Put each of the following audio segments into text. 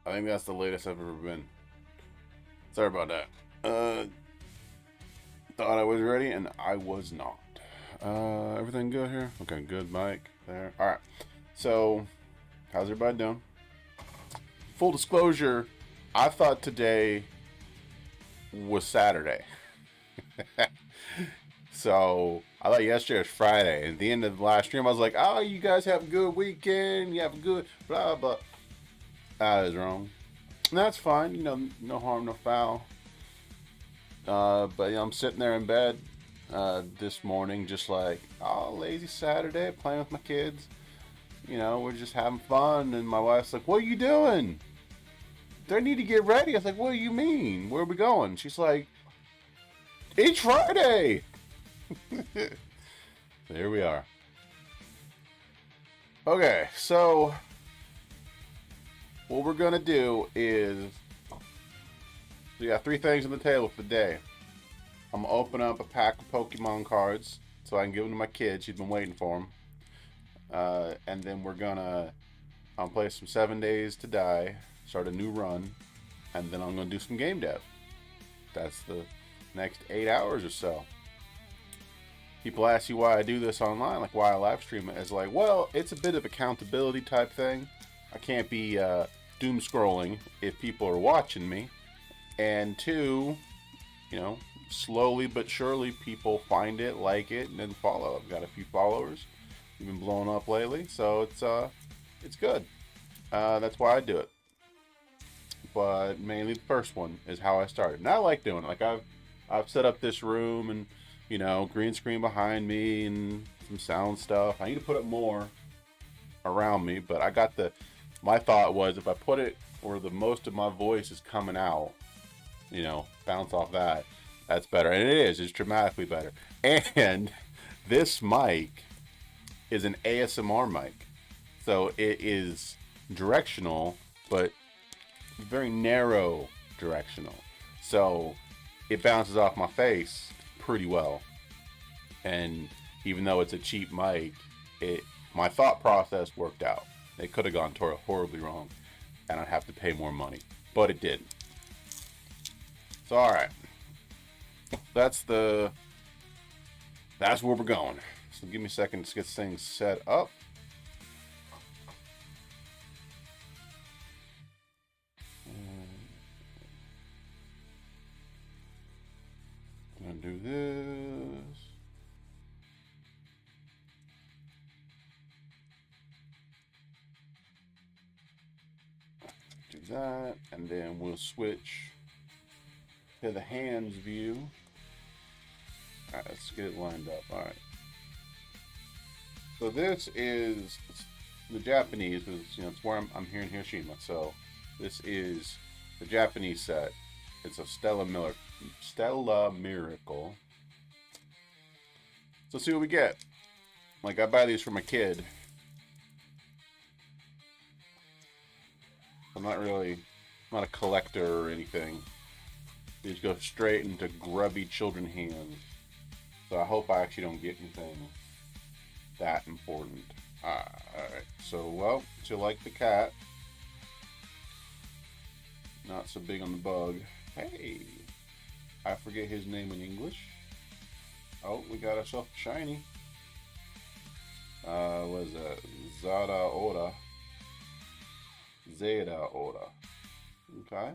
I think that's the latest I've ever been. Sorry about that. Thought I was ready, and I was not. Everything good here? Okay, good mic there. All right. So, how's everybody doing? Full disclosure, I thought today was Saturday. So, I thought yesterday was Friday. And at the end of the last stream, I was like, oh, you guys have a good weekend. You have a good blah, blah. That is wrong. And that's fine. You know, no harm, no foul. But you know, I'm sitting there in bed this morning, just like, oh, lazy Saturday, playing with my kids. You know, we're just having fun. And my wife's like, what are you doing? They need to get ready. I was like, what do you mean? Where are we going? She's like, it's Friday. So here we are. Okay, so what we're gonna do is we got 3 things on the table for the day. I'm gonna open up a pack of Pokemon cards so I can give them to my kid. She's been waiting for them. And then we're gonna play some 7 Days to Die, start a new run, and then I'm gonna do some game dev. That's the next 8 hours or so. People ask you why I do this online, like why I live stream it. It's like, well, it's a bit of accountability type thing. I can't be doom scrolling if people are watching me. And 2, you know, slowly but surely people find it, like it, and then follow. I've got a few followers. We've been blowing up lately, so it's good. That's why I do it. But mainly the first one is how I started. And I like doing it. Like I've set up this room and, you know, green screen behind me and some sound stuff. I need to put up more around me, but I got my thought was if I put it where the most of my voice is coming out, you know, bounce off that, that's better. And it's dramatically better. And this mic is an ASMR mic. So it is directional, but very narrow directional. So it bounces off my face pretty well. And even though it's a cheap mic, my thought process worked out. It could have gone horribly wrong, and I'd have to pay more money, but it didn't. So all right, that's where we're going. So give me a second to get things set up. I'm gonna do this. Do that, and then we'll switch to the hands view. All right, let's get it lined up. All right. So this is the Japanese, because you know it's where I'm here in Hiroshima. So this is the Japanese set. It's a Stella Miracle. So see what we get. Like I buy these for my kid. I'm not a collector or anything. These go straight into grubby children hands. So I hope I actually don't get anything that important. Alright, so well, you like the cat. Not so big on the bug. Hey, I forget his name in English. Oh, we got ourselves a shiny. What is that? Zeta Ora. Okay.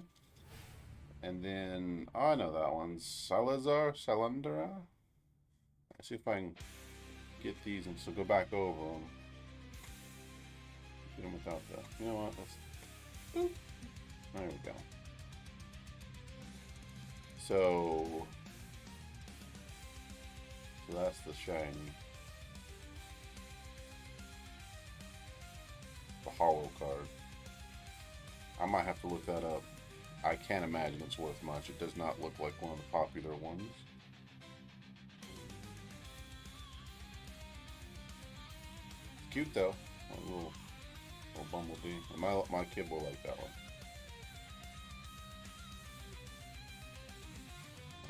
And then, oh, I know that one. Salandra. Let's see if I can get these and so go back over them. Get them without that. You know what? Boop. There we go. So that's the shiny. The hollow card. I might have to look that up. I can't imagine it's worth much. It does not look like one of the popular ones. Cute though. A little bumblebee. And my kid will like that one.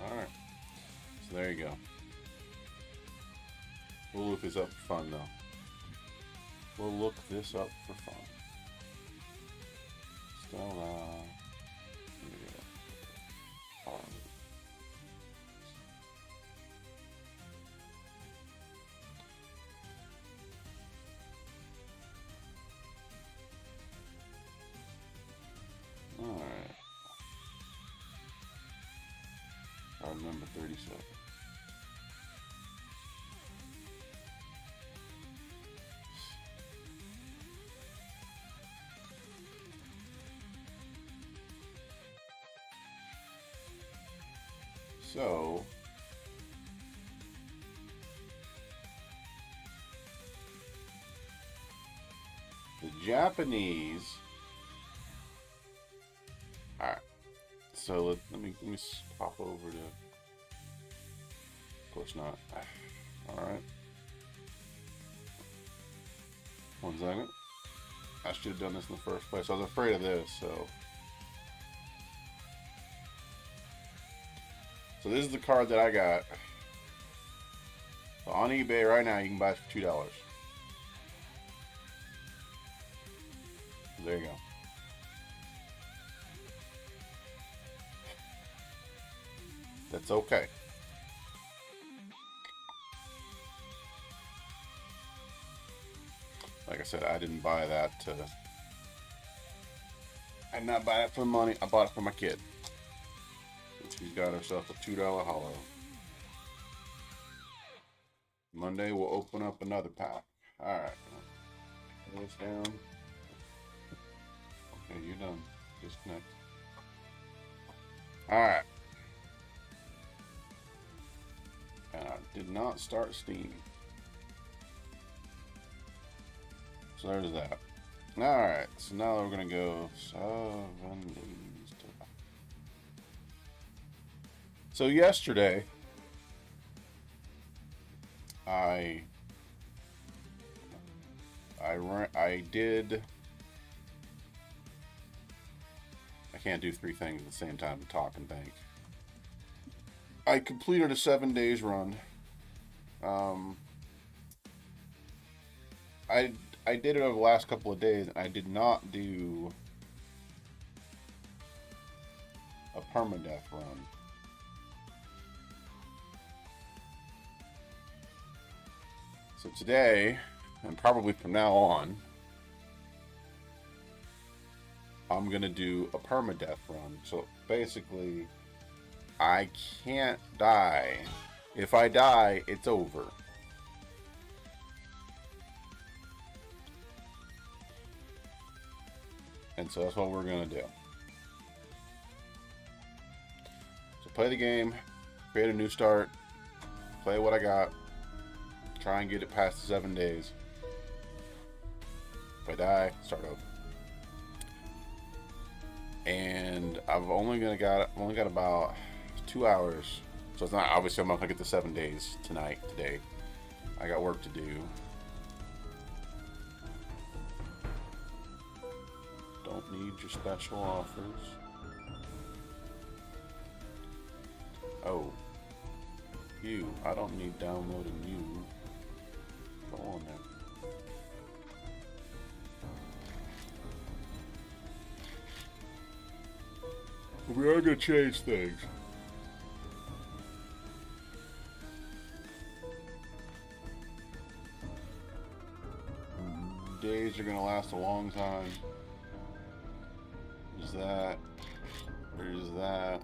Alright. So there you go. We'll look this up for fun though. We'll look this up for fun. Alright. Card number 37. So, the Japanese. All right. So let me pop over to. Of course not. All right. 1 second. I should have done this in the first place. I was afraid of this, so. So this is the card that I got. So on eBay right now, you can buy it for $2. There you go. That's okay. Like I said, I didn't buy that. I did not buy it for money. I bought it for my kid. She's got herself a $2 holo. Monday we'll open up another pack. Alright. Put this down. Okay, you're done. Disconnect. Alright. And I did not start Steam. So there's that. Alright, so now we're gonna go 7 days to. So yesterday, I can't do 3 things at the same time and talk and think. I completed a 7 days run. I did it over the last couple of days. I did not do a permadeath run. So today, and probably from now on, I'm going to do a permadeath run. So basically, I can't die. If I die, it's over. And so that's what we're going to do. So play the game, create a new start, play what I got, try and get it past the 7 days. If I die, start over. And I've only got about 2 hours. So it's not, obviously I'm not gonna get the 7 days today. I got work to do. Don't need your special offers. Oh. You. I don't need downloading you. Go on there. We are gonna change things. Days are gonna last a long time. There's that. There's that.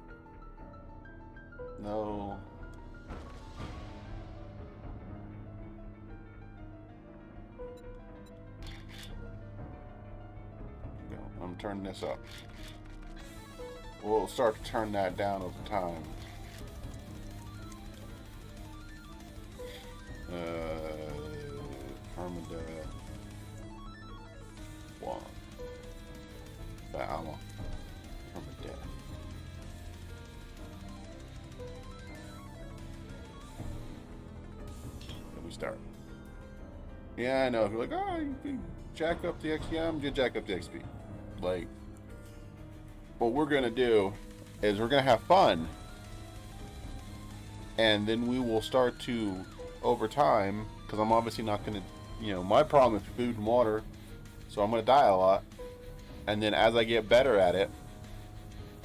No. I'm turning this up. We'll start to turn that down over time. Permadeath. 1. Permadeath. Let me start. Yeah, I know. If you're like, oh, you can jack up the XP. Yeah, I'm gonna jack up the XP. Like, what we're gonna do is we're gonna have fun, and then we will start to, over time, because I'm obviously not gonna, my problem is food and water, so I'm gonna die a lot, And then as I get better at it,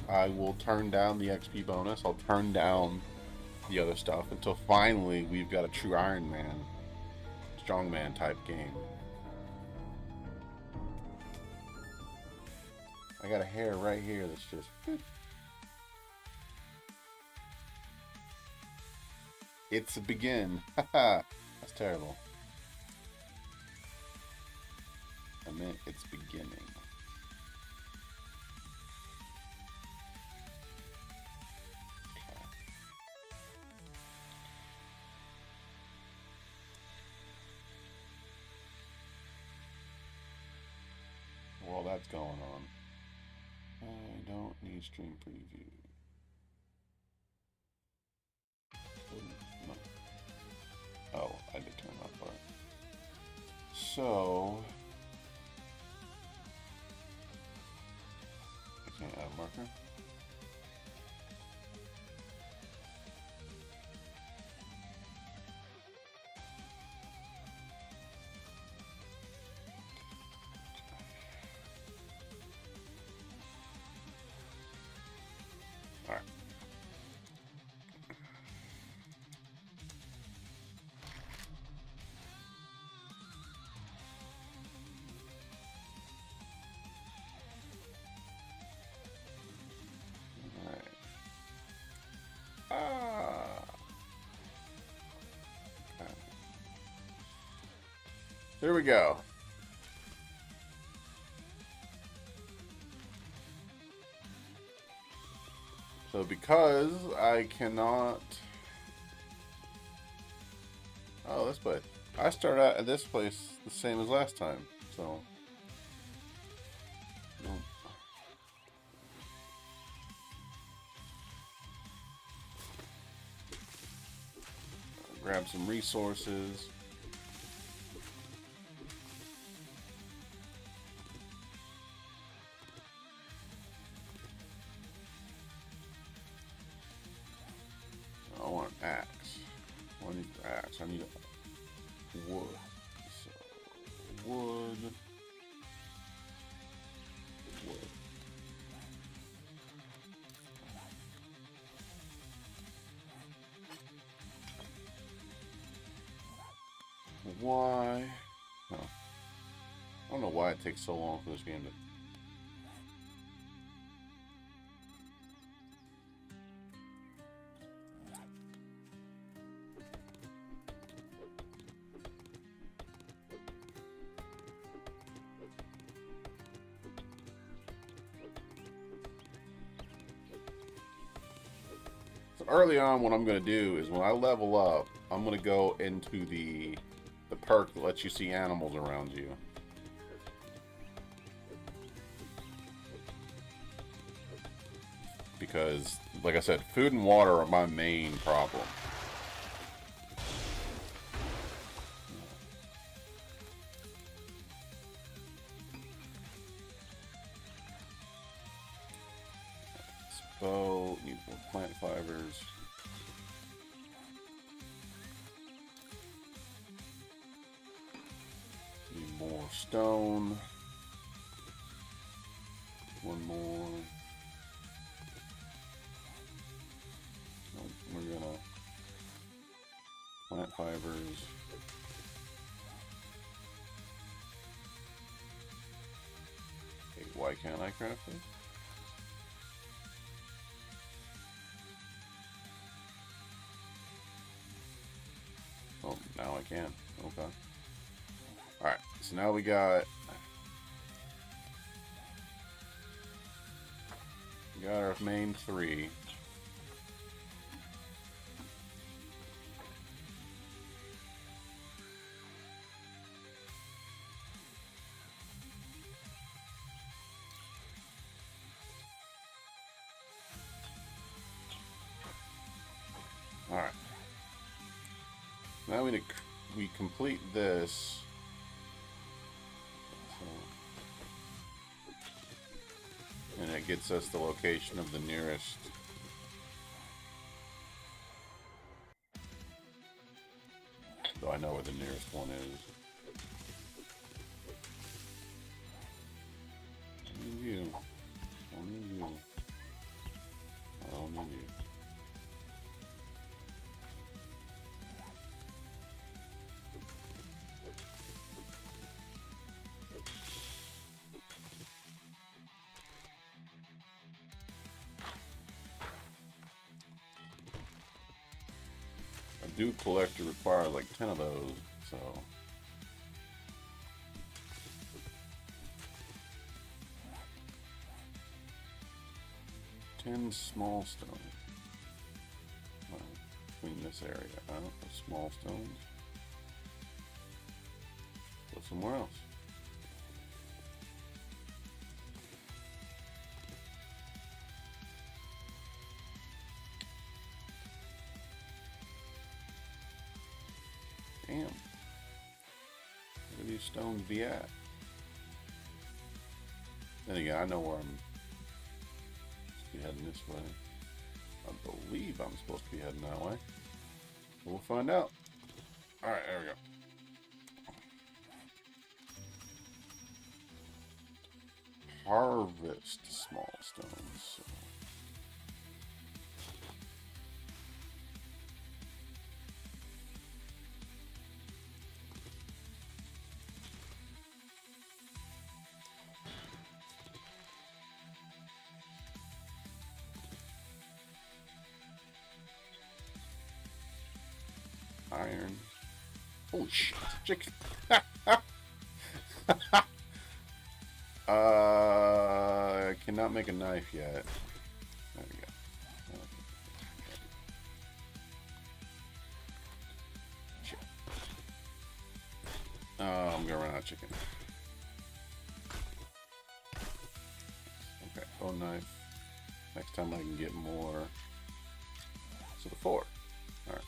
I will turn down the XP bonus. I'll turn down the other stuff until finally we've got a true Iron Man, strongman type game. I got a hair right here that's just... It's a begin. Haha. That's terrible. I meant it's beginning. Okay. While that's going on, I don't need stream preview. No. Oh, I did turn that part. So I can't add a marker. All right. Okay. Here we go. So because I cannot... Oh, this place. I started out at this place the same as last time, so... Grab some resources. I want an axe. I need an axe. I need a wood. So, wood. Wood. Why? No. I don't know why it takes so long for this game to... So early on, what I'm going to do is when I level up, I'm going to go into the perk that lets you see animals around you. Because, like I said, food and water are my main problem. Bow, need more plant fibers. Need more stone. One more. We're gonna plant fibers. Hey, why can't I craft this? Oh, now I can. Okay. Alright, so now we got our main three. Alright. Now we complete this. And it gets us the location of the nearest. So I know where the nearest one is. you. Only you. Only you. I do collect to require like 10 of those, so. 10 small stones. Well, between this area, the small stones. Go somewhere else. Damn. Where do these stones be at? Then again, I know where I'm supposed to be heading this way. I believe I'm supposed to be heading that way. We'll find out. Alright, there we go. Harvest small stones. Iron. Holy shit, chicken. I cannot make a knife yet. There we go. Shit. Oh, I'm gonna run out of chicken. Okay, bone knife. Next time I can get more. So the 4. Alright.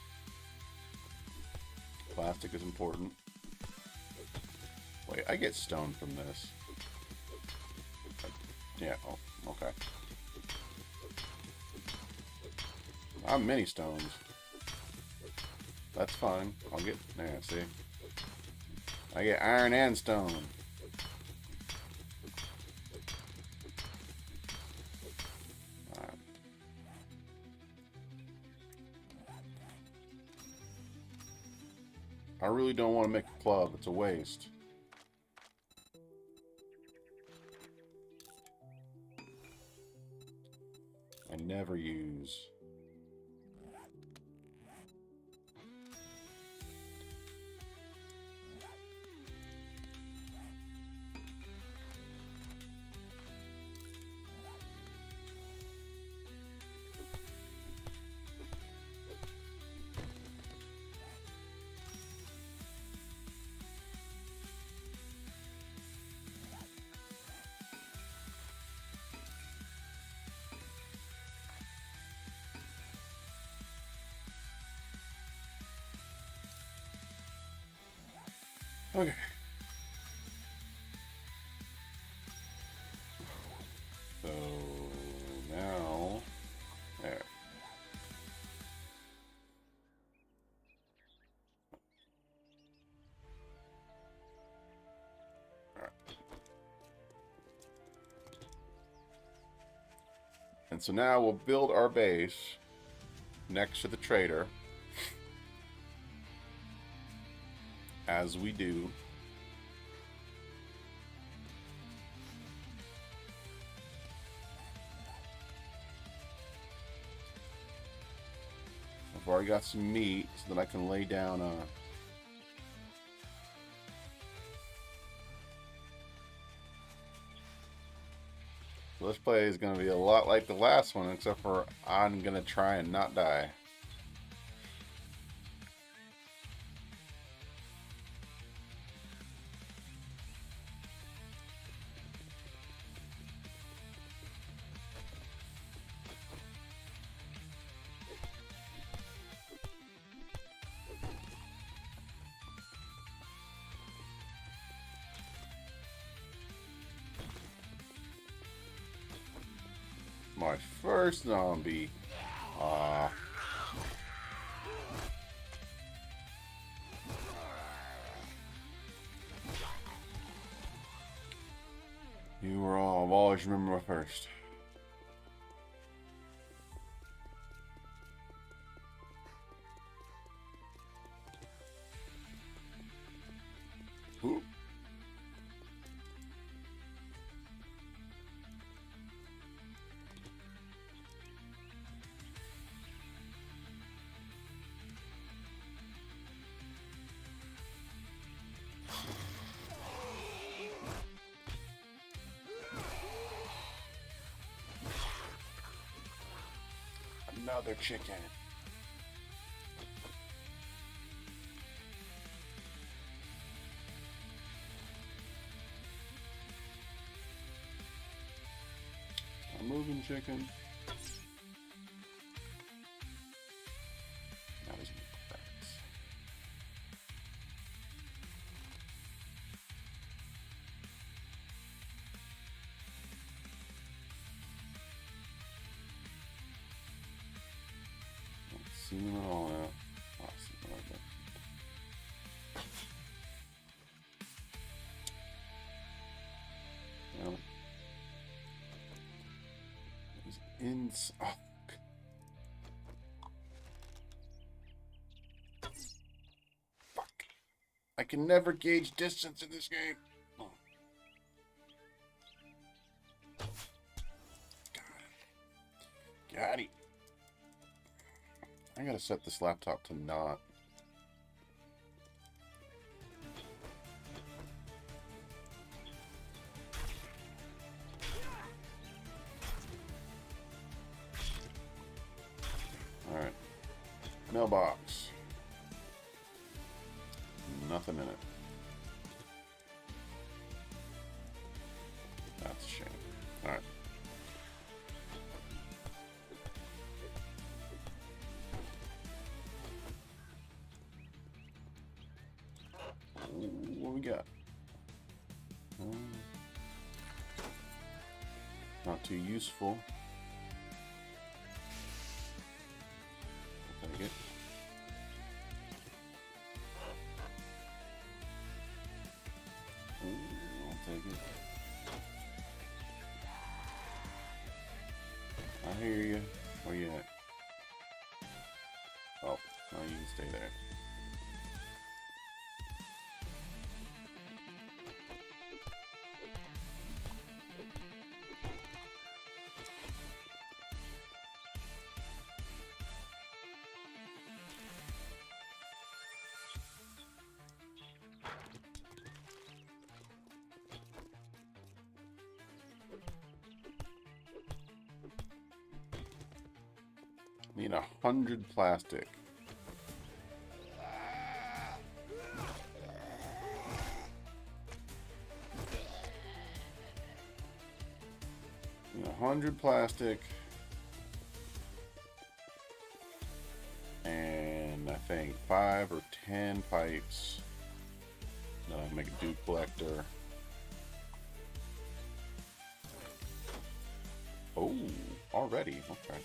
Plastic is important. Wait, I get stone from this. Yeah, oh, okay. I have many stones. That's fine. I'll get, yeah, see. I get iron and stone. Alright. I really don't want to make a club. It's a waste. I never use. Okay. So now, there. All right. And so now we'll build our base next to the trader. As we do. I've already got some meat so that I can lay down So this play is going to be a lot like the last one, except for I'm going to try and not die. My first zombie. You were all, I've always remember my first. Ooh. Another chicken. A moving chicken. That was cracks. Seeing it all out. Awesome. Okay. Well, he's in. Oh. Fuck. I can never gauge distance in this game. Oh. Got it. I gotta set this laptop to not. Alright. Mailbox. Nothing in it. That's a shame. Alright. What we got? Not too useful. I'll take it. I'll take it. I hear you. Where you at? Oh, no, you can stay there. Need 100 plastic. Need 100 plastic. And I think 5 or 10 pipes. Then I can make a dew collector. Oh, already. Okay.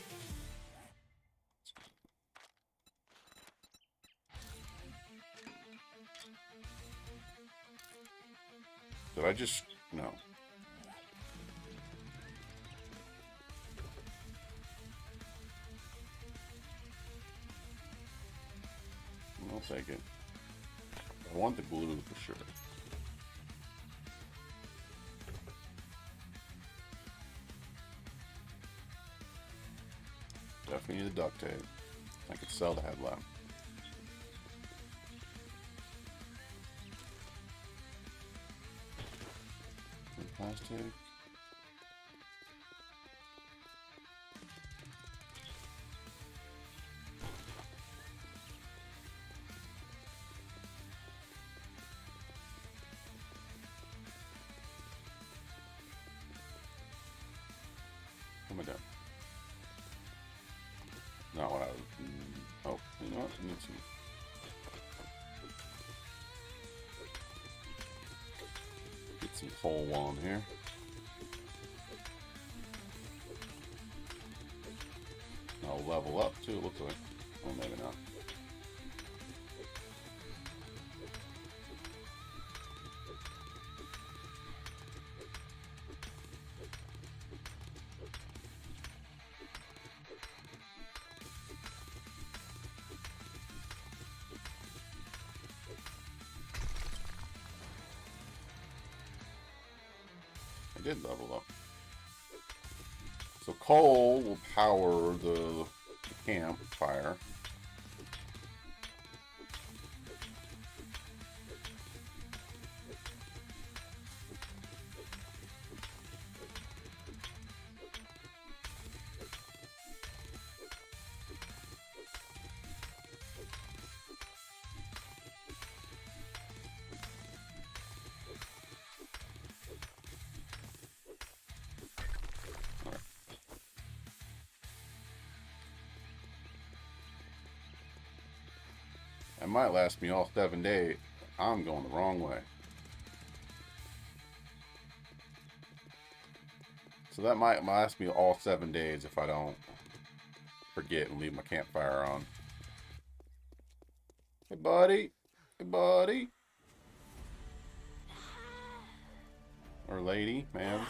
Did I just... no. I'll take it. I want the glue for sure. Definitely need the duct tape. I could sell the headlamp. Plastic. What am I doing? Not what I was. Oh, you know what? I need to. Get some coal on here. I'll level up too, it looks like. Well, maybe not. I did level up. So coal will power the campfire. It might last me all 7 days. I'm going the wrong way. So that might last me all 7 days if I don't forget and leave my campfire on. Hey, buddy. Hey, buddy. Or lady, ma'am.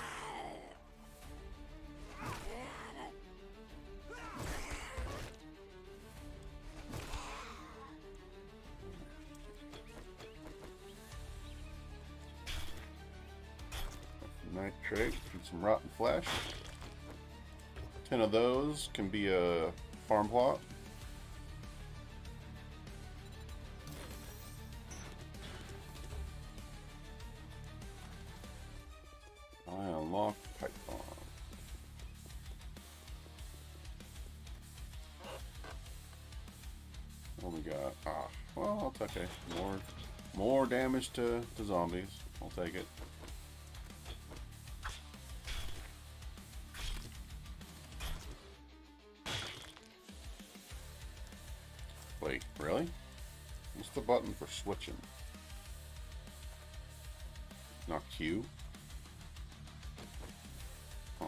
Nitrate and some rotten flesh. 10 of those can be a farm plot. I unlocked pipe bomb. What we got? Ah, well, it's okay. More damage to zombies. I'll take it. Wait, really? What's the button for switching? Not Q? Huh.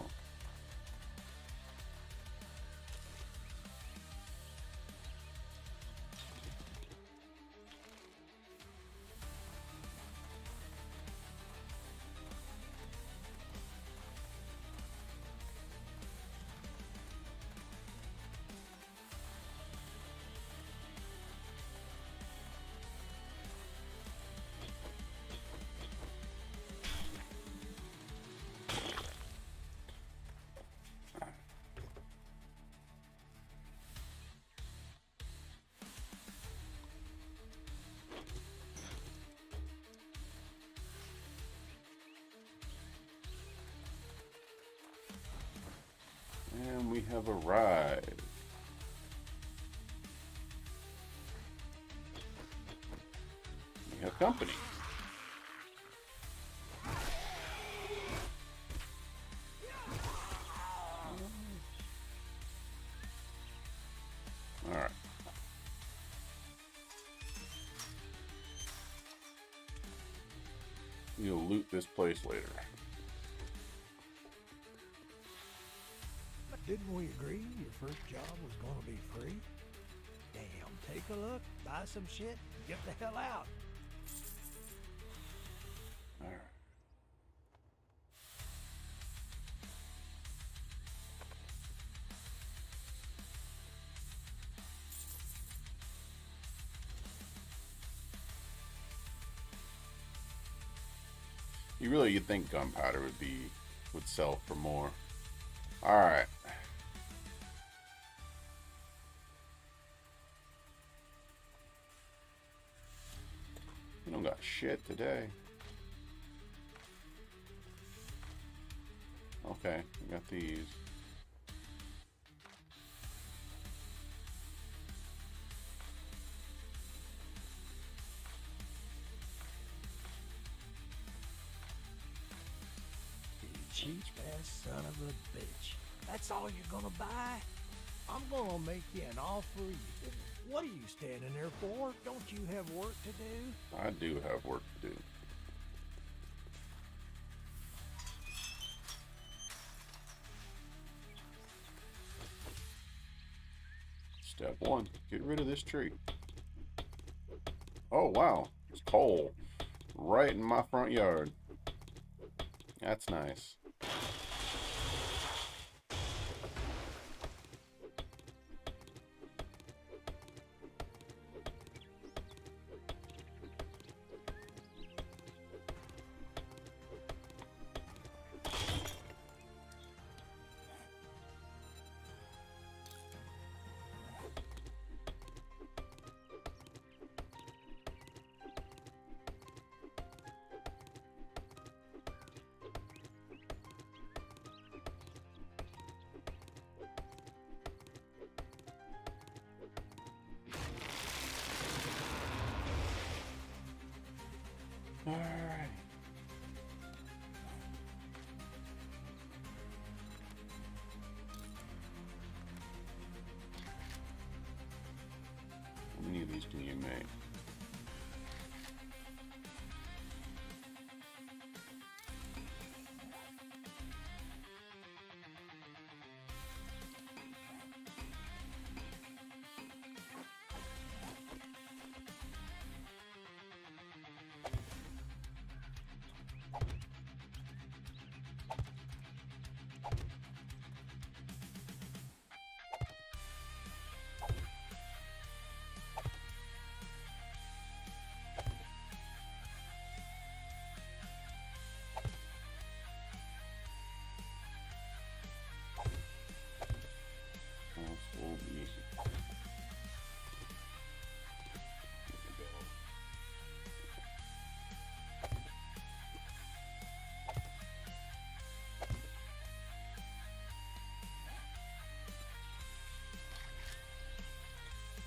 And we have arrived. We have company. Alright. We'll loot this place later. Didn't we agree your first job was going to be free? Damn, take a look, buy some shit, and get the hell out. Alright. You'd think gunpowder would sell for more. Alright. We don't got shit today. Okay, we got these. Cheap ass son of a bitch. That's all you're gonna buy? I'm gonna make you an offer. What are you standing there for? Don't you have work to do? I do have work to do. Step 1, get rid of this tree. Oh wow, it's coal right in my front yard. That's nice. keys can you make?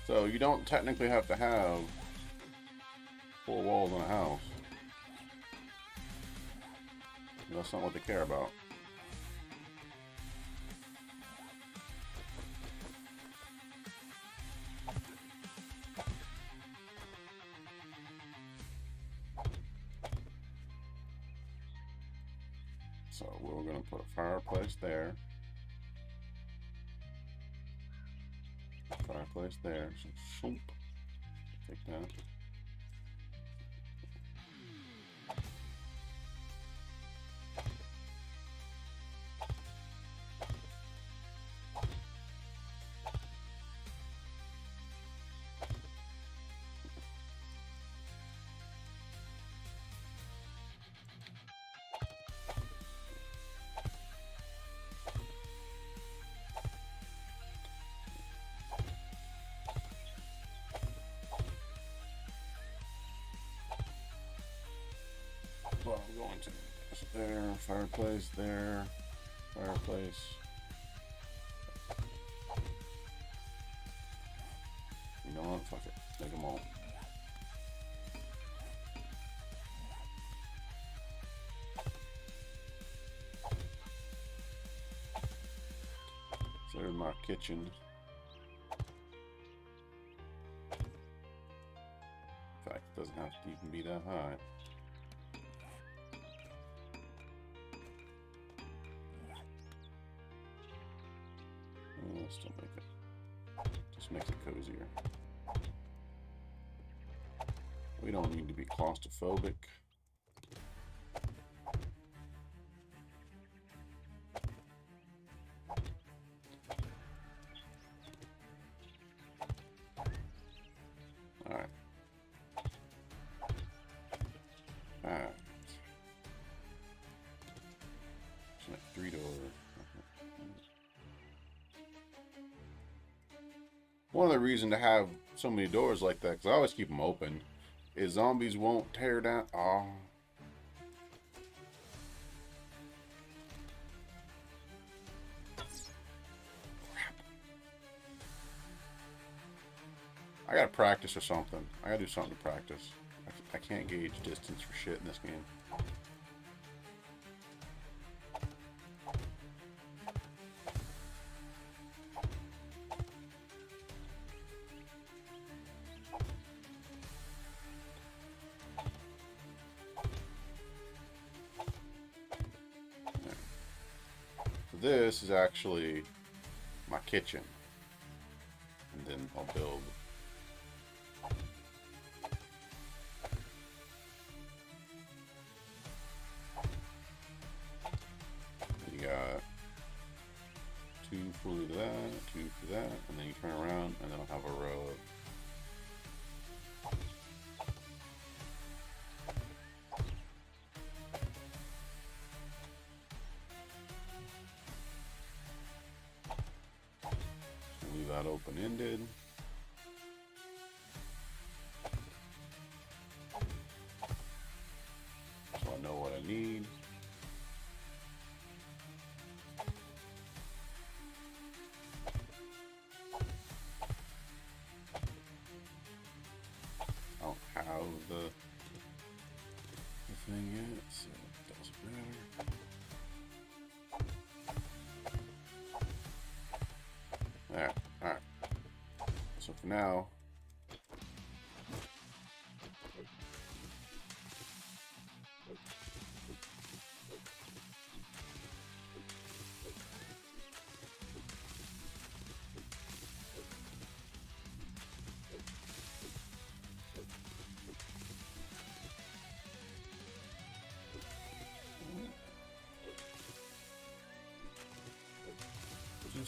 So you don't technically have to have 4 walls in a house. That's not what they care about. So we're going to put a fireplace there. Fireplace there. So shoop. Take that. Well, I'm going to there, fireplace there, fireplace. You know what? Fuck it. Make them all. So there's my kitchen. In fact, it doesn't have to even be that high. Still make it, just makes it cozier. We don't need to be claustrophobic. All right. Just make 3 doors. One of the reasons to have so many doors like that, because I always keep them open, is zombies won't tear down. Oh. Crap. I gotta practice or something. I gotta do something to practice. I can't gauge distance for shit in this game. This is actually my kitchen, and then I'll build. You got 2 for that, 2 for that, and then you turn around, and then I'll have a row of. That open-ended. So I know what I need. I don't have the thing yet, so it doesn't matter. There. Alright. So for now,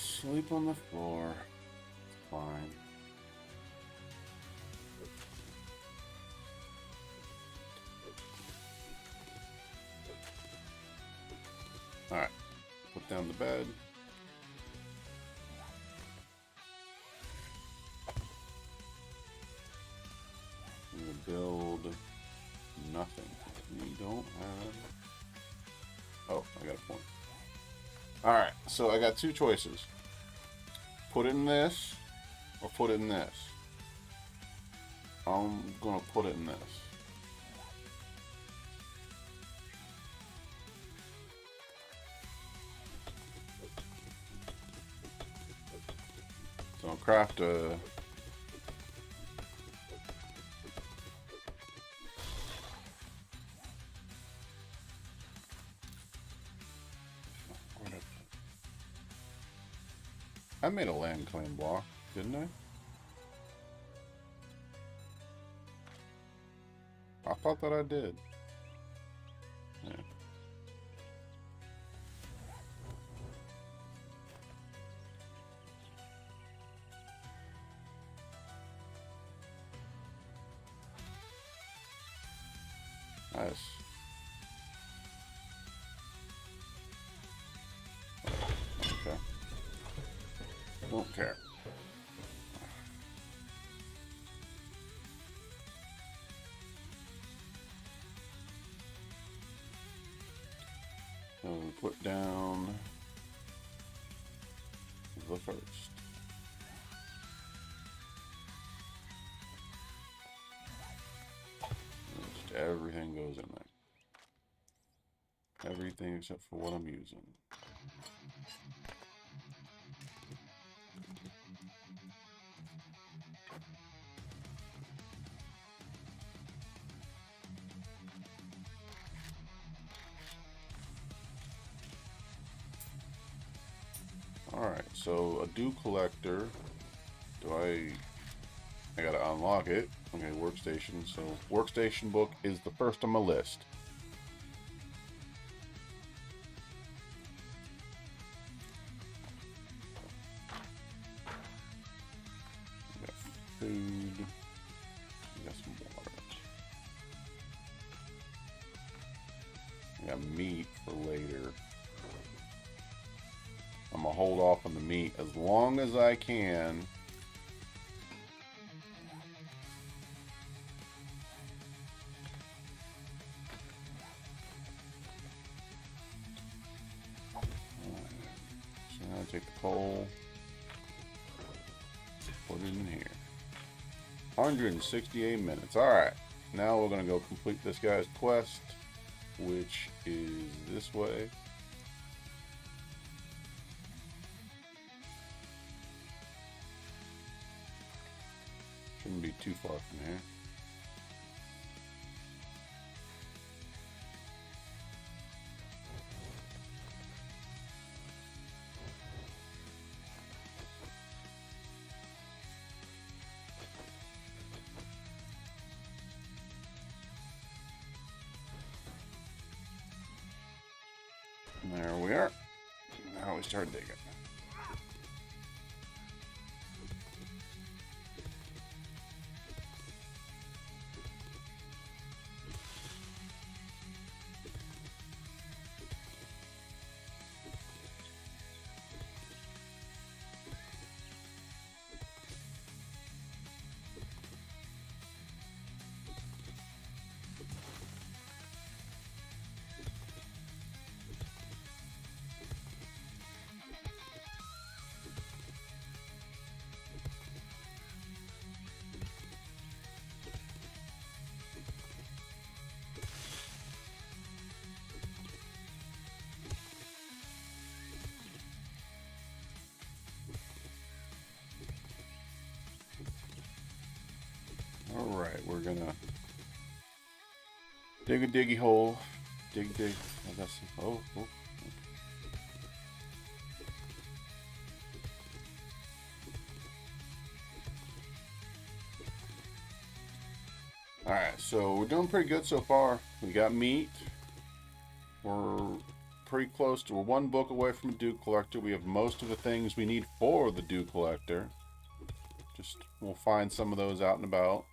Sleep on the floor. It's fine. Alright. Put down the bed. I'm gonna build nothing. We don't have... Oh, I got a point. Alright, so I got two choices. Put it in this, or put it in this. I'm gonna put it in this. So I'll craft a... I made a land claim block, didn't I? I thought that I did. Yeah. Nice. Okay. Don't care. So we put down the first. Just everything goes in there. Everything except for what I'm using. Alright, so a dew collector. I gotta unlock it. Okay, workstation. So workstation book is the first on my list. We got food. We got some water. We got meat for later. I'm gonna hold off on the meat as long as I can. So now I take the coal, put it in here. 168 minutes. Alright, now we're gonna go complete this guy's quest, which is this way. Shouldn't be too far from here. There we are. Now we start digging. Alright, we're gonna dig a diggy hole. Dig. I got some. Oh. Alright, so we're doing pretty good so far. We got meat. We're pretty close to. We're one book away from a Duke Collector. We have most of the things we need for the Duke Collector. Just, we'll find some of those out and about.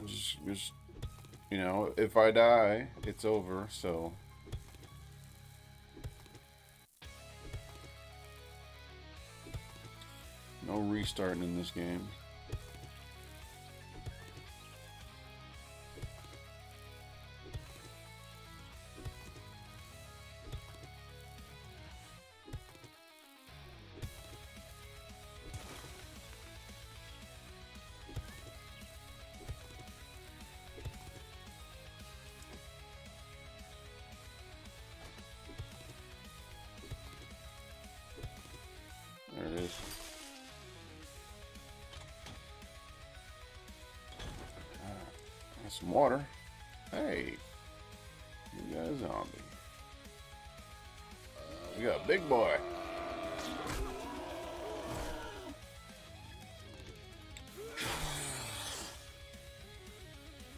Just, you know, if I die, it's over, so. No restarting in this game. There it is. Got some water. Hey, you got a zombie. We got a big boy.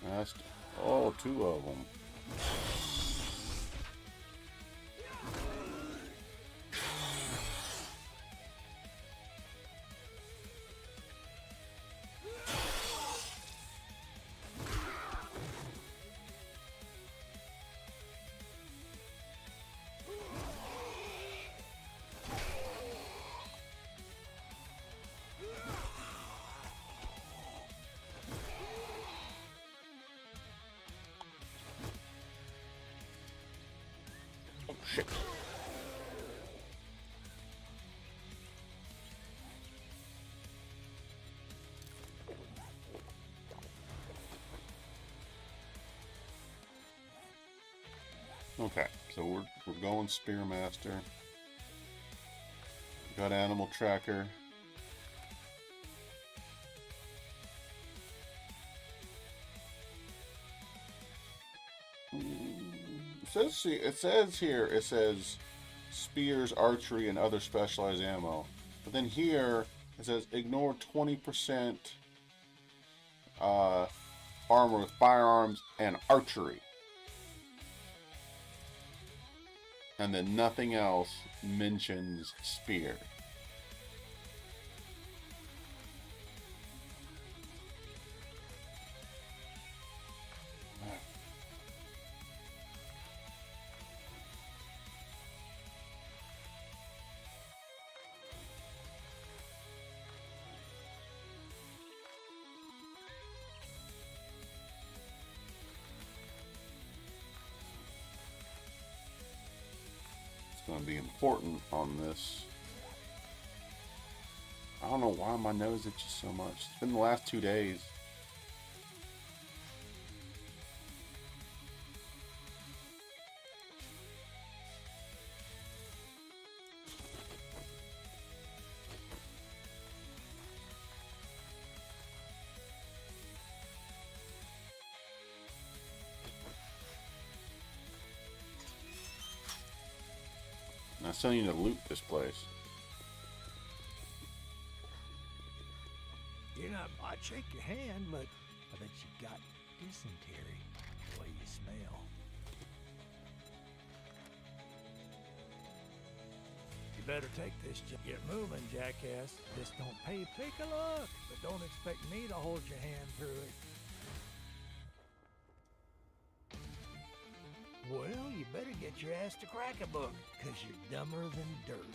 That's, oh, two of them. Oh, shit. Okay, so we're going Spearmaster. Got Animal Tracker. It says spears, archery, and other specialized ammo. But then here it says ignore 20% armor with firearms and archery. And then nothing else mentions spear. Going to be important on this. I don't know why my nose itches so much. It's been the last 2 days. I still need to loot this place. You know, I'd shake your hand, but I bet you got dysentery the way you smell. You better take this. Get moving, jackass. This don't pay. Take a look, but don't expect me to hold your hand through it. Well, you better get your ass to crack a book, 'cause you're dumber than dirt.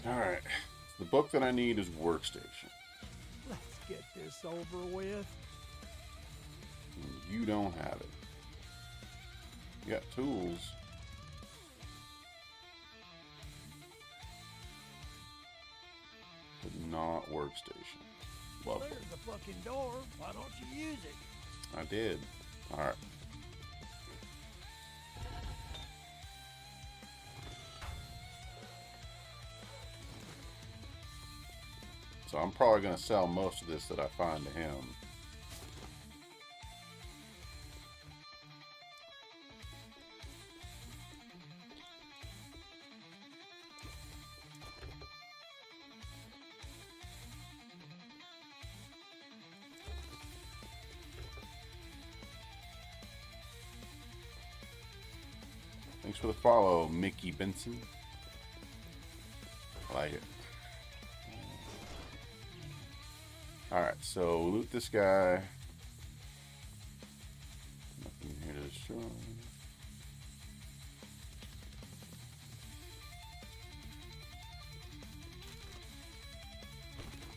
Alright. The book that I need is Workstation. Let's get this over with. You don't have it. You got tools. But not Workstation. Love There's it. the fucking door. Why don't you use it? I did. Alright. So I'm probably going to sell most of this that I find to him. Thanks for the follow, Mickey Benson. I like it. Alright, so loot this guy. Nothing here to destroy.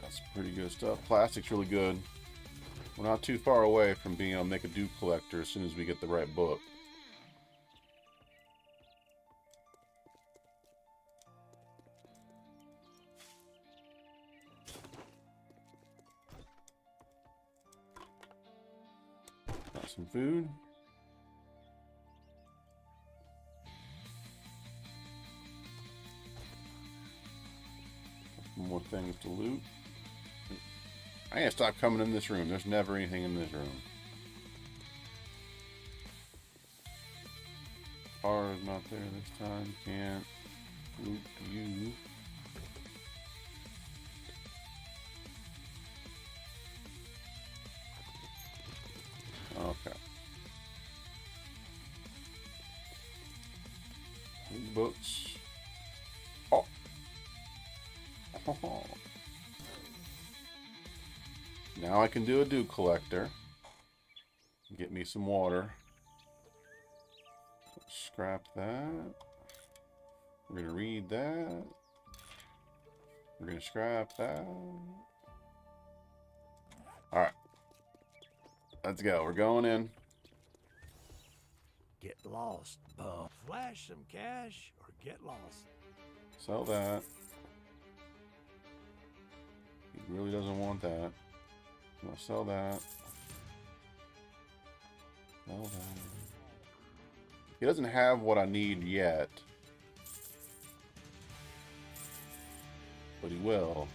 That's pretty good stuff. Plastic's really good. We're not too far away from being able to make a dupe collector as soon as we get the right book. Some food. Some more things to loot. I gotta stop coming in this room. There's never anything in this room. Car is not there this time. Can't loot you. Okay. Books. Oh. Oh. Now I can do a dew collector. Get me some water. Scrap that. We're gonna read that. We're gonna scrap that. Alright. Let's go. We're going in. Get lost, bum. Flash some cash or get lost. Sell that. He really doesn't want that. No, sell that. Sell that. He doesn't have what I need yet. But he will.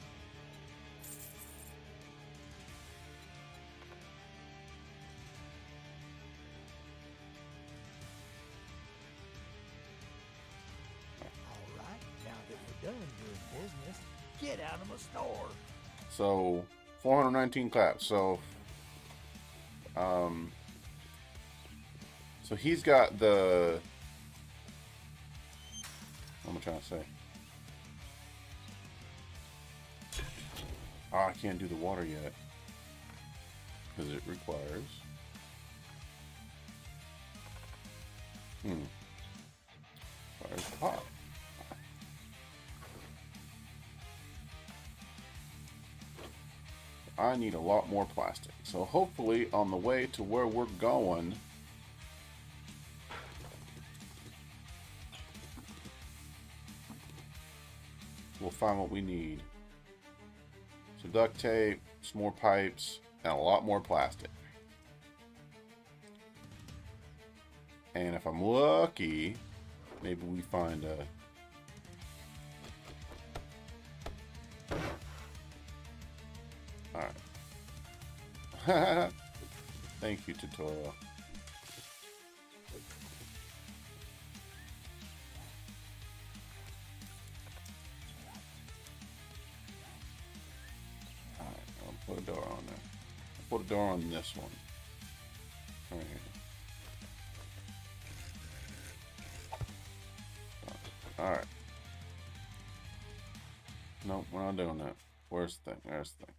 Business, get out of my store. So 419 claps. So so he's got the, what am I trying to say? Oh, I can't do the water yet because it requires requires pot. I need a lot more plastic. So hopefully on the way to where we're going, we'll find what we need. So duct tape, some more pipes, and a lot more plastic. And if I'm lucky, maybe we find a Alright. Thank you, tutorial. Alright, I'll put a door on there. I'll put a door on this one. Right here. Alright. Nope, we're not doing that. Where's the thing? There's the thing.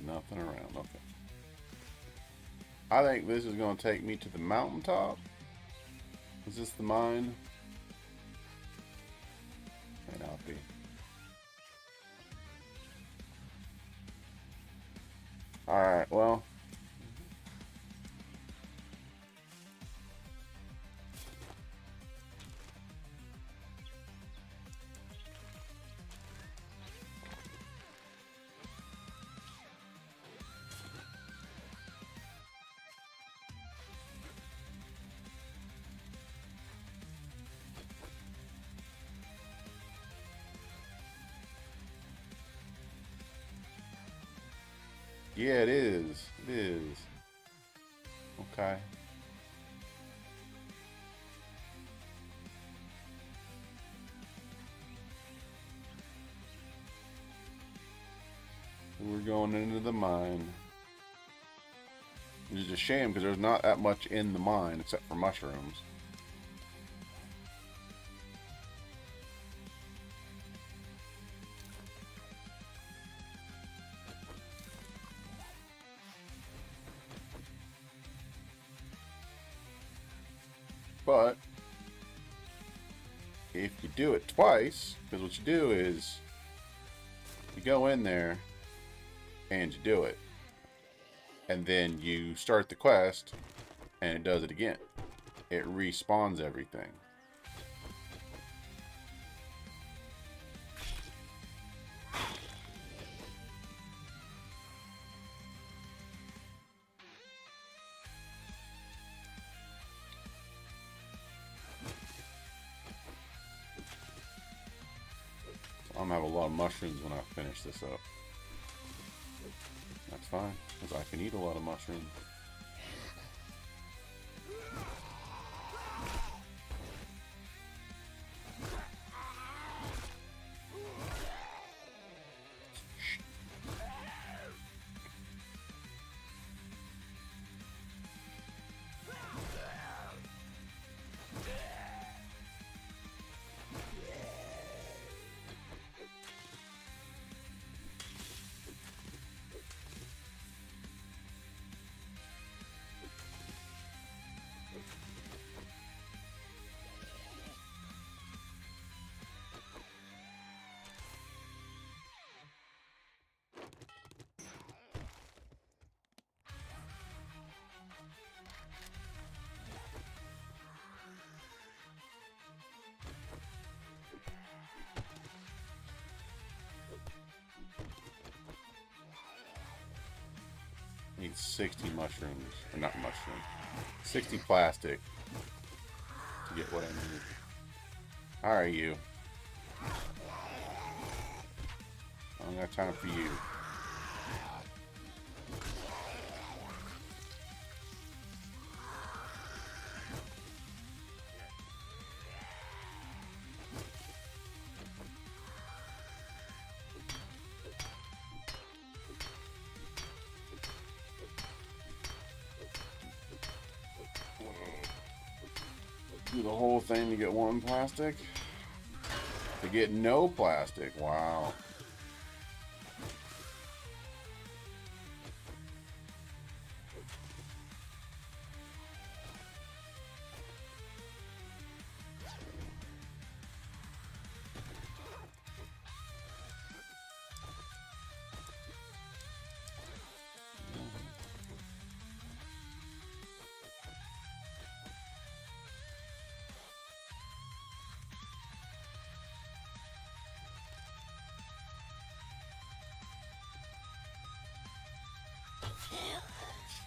Nothing around. Okay. I think this is going to take me to the mountaintop. Is this the mine? May not be. Alright, well. Yeah, it is. It is. Okay. We're going into the mine. Which is a shame because there's not that much in the mine except for mushrooms. But if you do it twice, because what you do is you go in there and you do it, and then you start the quest and it does it again. It respawns everything. I'm gonna have a lot of mushrooms when I finish this up. That's fine, because I can eat a lot of mushrooms. Need 60 mushrooms, or not mushroom, 60 plastic to get what I need. Alright, you. I don't got time for you. Do the whole thing to get one plastic? To get no plastic, wow.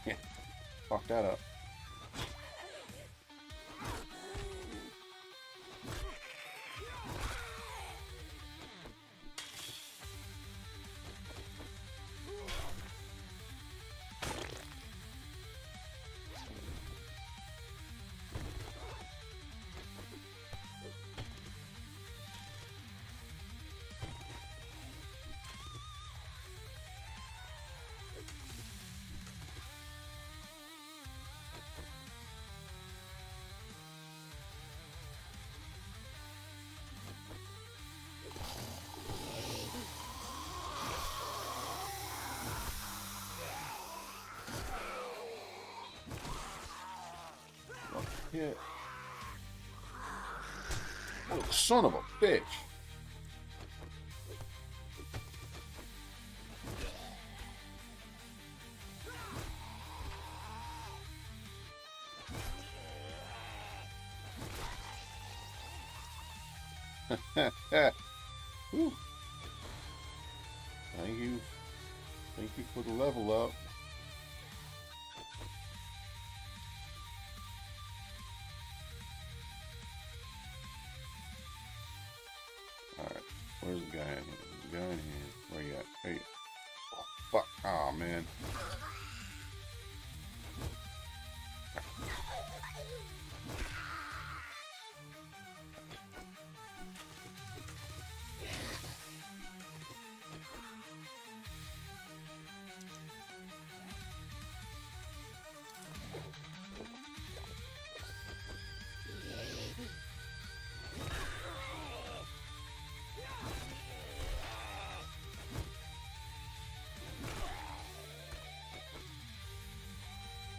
Yeah, fuck that up. Yeah. Oh, son of a bitch. Whew. Thank you. Thank you for the level up. Alright. Where's the guy in here? There's a guy in here. Where you at? There you. Oh, fuck. Oh man.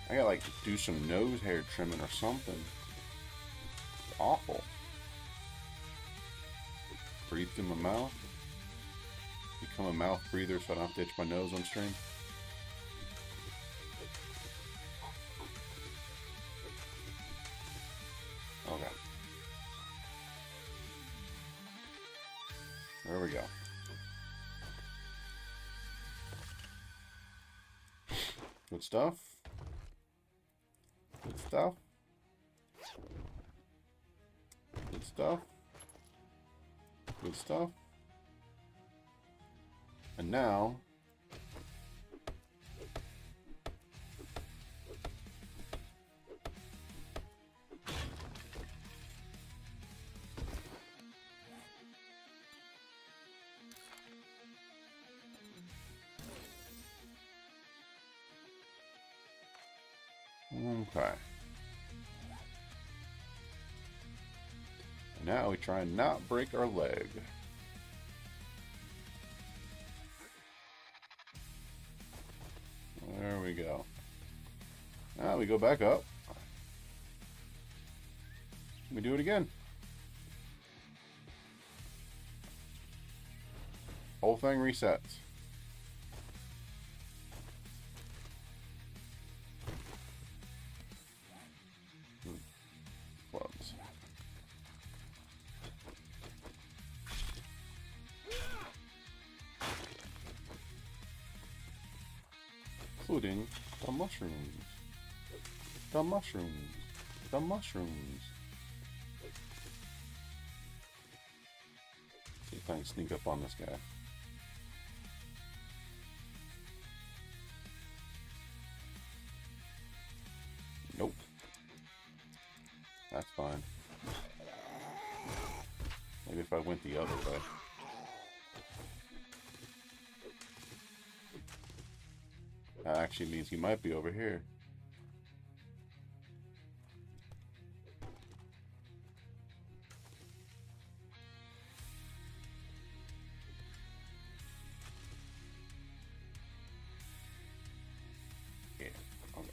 I gotta like do some nose hair trimming or something. It's awful. Breathe through my mouth. Become a mouth breather so I don't have to itch my nose on stream. Okay. There we go. Good stuff. Good stuff. Good stuff. Good stuff. And now, okay. And now we try and not break our leg. There we go. Now we go back up. We do it again. Whole thing resets. Clubs. Including the mushrooms. The mushrooms. The mushrooms. See if I can sneak up on this guy. Nope. That's fine. Maybe if I went the other way. That actually means he might be over here. Yeah. Okay.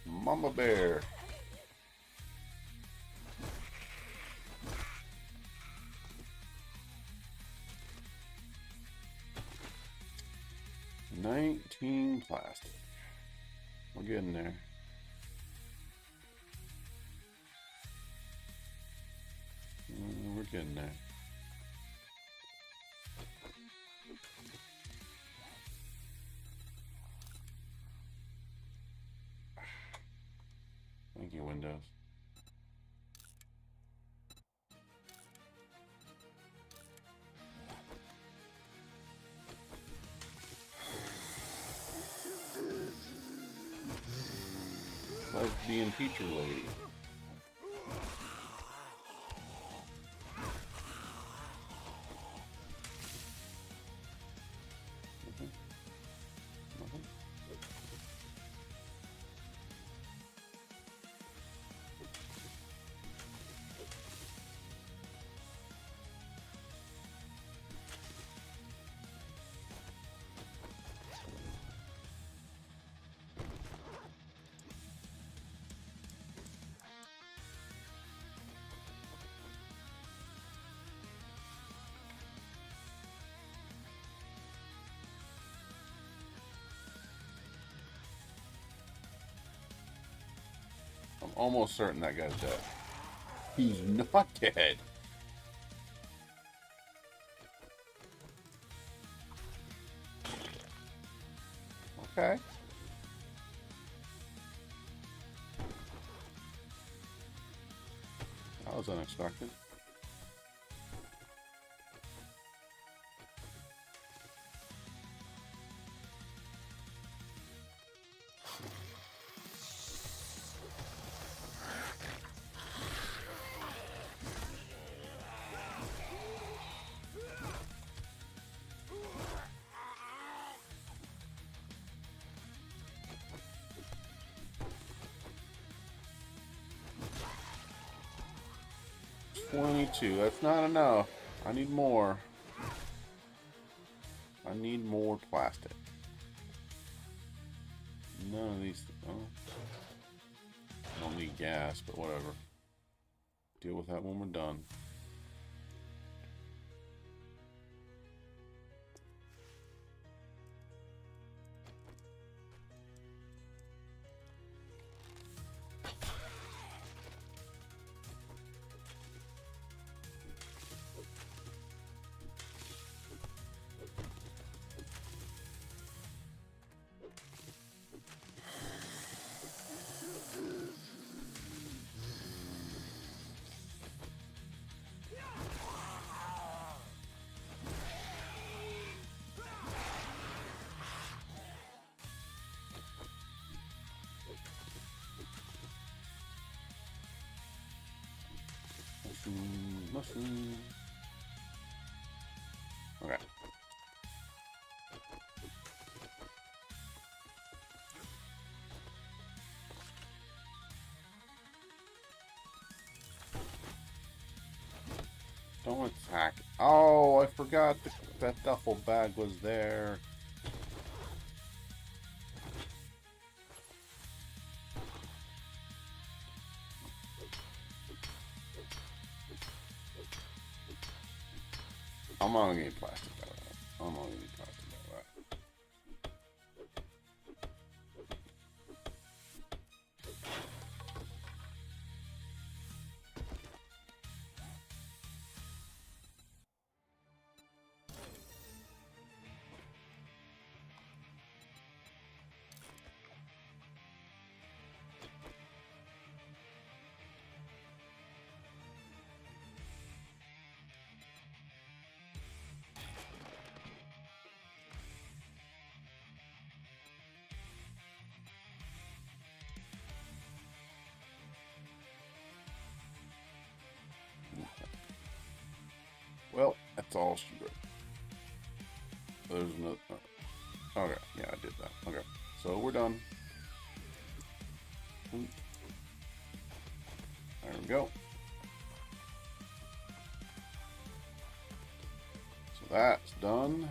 Mama bear. Plastic. We're getting there. We're getting there. Thank you, Windows. Lesbian teacher lady. I'm almost certain that guy's dead. He's not dead. Okay. expected. $22. That's not enough. I need more. I need more plastic. None of these. Oh. I don't need gas, but whatever. Deal with that when we're done. Mushroom. Okay. Don't attack. Oh, I forgot that duffel bag was there. I'm not gonna get plastic out of that. I'm not gonna get plastic out of that. Well, that's all she wrote. There's no. Okay, yeah, I did that. Okay, so we're done. There we go. So that's done.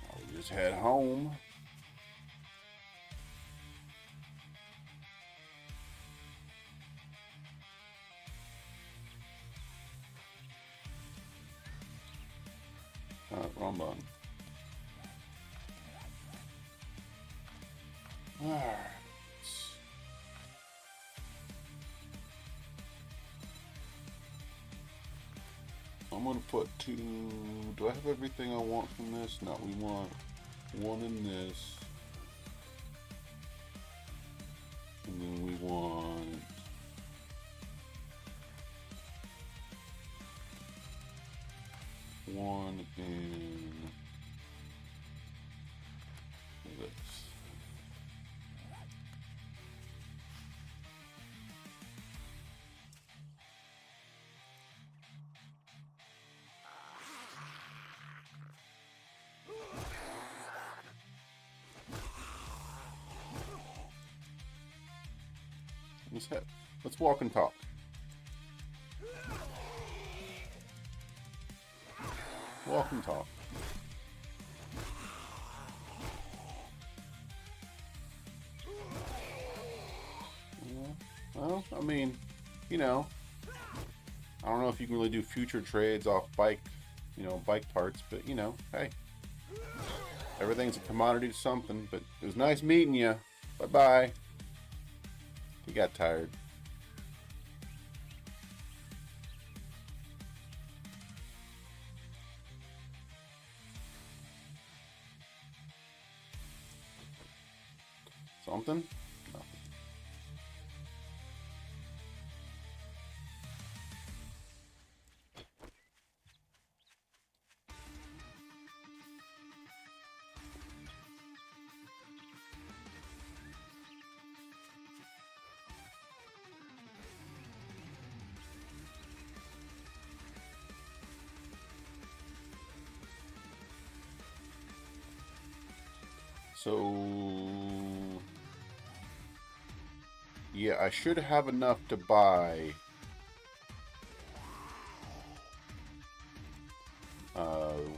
Now we just head home. Wrong button. Alright. I'm gonna put two. Do I have everything I want from this? No, we want one in this. And then we want one in this. Let's walk and talk. Walk and talk. Yeah. Well, I mean, you know, I don't know if you can really do future trades off bike, bike parts, but hey, everything's a commodity to something. But it was nice meeting you. Bye-bye. He got tired. Something? Nothing. So, yeah, I should have enough to buy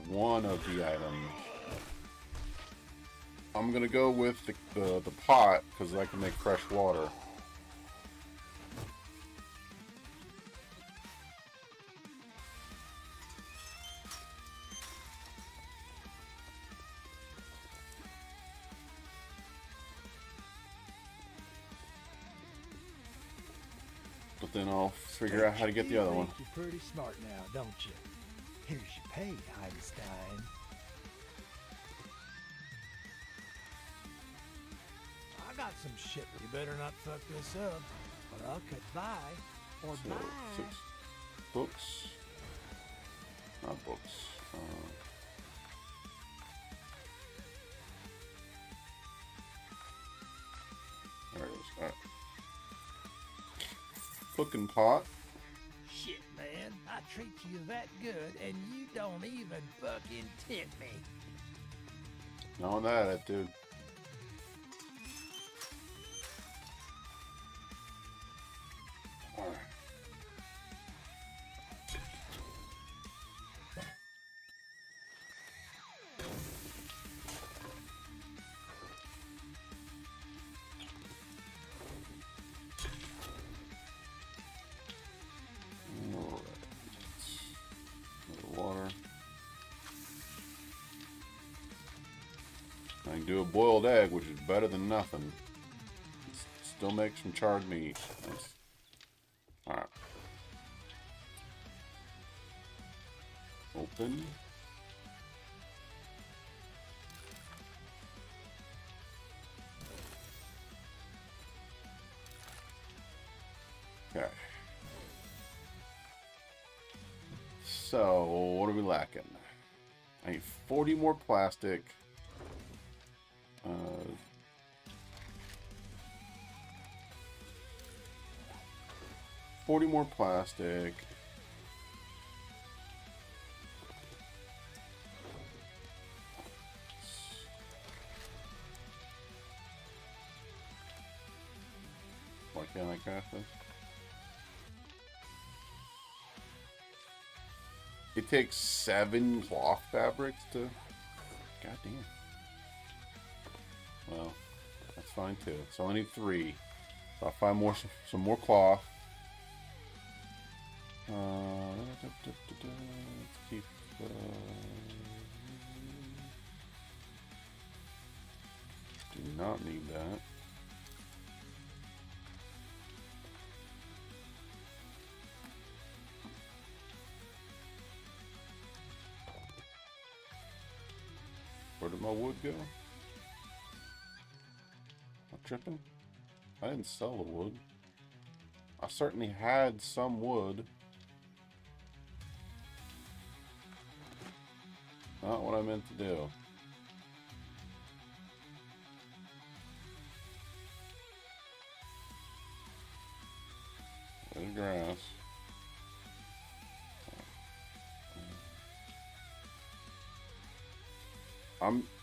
one of the items. I'm gonna go with the pot because I can make fresh water. But then I'll figure out how to get the other one. You're pretty smart now, don't you? Here's your pay, Einstein. I got some shit. You better not fuck this up, or I'll cut buy or So, buy. 6 books. Not books. There it is. Alright. Cooking pot. Shit, man, I treat you that good, and you don't even fucking tip me. Knowing that, dude. Alright. Water. I can do a boiled egg, which is better than nothing. Still makes some charred meat. Nice. Alright. Open. Okay. So, what are we lacking? I need 40 more plastic. 40 more plastic. Why can't I craft this? It takes 7 cloth fabrics to... God damn. Well, that's fine too. So I need 3. So I'll find some more cloth. Let's keep... do not need that. Where did my wood go? I'm tripping. I didn't sell the wood. I certainly had some wood. Not what I meant to do. There's grass.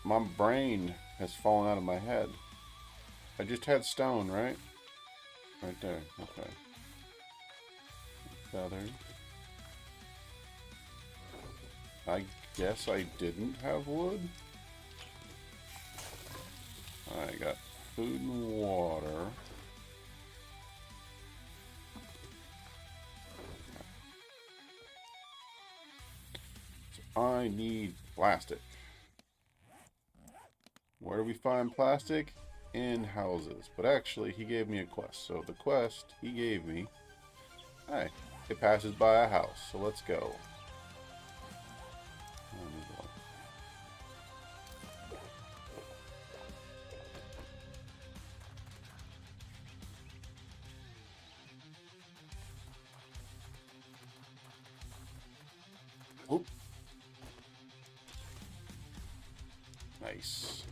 My brain has fallen out of my head. I just had stone, right? Right there. Okay. Feathers. I guess I didn't have wood. I got food and water. So I need plastic. Where do we find plastic? In houses. But actually, he gave me a quest. So the quest he gave me, hey, it passes by a house. So let's go. Oop. Nice.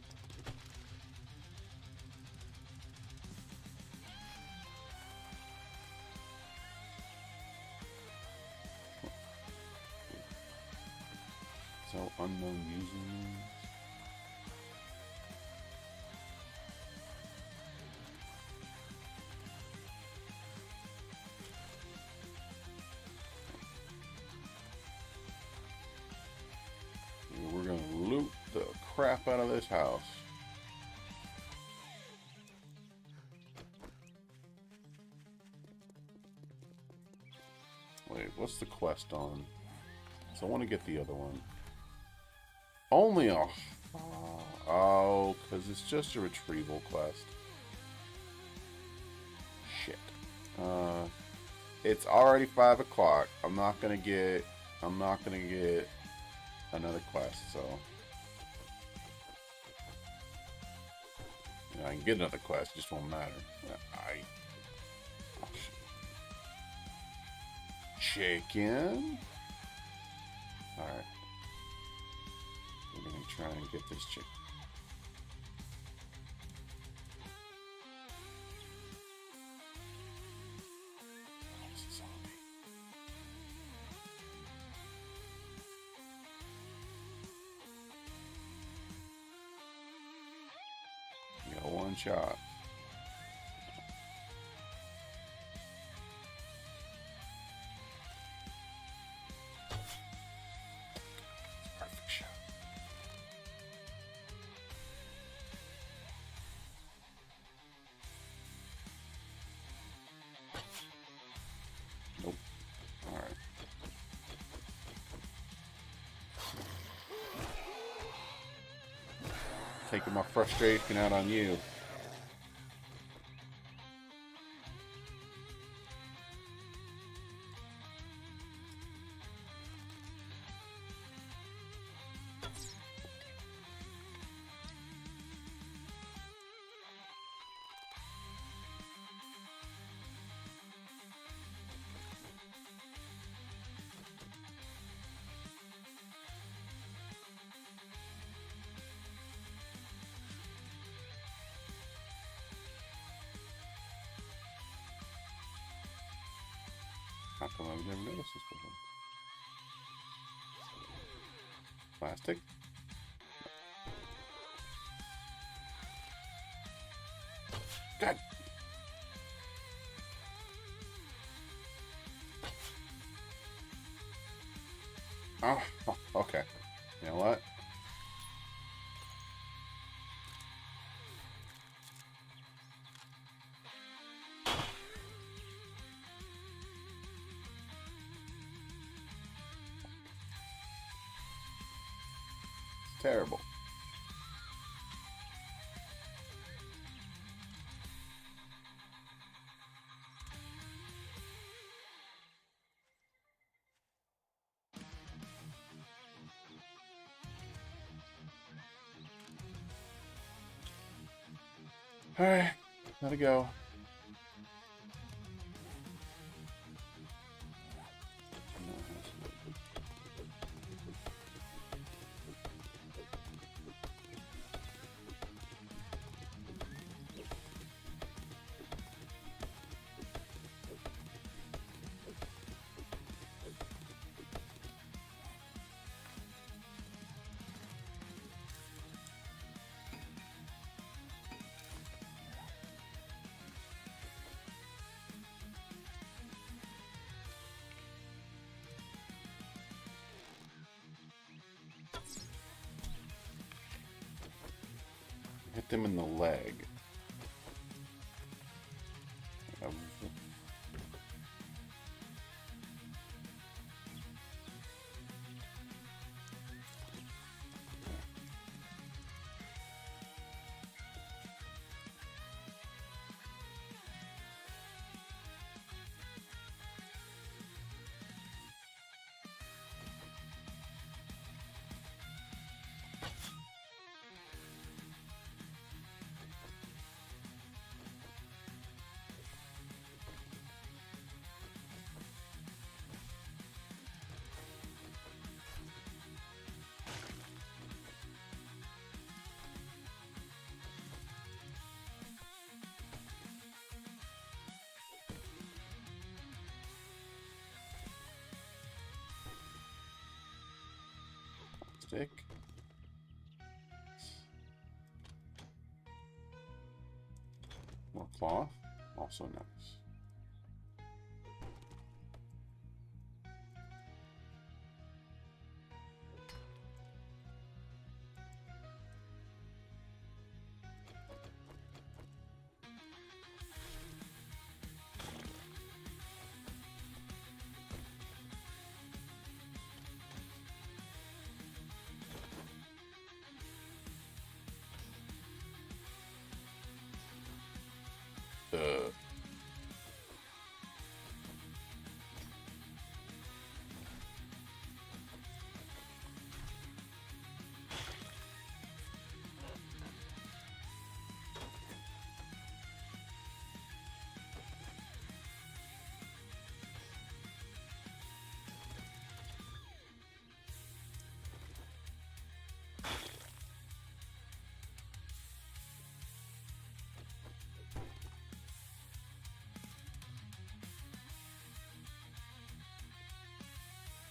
So unknown users. We're gonna loot the crap out of this house. Wait, what's the quest on? So I want to get the other one. Only a... Oh, because it's just a retrieval quest. Shit. It's already 5 o'clock. I'm not gonna get another quest, so... You know, I can get another quest, it just won't matter. Oh, chicken? Alright. We're gonna try and get this chicken. Oh, it's a zombie. You got one shot. Perfect shot. Nope. Alright. Taking my frustration out on you. How come I've never noticed this before? Plastic? God! Oh, okay. You know what? It's terrible. Alright, let it go. Hit them in the leg. Stick. More cloth. Also nice. Uh,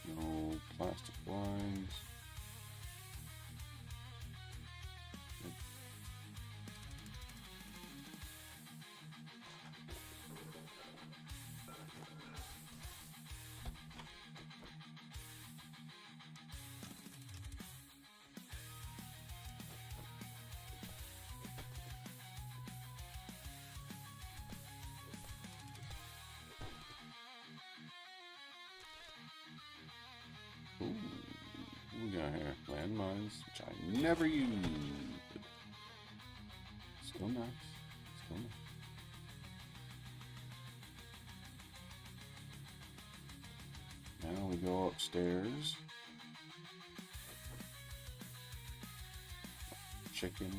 no plastic lines. Ooh, what we got here? Landmines, which I never use. Still nice. Still nice. Now we go upstairs. Chickens.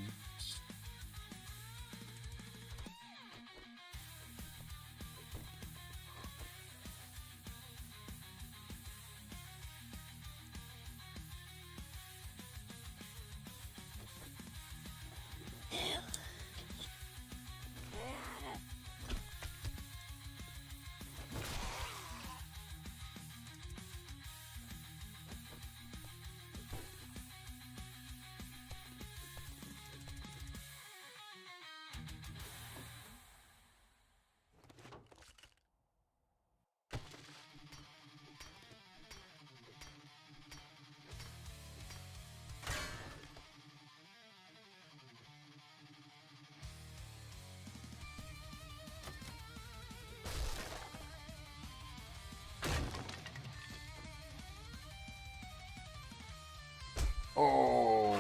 Oh.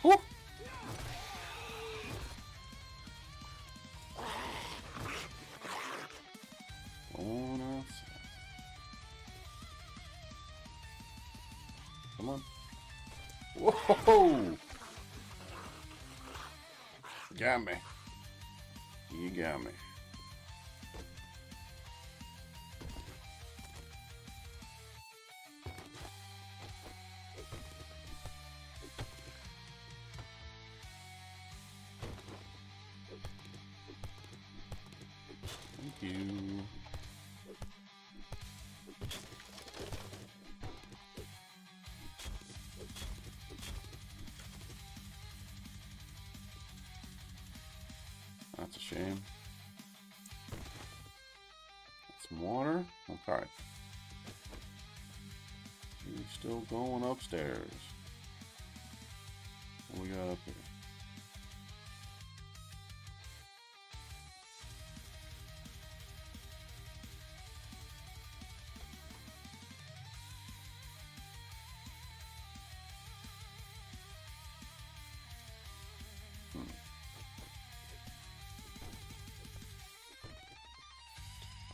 Woo. Going outside. Come on. Whoa! Got me. You got me. Thank you. That's a shame. Some water. Okay. We're still going upstairs. What we got up here?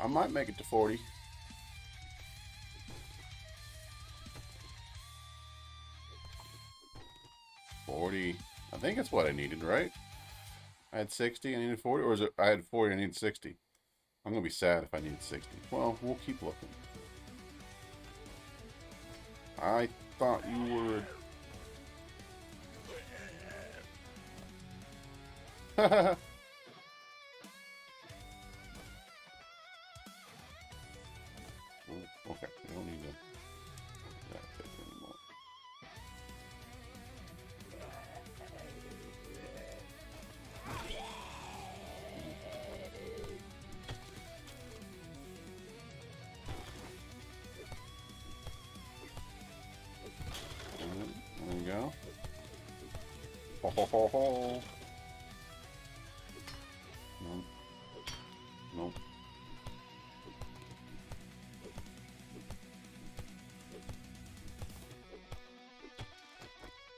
I might make it to 40. I think that's what I needed, right? I had 60, I needed 40, or is it I had 40, I needed 60? I'm gonna be sad if I needed 60. Well, we'll keep looking. I thought you were... Ooh. Ho ho ho ho. Nope. Nope.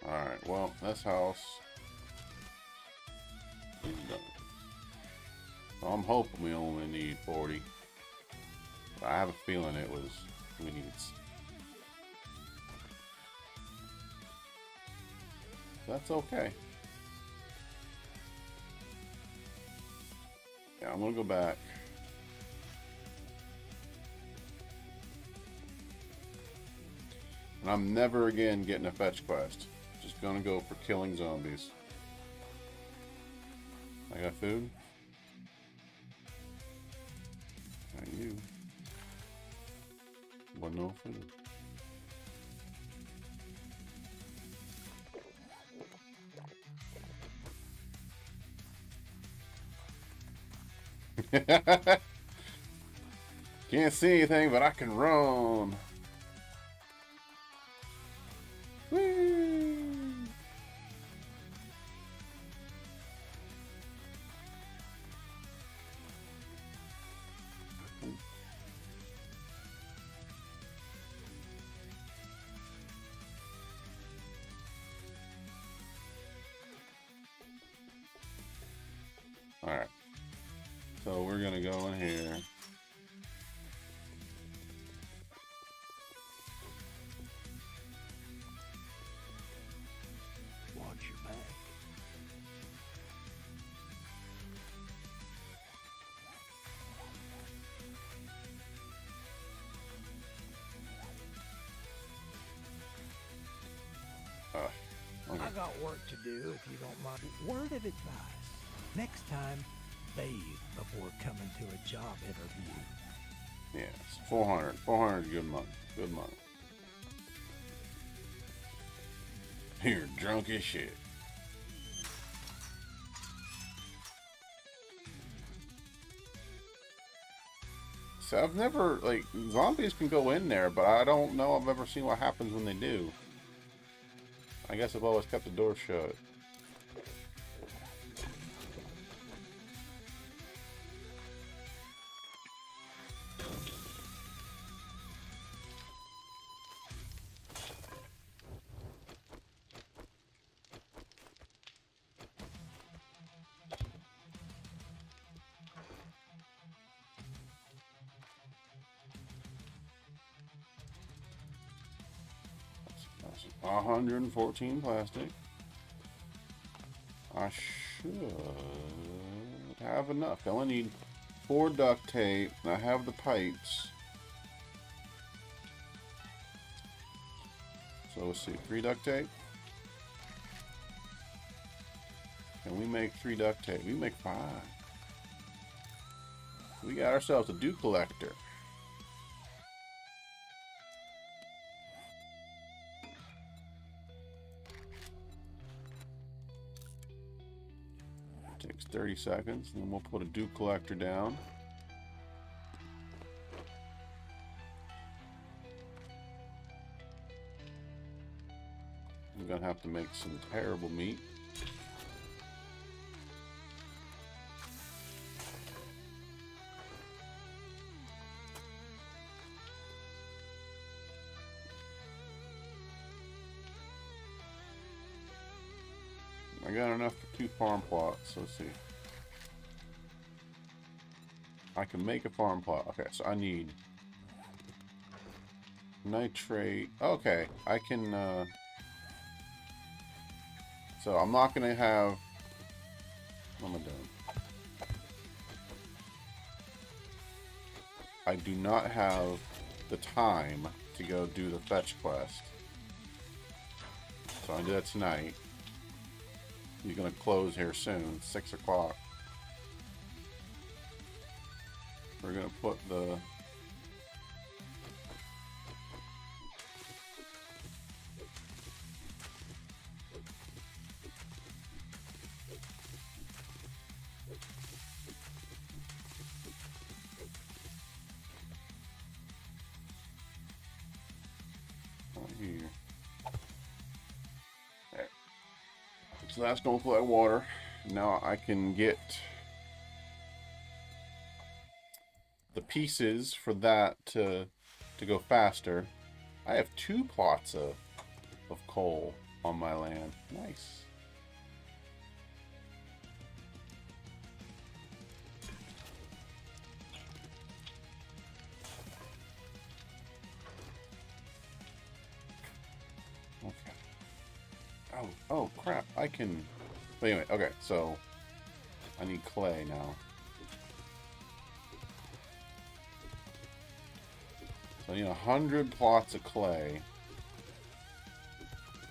Alright, well, this house is done. So I'm hoping we only need 40. But I have a feeling we need. That's okay. Yeah, I'm gonna go back. And I'm never again getting a fetch quest. Just gonna go for killing zombies. I got food? Not you. But no food. Can't see anything, but I can run. Whee! Alright. So we're gonna go in here. Watch your back. Okay. I got work to do if you don't mind. Word of advice. Next time, bathe before coming to a job interview. Yes, 400. 400 good money. Good money. You're drunk as shit. So I've never, like, zombies can go in there, but I don't know I've ever seen what happens when they do. I guess I've always kept the door shut. That's 114 plastic. I should have enough. I only need 4 duct tape, and I have the pipes. So let's see, 3 duct tape. Can we make 3 duct tape? We make 5. We got ourselves a dew collector. Takes 30 seconds, and then we'll put a dew collector down. I'm gonna have to make some terrible meat. I got enough for 2 farm plots. Let's see. I can make a farm plot. Okay, so I need nitrate. Okay, I can, so I'm not gonna have, what am I doing? I do not have the time to go do the fetch quest. So I do that tonight. He's gonna close here soon, 6 o'clock. We're gonna put the right here. There. So that's going to collect water. Now I can get the pieces for that to go faster. I have 2 plots of coal on my land. Nice. Okay. Oh crap. I can... But anyway, okay, so I need clay now. So I need 100 plots of clay.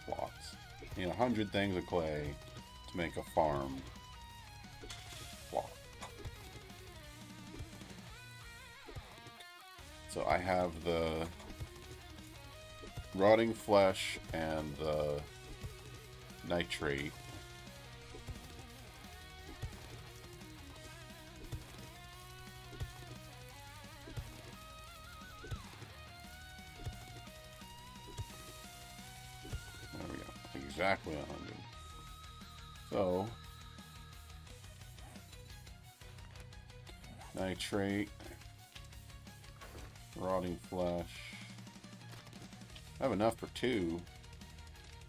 Plots. I need 100 things of clay to make a farm. Plot. So I have the rotting flesh and the nitrate. There we go. Exactly 100. So nitrate, rotting flesh. I have enough for 2.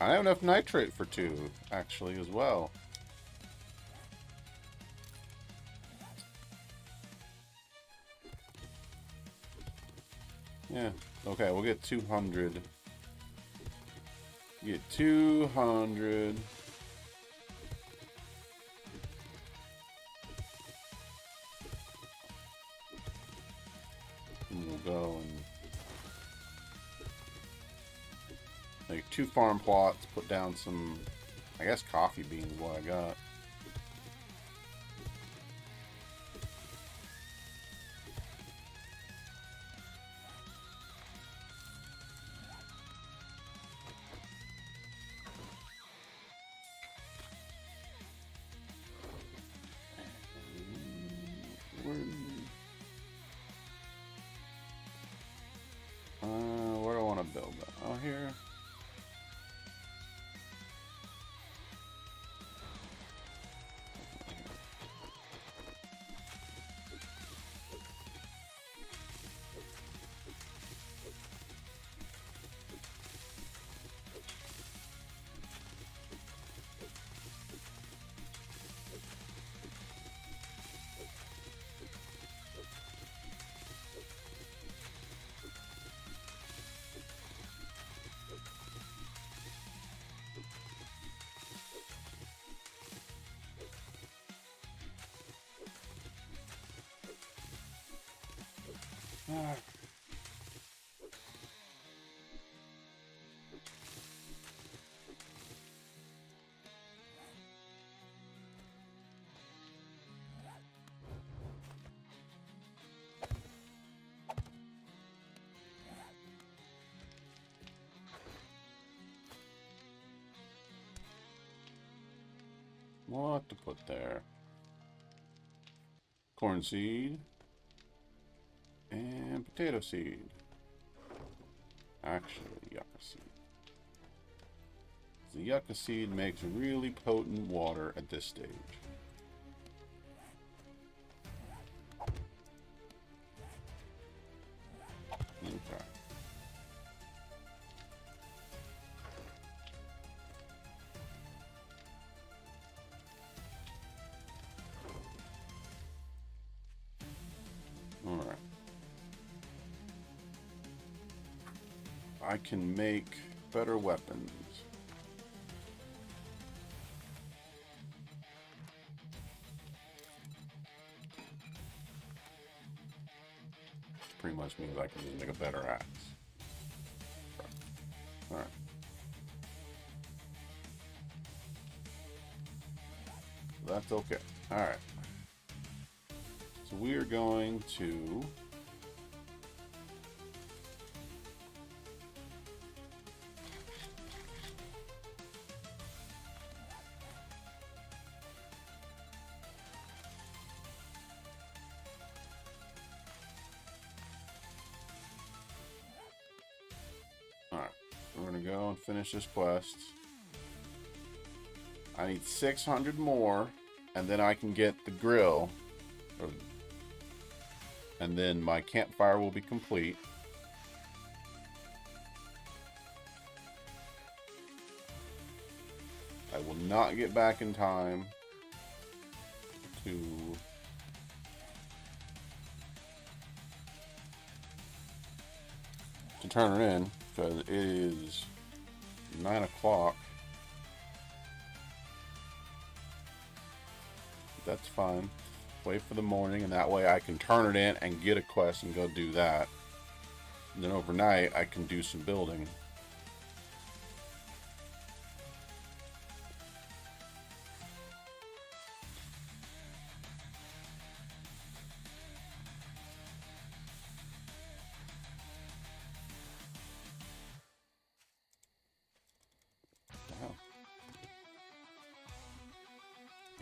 I have enough nitrate for 2, actually, as well. Yeah. Okay, we'll get 200. Get 200. And we'll go and make 2 farm plots, put down some, I guess coffee beans is what I got. Where do I want to build that? Oh, here. Ah. What to put there? Corn seed and potato seed. Actually, yucca seed. The yucca seed makes really potent water at this stage. Okay. Alright. I can make better weapons. Pretty much means I can just make a better axe. Alright. That's okay. Alright. So we are going to Alright. We're gonna go and finish this quest. I need 600 more, and then I can get the grill. And then my campfire will be complete. I will not get back in time to turn it in because it is 9 o'clock. That's fine. Wait for the morning, and that way I can turn it in and get a quest and go do that. And then overnight I can do some building.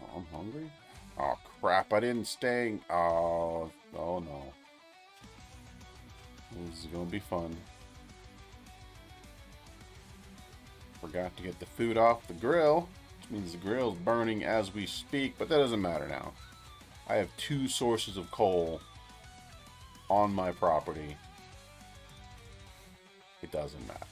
Oh, I'm hungry. Oh crap! I didn't stay. Oh no. This is gonna be fun. Forgot to get the food off the grill, which means the grill's burning as we speak, but that doesn't matter now. I have 2 sources of coal on my property. It doesn't matter.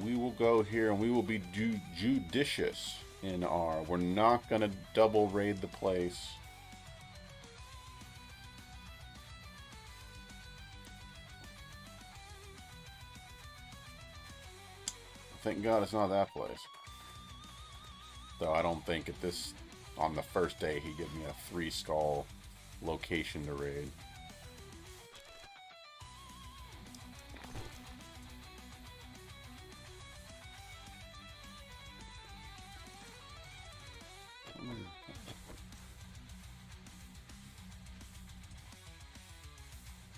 We will go here and we will be judicious in our... We're not going to double raid the place. Thank God it's not that place. Though I don't think at this... On the first day he'd give me a 3 skull location to raid.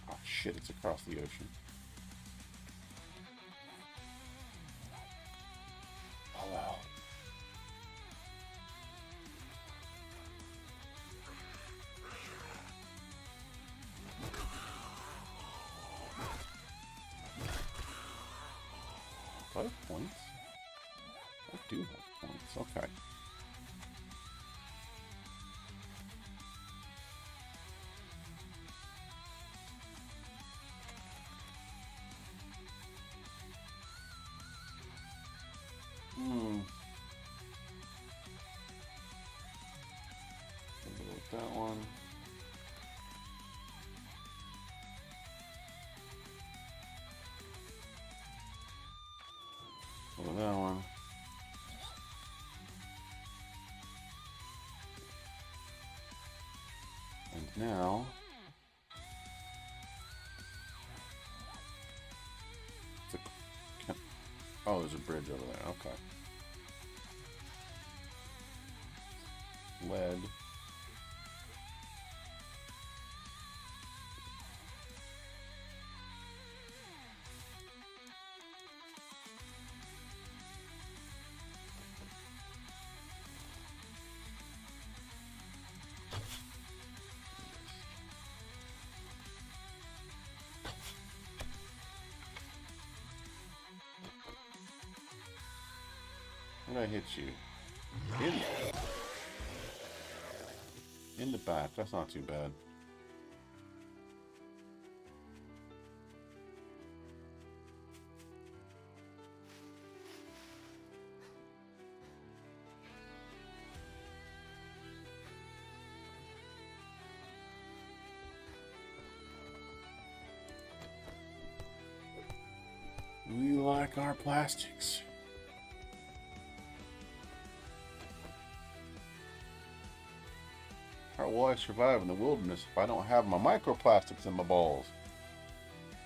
Oh shit, it's across the ocean. Hello. Do I have points? I do have points, okay. That one. That one. And now oh, there's a bridge over there. Okay. Lead. When I hit you in the back, that's not too bad. We like our plastics. How will I survive in the wilderness if I don't have my microplastics in my balls?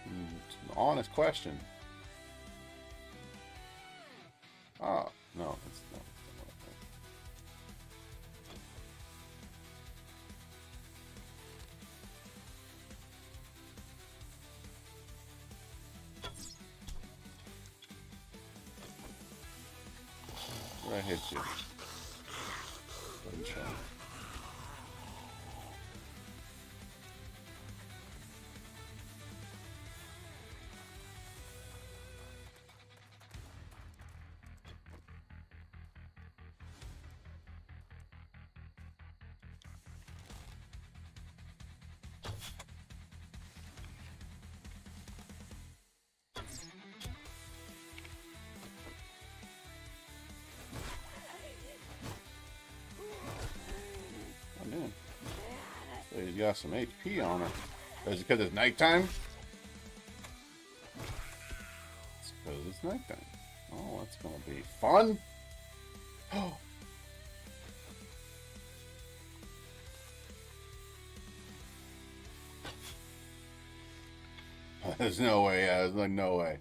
It's an honest question. Ah, no, it's not. Where I hit you? Doesn't show. got some HP on her. Is it because it's nighttime? It's because it's nighttime. Oh, that's gonna be fun. Oh. There's no way. There's like no way.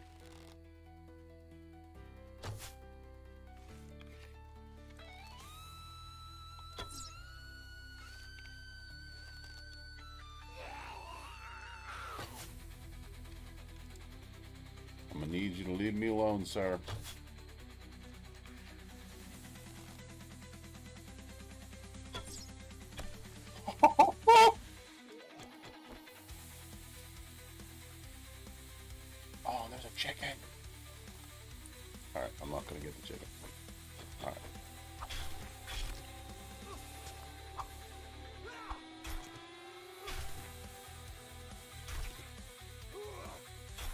I'm gonna need you to leave me alone, sir. Oh, there's a chicken. Alright, I'm not gonna get the chicken. Alright.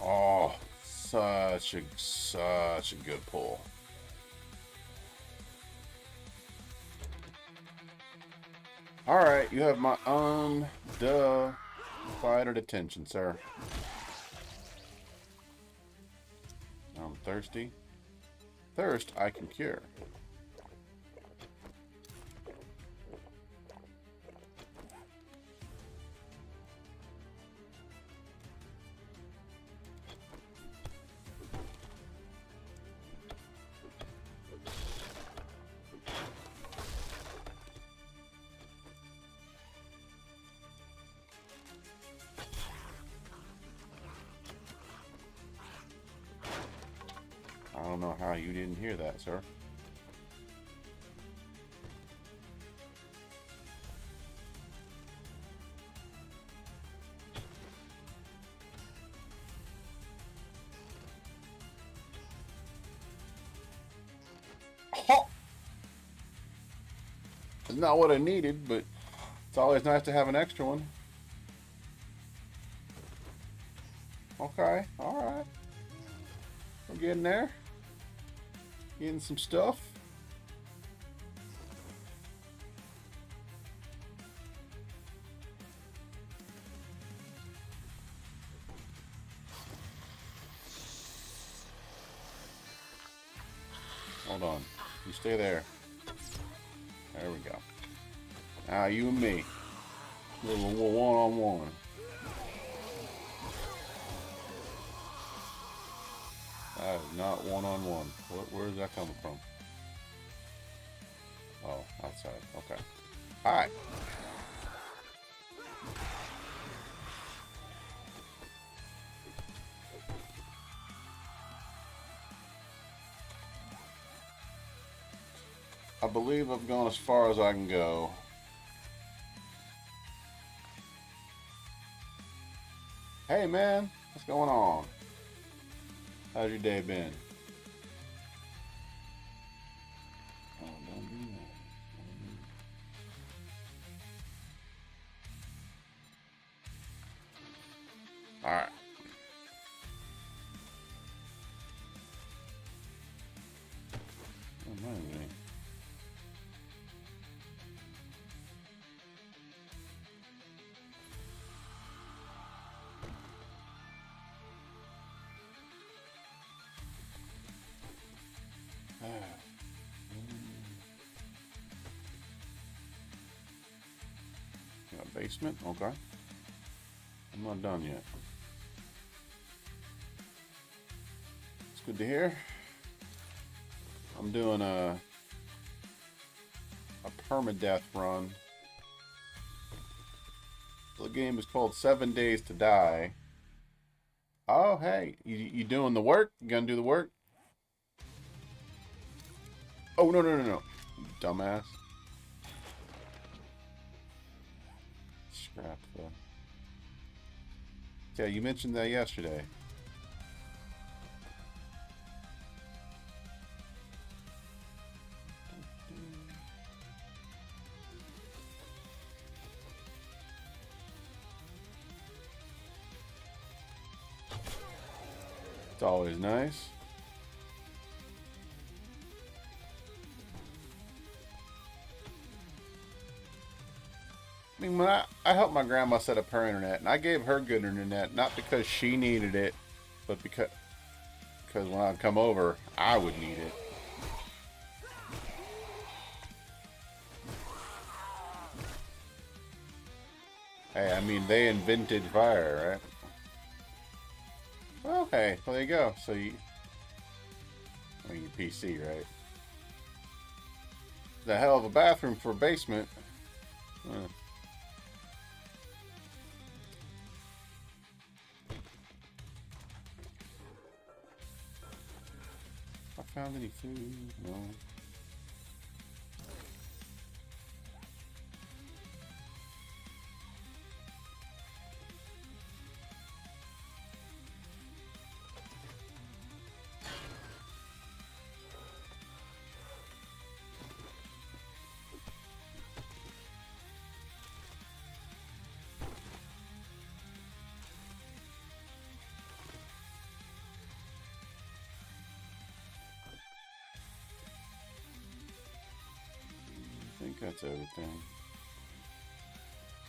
Oh, such a good pull. Alright, you have my undivided attention, sir. I'm thirsty. Thirst I can cure. I don't know how you didn't hear that, sir. Oh! It's not what I needed, but it's always nice to have an extra one. Okay, alright. We're getting there. Getting some stuff. Hold on. You stay there. There we go. Now you and me. Little one-on-one. That is not one-on-one. Where is that coming from? Oh, outside. Okay. Hi. I believe I've gone as far as I can go. Hey man, what's going on? How's your day been? Oh, don't do that. Alright. Oh, mind me. Got a basement? Okay. I'm not done yet. It's good to hear. I'm doing a permadeath run. The game is called 7 Days to Die. Oh, hey, you doing the work? You gonna do the work? Oh, no, you dumbass. Scrap the... Yeah, you mentioned that yesterday. It's always nice. mean, when I helped my grandma set up her internet, and I gave her good internet, not because she needed it, but because when I'd come over, I would need it. Hey, I mean, they invented fire, right? Well, hey, well, there you go. So you, I mean, your PC, right? It's a hell of a bathroom for a basement. I found any food? No. I think that's everything.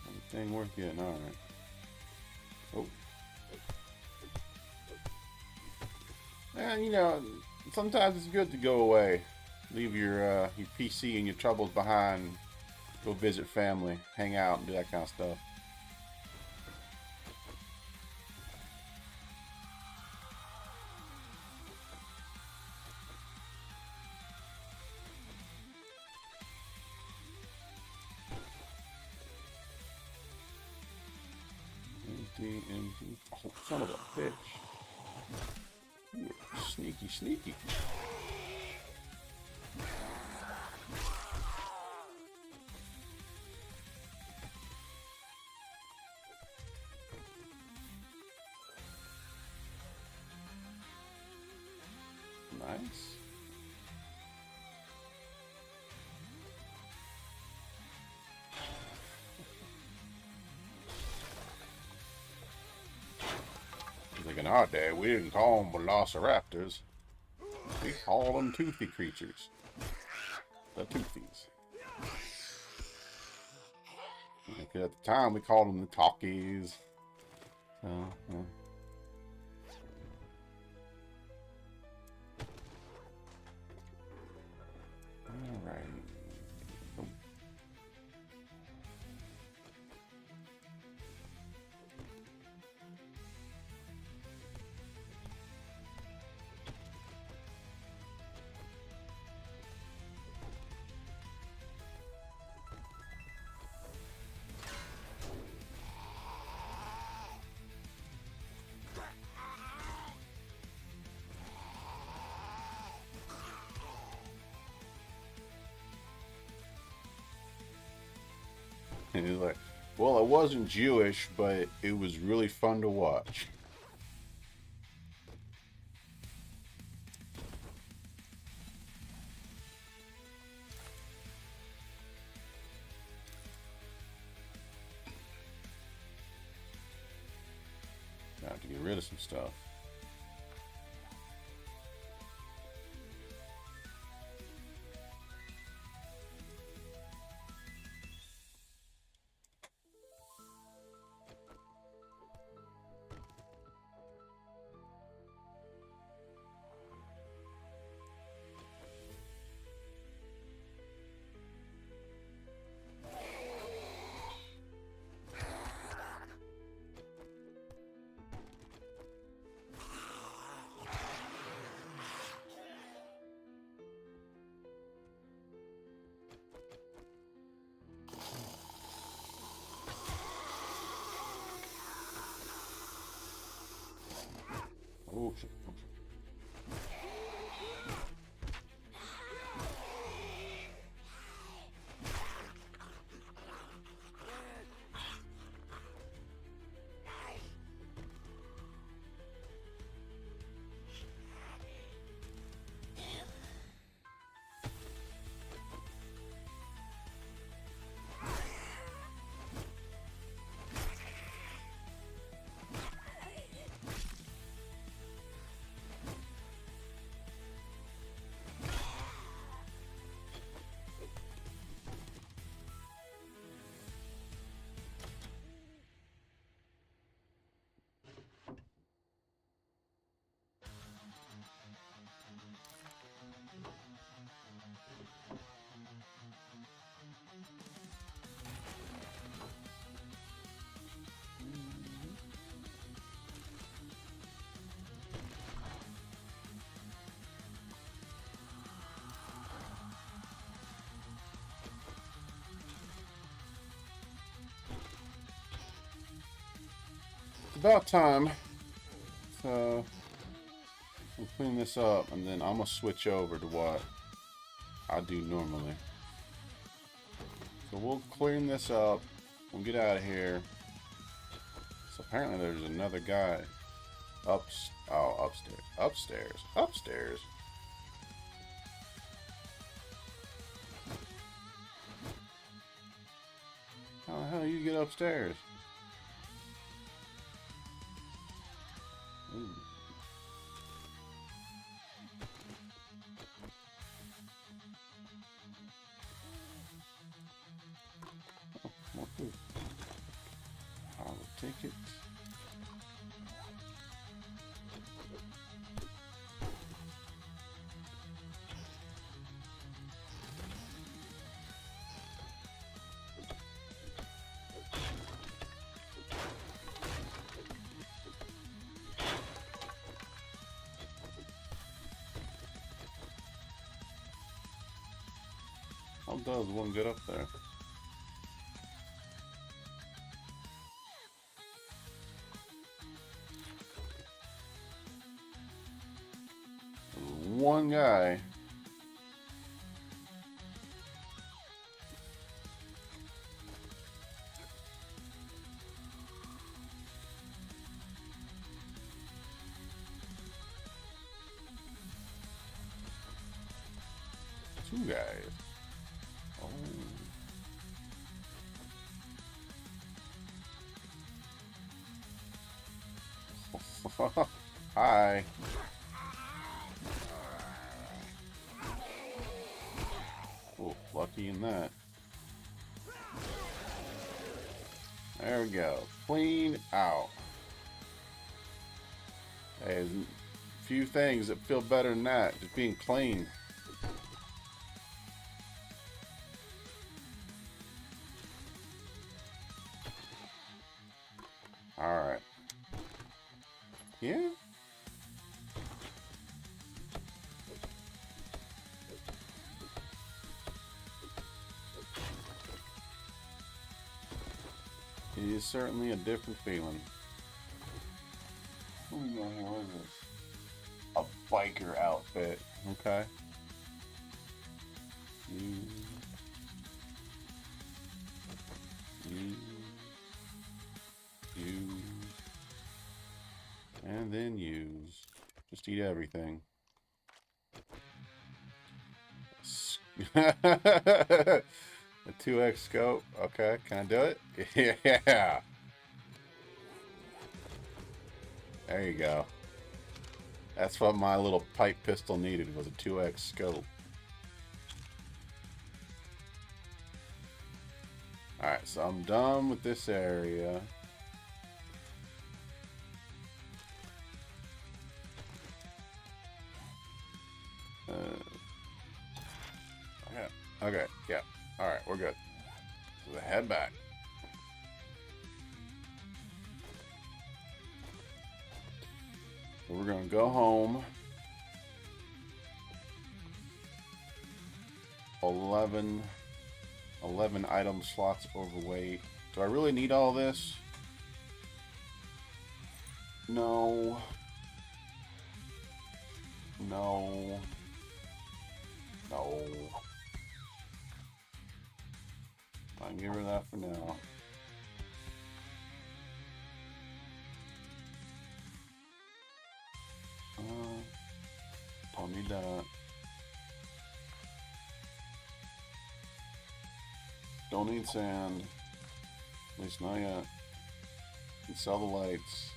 Everything worth getting, alright. Oh. And you know, sometimes it's good to go away. Leave your PC and your troubles behind. Go visit family, hang out, and do that kind of stuff. Empty. Oh, son of a bitch. You're sneaky, sneaky. Nice. Like in our day, we didn't call them velociraptors. We call them toothy creatures. The toothies. Because at the time, we called them the talkies. Alright. And he's like, well, it wasn't Jewish, but it was really fun to watch. I have to get rid of some stuff. Oh, shit. about time. So we'll clean this up, and then I'm gonna switch over to what I do normally. So we'll clean this up. We'll get out of here. So apparently there's another guy upstairs. How the hell do you get upstairs? Ooh. Oh, more food. I will take it. How does one get up there? One guy. Two guys. Oh. Hi. Oh, lucky in that. There we go. Clean out. There's a few things that feel better than that. Just being clean. Alright. Yeah? It is certainly a different feeling. What is this? A biker outfit. Okay. Use. And then use. Just eat everything. A 2x scope. Okay, can I do it? Yeah. There you go. That's what my little pipe pistol needed, was a 2x scope. Alright, so I'm done with this area. Okay, yeah. Alright, we're good. So head back. So we're gonna go home. 11 item slots overweight. Do I really need all this? No. No. No. I can give her that for now. Don't need that. Don't need sand. At least not yet. Can sell the lights.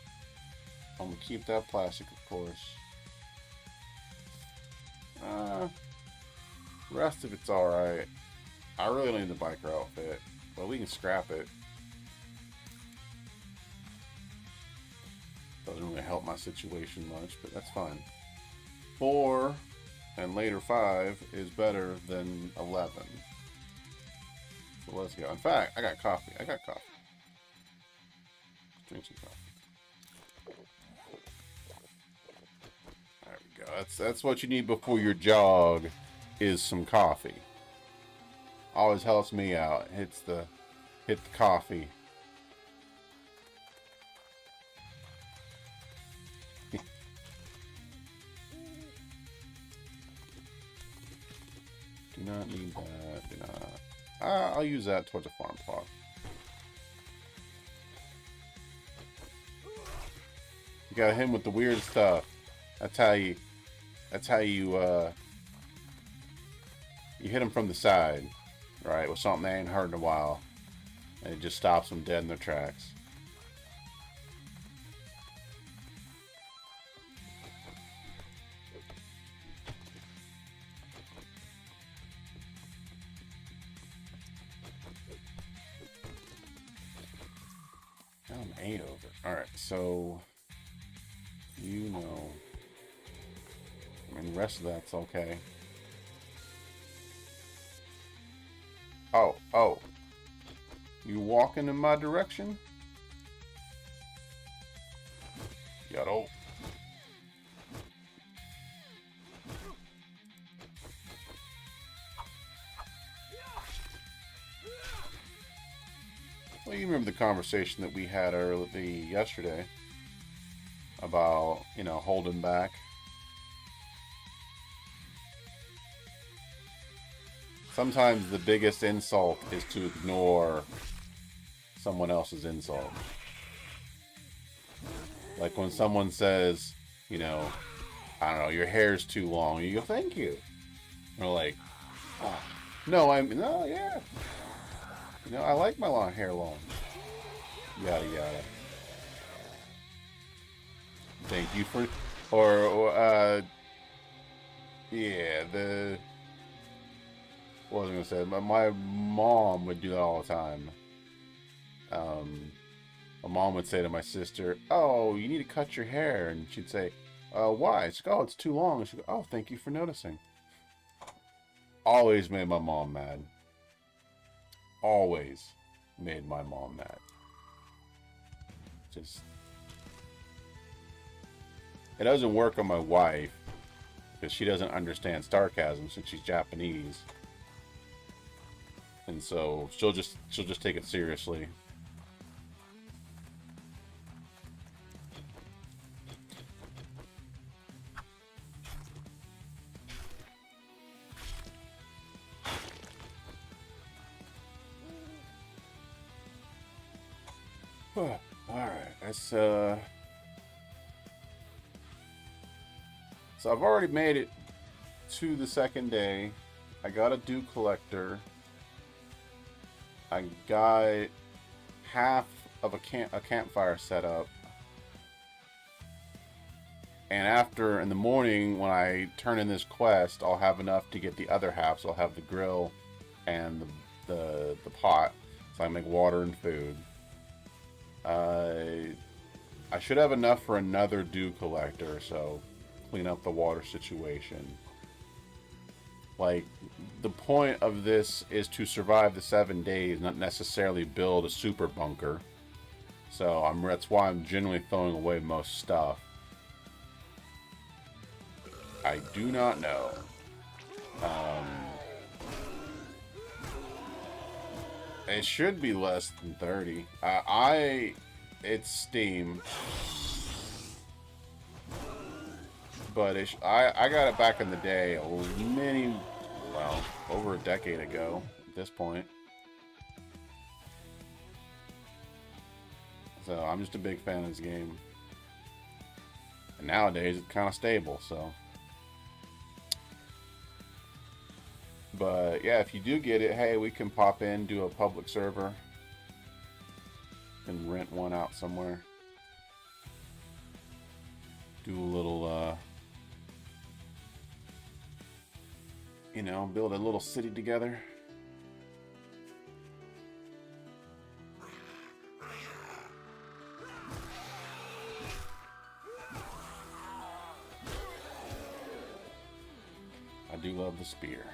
I'm gonna keep that plastic, of course. The rest of it's alright. I really don't need the biker outfit, but we can scrap it. Doesn't really help my situation much, but that's fine. 4 and later 5 is better than 11. So let's go. In fact, I got coffee. Let's drink some coffee. There we go. That's what you need before your jog, is some coffee. Always helps me out. Hit the coffee. not need that. Do not. I'll use that towards a farm plot. You got him with the weird stuff. That's how you hit them from the side, right? With something they ain't heard in a while. And it just stops them dead in their tracks. I'm 8 over. Alright, so you know. I mean, the rest of that's okay. Oh. You walking in my direction? Yaddo. Well, you remember the conversation that we had yesterday about, you know, holding back. Sometimes the biggest insult is to ignore someone else's insult. Like when someone says, you know, I don't know, your hair's too long. You go, thank you. And they're like, oh, no, yeah. You know, I like my long hair long. Yada, yada. Thank you for, yeah, what was I gonna say? My mom would do that all the time. My mom would say to my sister, "Oh, you need to cut your hair," and she'd say, "Why?" She'd go, "Oh, it's too long." And she'd go, "Oh, thank you for noticing." Always made my mom mad. Always made my mom mad. Just, it doesn't work on my wife because she doesn't understand sarcasm since she's Japanese. And so she'll just take it seriously. All right, that's so I've already made it to the second day. I got a dew collector. I got half of a campfire set up. And after, in the morning, when I turn in this quest, I'll have enough to get the other half. So I'll have the grill and the pot. So I make water and food. I should have enough for another dew collector, so clean up the water situation. Like, the point of this is to survive the 7 days, not necessarily build a super bunker. So that's why I'm generally throwing away most stuff. I do not know. It should be less than 30. It's Steam. But I got it back in the day, over a decade ago at this point. So I'm just a big fan of this game. And nowadays it's kind of stable, so. But yeah, if you do get it, hey, we can pop in, do a public server, and rent one out somewhere. Do a little, build a little city together. I do love the spear.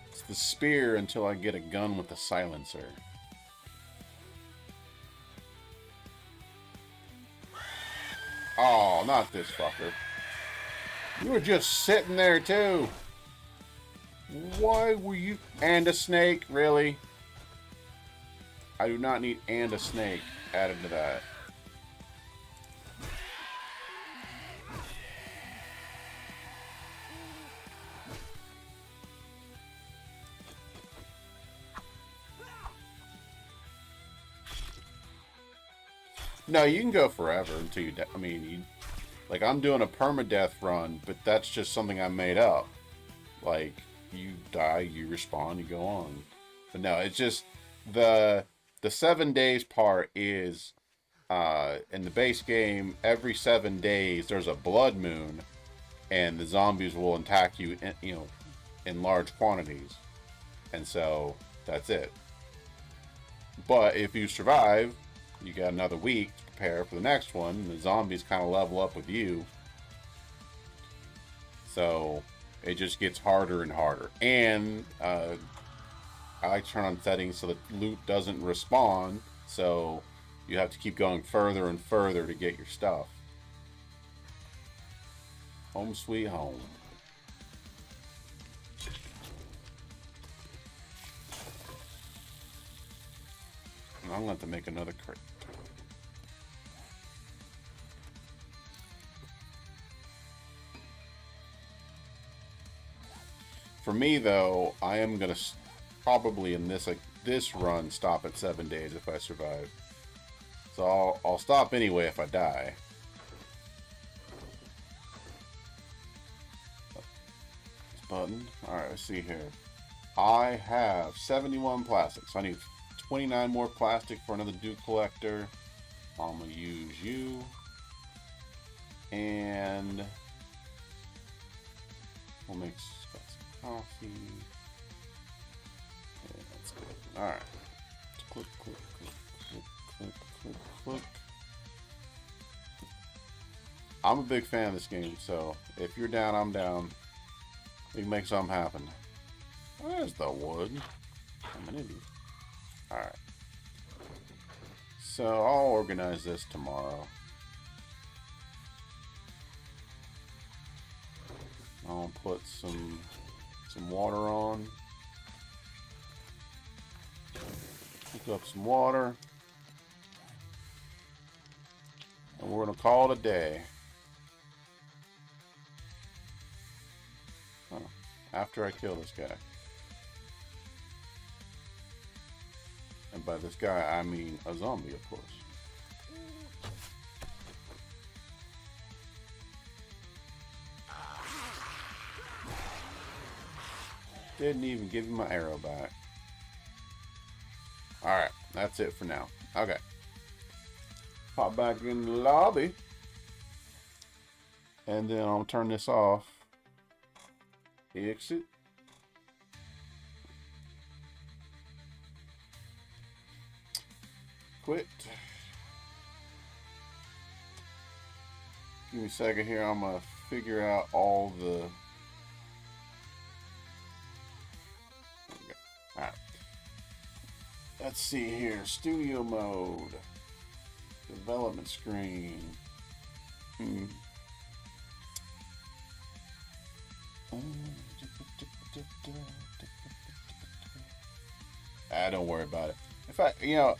It's the spear until I get a gun with a silencer. Oh, not this fucker. You were just sitting there too. Why were you... And a snake? Really? I do not need and a snake added to that. No, you can go forever until you. I mean, like I'm doing a permadeath run, but that's just something I made up. Like you die, you respawn, you go on. But no, it's just the the 7 days part is in the base game. Every 7 days, there's a blood moon, and the zombies will attack you, in large quantities, and so that's it. But if you survive, you got another week to prepare for the next one. And the zombies kind of level up with you, so it just gets harder and harder. And I like to turn on settings so the loot doesn't respawn, so you have to keep going further and further to get your stuff. Home sweet home. And I'm going to have to make another crate. For me, though, I am going to probably in this run stop at 7 days if I survive. So I'll stop anyway if I die. This button. Alright, let's see here. I have 71 plastic, so I need 29 more plastic for another dew collector. I'm going to use you. And we'll make some coffee. Yeah, that's good. Alright. Click, click, click, click, click, click, click. I'm a big fan of this game, so if you're down, I'm down. We can make something happen. There's the wood. I'm an idiot. Alright. So I'll organize this tomorrow. I'll put some water on. Pick up some water. And we're gonna call it a day. Oh, after I kill this guy. And by this guy, I mean a zombie, of course. Didn't even give him my arrow back. Alright, that's it for now. Okay. Pop back in the lobby. And then I'll turn this off. Exit. Quit. Give me a second here. I'm going to figure out all the... Alright. Let's see here. Studio mode. Development screen. Don't worry about it. In fact, now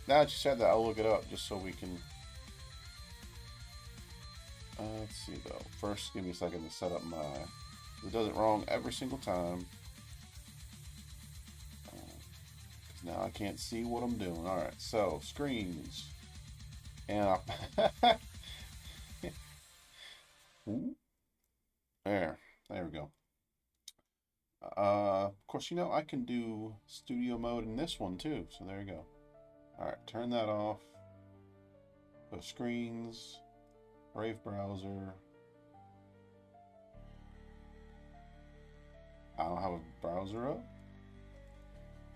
that you said that, I'll look it up just so we can... let's see though. First, give me a second to set up my... It does it wrong every single time. Now I can't see what I'm doing. Alright, so screens. And there we go. Of course, I can do studio mode in this one too. So there you go. Alright, turn that off. Go screens. Brave browser. I don't have a browser up.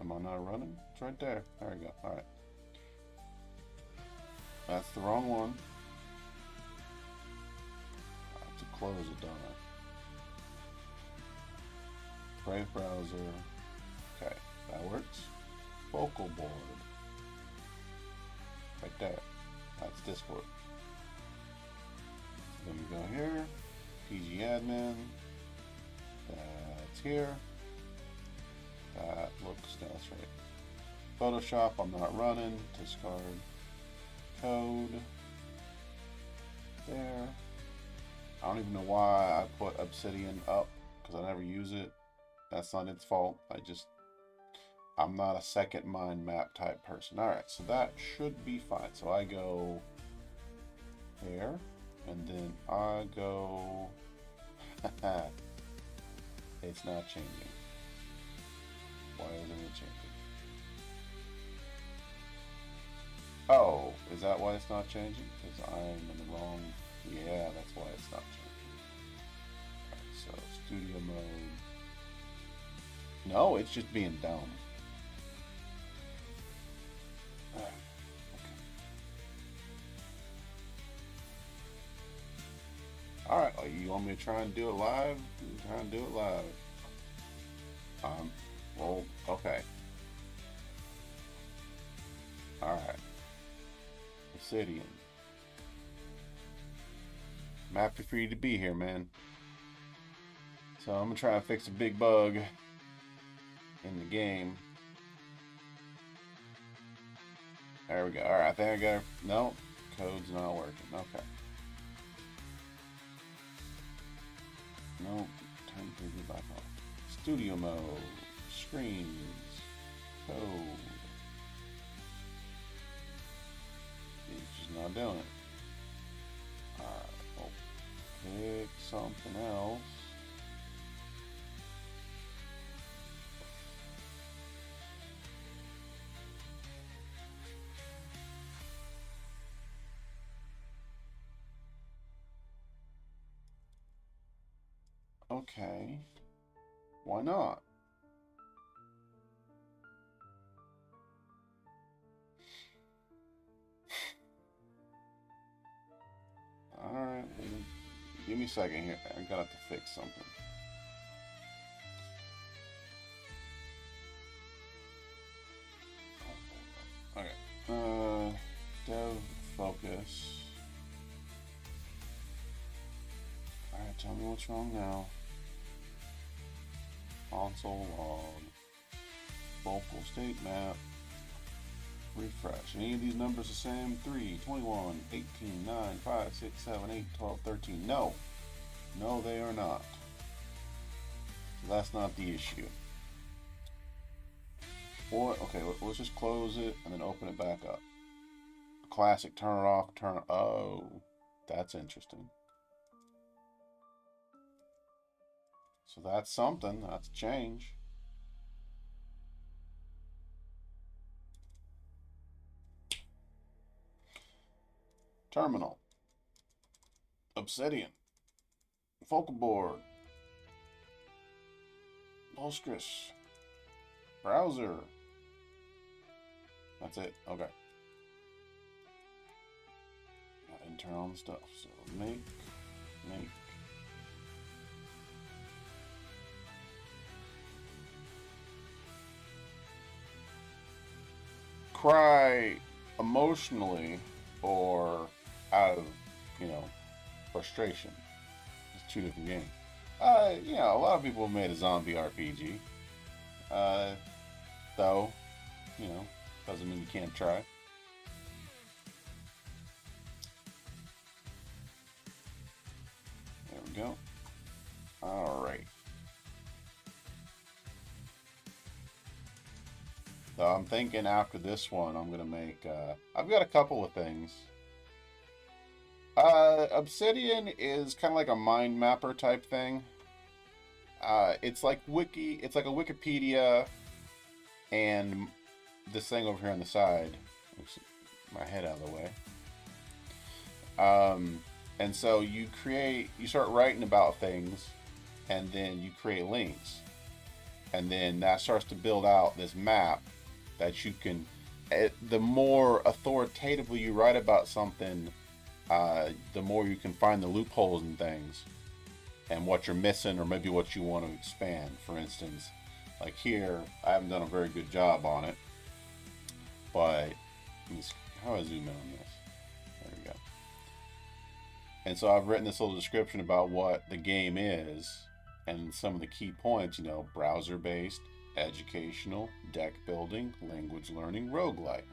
Am I not running? It's right there. There we go. Alright. That's the wrong one. I have to close it, don't I? Brave browser. Okay, that works. Focal board. Right there. That's Discord. Then we go here. PG admin. That's here. That looks, that's right. Photoshop, I'm not running. Discard code. There. I don't even know why I put Obsidian up, because I never use it. That's not its fault. I'm not a second mind map type person. Alright, so that should be fine. So I go there, and then I go. It's not changing. Why isn't it changing? Oh, is that why it's not changing? Because I'm in the wrong. Yeah, that's why it's not changing. Alright, so studio mode. No, it's just being dumb. Okay. Alright, you want me to try and do it live? Try and do it live. Well, okay. Alright. Obsidian. I'm happy for you to be here, man. So I'm gonna try and fix a big bug in the game. There we go. Alright, I think I got. No, code's not working. Okay. No, turn preview back on. Studio mode, screens, code. It's just not doing it. Alright, well, pick something else. Okay, why not? Alright, give me a second here. I gotta have to fix something. Okay, dev focus. Alright, tell me what's wrong now. Console log. Focal state map. Refresh. Any of these numbers the same? 3, 21, 18, 9, 5, 6, 7, 8, 12, 13. No. No, they are not. That's not the issue. Or, okay, let's just close it and then open it back up. Classic, turn it off, turn it. Oh, that's interesting. So that's something. That's a change. Terminal. Obsidian. Focal board. Postgres. Browser. That's it. Okay. I didn't turn on the stuff. So make. Cry emotionally or out of, frustration. It's two different games. A lot of people have made a zombie RPG. Though, doesn't mean you can't try. There we go. Alright. So I'm thinking after this one, I'm going to make, I've got a couple of things. Obsidian is kind of like a mind mapper type thing. It's like it's like a Wikipedia and this thing over here on the side. Oops, my head out of the way. And so you start writing about things and then you create links. And then that starts to build out this map that you can, the more authoritatively you write about something, the more you can find the loopholes and things and what you're missing or maybe what you want to expand. For instance, like here, I haven't done a very good job on it, but how do I zoom in on this? There we go. And so I've written this little description about what the game is and some of the key points, browser-based, educational, deck building, language learning, roguelike.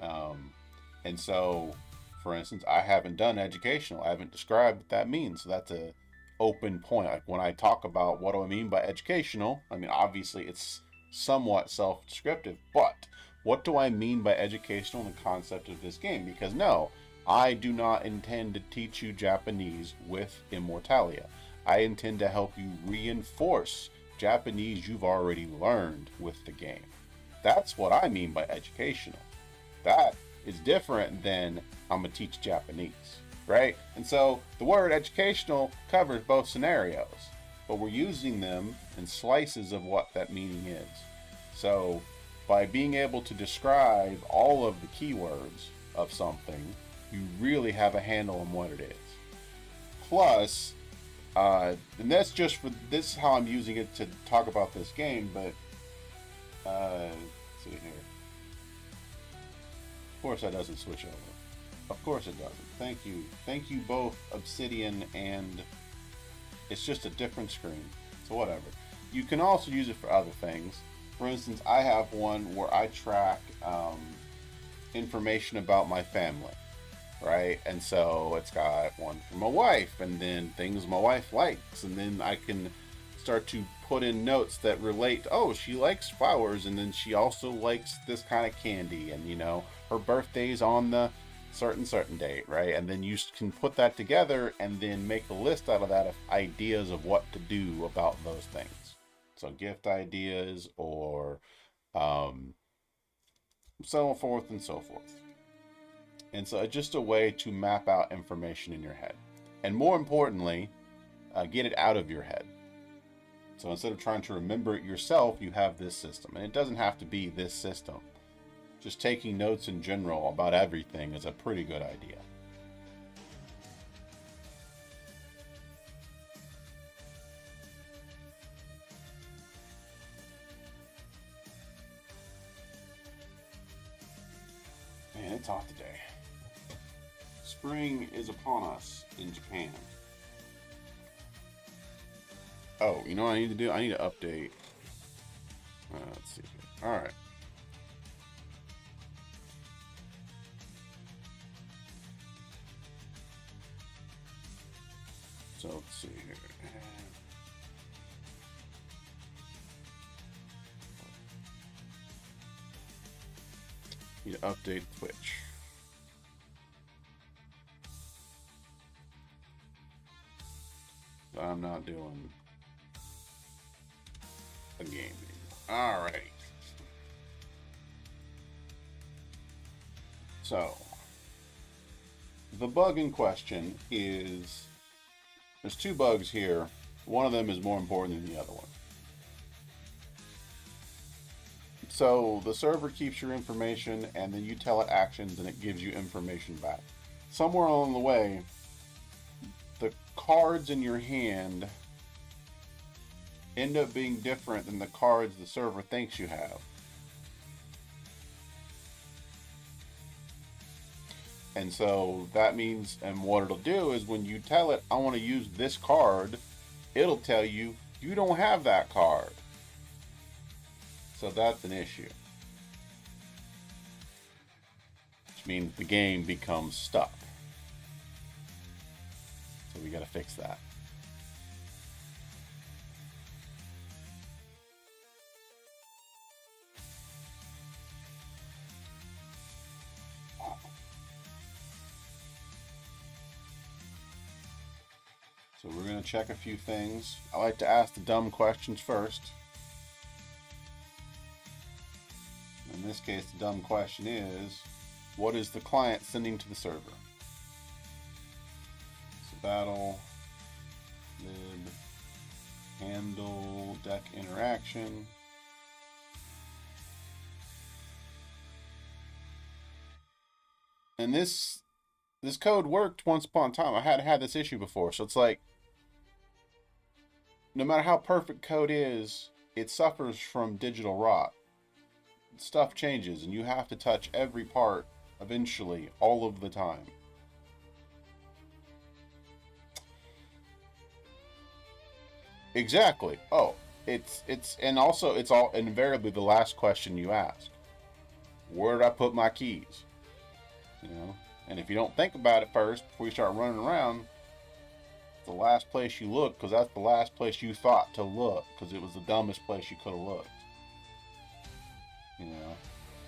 And so, for instance, I haven't done educational. I haven't described what that means. So that's a open point. Like when I talk about what do I mean by educational, I mean, obviously it's somewhat self-descriptive, but what do I mean by educational in the concept of this game? Because no, I do not intend to teach you Japanese with Immortalia. I intend to help you reinforce Japanese you've already learned with the game. That's what I mean by educational. That is different than I'm going to teach Japanese, right? And so the word educational covers both scenarios, but we're using them in slices of what that meaning is. So by being able to describe all of the keywords of something, you really have a handle on what it is. Plus, and that's just for this is how I'm using it to talk about this game, but let's see here. Of course that doesn't switch over. Of course it doesn't. Thank you both Obsidian, and it's just a different screen, so whatever. You can also use it for other things. For instance, I have one where I track information about my family, right? And so it's got one for my wife, and then things my wife likes, and then I can start to put in notes that relate. Oh, she likes flowers, and then she also likes this kind of candy, and her birthday's on the certain date, right? And then you can put that together and then make a list out of that of ideas of what to do about those things. So gift ideas, or so forth and so forth. And so it's just a way to map out information in your head. And more importantly, get it out of your head. So instead of trying to remember it yourself, you have this system. And it doesn't have to be this system. Just taking notes in general about everything is a pretty good idea. Man, it's hot today. Spring is upon us in Japan. Oh, you know what I need to do? I need to update. Let's see. All right. So let's see here. Need to update Twitch. I'm not doing a game anymore. Alrighty. So, the bug in question is, there's two bugs here. One of them is more important than the other one. So, the server keeps your information, and then you tell it actions, and it gives you information back. Somewhere along the way, the cards in your hand end up being different than the cards the server thinks you have. And so that means, and what it'll do is when you tell it, I want to use this card, it'll tell you, you don't have that card. So that's an issue. Which means the game becomes stuck. So we gotta fix that. So we're gonna check a few things. I like to ask the dumb questions first. In this case, the dumb question is, what is the client sending to the server? So battle, lib, handle, deck interaction. And this code worked once upon a time. I had this issue before, so it's like, no matter how perfect code is, it suffers from digital rot. Stuff changes, and you have to touch every part eventually, all of the time. Exactly. Oh, it's and also it's all invariably the last question you ask. Where did I put my keys? And if you don't think about it first before you start running around, it's the last place you look, because that's the last place you thought to look, because it was the dumbest place you could have looked.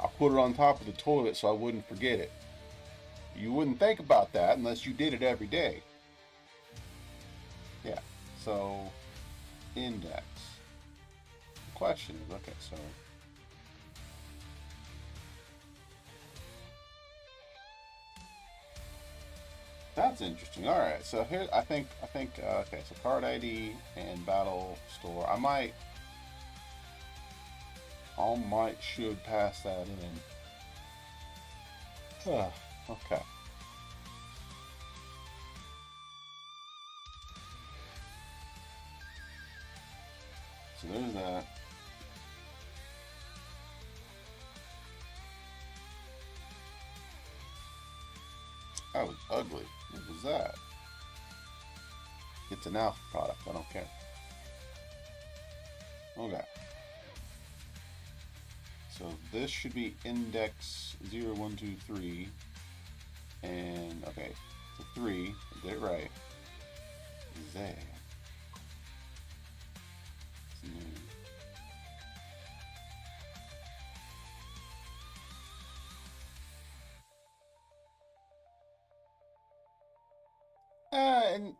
I put it on top of the toilet so I wouldn't forget it. You wouldn't think about that unless you did it every day. Yeah. So, index. The question is, okay, so that's interesting. All right, so here I think okay, so card ID and battle store. I might should pass that in. Okay. So there's that. That was ugly. What was that? It's an alpha product. I don't care. Okay. So this should be index 0, 1, 2, 3. And, okay. So 3. I did it right. There. And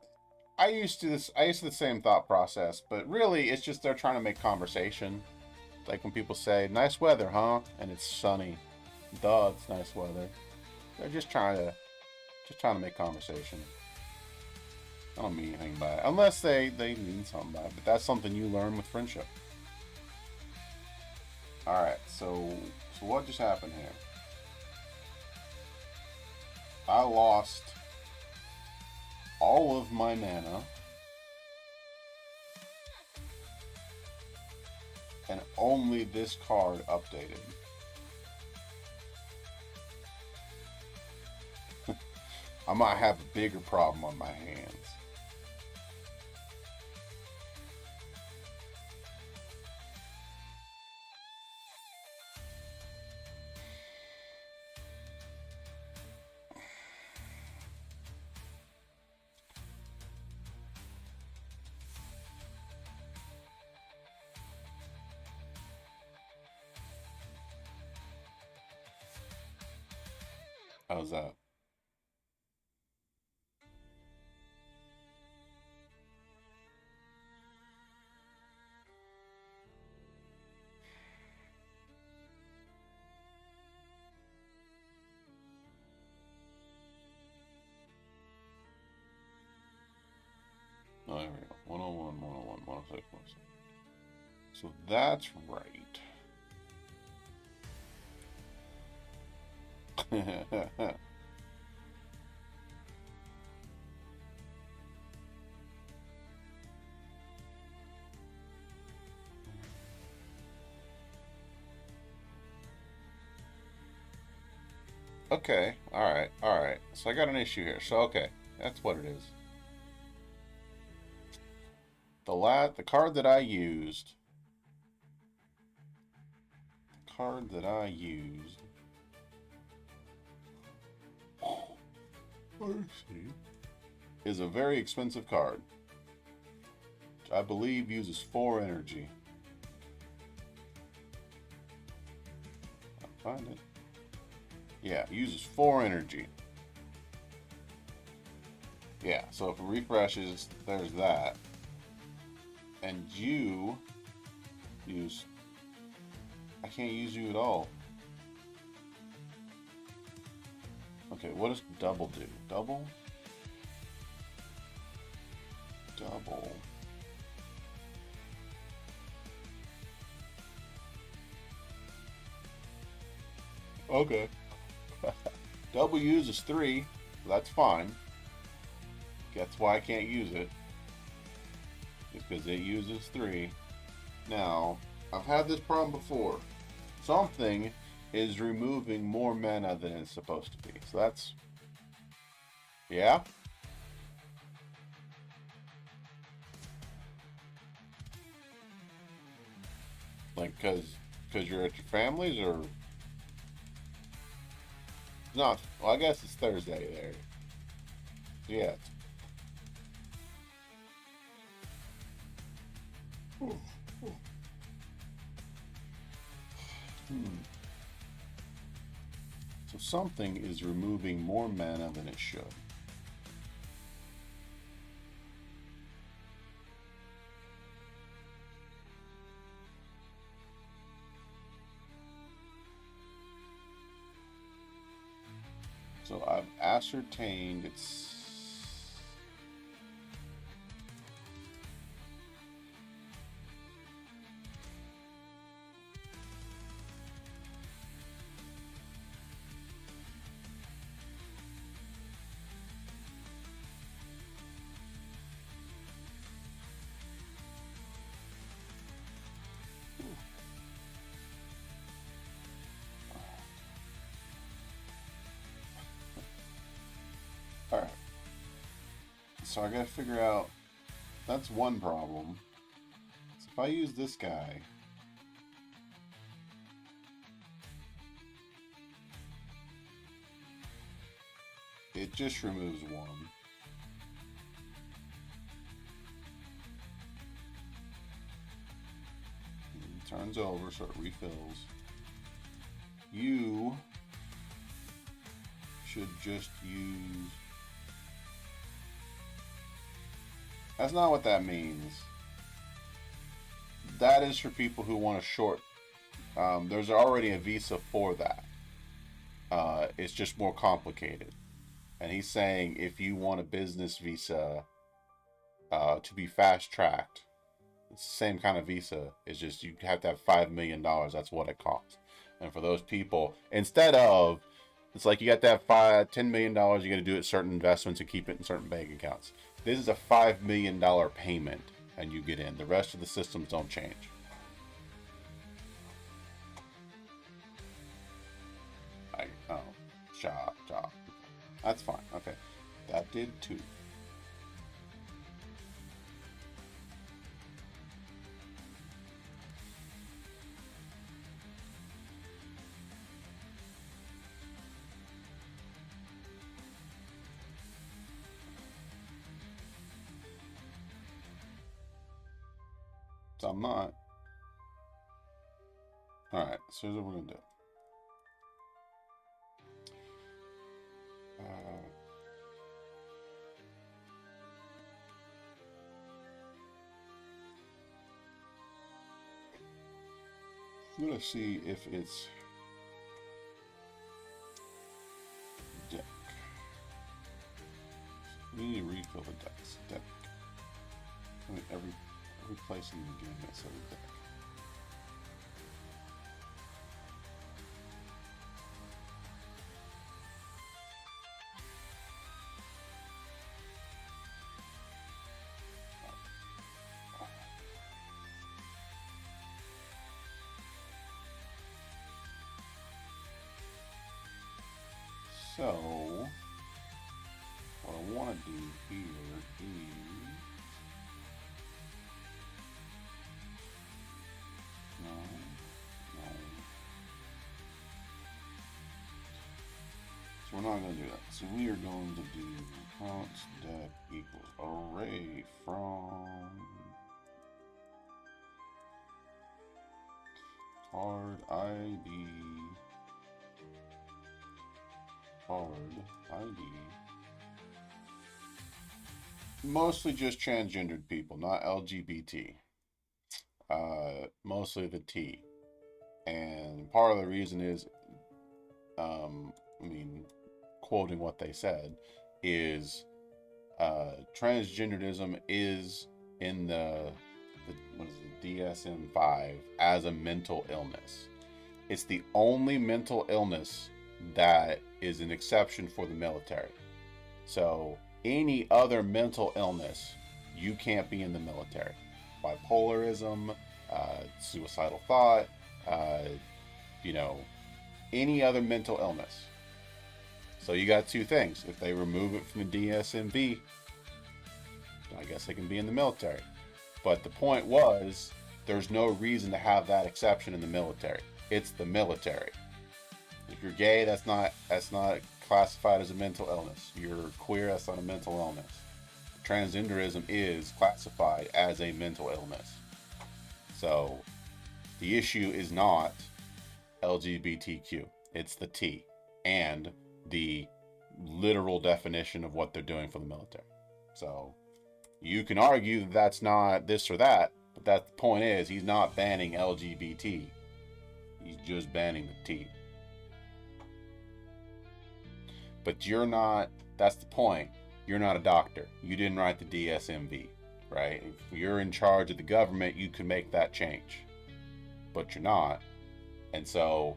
I used to the same thought process, but really it's just they're trying to make conversation. Like when people say, "Nice weather, huh?" and it's sunny. Duh, it's nice weather. They're just trying to make conversation. I don't mean anything by it. Unless they mean something by it. But that's something you learn with friendship. Alright, so what just happened here? I lost all of my mana and only this card updated. I might have a bigger problem on my hands. How's that? Oh, there we go. 101, 101, 106, 106. So that's right. Okay, alright, alright. So I got an issue here. So, okay, that's what it is. The card that I used, let's see, is a very expensive card. Which I believe uses 4 energy. I'll find it. Yeah, uses 4 energy. Yeah, so if it refreshes, there's that. And you use... I can't use you at all. Okay, what does double do? Double? Double. Okay. Double uses 3. That's fine. That's why I can't use it. It's because it uses 3. Now, I've had this problem before. Something is removing more mana than it's supposed to be. So that's... Yeah? Like, because you're at your family's, or... No, well, I guess it's Thursday there. Yeah. So something is removing more mana than it should. So I've ascertained it's... Alright. So I gotta figure out... That's one problem. So if I use this guy... It just removes one. It turns over so it refills. You should just use... That's not what that means. That is for people who want to short. There's already a visa for that. It's just more complicated. And he's saying if you want a business visa to be fast tracked, it's the same kind of visa. It's just you have to have $5 million. That's what it costs. And for those people, instead of, it's like you got to have $10 million, you got to do it certain investments and keep it in certain bank accounts. This is a $5 million payment, and you get in. The rest of the systems don't change. Job. That's fine. Okay, that did too. So I'm not. Alright, so here's what we're going to do. I'm going to see if it's deck. We need to refill the decks. Deck. I mean, every place in the game that's every deck. So, what I want to do here is... No. So we're not going to do that. So we are going to do const deck equals array from card ID. Mostly just transgendered people, not LGBT. Mostly the T. And part of the reason is, quoting what they said, is transgenderism is in the what is it, DSM-5 as a mental illness. It's the only mental illness that is an exception for the military. So any other mental illness, you can't be in the military. Bipolarism, suicidal thought, any other mental illness. So you got two things. If they remove it from the DSMV, I guess they can be in the military. But the point was, there's no reason to have that exception in the military. It's the military. If you're gay, that's not classified as a mental illness. You're queer, that's not a mental illness. Transgenderism is classified as a mental illness. So the issue is not LGBTQ. It's the T. and the literal definition of what they're doing for the military. So you can argue that that's not this or that, but that the point is he's not banning LGBT. He's just banning the T. But you're not, that's the point. You're not a doctor. You didn't write the DSMV, right? If you're in charge of the government, you can make that change. But you're not. And so,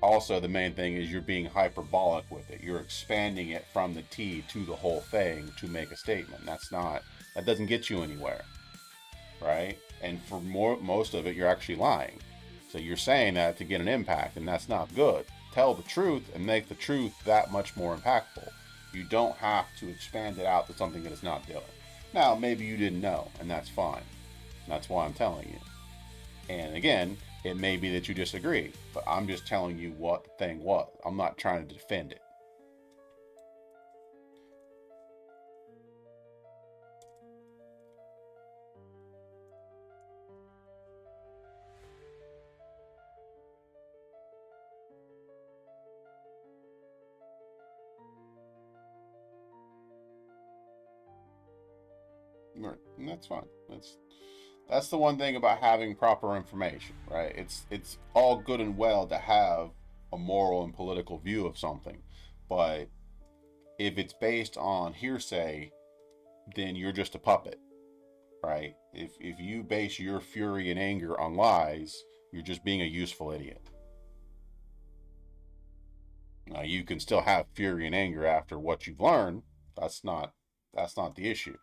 also the main thing is you're being hyperbolic with it. You're expanding it from the T to the whole thing to make a statement. That doesn't get you anywhere, right? And for most of it, you're actually lying. So you're saying that to get an impact, and that's not good. Tell the truth and make the truth that much more impactful. You don't have to expand it out to something that it's not doing. Now, maybe you didn't know, and that's fine. That's why I'm telling you. And again, it may be that you disagree, but I'm just telling you what the thing was. I'm not trying to defend it. Right. And that's fine. That's the one thing about having proper information, right? It's all good and well to have a moral and political view of something, but if it's based on hearsay, then you're just a puppet, right? If you base your fury and anger on lies, you're just being a useful idiot. Now, you can still have fury and anger after what you've learned. That's not the issue.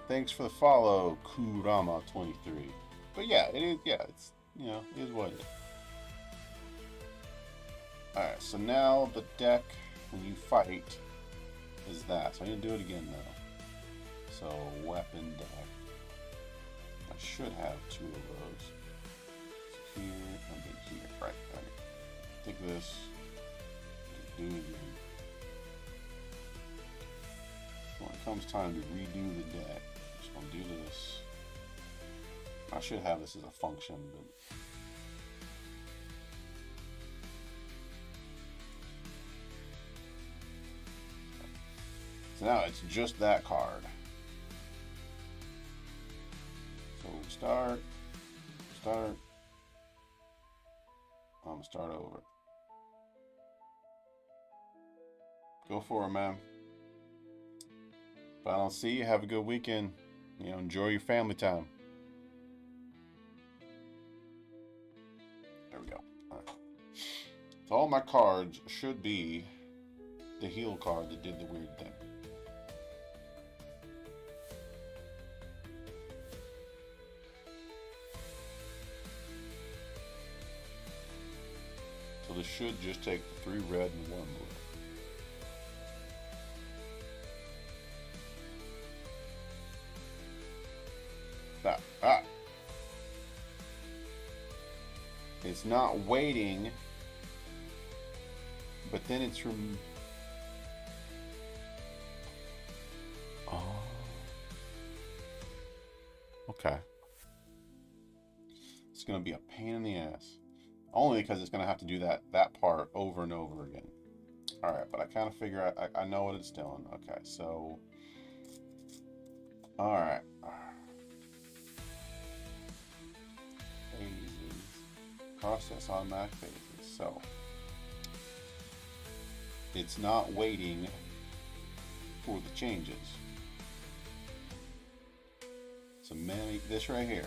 Thanks for the follow, Kurama23. But yeah, it is. Yeah, it's it is what it is. All right, so now the deck when you fight is that. So I need to do it again though. So weapon deck. I should have two of those. So here and then here. Right. Take this. Do it again. When it comes time to redo the deck, I'm just gonna do this. I should have this as a function, but so now it's just that card. So we start. I'm gonna start over. Go for it, man. If I don't see you, have a good weekend. Enjoy your family time. There we go. All right. So all my cards should be the heal card that did the weird thing. So this should just take the 3 red and 1 blue. It's not waiting, but then it's oh, okay. It's gonna be a pain in the ass, only because it's gonna have to do that part over and over again. All right, but I kind of figure I know what it's doing. Okay, so all right. Process automatic phases. So it's not waiting for the changes. So this right here,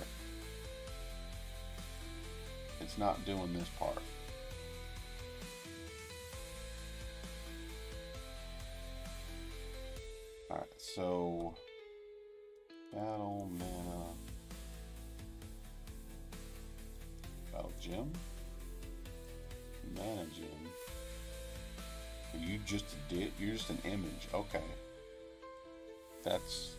it's not doing this part. Alright, so battle Jim? Mana Jim. Are you just a you're just an image. Okay. That's...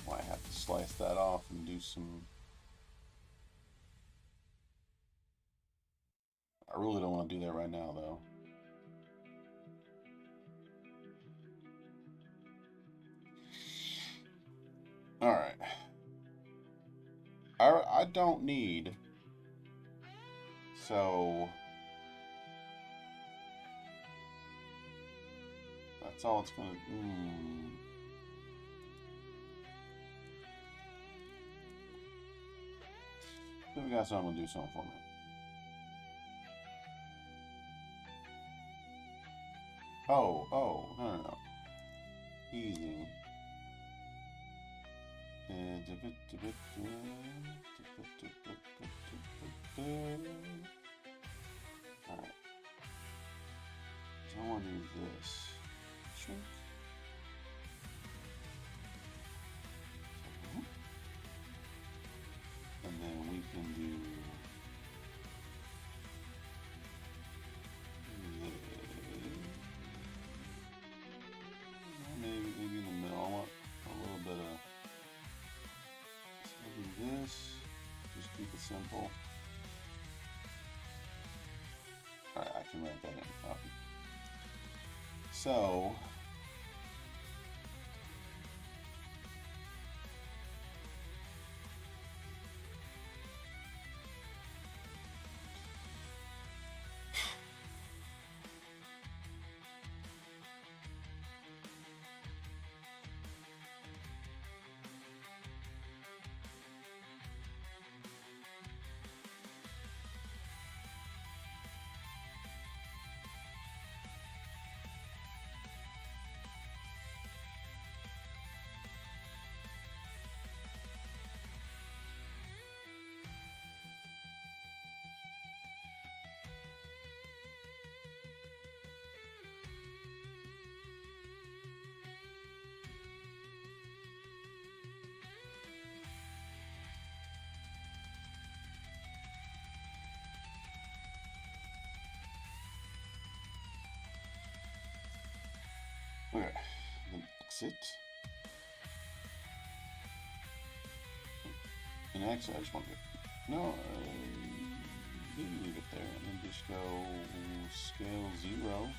Might have to slice that off and do some... I really don't want to do that right now, though. Alright. I don't need... So... That's all it's gonna... Maybe got someone to do something for me. Oh, no. Easy. Alright. So I want to do this. Shrink. And then we can do maybe in the middle. I want a little bit of, so we'll do this, just keep it simple. Alright, I can write that in. So okay, then exit. And actually, I just want to go, no, leave it there, and then just go scale 0.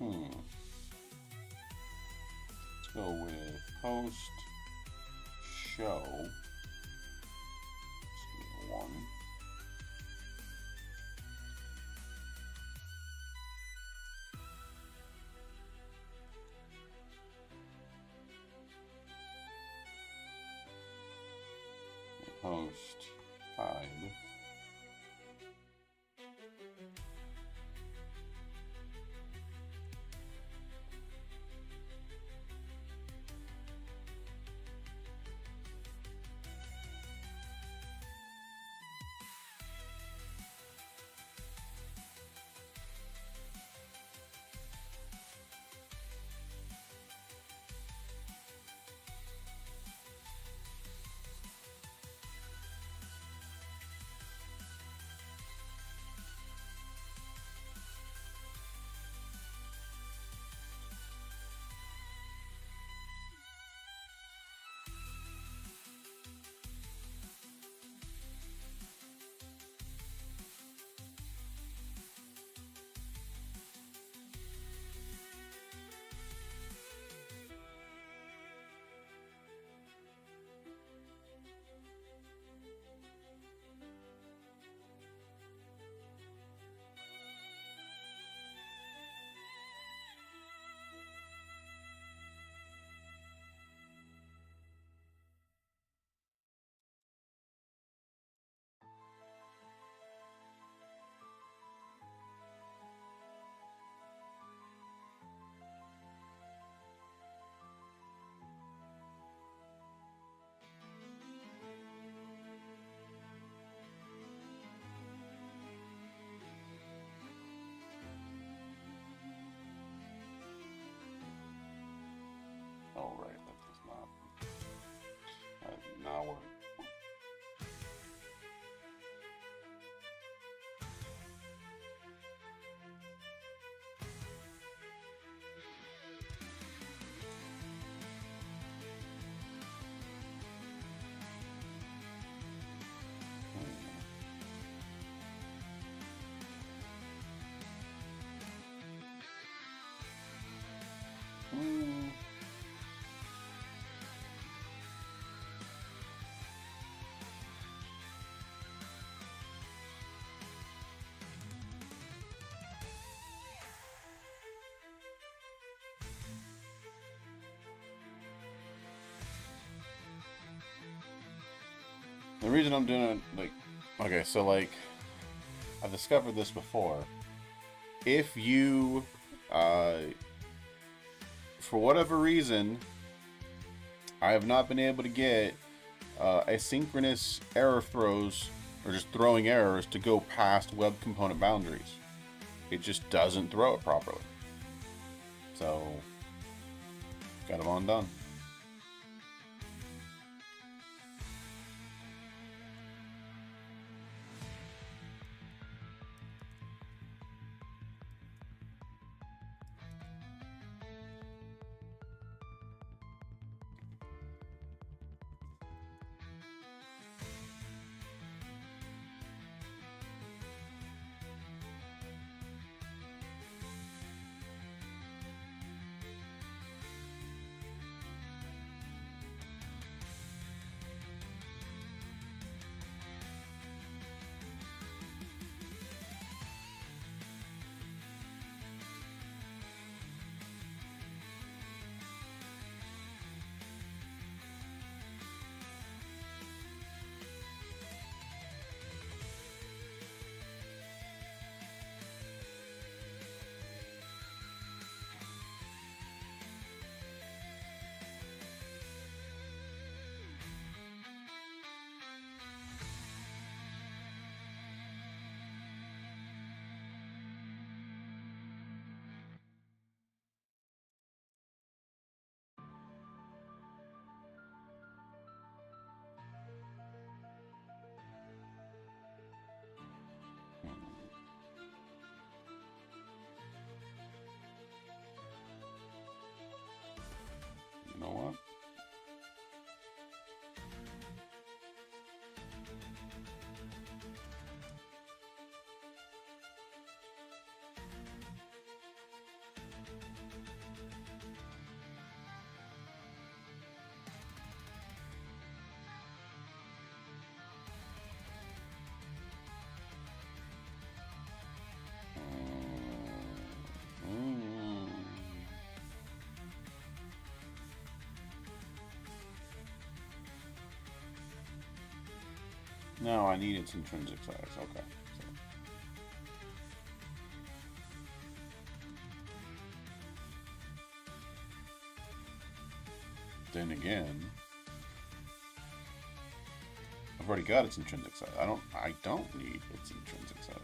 Let's go with host show. One. Host hide. Oh, right, that does not. That did not work. The reason I'm doing it, like, okay, so, like, I've discovered this before. If you, for whatever reason, I have not been able to get asynchronous error throws, or just throwing errors, to go past web component boundaries. It just doesn't throw it properly. So, got them undone. No, I need its intrinsic size. Okay. So. Then again, I've already got its intrinsic size. I don't need its intrinsic size.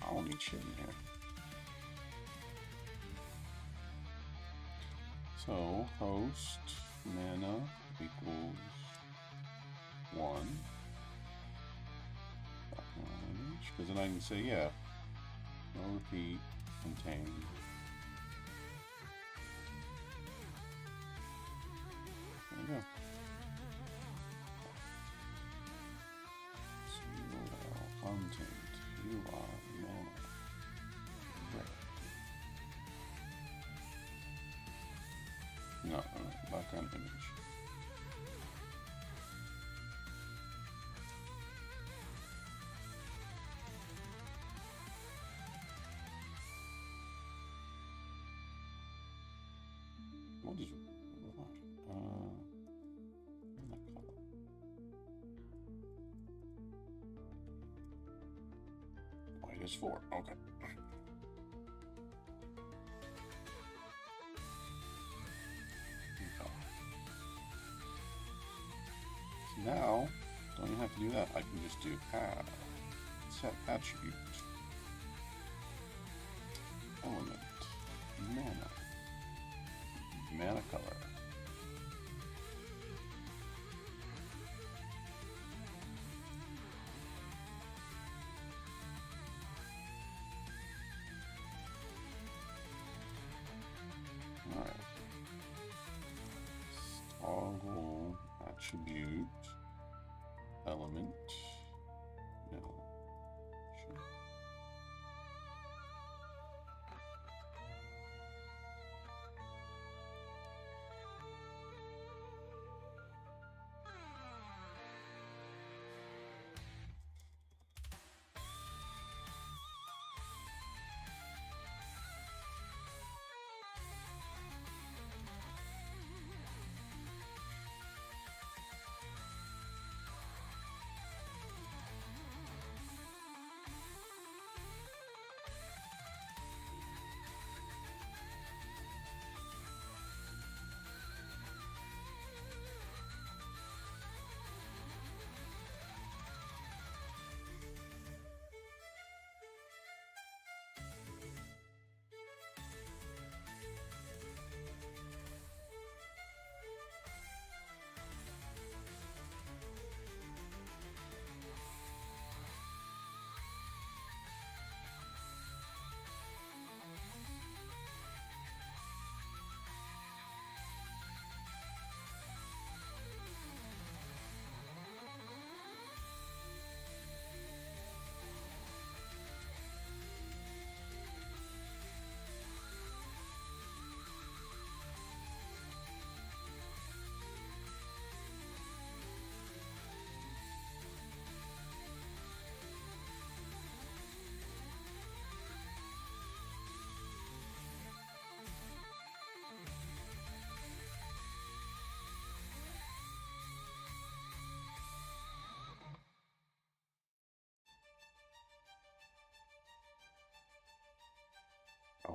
I don't need shit in here. So host mana equals 1. Because then I can say, yeah, no repeat, contain. There we go. Content, you are mana. No, background image. What is white is 4. Okay. So now, don't even have to do that. I can just do add, set attribute, element, mana color. Alright. Toggle attribute element. No. Sure.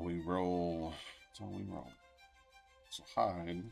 We roll. That's all we roll. So hide.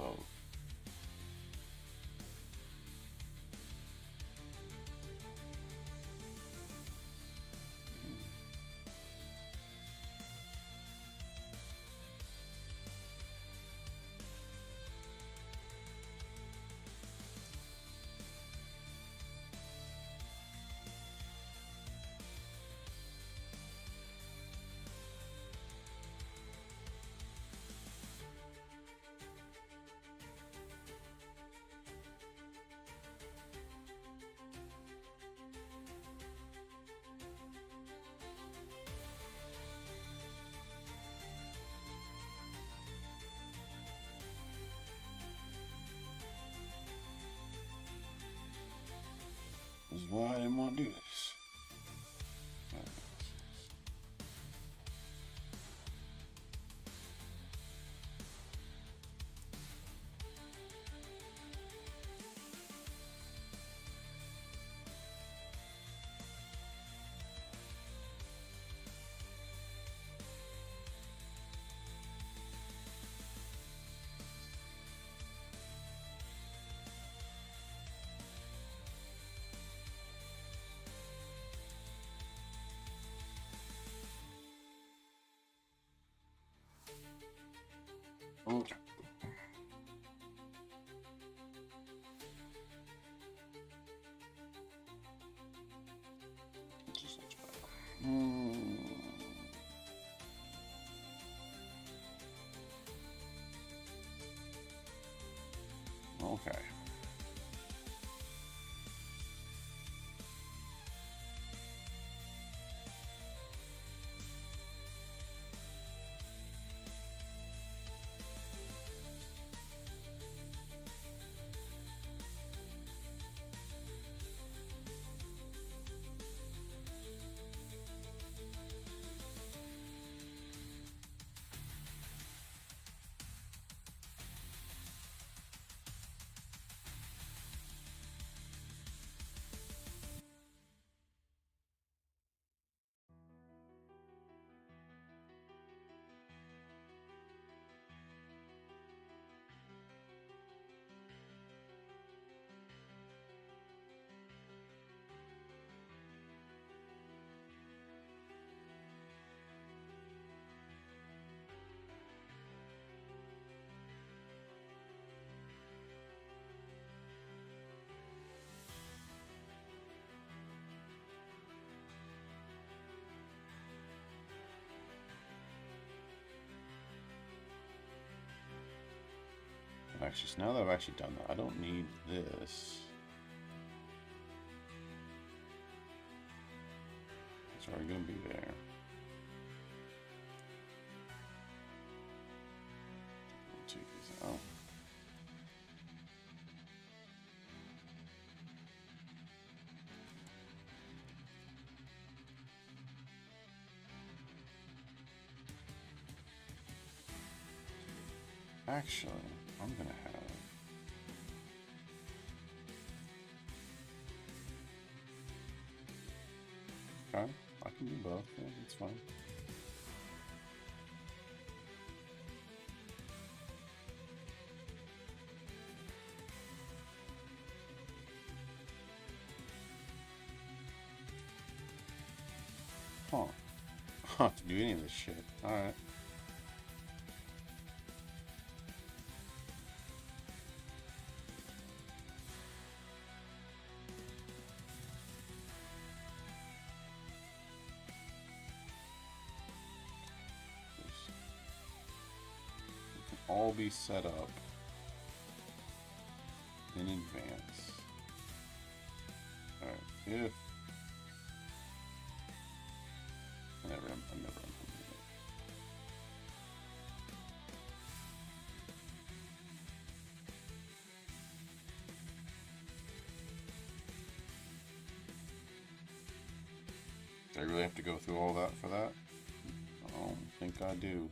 both. This is why I didn't want to do this. Okay. Okay. Actually, so now that I've actually done that, I don't need this. It's already going to be there. Check this out. Actually, I'm going to have... Okay, I can do both. Yeah, that's fine. Huh. I don't have to do any of this shit. Alright. All be set up in advance. Alright, if I never implemented it. Do I really have to go through all that for that? I don't think I do.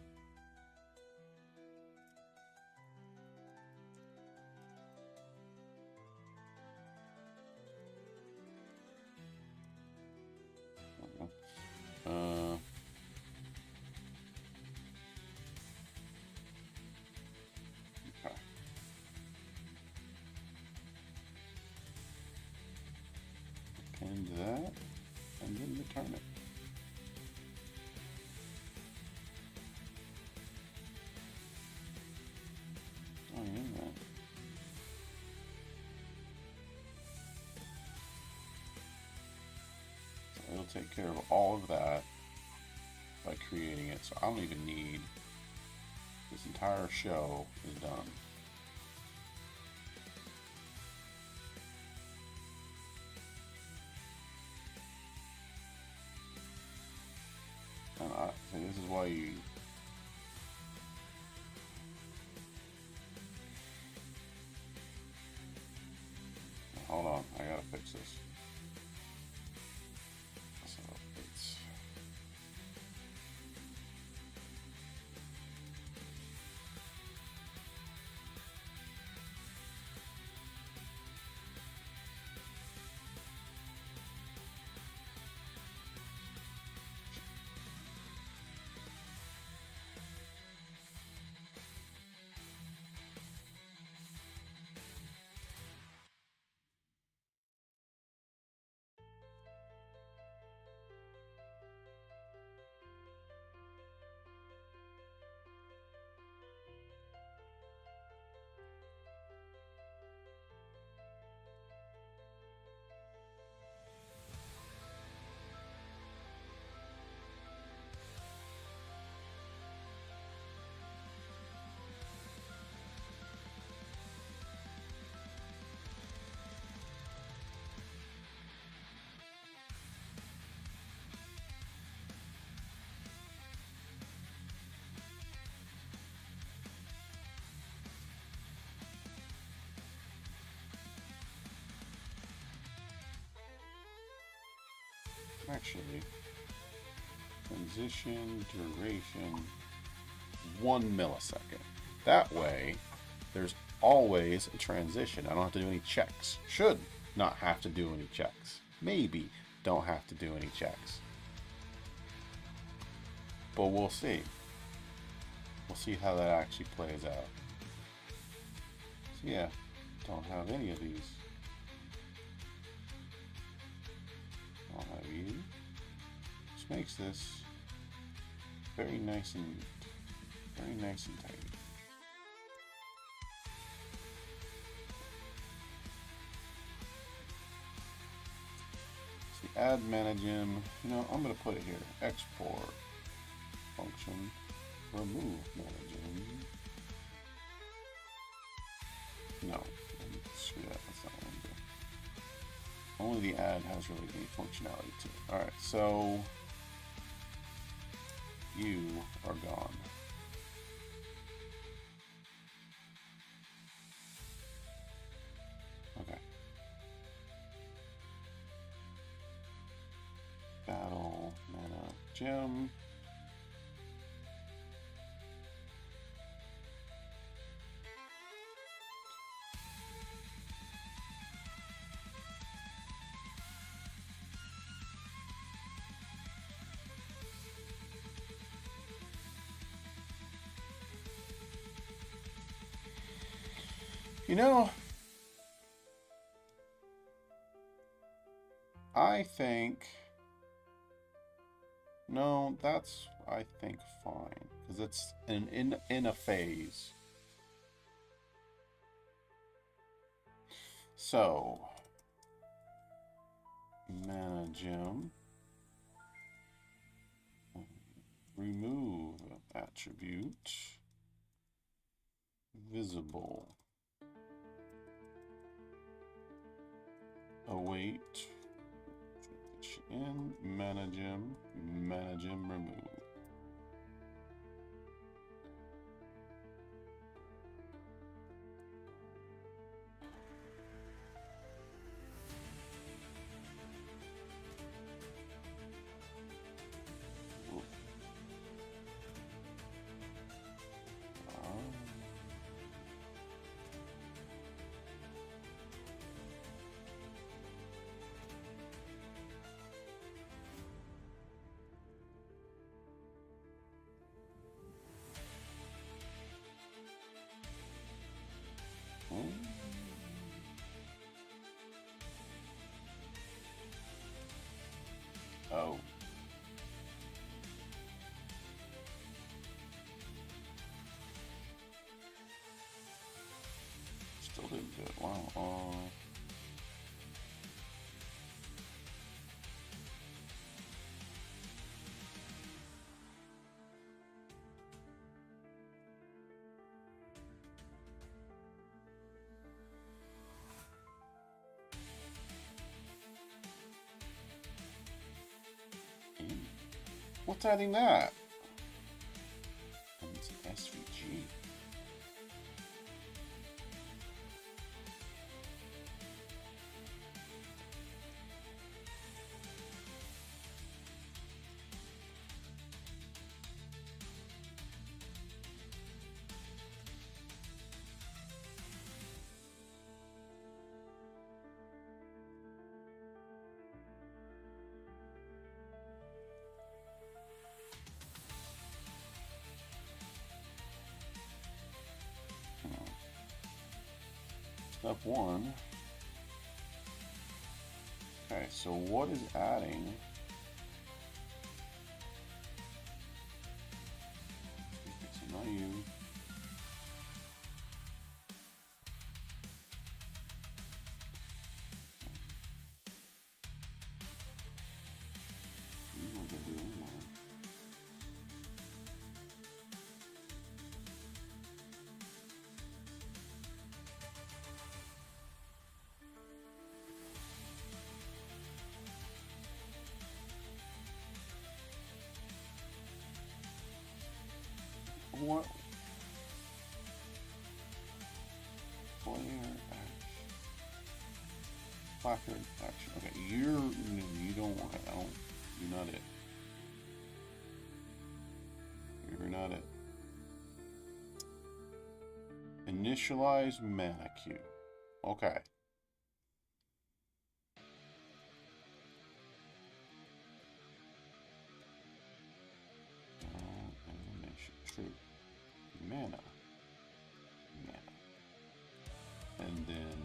Okay. take care of all of that by creating it. So I don't even need, this entire show is done. And so this is why you, hold on, I gotta fix this. So it's, actually, transition duration 1 millisecond. That way, there's always a transition. I don't have to do any checks. Should not have to do any checks. Maybe don't have to do any checks. But we'll see. We'll see how that actually plays out. So yeah, don't have any of these. Don't have either. Which makes this very nice and tight. See, add manage him. You know, I'm gonna put it here. Export function. Remove manage him. No, screw that. That's not what I'm doing. Only the add has really any functionality to it. All right, so you are gone. Okay. Battle, mana, gem. You know, I think, no, that's, I think, fine, because it's in a phase. So, mana gem, remove attribute, visible. Await, in, manage him, remove. Oh. Still didn't do it. Wow. What's adding that? It's an SVG. Step 1. Okay, so what is adding? It's not you. What? Player action. Placard action. Okay, you don't want it. You're not it. You're not it. Initialize mana queue. Okay. Animation. True. Mana. And then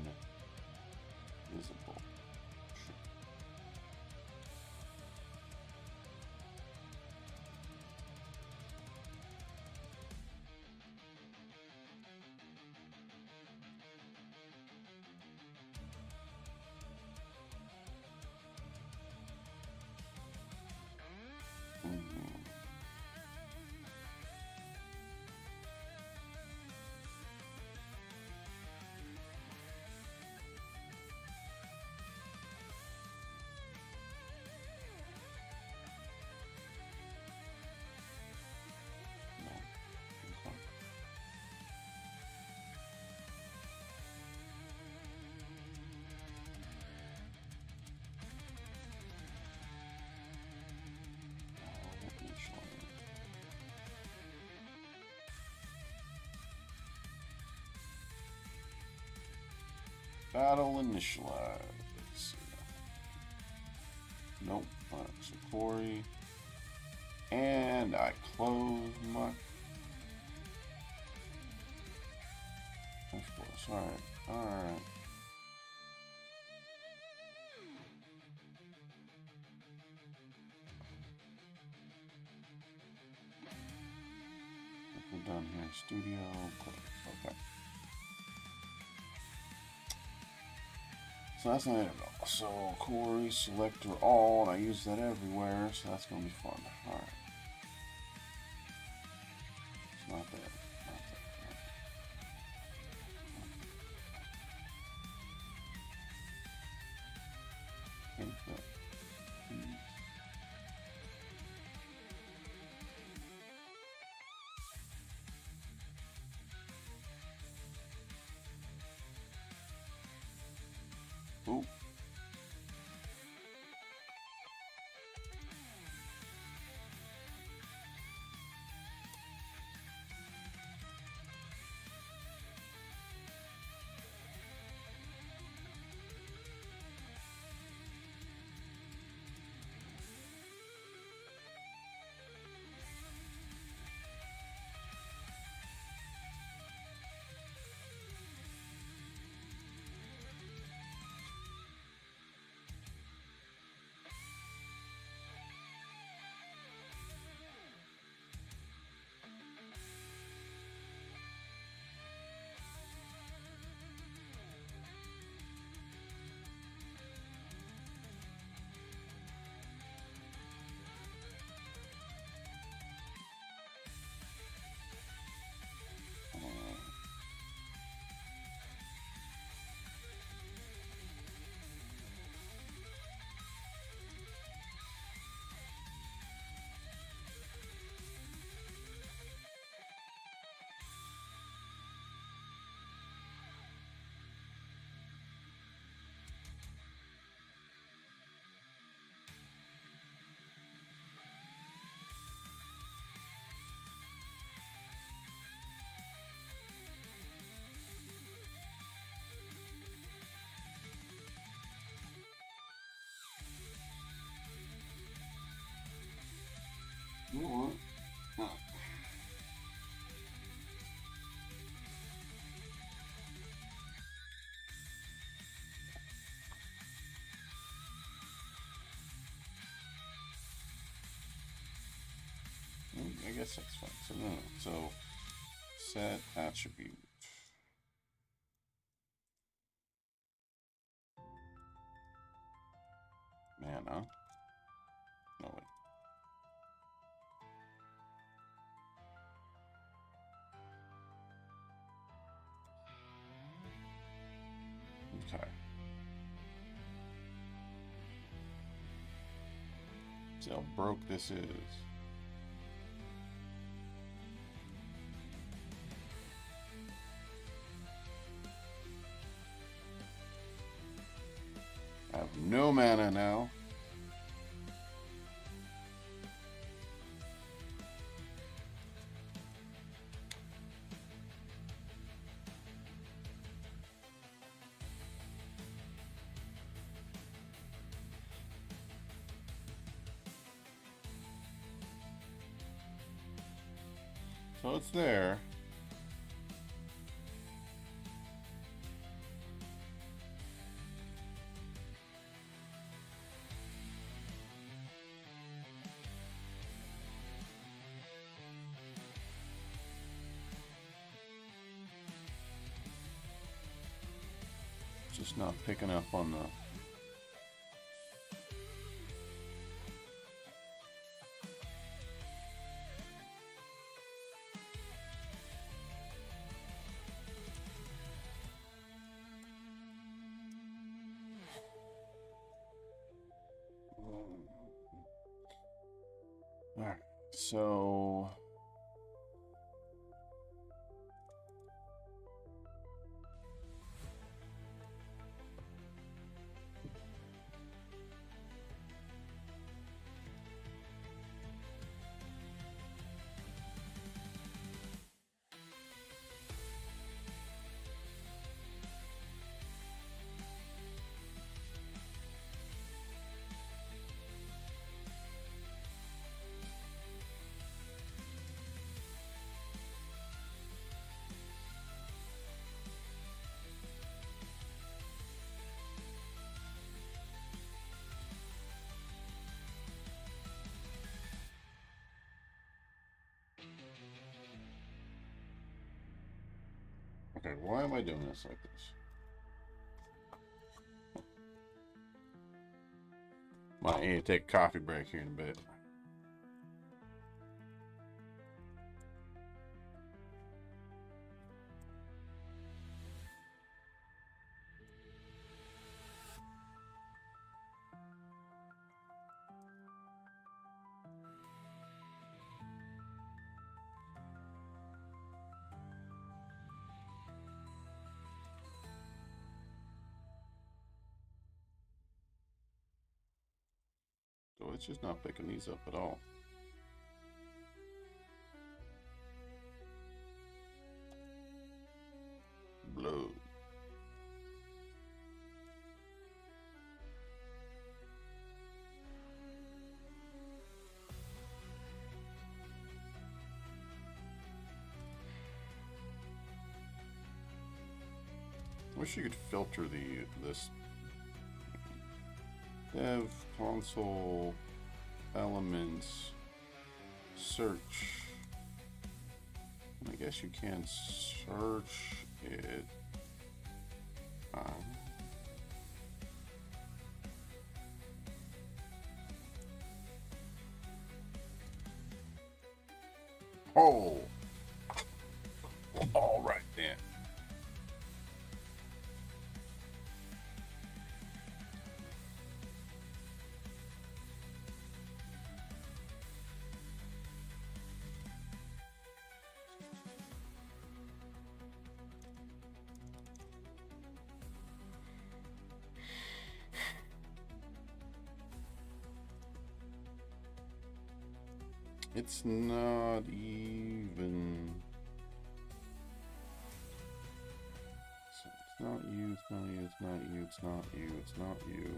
visible. True. Battle initialize. Nope. Alright, so Corey. And I close my. Alright. Alright. We're done here. Studio. Close. Okay. So that's not it at all. So Corey, selector all, and I use that everywhere, so that's gonna be fun. Alright. It's not there. Not there. Hit that. Ooh. guess that's fine. So no. So set attribute. Mana. No wait. Okay. See how broke this is. I have no mana now. So it's there. Just not picking up on the... Alright, so... Okay, why am I doing this like this? Might need to take a coffee break here in a bit. So it's just not picking these up at all. Blood. Wish you could filter this dev console elements search. I guess you can search it. Oh, all right then. It's not even. It's not you, it's not you, it's not you, it's not you, it's not you.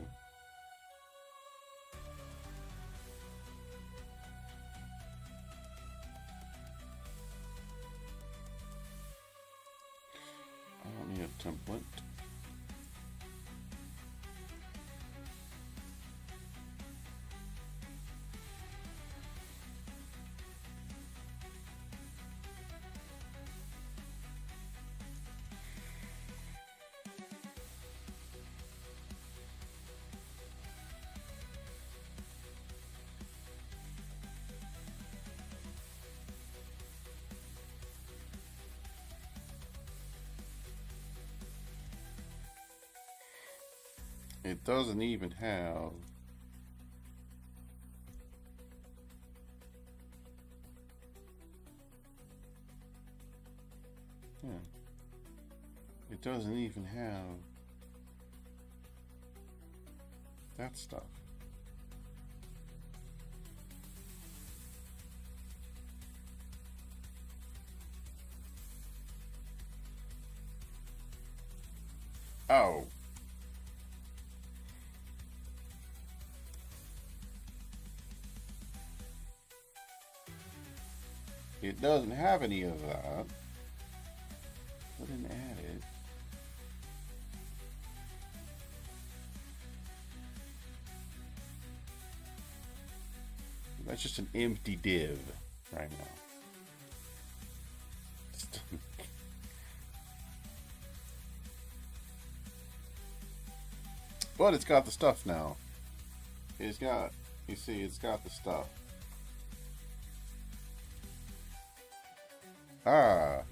I don't need a template. It doesn't even have... Yeah. It doesn't even have that stuff. Oh. It doesn't have any of that. I didn't add it. That's just an empty div right now. But it's got the stuff now. It's got, you see, it's got the stuff. Ah.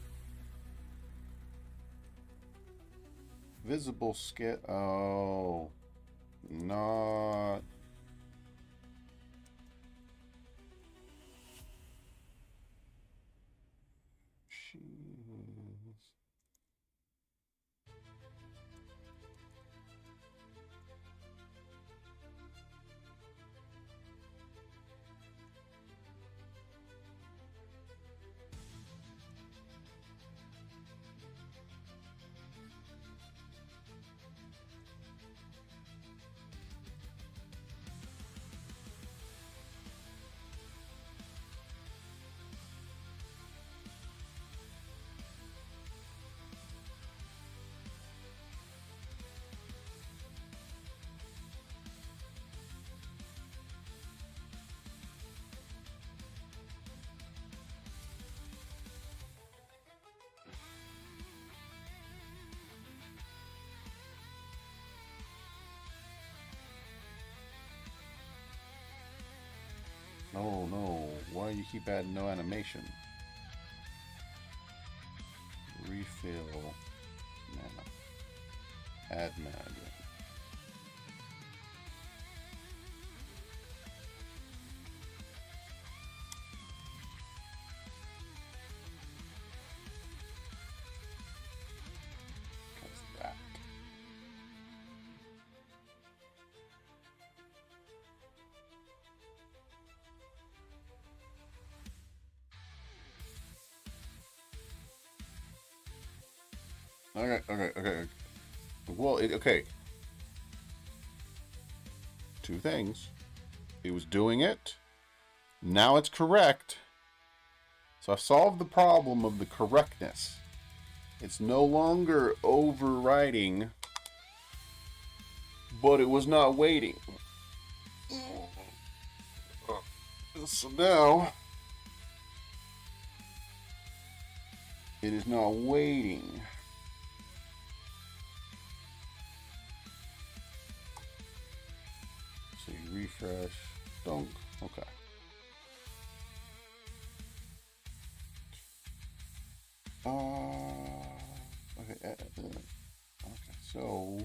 Visible skit. Oh. Not. Jeez. No, no. Why do you keep adding no animation? Refill. Mana. Add mana. That. Okay. Well, okay. Two things. It was doing it. Now it's correct. So I've solved the problem of the correctness. It's no longer overriding, but it was not waiting. So now it is not waiting. So you refresh. Dunk. Okay. Okay, so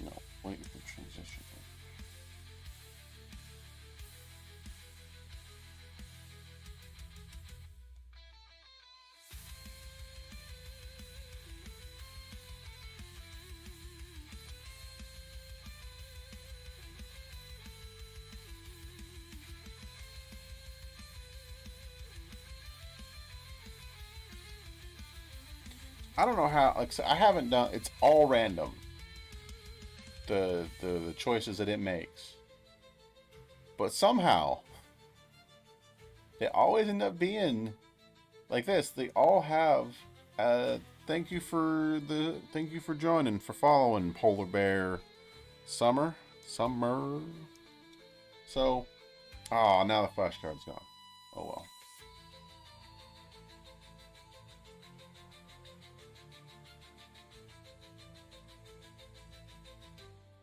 no, waiting for transition. I don't know how. Like, I haven't done. It's all random. The choices that it makes, but somehow they always end up being like this. They all have. Thank you for joining, for following Polar Bear, Summer. So, oh, now the flashcard's gone. Oh well.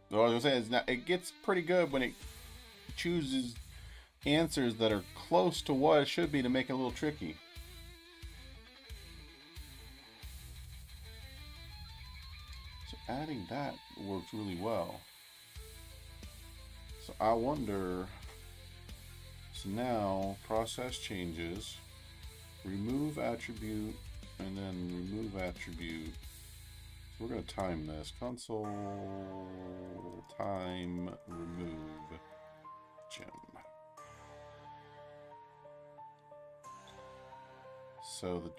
So what I was saying is, it gets pretty good when it chooses answers that are close to what it should be to make it a little tricky. So adding that works really well. So I wonder, so now process changes, remove attribute, and then remove attribute. So we're going to time this. Console time remove gem. So the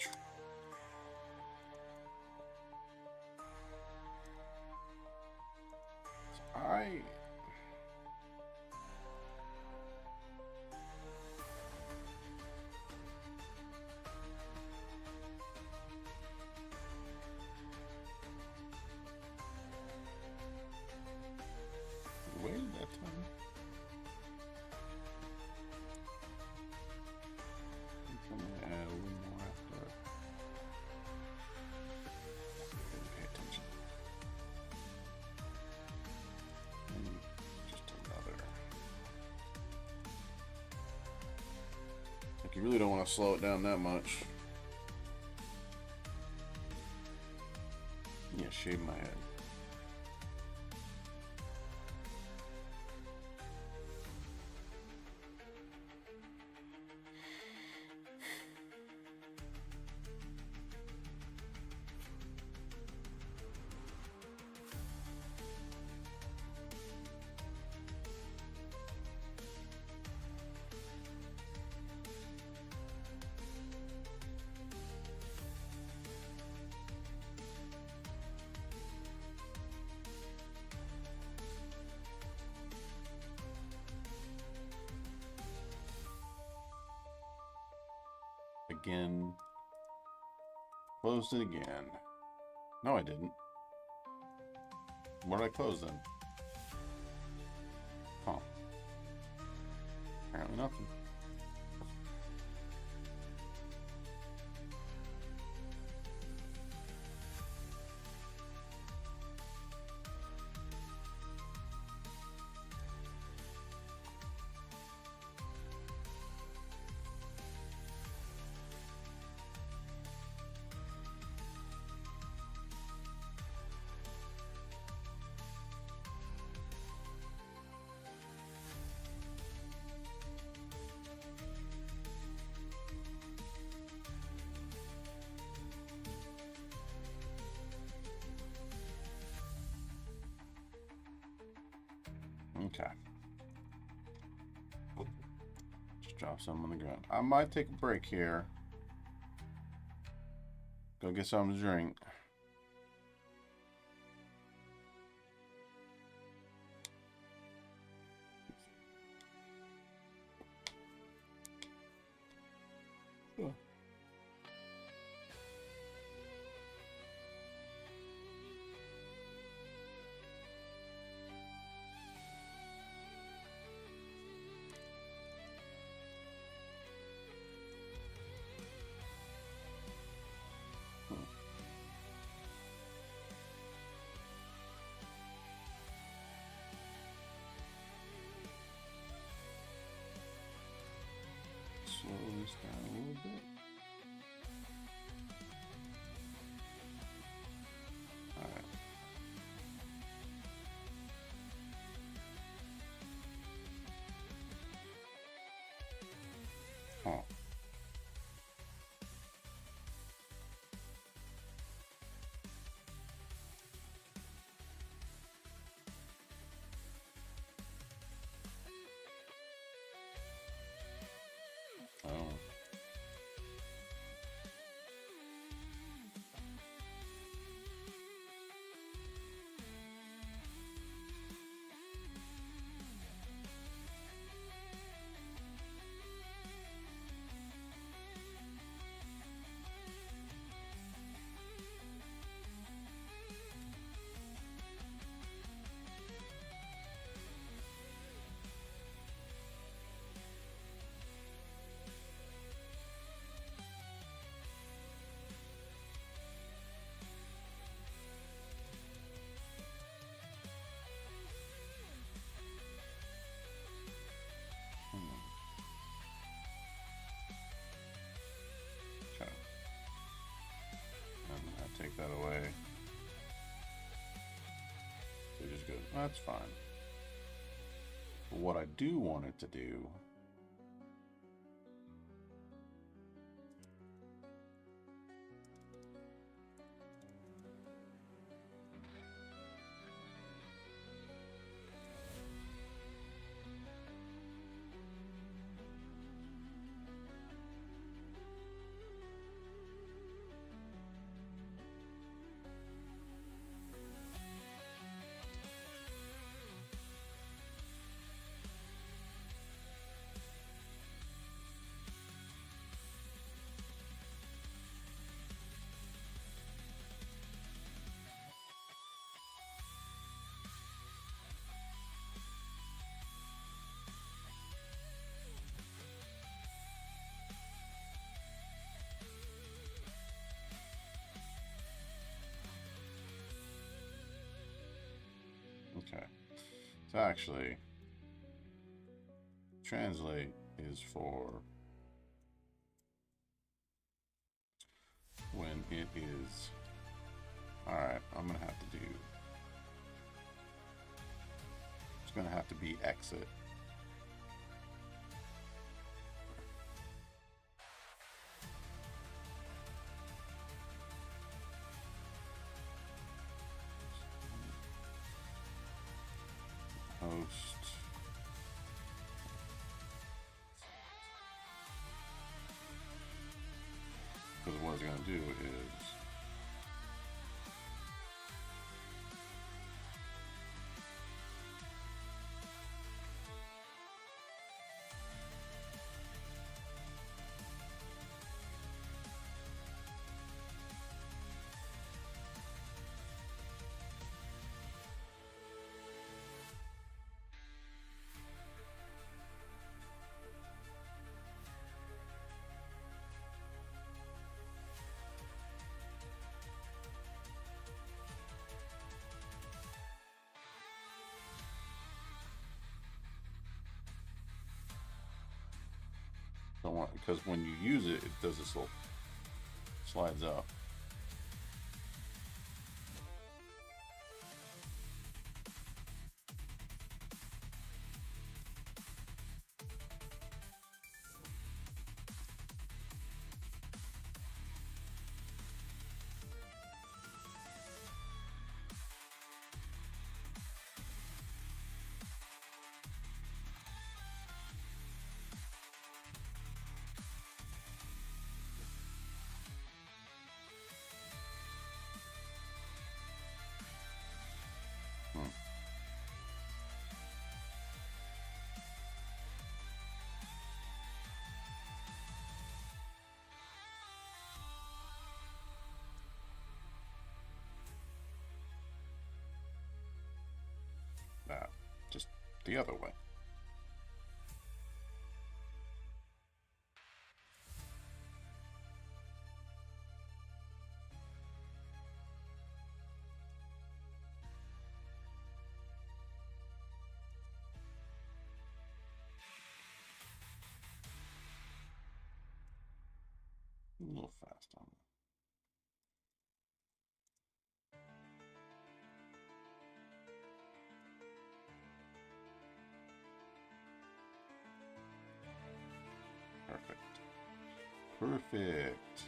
waited that time. I'm gonna add a little more after. Didn't pay attention. And just another. Like, you really don't want to slow it down that much. Yeah, shave my head. Again. Closed it again. No, I didn't. What did I close then? Huh. Apparently nothing. Okay. Just drop some on the ground. I might take a break here. Go get something to drink. That's fine. But what I do want it to do okay. So actually, translate is for when it is. Alright, I'm gonna have to do. It's gonna have to be exit. Host. Because what it's going to do is don't want, because when you use it, it does this little slides up. That just the other way. A little fast on that. Perfect. Perfect.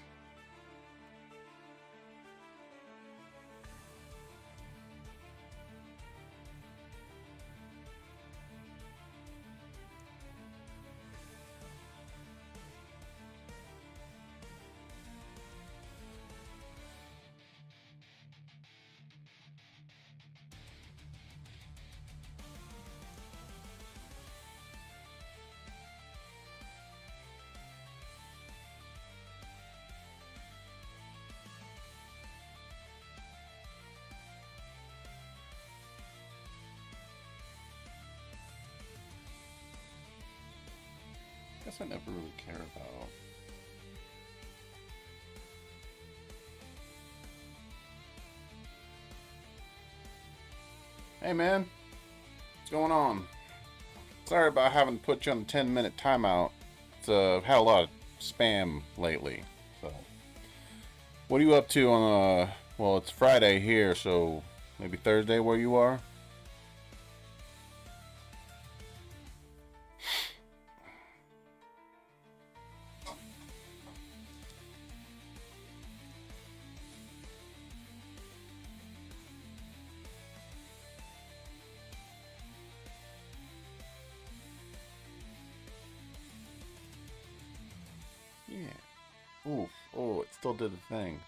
Guess I never really care about. Hey man, what's going on? Sorry about having to put you on a 10-minute timeout. I've had a lot of spam lately. So, what are you up to on well, it's Friday here, so maybe Thursday where you are? Oof. Oh, it still did the thing.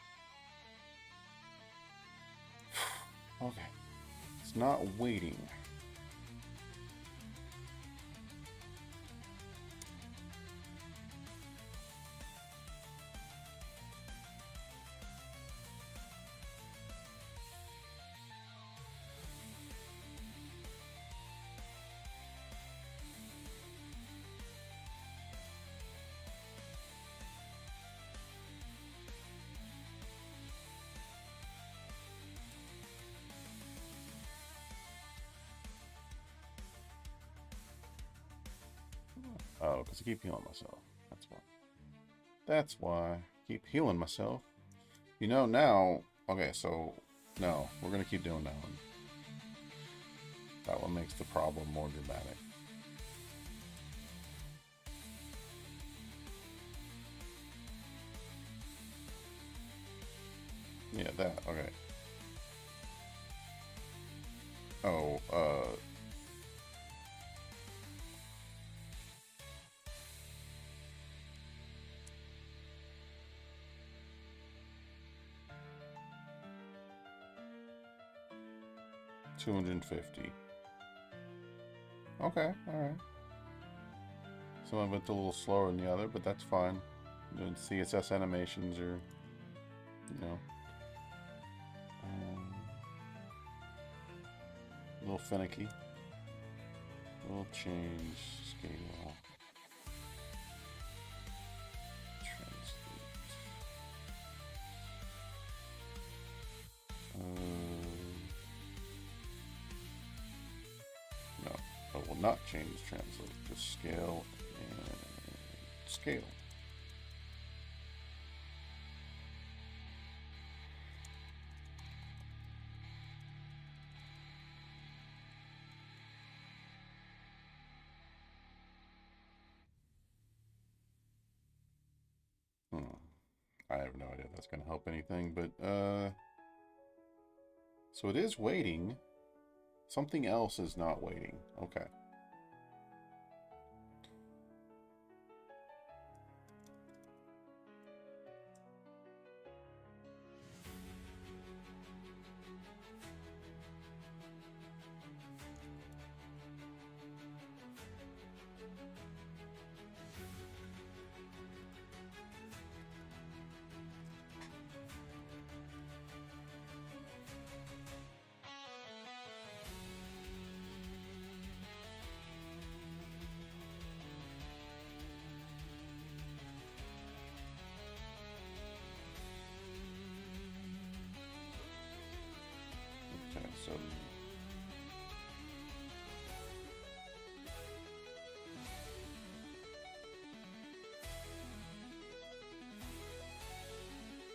Okay. It's not waiting. Oh, because I keep healing myself. That's why. That's why. I keep healing myself. You know, now... Okay, so... No, we're going to keep doing that one. That one makes the problem more dramatic. Yeah, that. Okay. Oh, 250. Okay, alright. Some of it's a little slower than the other, but that's fine. Doing CSS animations are, you know, a little finicky. We'll change scale. Translate. No, I will not change translate. Just scale and scale. I have no idea if that's going to help anything, but so it is waiting. Something else is not waiting. Okay. Okay, so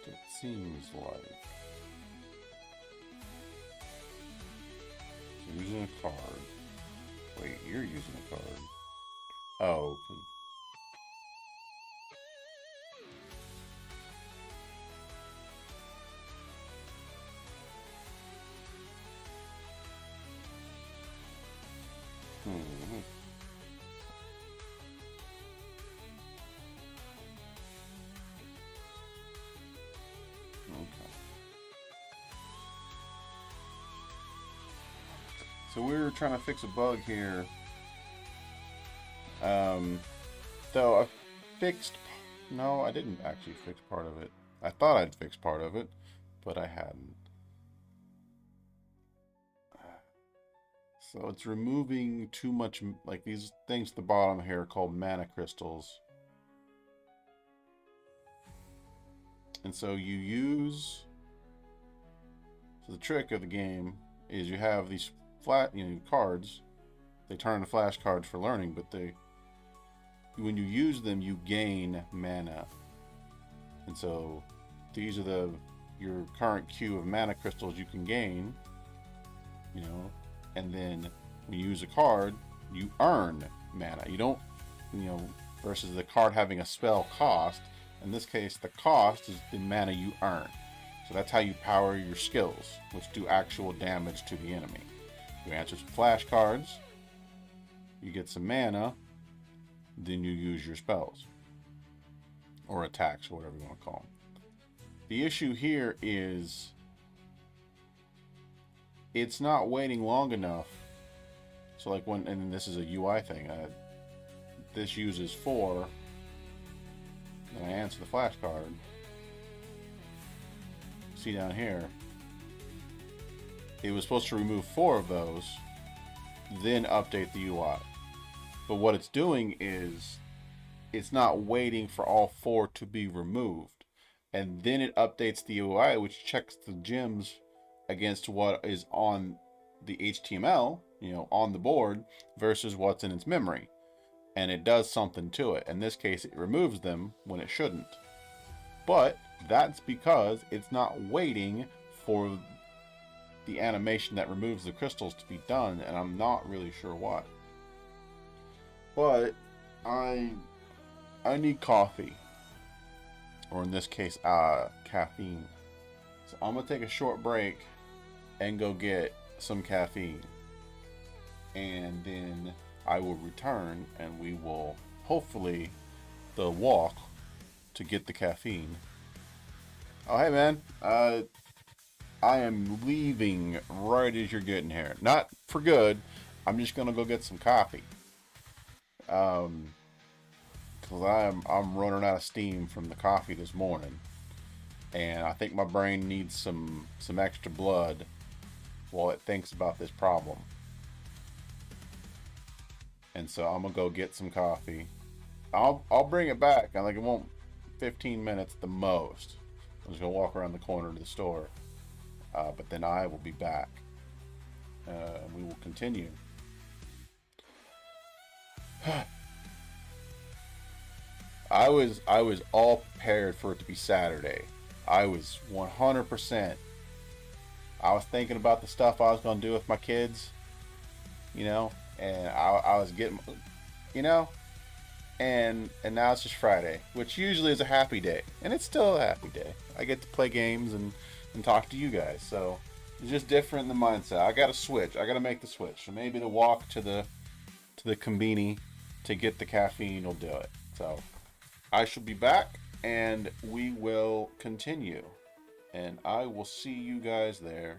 it seems like so using a card. Wait, you're using a card. Oh, hmm. Okay. So we were trying to fix a bug here. Though I fixed... No, I didn't actually fix part of it. I thought I'd fixed part of it, but I hadn't. So it's removing too much, like these things at the bottom here are called mana crystals. And so you use... So the trick of the game is you have these flat, cards. They turn into flashcards for learning, but when you use them, you gain mana. And so these are your current queue of mana crystals you can gain, and then when you use a card, you earn mana. You don't, versus the card having a spell cost. In this case, the cost is the mana you earn. So that's how you power your skills, which do actual damage to the enemy. You answer some flashcards, you get some mana, then you use your spells. or attacks, or whatever you want to call them. The issue here is it's not waiting long enough. So like when, and this is a UI thing, this uses 4, and I answer the flashcard. See down here, it was supposed to remove 4 of those, then update the UI. But what it's doing is it's not waiting for all 4 to be removed, and then it updates the UI, which checks the gems against what is on the HTML, on the board, versus what's in its memory, and it does something to it. In this case, it removes them when it shouldn't, but that's because it's not waiting for the animation that removes the crystals to be done, and I'm not really sure why. But I need coffee, or in this case, caffeine. So I'm gonna take a short break and go get some caffeine, and then I will return, and we will hopefully walk to get the caffeine. Oh, hey man, I am leaving right as you're getting here. Not for good. I'm just gonna go get some coffee. Cause I'm running out of steam from the coffee this morning, and I think my brain needs some extra blood while it thinks about this problem. And so I'm gonna go get some coffee. I'll bring it back. I think it won't 15 minutes at the most. I'm just gonna walk around the corner to the store, but then I will be back, and we will continue. I was all prepared for it to be Saturday. I was 100%. I was thinking about the stuff I was gonna do with my kids, and I was getting, and now it's just Friday, which usually is a happy day, and it's still a happy day. I get to play games and talk to you guys, so it's just different in the mindset. I gotta switch. I gotta make the switch. So maybe the walk to the conveni to get the caffeine will do it. So I shall be back, and we will continue, and I will see you guys there.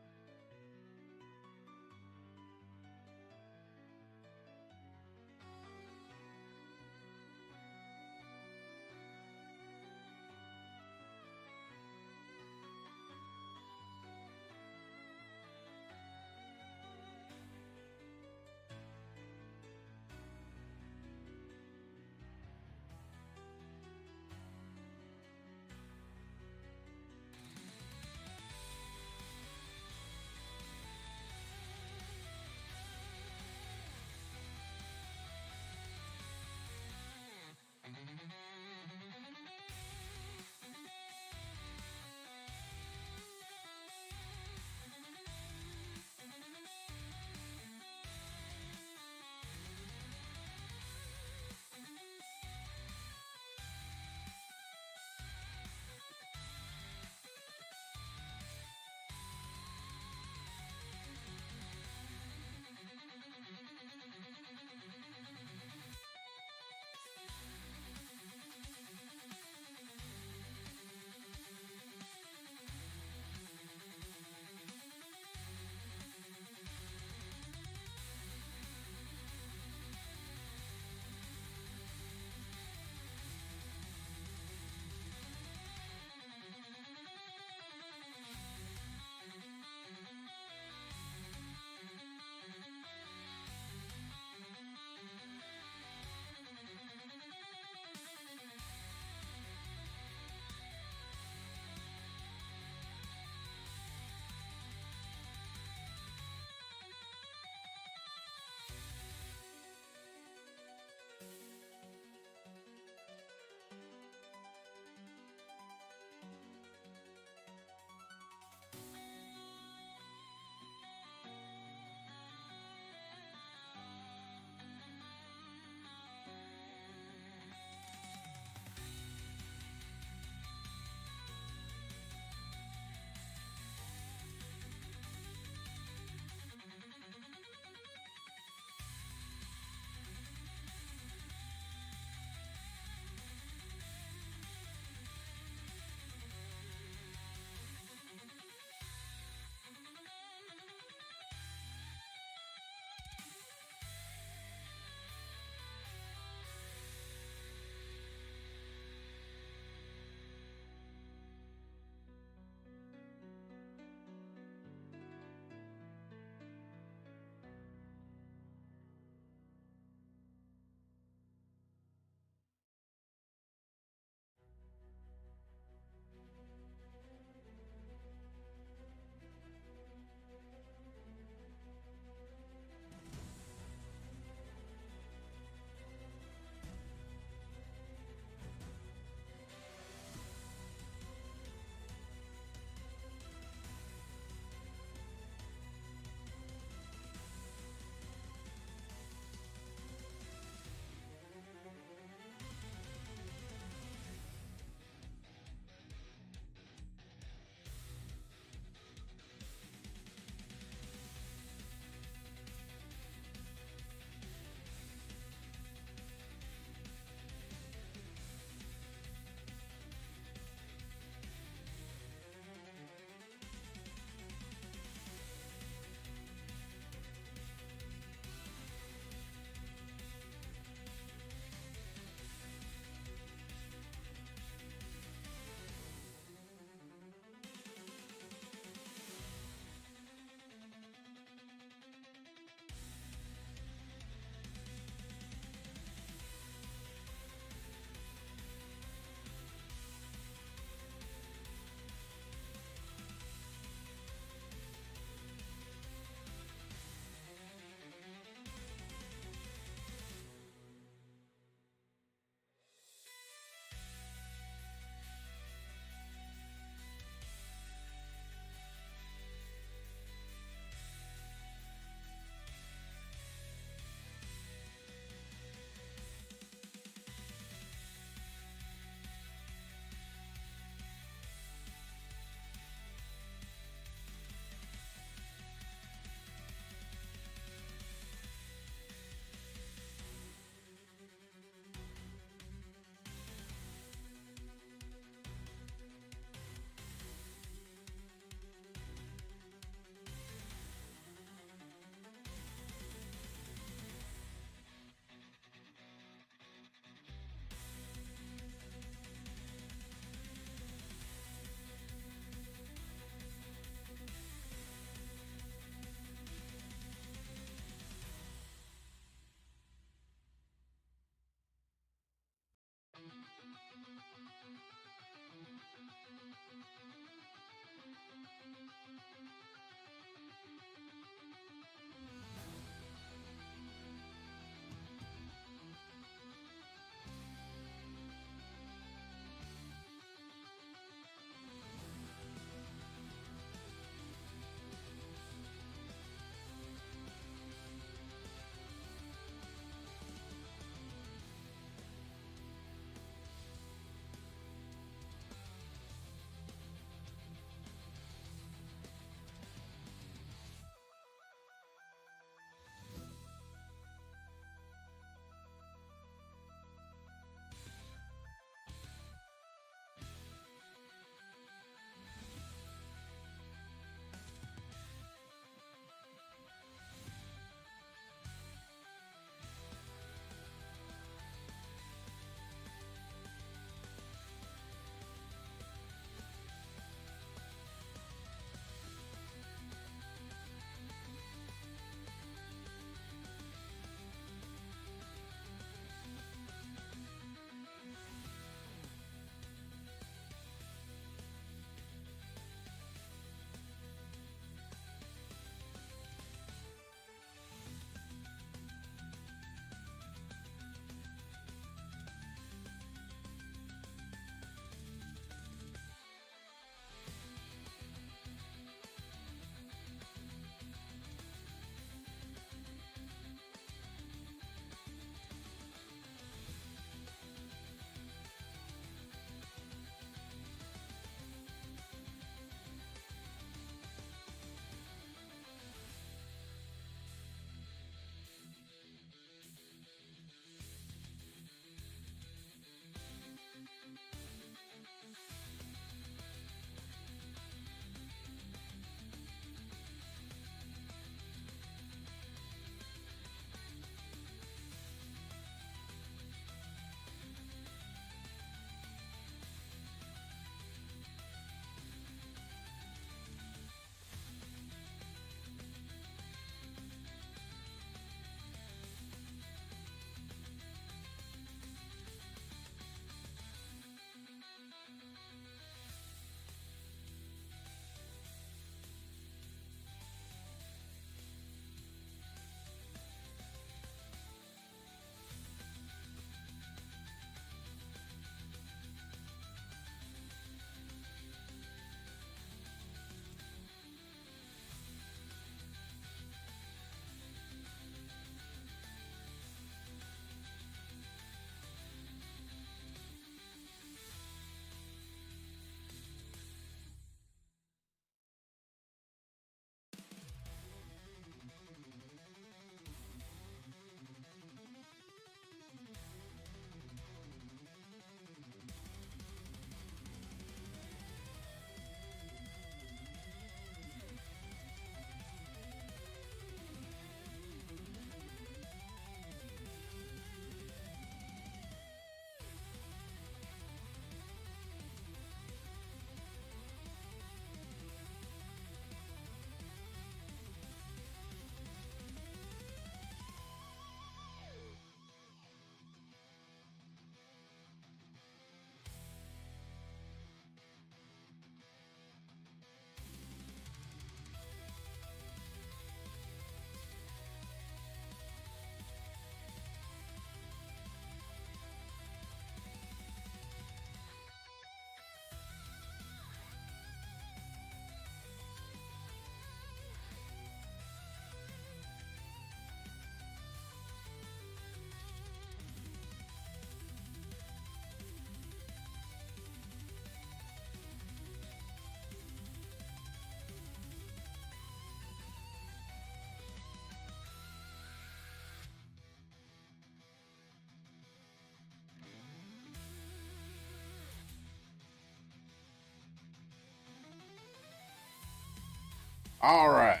All right.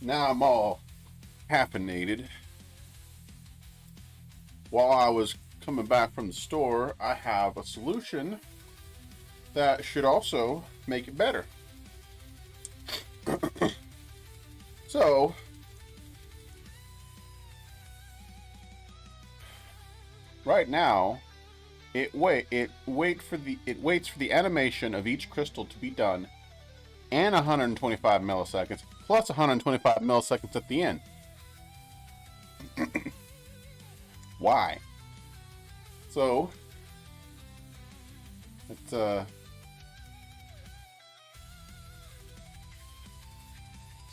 Now I'm all caffeinated. While I was coming back from the store, I have a solution that should also make it better. So, right now, it waits for the animation of each crystal to be done, and 125 milliseconds plus 125 milliseconds at the end. Why? So, it's sorry,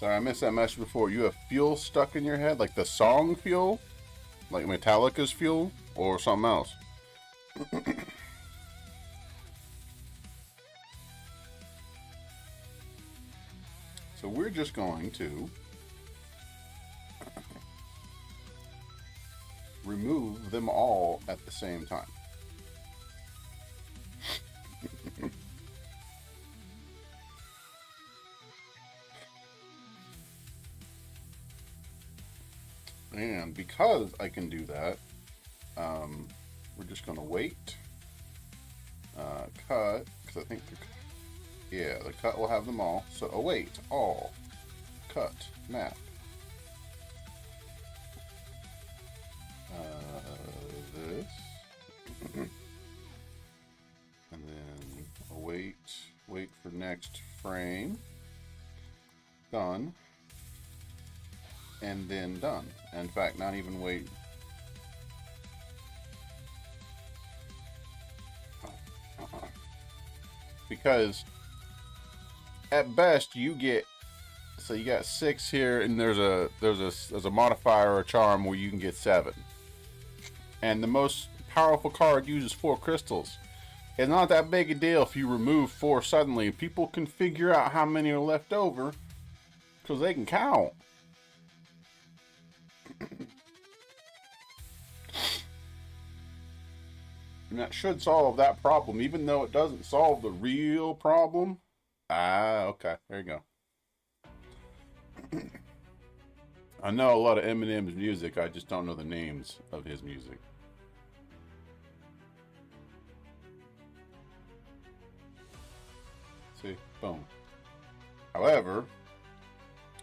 I missed that message before. You have fuel stuck in your head, like the song fuel, like Metallica's fuel, or something else. So we're just going to remove them all at the same time. And because I can do that, we're just going to wait. Cut, because I think the cut will have them all. So await all cut map. This, and then await. Wait for next frame. Done. And then done. In fact, not even wait. Because at best you get, so you got 6 here, and there's a modifier or a charm where you can get 7. And the most powerful card uses 4 crystals. It's not that big a deal if you remove 4 suddenly. People can figure out how many are left over because they can count. And that should solve that problem, even though it doesn't solve the real problem. Okay. There you go. I know a lot of Eminem's music. I just don't know the names of his music. See? Boom. However,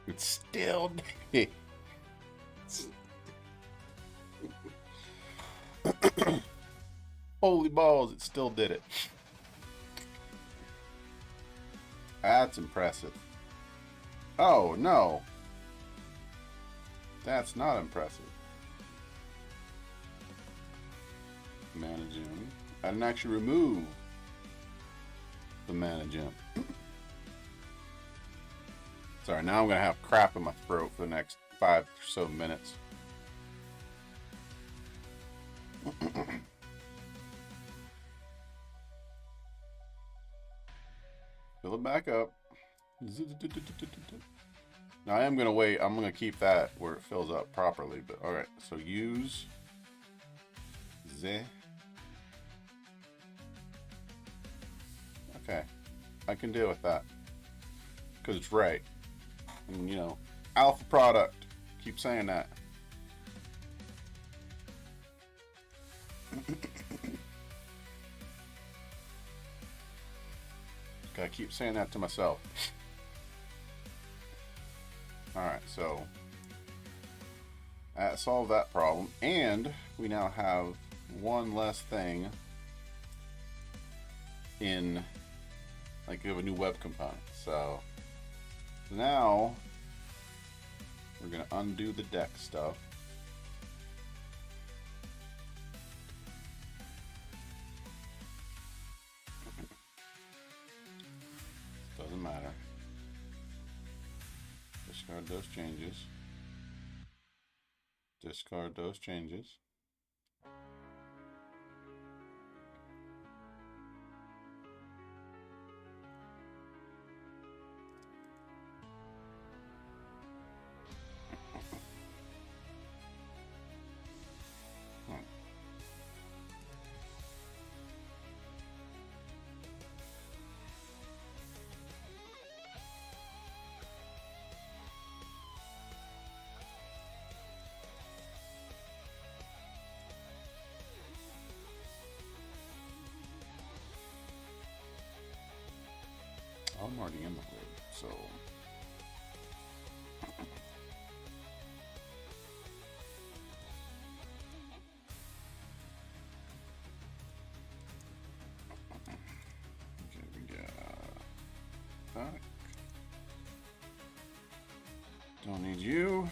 it's still... Holy balls, it still did it. That's impressive. Oh, no. That's not impressive. Manage him. I didn't actually remove the manage him. Sorry, now I'm going to have crap in my throat for the next 5 or so minutes. Fill it back up. Now I am going to wait. I'm going to keep that where it fills up properly. But alright, so use Z. Okay, I can deal with that. Because it's right. And you know, alpha product. Keep saying that. I keep saying that to myself. Alright, so that solved that problem. And we now have one less thing in, like, we have a new web component. So now we're going to undo the deck stuff. Doesn't matter. Discard those changes. Discard those changes. already in the hood, so. Okay, we got back. Don't need you.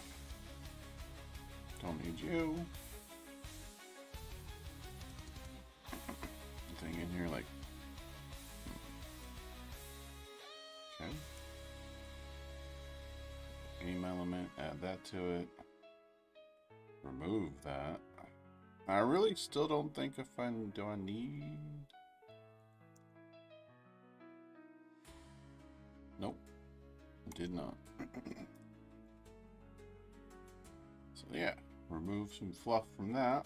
Don't need you. Thing in here like. Okay. Game element, add that to it. Remove that. I really still don't think if I do I need. Nope. Did not. So yeah, remove some fluff from that.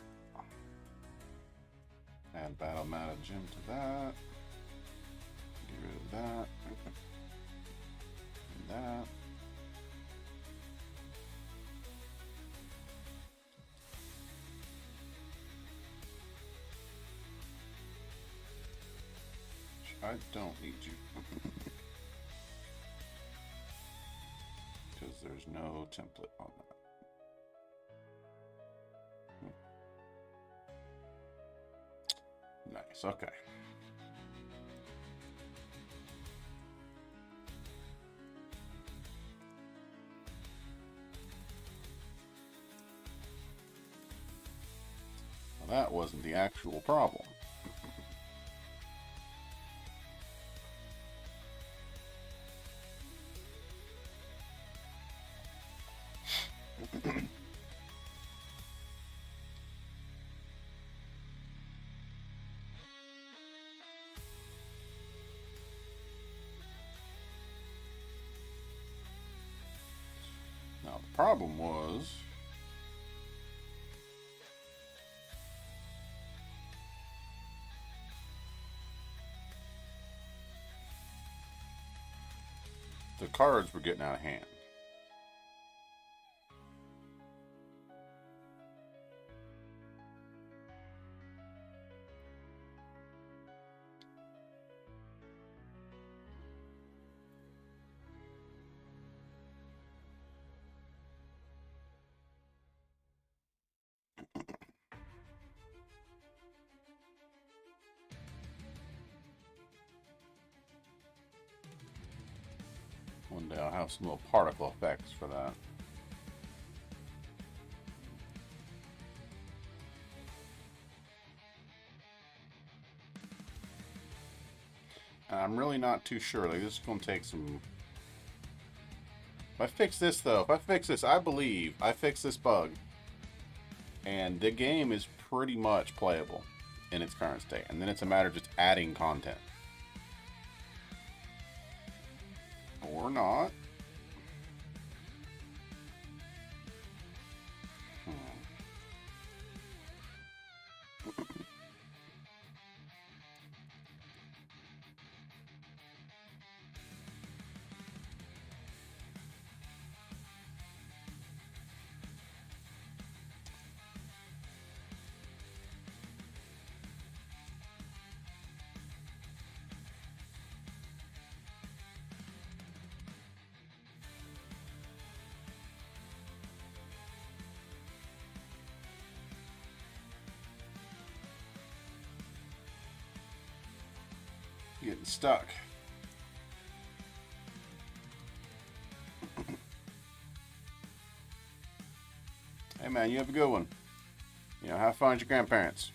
Add Battle Meta Gym to that. Get rid of that. And that. I don't need you. Because there's no template on that. Nice, okay. Well, that wasn't the actual problem. Now, the problem was the cards were getting out of hand. One day I'll have some little particle effects for that. And I'm really not too sure. Like, this is going to take some... If I fix this, though, I believe I fix this bug. And the game is pretty much playable in its current state. And then it's a matter of just adding content. Or not. Getting stuck. Hey man, you have a good one. You know, have fun with your grandparents.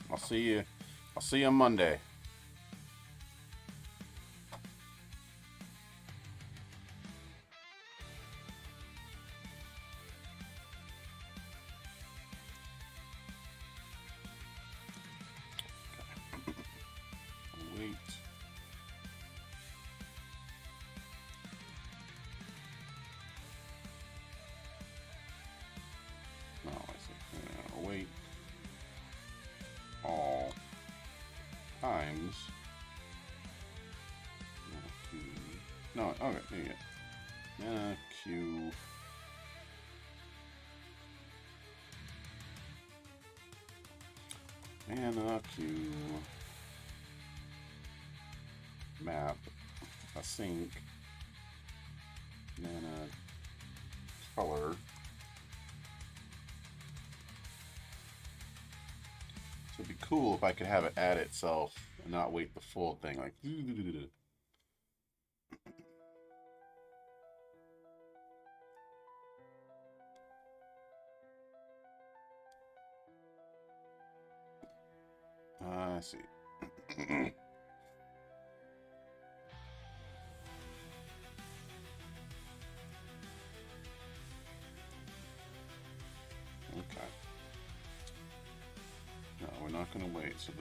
I'll see you on Monday. Wait. No, I see. Wait. All times. No, okay, there you go. Q. And Q. Map. a sync, and then a color. So it'd be cool if I could have it add itself and not wait the full thing, like. I see. Okay. No, we're not gonna wait. So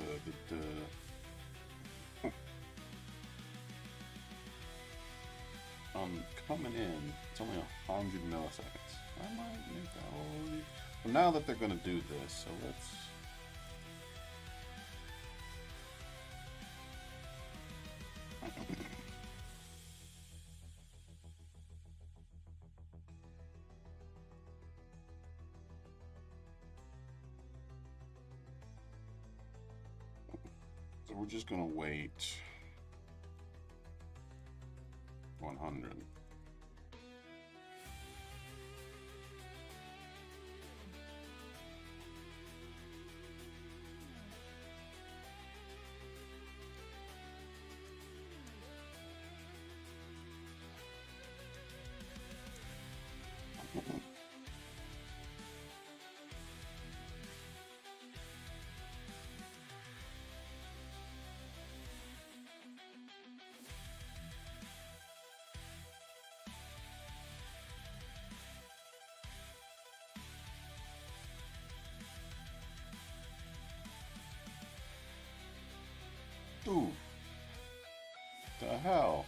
coming in, it's only 100 milliseconds. I might make that already. Well, now that they're gonna do this, so let's. So we're just gonna wait 100. Ooh. The hell?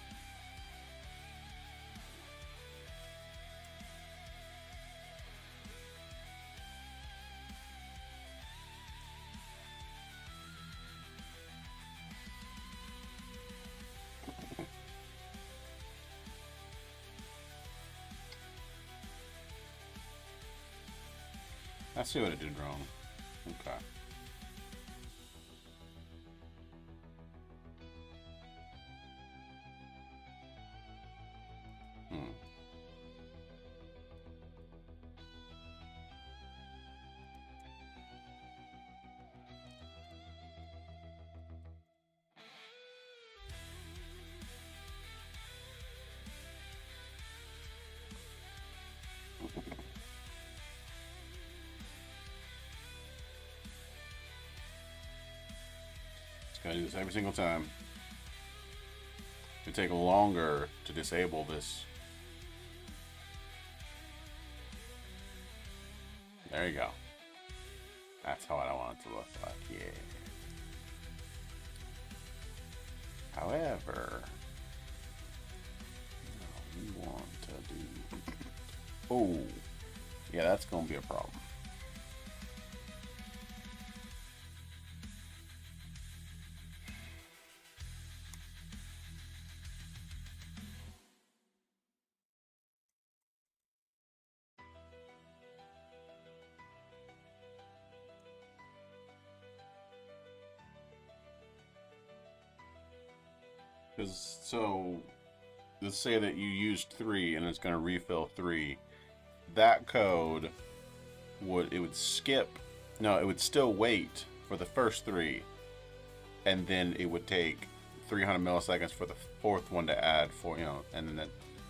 I see what I did wrong. Okay. Gotta do this every single time. It'd take longer to disable this. There you go. That's how I want it to look like, yeah. However, we want to do... Oh, yeah, that's gonna be a problem. So, let's say that you used 3 and it's going to refill 3. That code would skip. No, it would still wait for the first 3, and then it would take 300 milliseconds for the 4th one to add for, and then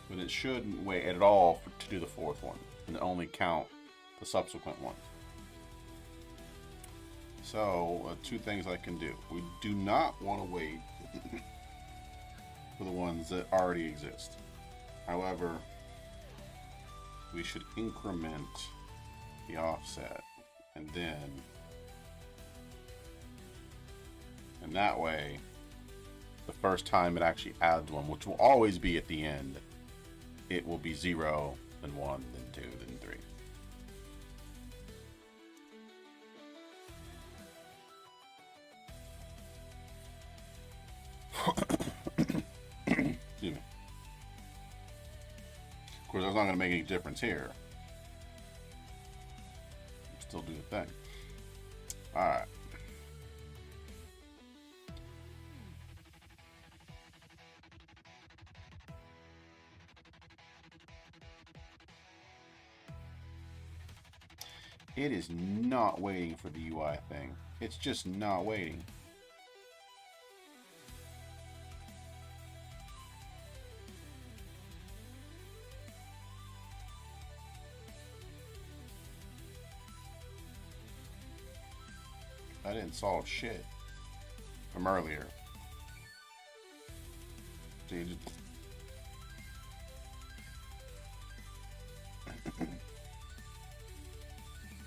but it shouldn't wait at all to do the 4th one, and only count the subsequent ones. So, 2 things I can do. We do not want to wait for the ones that already exist. However, we should increment the offset, and that way, the first time it actually adds one, which will always be at the end, it will be 0, then 1, then 2, then 3. Excuse me. Of course, that's not going to make any difference here. Still do the thing. Alright. It is not waiting for the UI thing. It's just not waiting. I didn't solve shit from earlier. See,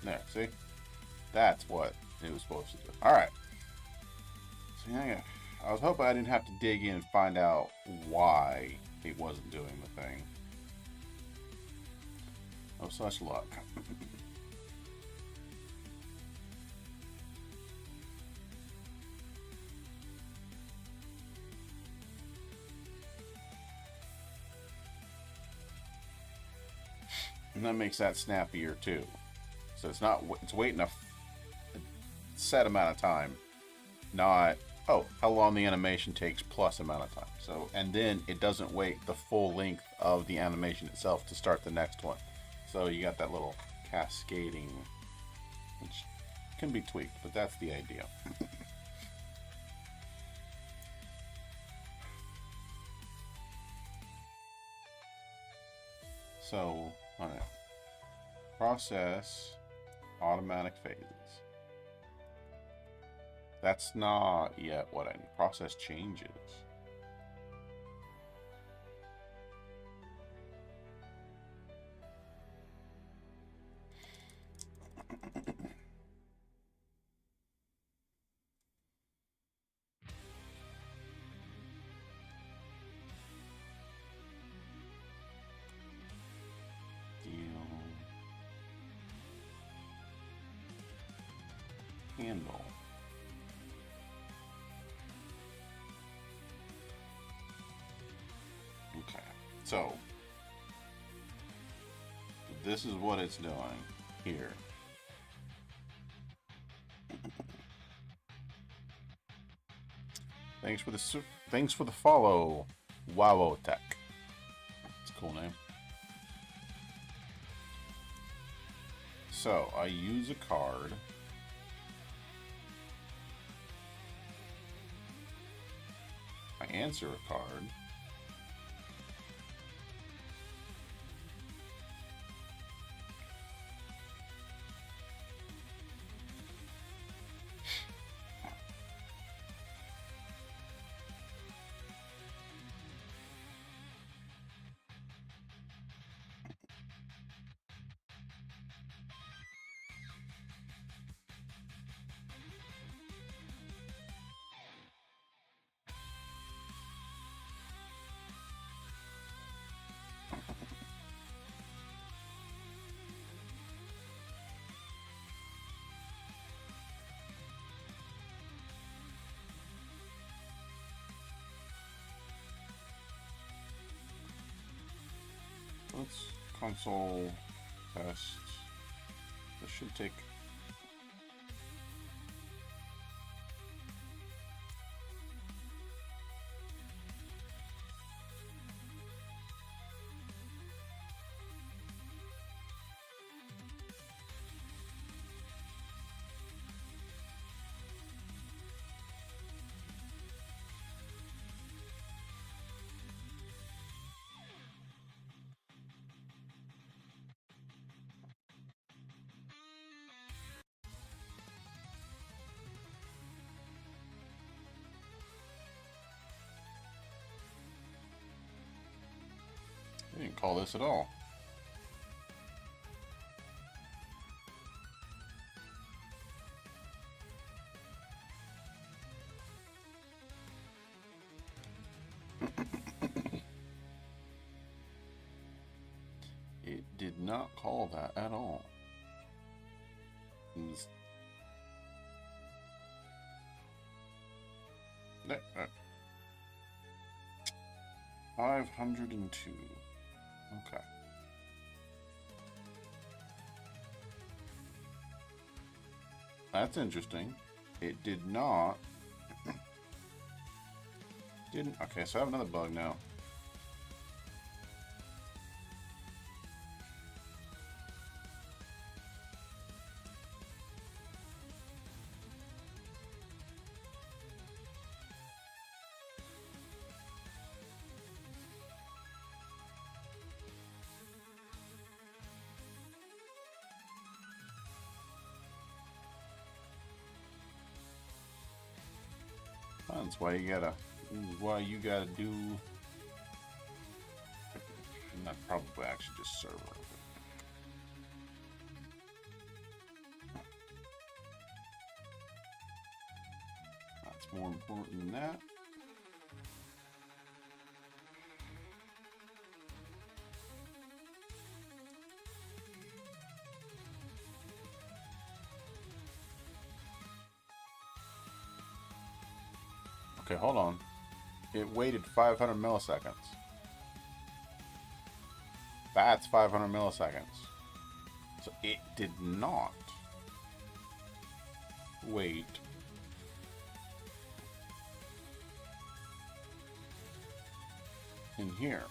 there, see? That's what it was supposed to do. Alright. So yeah, I was hoping I didn't have to dig in and find out why it wasn't doing the thing. Oh, such luck. And that makes that snappier too. So it's not, it's waiting a set amount of time, not, oh, how long the animation takes plus amount of time. So, and then it doesn't wait the full length of the animation itself to start the next one. So you got that little cascading, which can be tweaked, but that's the idea. So, alright. Process automatic phases. That's not yet what I need. Process changes. Handle. Okay, so this is what it's doing here. Thanks for the follow, Wow Tech. It's a cool name. So I use a card. I answer a card. Let's console test. This should take. I didn't call this at all. It did not call that at all. It's... 502. Okay. That's interesting. It did not. Didn't. Okay, so I have another bug now. That's why you gotta. This is why you gotta do. Not probably actually just server. That's more important than that. Okay, hold on. It waited 500 milliseconds. That's 500 milliseconds. So it did not wait. In here.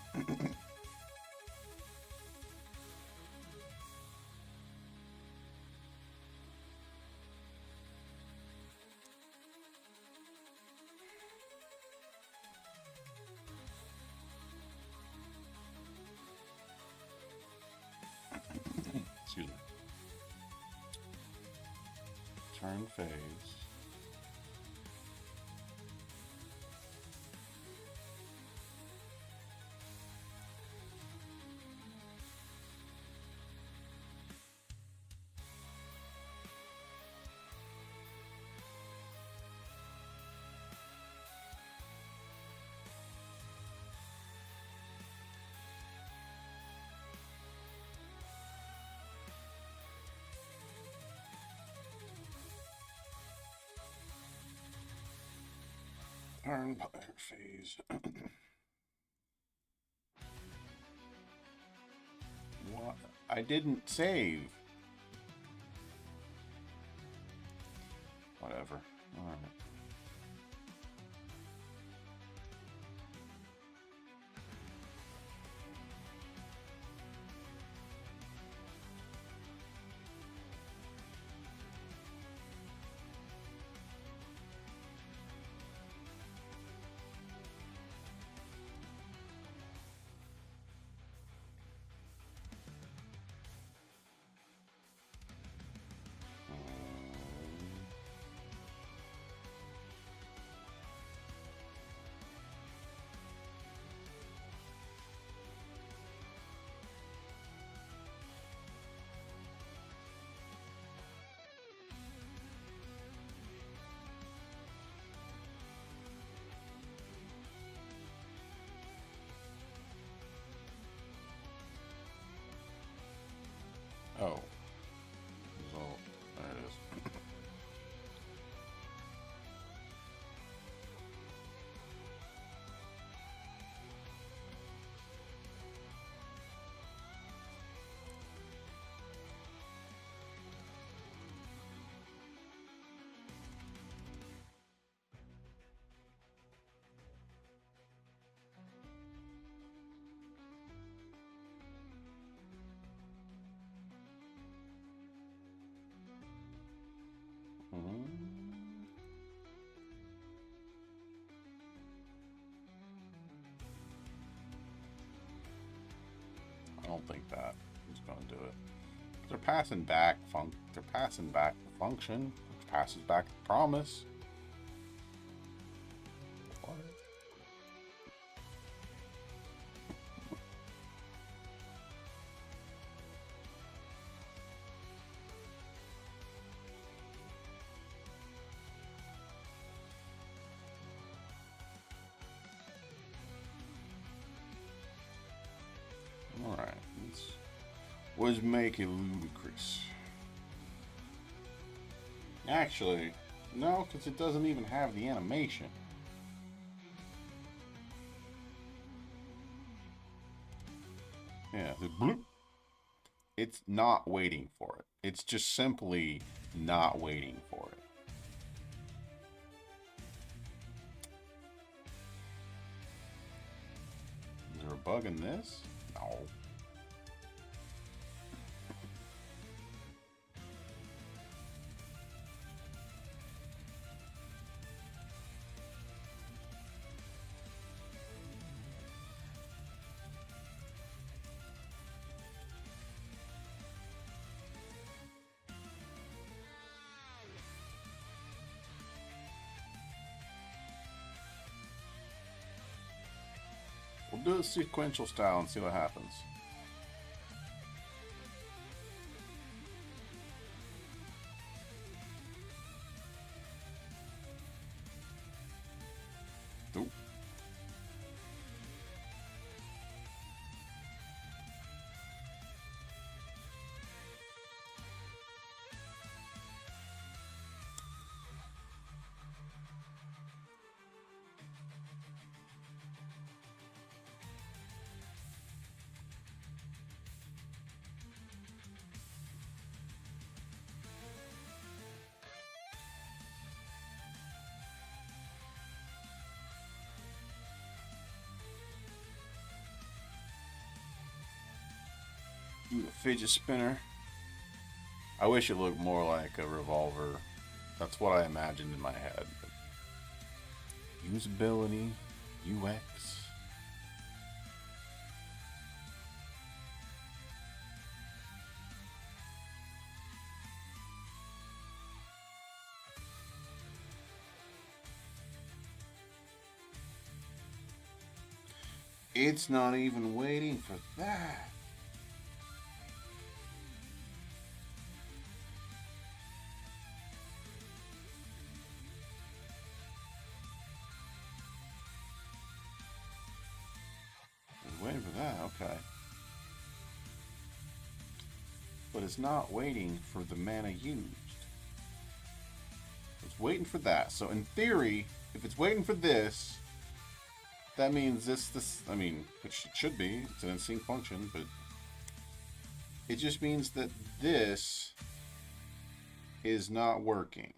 Excuse me. Turn phase. Turn player phase. What? I didn't save. Whatever. Alright. Oh. Result. There it is. I don't think that is going to do it. They're passing back They're passing back the function, which passes back the promise. What? Alright, this was making ludicrous. Actually, no, because it doesn't even have the animation. Yeah, the bloop. It's not waiting for it. It's just simply not waiting for it. Is there a bug in this? No. do it sequential style and see what happens. Oop. Do the fidget spinner. I wish it looked more like a revolver. That's what I imagined in my head. But usability, UX. It's not even waiting for that. Waiting for that, okay. But it's not waiting for the mana used. It's waiting for that. So in theory, if it's waiting for this, that means I mean, which it should be, it's an in sync function, but it just means that this is not working.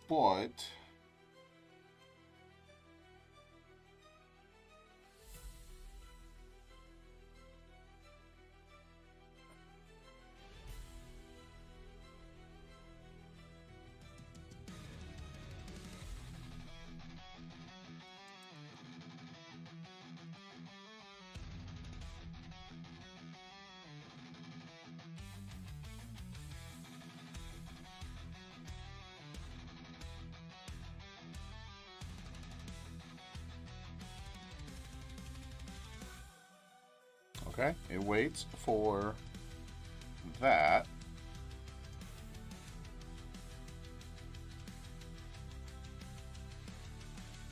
But okay, it waits for that.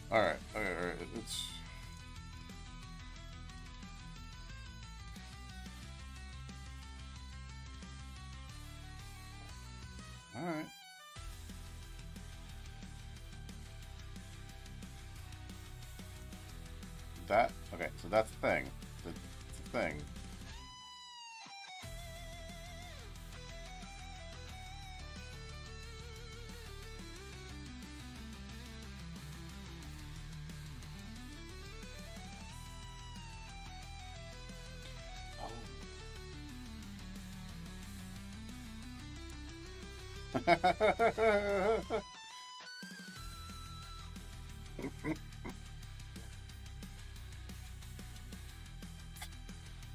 Alright, alright, it's... Alright. That, okay, so that's the thing. The thing.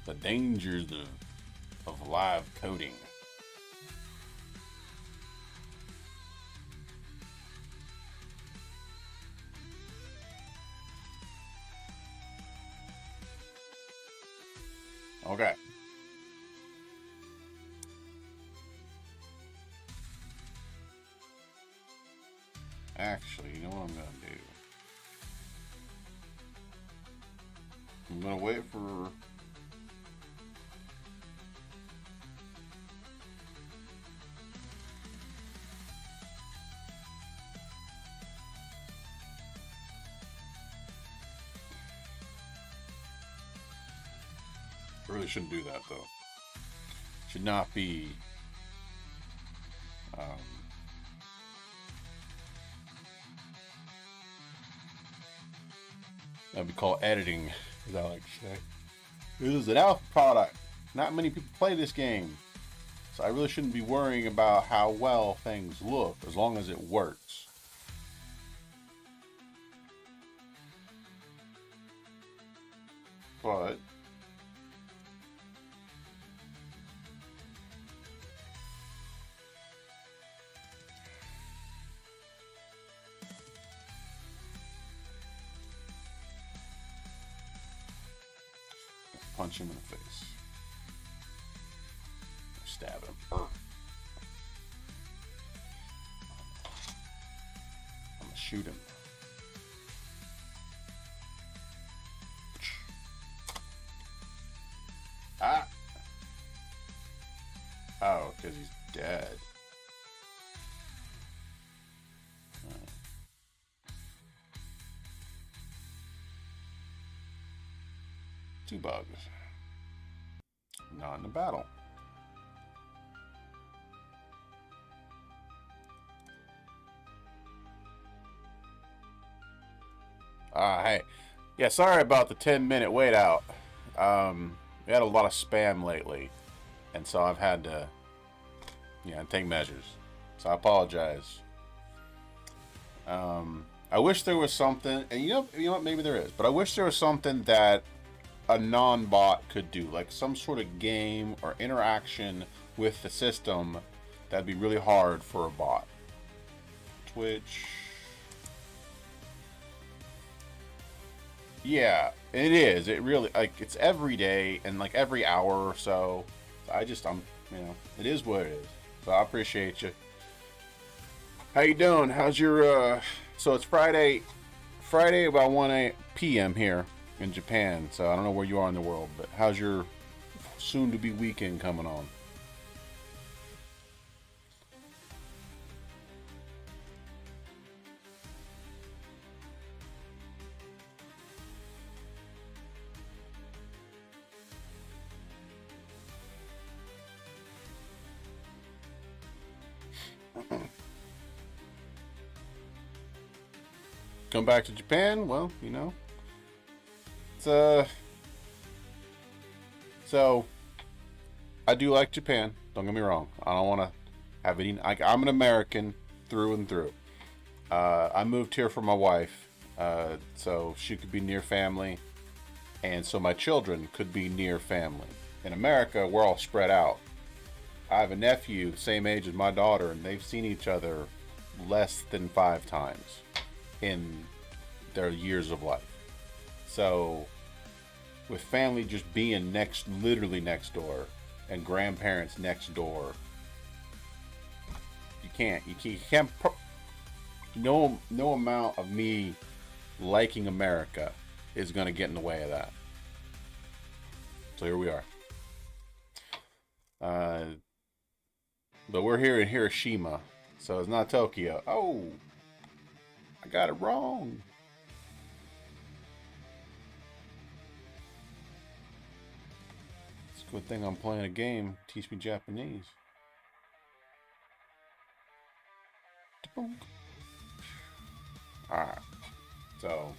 The dangers of live coding. Okay. Actually, you know what I'm gonna do? I'm gonna wait for... I really shouldn't do that though. Should not be that'd be called editing, as I like to say. This is an alpha product. Not many people play this game. So I really shouldn't be worrying about how well things look, as long as it works. But Punch him in the face. Stab him. I'm gonna shoot him. Ah! Oh, because he's dead. Two bugs. Not in the battle. Hey. Yeah, sorry about the 10-minute wait out. We had a lot of spam lately. And so I've had to, take measures. So I apologize. I wish there was something, and you know what, maybe there is, but I wish there was something that a non-bot could do, like some sort of game or interaction with the system that'd be really hard for a bot. Twitch. Yeah, it is. It really, like, it's every day and like every hour or so. It is what it is. So I appreciate you. How you doing? How's your, so it's Friday about 1 p.m. here in Japan. So I don't know where you are in the world, but how's your soon-to-be weekend coming on? Come back to Japan? Well, it's so I do like Japan. Don't get me wrong. I don't want to have it. I'm an American through and through. I moved here for my wife, so she could be near family, and so my children could be near family. In America, we're all spread out. I have a nephew, same age as my daughter, and they've seen each other less than 5 times in their years of life. So with family just being literally next door, and grandparents next door, you can't no amount of me liking America is going to get in the way of that. So here we are. But we're here in Hiroshima, so it's not Tokyo. Oh, I got it wrong. It's a good thing I'm playing a game. Teach me Japanese. Alright. So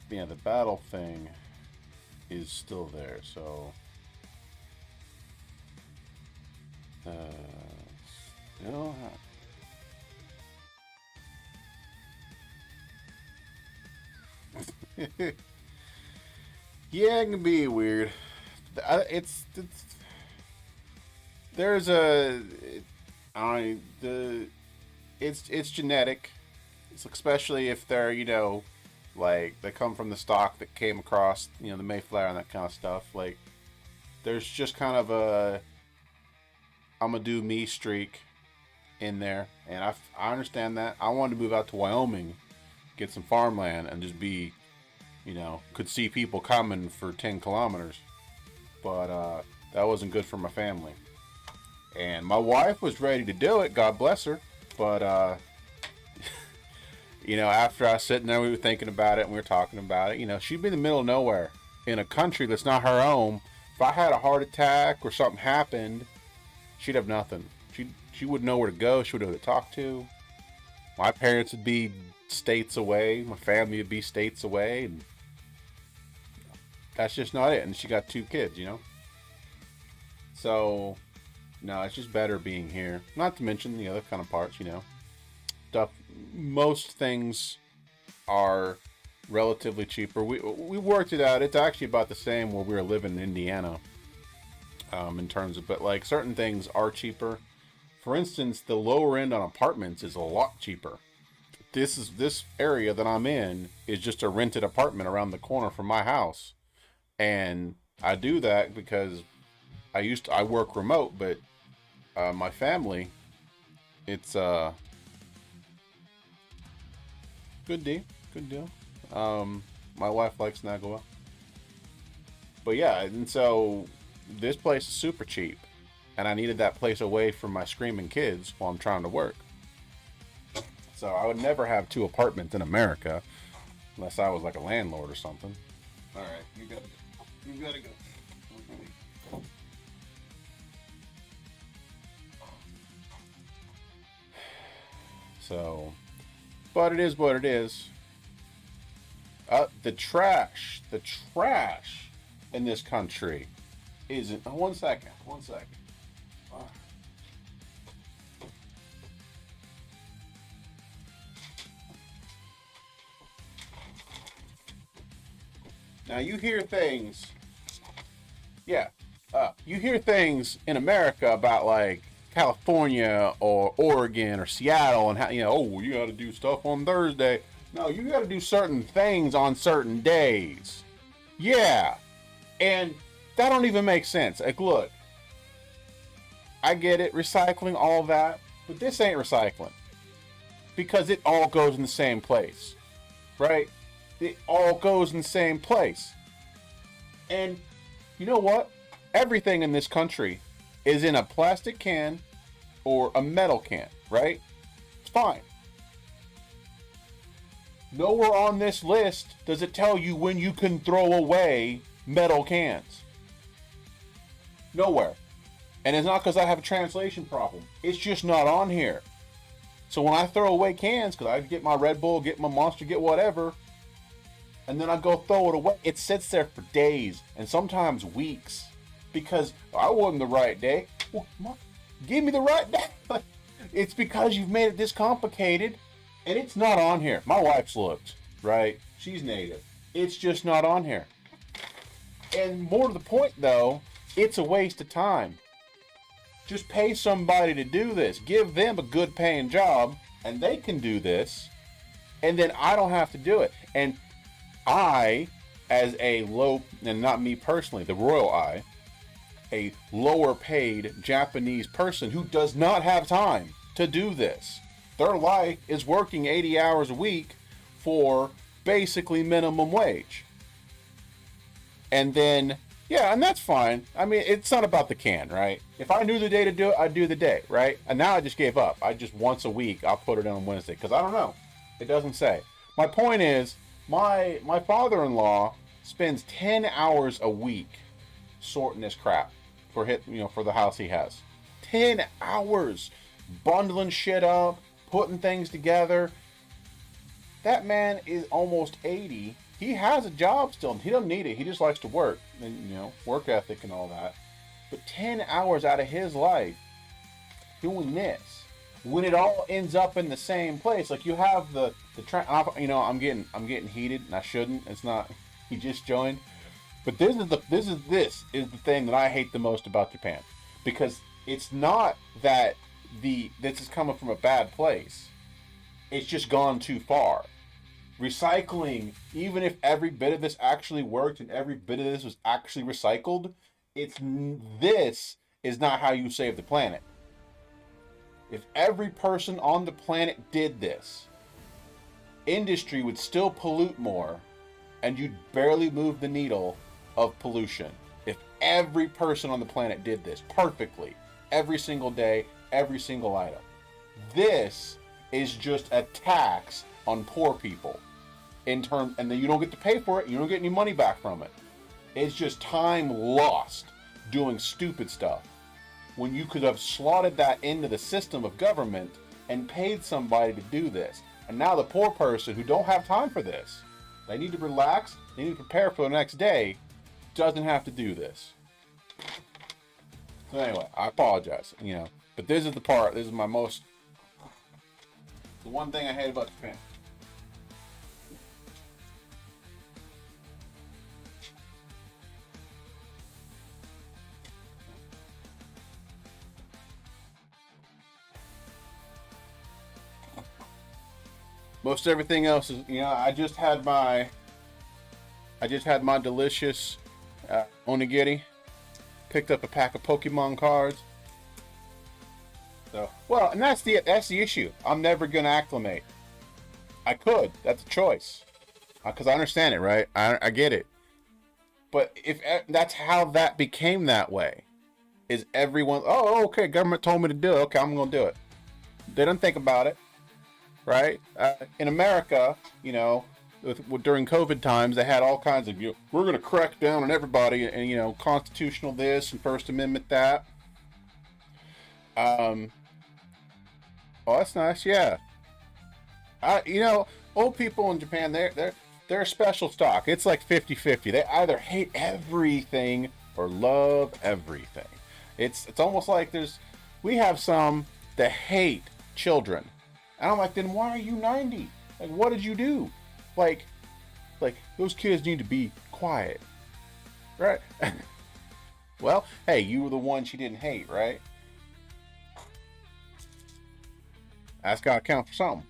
the battle thing is still there, so still yeah, it can be weird. It's there's a it's genetic. It's especially if they're like they come from the stock that came across the Mayflower and that kind of stuff. Like there's just kind of a I'm gonna do me streak in there, and I understand that. I wanted to move out to Wyoming, get some farmland, and just be could see people coming for 10 kilometers, but that wasn't good for my family. And my wife was ready to do it, God bless her, but after I was sitting there, we were thinking about it and we were talking about it. She'd be in the middle of nowhere in a country that's not her own. If I had a heart attack or something happened, she'd have nothing. She wouldn't know where to go. She wouldn't know who to talk to. My parents would be states away. My family would be states away. And that's just not it. And she got 2 kids, So, no, it's just better being here. Not to mention the other kind of parts, stuff. Most things are relatively cheaper. We worked it out. It's actually about the same where we were living in Indiana, in terms of, but like certain things are cheaper For instance, the lower end on apartments is a lot cheaper. This area that I'm in is just a rented apartment around the corner from my house, and I do that because I work remote, but my family, it's good deal, good deal. My wife likes Nagawa, but yeah, and so this place is super cheap, and I needed that place away from my screaming kids while I'm trying to work. So I would never have two apartments in America unless I was like a landlord or something. All right, you gotta go. You gotta go. So, but it is what it is. The trash in this country isn't. One second. Now you hear things, yeah. You hear things in America about like California or Oregon or Seattle and how oh you got to do stuff on Thursday. No, you got to do certain things on certain days. Yeah, and that don't even make sense. Like, look, I get it, recycling, all that, but this ain't recycling because it all goes in the same place, right? It all goes in the same place. And you know what? Everything in this country is in a plastic can or a metal can, right? It's fine. Nowhere on this list does it tell you when you can throw away metal cans. Nowhere. And it's not because I have a translation problem. It's just not on here. So when I throw away cans, because I get my Red Bull, get my Monster, get whatever, and then I go throw it away, it sits there for days and sometimes weeks because I wasn't the right day. Well, give me the right day. It's because you've made it this complicated and it's not on here. My wife's looked, right? She's native. It's just not on here. And more to the point though, it's a waste of time. Just pay somebody to do this. Give them a good paying job and they can do this. And then I don't have to do it. And I, as a low, and not me personally, the royal I, a lower paid Japanese person who does not have time to do this. Their life is working 80 hours a week for basically minimum wage. And then, yeah, and that's fine. I mean, it's not about the can, right? If I knew the day to do it, I'd do the day, right? And now I just gave up. I just once a week, I'll put it on Wednesday because I don't know. It doesn't say. My point is, my father-in-law spends 10 hours a week sorting this crap for for the house he has. 10 hours bundling shit up, putting things together. That man is almost 80. He has a job still. He doesn't need it. He just likes to work and work ethic and all that. But 10 hours out of his life doing this, when it all ends up in the same place, like you have the I'm getting heated and I shouldn't. It's not. He just joined, but this is the thing that I hate the most about Japan, because it's not that this is coming from a bad place. It's just gone too far. Recycling, even if every bit of this actually worked and every bit of this was actually recycled, this is not how you save the planet. If every person on the planet did this, industry would still pollute more and you'd barely move the needle of pollution. If every person on the planet did this perfectly, every single day, every single item. This is just a tax on poor people. And then you don't get to pay for it, you don't get any money back from it. It's just time lost doing stupid stuff, when you could have slotted that into the system of government and paid somebody to do this. And now the poor person who don't have time for this, they need to relax, they need to prepare for the next day, doesn't have to do this. So anyway, I apologize, but this is the one thing I hate about Japan. Most everything else is, I just had my delicious onigiri. Picked up a pack of Pokemon cards. So, well, and that's the issue. I'm never gonna acclimate. I could. That's a choice. Because I understand it, right? I get it. But if that's how that became that way, is everyone? Oh, okay. Government told me to do it. Okay, I'm gonna do it. They don't think about it, right? In America, during COVID times, they had all kinds of, we're going to crack down on everybody, and constitutional this and First Amendment that. Oh, that's nice, yeah. Old people in Japan, they're a special stock. It's like 50-50. They either hate everything or love everything. It's almost like we have some that hate children. And I'm like, then why are you 90? Like, what did you do? Like those kids need to be quiet, right? Well, hey, you were the one she didn't hate, right? That's gotta count for something.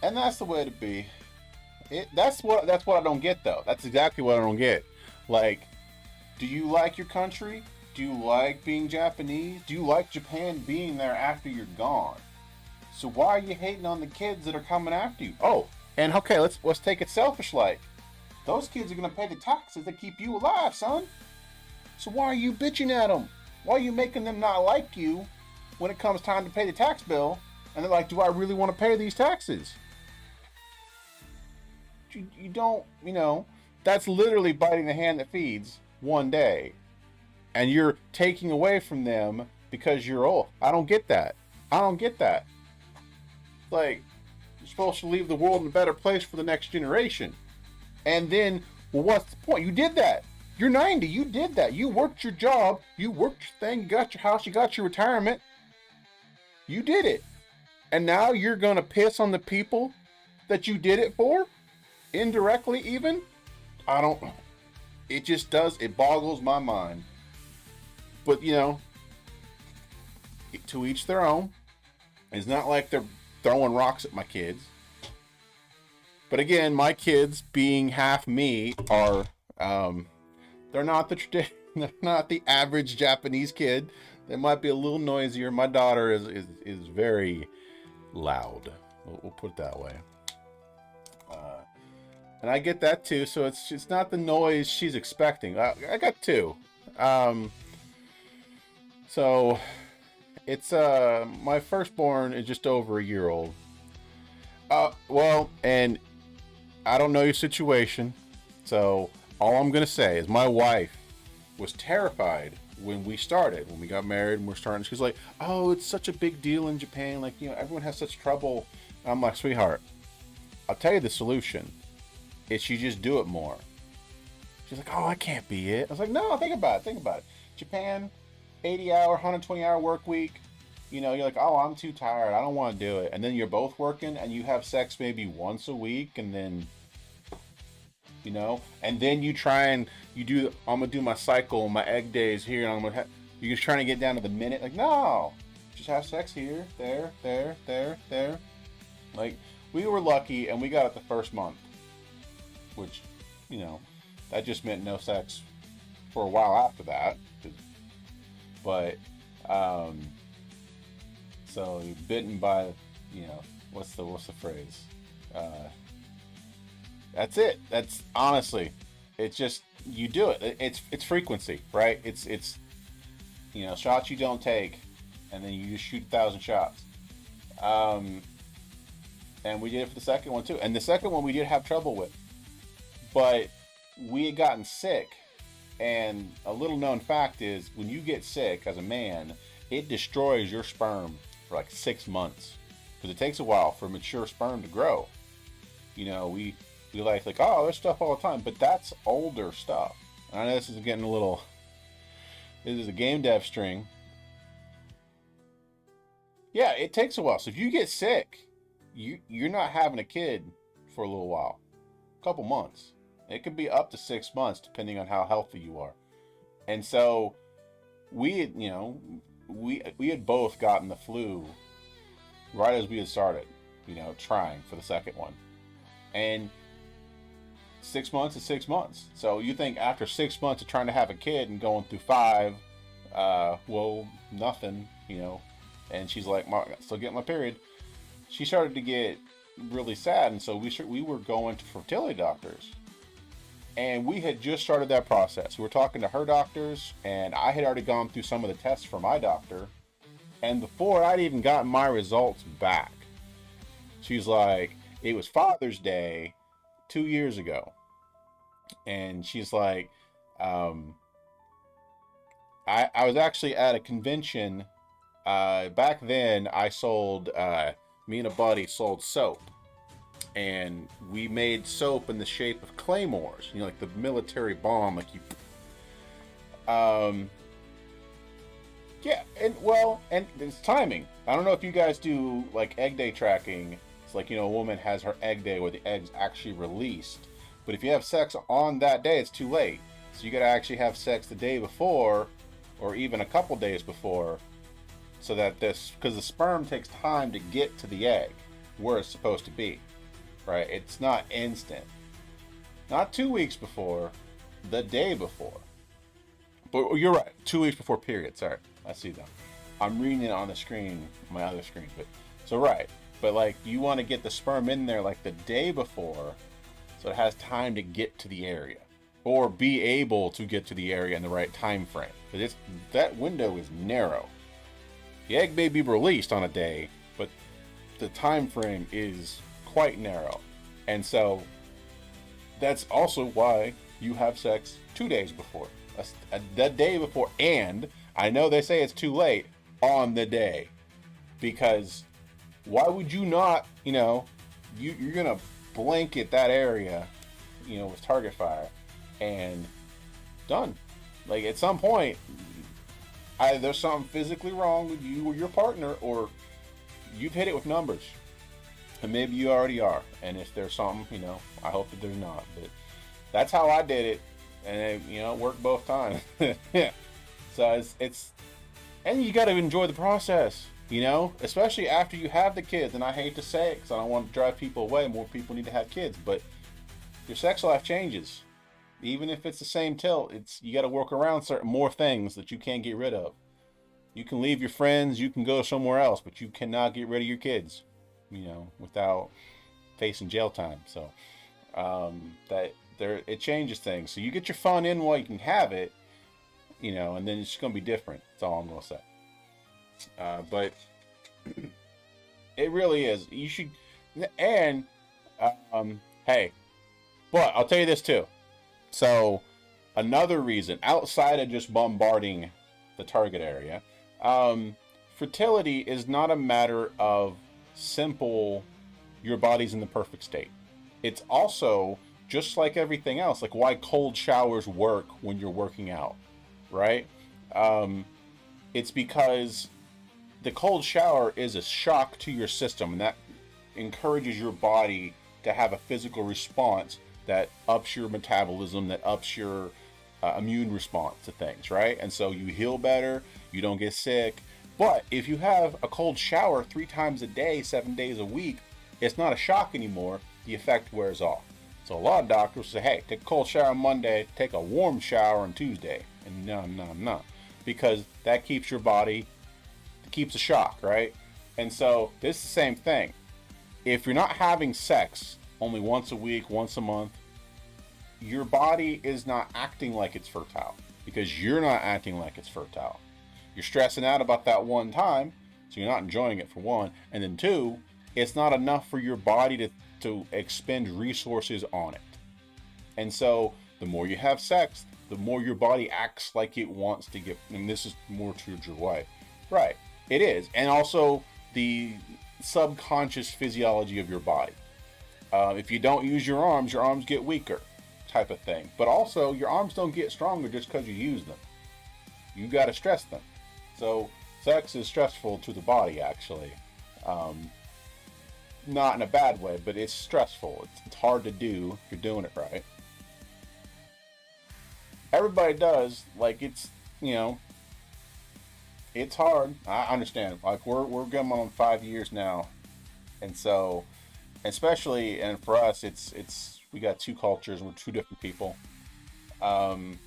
And that's the way to be. That's what I don't get, though. That's exactly what I don't get. Like, do you like your country? Do you like being Japanese? Do you like Japan being there after you're gone? So why are you hating on the kids that are coming after you? Oh, and okay, let's take it selfish like. Those kids are gonna pay the taxes that keep you alive, son. So why are you bitching at them? Why are you making them not like you when it comes time to pay the tax bill? And they're like, do I really want to pay these taxes? You don't, that's literally biting the hand that feeds one day. And you're taking away from them because you're old. I don't get that. Like, you're supposed to leave the world in a better place for the next generation. And then, well, what's the point? You did that. You're 90. You did that. You worked your job. You worked your thing. You got your house. You got your retirement. You did it. And now you're going to piss on the people that you did it for? Indirectly, even? I don't. It just does. It boggles my mind. But, to each their own. It's not like they're throwing rocks at my kids. But again, my kids, being half me, are they're not they're not the average Japanese kid. They might be a little noisier. My daughter is very loud. We'll put it that way. And I get that too. So it's not the noise she's expecting. I got two. So it's my firstborn is just over a year old. Well, and I don't know your situation, so all I'm gonna say is my wife was terrified when we got married and we're starting. She's like, "Oh, it's such a big deal in Japan. Like, everyone has such trouble." I'm like, "Sweetheart, I'll tell you the solution. It's you just do it more." She's like, "Oh, I can't be it." I was like, "No, think about it. Japan, 80-hour, 120-hour work week. You're like, oh, I'm too tired. I don't want to do it." And then you're both working and you have sex maybe once a week, and then, and then you try and I'm going to do my cycle, my egg days here, and you're just trying to get down to the minute. Like, no, just have sex here, there. Like, we were lucky and we got it the first month, which, that just meant no sex for a while after that. But, so you're bitten by, what's the phrase? That's it. That's honestly, it's just, you do it. It's frequency, right? It's shots you don't take, and then you just shoot 1,000 shots. And we did it for the second one too. And the second one we did have trouble with, but we had gotten sick. And a little known fact is, when you get sick as a man, it destroys your sperm for like 6 months, because it takes a while for mature sperm to grow. We like, oh, there's stuff all the time, but that's older stuff. I know this is getting a little. This is a game dev string. Yeah, it takes a while. So if you get sick, you're not having a kid for a little while, a couple months. It could be up to 6 months, depending on how healthy you are. And so we, we had both gotten the flu right as we had started, trying for the second one. And 6 months is 6 months. So you think after 6 months of trying to have a kid and going through five, well, nothing, And she's like, still getting my period. She started to get really sad, and so we were going to fertility doctors. And we had just started that process. We were talking to her doctors, and I had already gone through some of the tests for my doctor. And before I'd even gotten my results back, she's like, it was Father's Day 2 years ago. And she's like, I was actually at a convention. Back then, me and a buddy sold soap. And we made soap in the shape of claymores, like the military bomb, like you. Yeah, and it's timing. I don't know if you guys do like egg day tracking. It's like, a woman has her egg day where the egg's actually released. But if you have sex on that day, it's too late. So you gotta actually have sex the day before, or even a couple days before, so that because the sperm takes time to get to the egg where it's supposed to be. Right? It's not instant. Not 2 weeks before, the day before. But you're right, 2 weeks before period. Sorry, I see them. I'm reading it on the screen, my other screen. So right, but like you want to get the sperm in there like the day before, so it has time to get to the area, or be able to get to the area in the right time frame. Because that window is narrow. The egg may be released on a day, but the time frame is quite narrow. And so that's also why you have sex 2 days before, the day before. And I know they say it's too late on the day, because why would you not, you're gonna blanket that area, with target fire, and done. Like at some point, either there's something physically wrong with you or your partner, or you've hit it with numbers. And maybe you already are. And if there's something, I hope that there's not. But that's how I did it. And it worked both times. Yeah. So it's and you got to enjoy the process, especially after you have the kids. And I hate to say it because I don't want to drive people away. More people need to have kids, but your sex life changes. Even if it's the same tilt, you got to work around certain more things that you can't get rid of. You can leave your friends, you can go somewhere else, but you cannot get rid of your kids, without facing jail time. So it changes things. So you get your fun in while you can have it, and then it's going to be different. That's all I'm going to say. But it really is. You should, and hey, but I'll tell you this too. So another reason outside of just bombarding the target area, fertility is not a matter of simple, your body's in the perfect state. It's also just like everything else, like why cold showers work when you're working out, right? It's because the cold shower is a shock to your system, and that encourages your body to have a physical response that ups your metabolism, that ups your immune response to things, right? And so you heal better, you don't get sick. But if you have a cold shower 3 times a day, 7 days a week, it's not a shock anymore. The effect wears off. So a lot of doctors say, hey, take a cold shower on Monday, take a warm shower on Tuesday. And no. Because that keeps your body, keeps a shock, right? And so this is the same thing. If you're not having sex only once a week, once a month, your body is not acting like it's fertile because you're not acting like it's fertile. You're stressing out about that one time, so you're not enjoying it for one. And then 2, it's not enough for your body to expend resources on it. And so the more you have sex, the more your body acts like it wants to get, and this is more towards your wife. Right, it is. And also the subconscious physiology of your body. If you don't use your arms get weaker, type of thing. But also, your arms don't get stronger just because you use them. You got to stress them. So, sex is stressful to the body, actually. Not in a bad way, but it's stressful. It's hard to do if you're doing it right. Everybody does. Like, it's, It's hard. I understand. Like we're going on 5 years now, and so especially and for us, it's we got two cultures. We're two different people, um,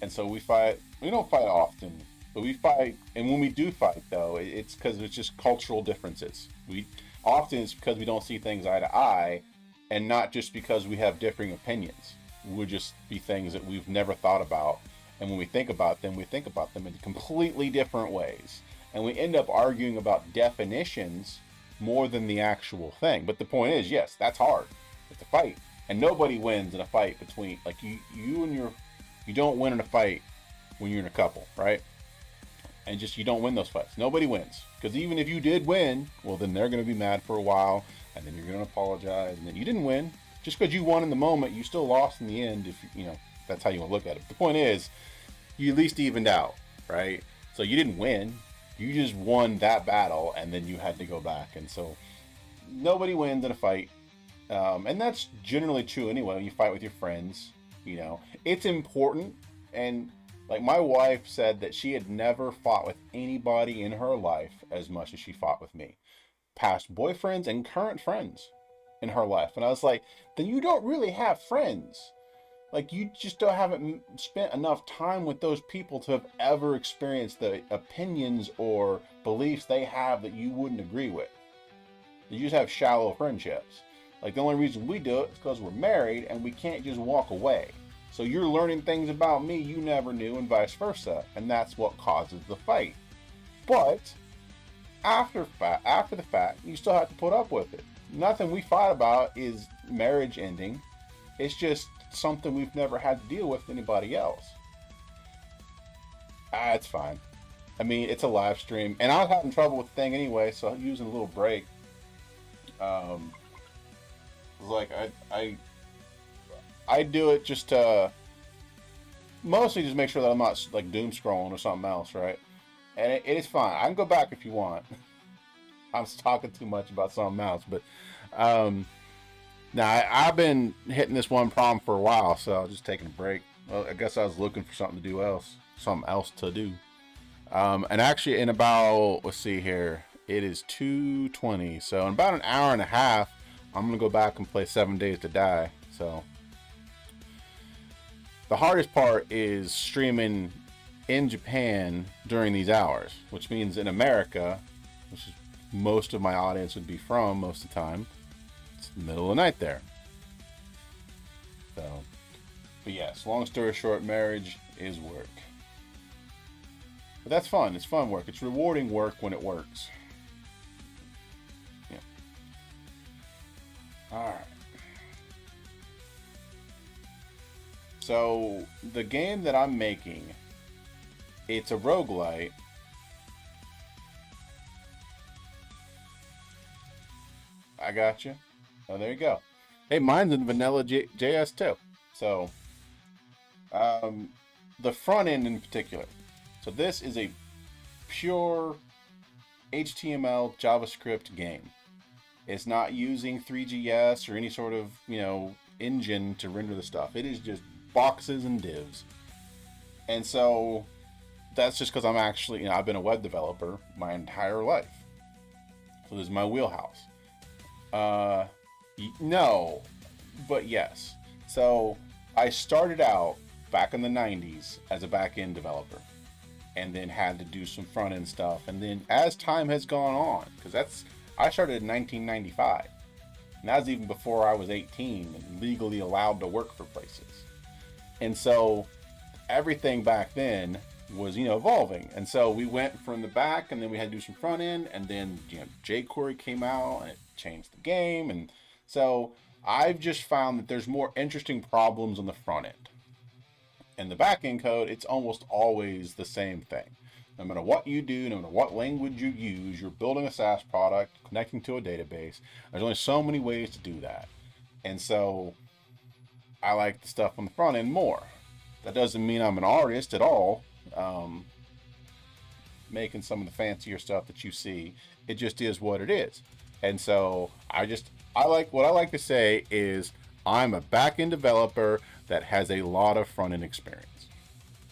and so we fight. We don't fight often, but we fight. And when we do fight, though, it's because it's just cultural differences. We often it's because we don't see things eye to eye, and not just because we have differing opinions. Would just be things that we've never thought about, and when we think about them, we think about them in completely different ways, and we end up arguing about definitions more than the actual thing. But the point is, yes, that's hard. It's a fight, and nobody wins in a fight between like you and your you don't win in a fight when you're in a couple, right? And just you don't win those fights. Nobody wins because even if you did win, well, then they're going to be mad for a while, and then you're going to apologize, and then you didn't win. Just because you won in the moment, you still lost in the end. If you know that's how you want to look at it. But the point is, you at least evened out, right? So you didn't win. You just won that battle, and then you had to go back. And so nobody wins in a fight, and that's generally true anyway. When you fight with your friends, it's important. And like my wife said that she had never fought with anybody in her life as much as she fought with me, past boyfriends and current friends in her life. And I was like, then you don't really have friends. Like you just haven't spent enough time with those people to have ever experienced the opinions or beliefs they have that you wouldn't agree with. You just have shallow friendships. Like the only reason we do it is because we're married and we can't just walk away. So you're learning things about me you never knew and vice versa. And that's what causes the fight. But after the fact, you still have to put up with it. Nothing we fight about is marriage ending. It's just something we've never had to deal with anybody else. It's fine. I mean, it's a live stream, and I was having trouble with the thing anyway, so I'm using a little break. Like I do it just to mostly just make sure that I'm not like doom scrolling or something else, right? And it is fine. I can go back if you want. I'm talking too much about something else, but now I've been hitting this one problem for a while, so I was just taking a break. Well, I guess I was looking for something else to do. And actually, in about let's see here, it is 2:20, so in about an hour and a half, I'm gonna go back and play 7 Days to Die. So the hardest part is streaming in Japan during these hours, which means in America, which is most of my audience would be from most of the time, it's the middle of the night there. So, but yes, long story short, marriage is work. But that's fun. It's fun work. It's rewarding work when it works. Yeah. All right. So the game that I'm making, it's a roguelite. I got you. Oh, there you go. Hey, mine's in vanilla JS too. So, the front end in particular. So this is a pure HTML JavaScript game. It's not using 3GS or any sort of, engine to render the stuff. It is just boxes and divs. And so that's just because I'm actually, I've been a web developer my entire life. So this is my wheelhouse. No, but yes. So I started out back in the 90s as a back-end developer and then had to do some front-end stuff. And then as time has gone on, because I started in 1995. And that was even before I was 18 and legally allowed to work for places. And so everything back then was, evolving. And so we went from the back and then we had to do some front end. And then, jQuery came out and it changed the game. And so I've just found that there's more interesting problems on the front end. And the back end code, it's almost always the same thing. No matter what you do, no matter what language you use, you're building a SaaS product, connecting to a database. There's only so many ways to do that. And so I like the stuff on the front end more. That doesn't mean I'm an artist at all, making some of the fancier stuff that you see. It just is what it is. And so what I like to say is I'm a back-end developer that has a lot of front-end experience.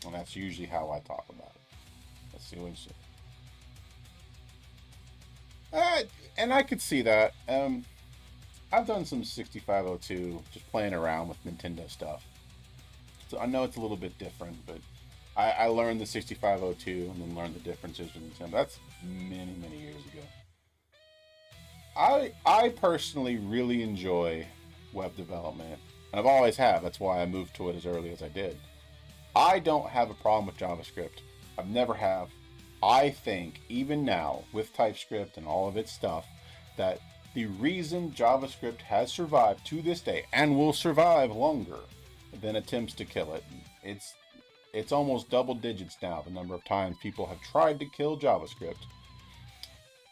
And that's usually how I talk about it. Let's see what uh, and I could see that. I've done some 6502, just playing around with Nintendo stuff. So I know it's a little bit different, but I learned the 6502 and then learned the differences with Nintendo. That's many, many years ago. I personally really enjoy web development, and I've always have. That's why I moved to it as early as I did. I don't have a problem with JavaScript. I've never have. I think even now with TypeScript and all of its stuff that the reason JavaScript has survived to this day and will survive longer than attempts to kill it. It's almost double digits now, the number of times people have tried to kill JavaScript,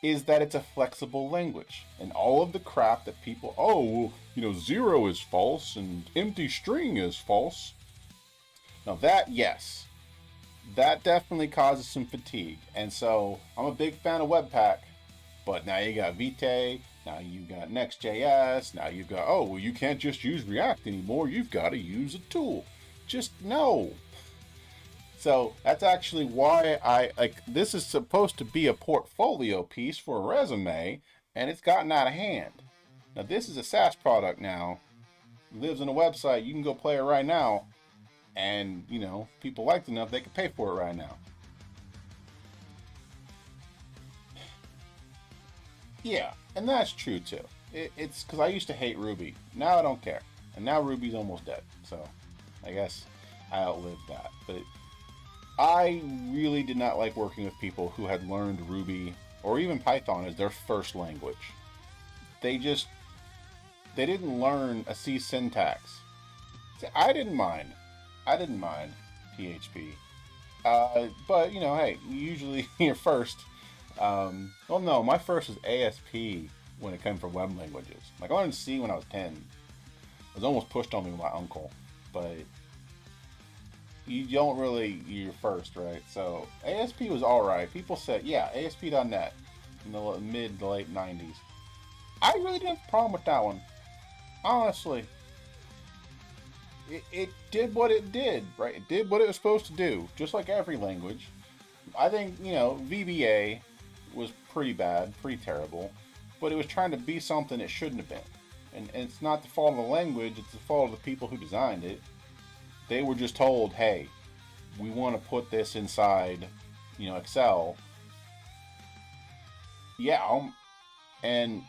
is that it's a flexible language. And all of the crap that people, oh, well, you know, zero is false and empty string is false. Now that, yes, that definitely causes some fatigue. And so I'm a big fan of Webpack, but now you got Vite, now you got Next.js, now you've got, oh, well, you can't just use React anymore, you've got to use a tool. Just no. So that's actually why this is supposed to be a portfolio piece for a resume, and it's gotten out of hand. Now this is a SaaS product now. It lives on a website, you can go play it right now, and, you know, people liked it enough, they can pay for it right now. Yeah, and that's true too. It's because I used to hate Ruby. Now I don't care. And now Ruby's almost dead. So I guess I outlived that. But I really did not like working with people who had learned Ruby or even Python as their first language. They didn't learn a C syntax. See, I didn't mind PHP. But, you know, hey, usually your first... well, no, my first was ASP when it came from web languages. Like, I learned C when I was 10. It was almost pushed on me by my uncle. But you don't really, you're first, right? So, ASP was alright. People said, yeah, ASP.NET in the mid to late 90s. I really didn't have a problem with that one. Honestly. It did what it did, right? It did what it was supposed to do, just like every language. I think, you know, VBA was pretty bad, pretty terrible, but it was trying to be something it shouldn't have been. And it's not the fault of the language, it's the fault of the people who designed it. They were just told, hey, we want to put this inside, you know, Excel. Yeah, and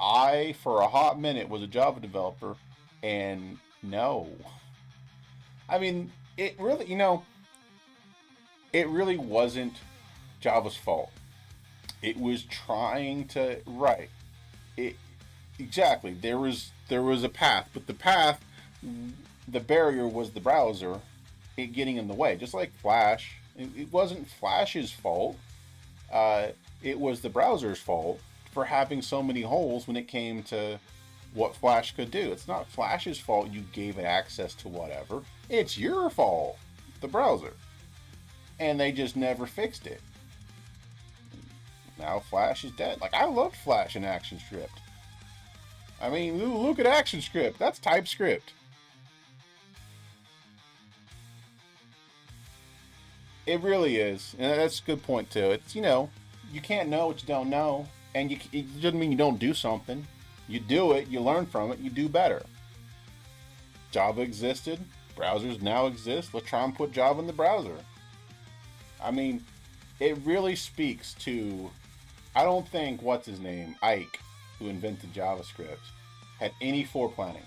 I, for a hot minute, was a Java developer, and no. I mean, it really, you know, it really wasn't Java's fault. It was trying to write. It exactly. There was a path, but the path, the barrier was the browser, it getting in the way. Just like Flash, it wasn't Flash's fault. It was the browser's fault for having so many holes when it came to what Flash could do. It's not Flash's fault you gave it access to whatever. It's your fault, the browser. And they just never fixed it. Now Flash is dead. Like, I loved Flash in ActionScript. I mean, look at ActionScript. That's TypeScript. It really is. And that's a good point, too. It's, you know, you can't know what you don't know. And it doesn't mean you don't do something. You do it, you learn from it, you do better. Java existed. Browsers now exist. Let's try and put Java in the browser. I mean, it really speaks to... I don't think, what's his name, Ike, who invented JavaScript, had any foreplanning.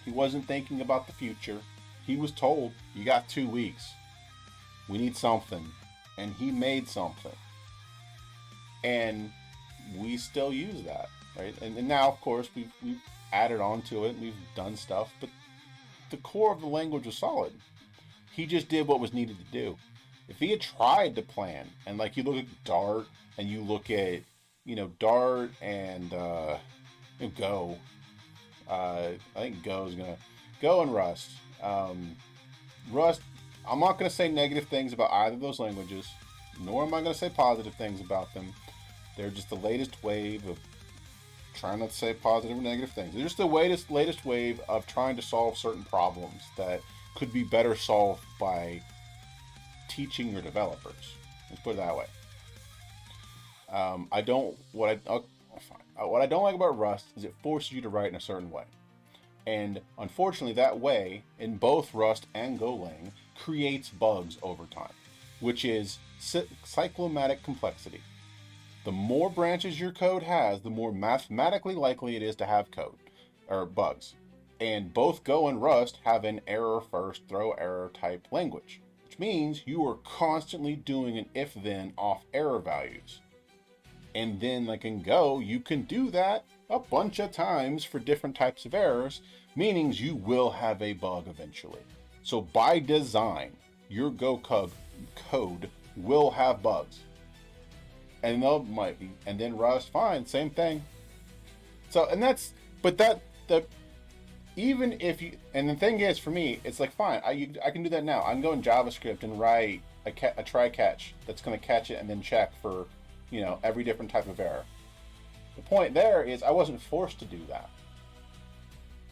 He wasn't thinking about the future. He was told, you got 2 weeks. We need something. And he made something. And we still use that, right? And now, of course, we've added on to it, and we've done stuff, but the core of the language was solid. He just did what was needed to do. If he had tried to plan, and like you look at Dart, and you look at, you know, Dart and Go. I think Go is gonna Go and Rust. Rust. I'm not gonna say negative things about either of those languages, nor am I gonna say positive things about them. They're just the latest wave of trying not to say positive or negative things. They're just the latest wave of trying to solve certain problems that could be better solved by teaching your developers. Let's put it that way. I don't what I what I don't like about Rust is it forces you to write in a certain way, and unfortunately, that way in both Rust and Golang creates bugs over time, which is cyclomatic complexity. The more branches your code has, the more mathematically likely it is to have code or bugs. And both Go and Rust have an error first, throw error type language, which means you are constantly doing an if then off error values. And then, like in Go, you can do that a bunch of times for different types of errors, meaning you will have a bug eventually. So by design, your Go code will have bugs. And they'll might be, and then Rust, fine, same thing. So, and that's, but that even if you, and the thing is, for me, it's like, fine, I can do that now. I can go in JavaScript and write a try catch that's going to catch it and then check for, every different type of error. The point there is I wasn't forced to do that.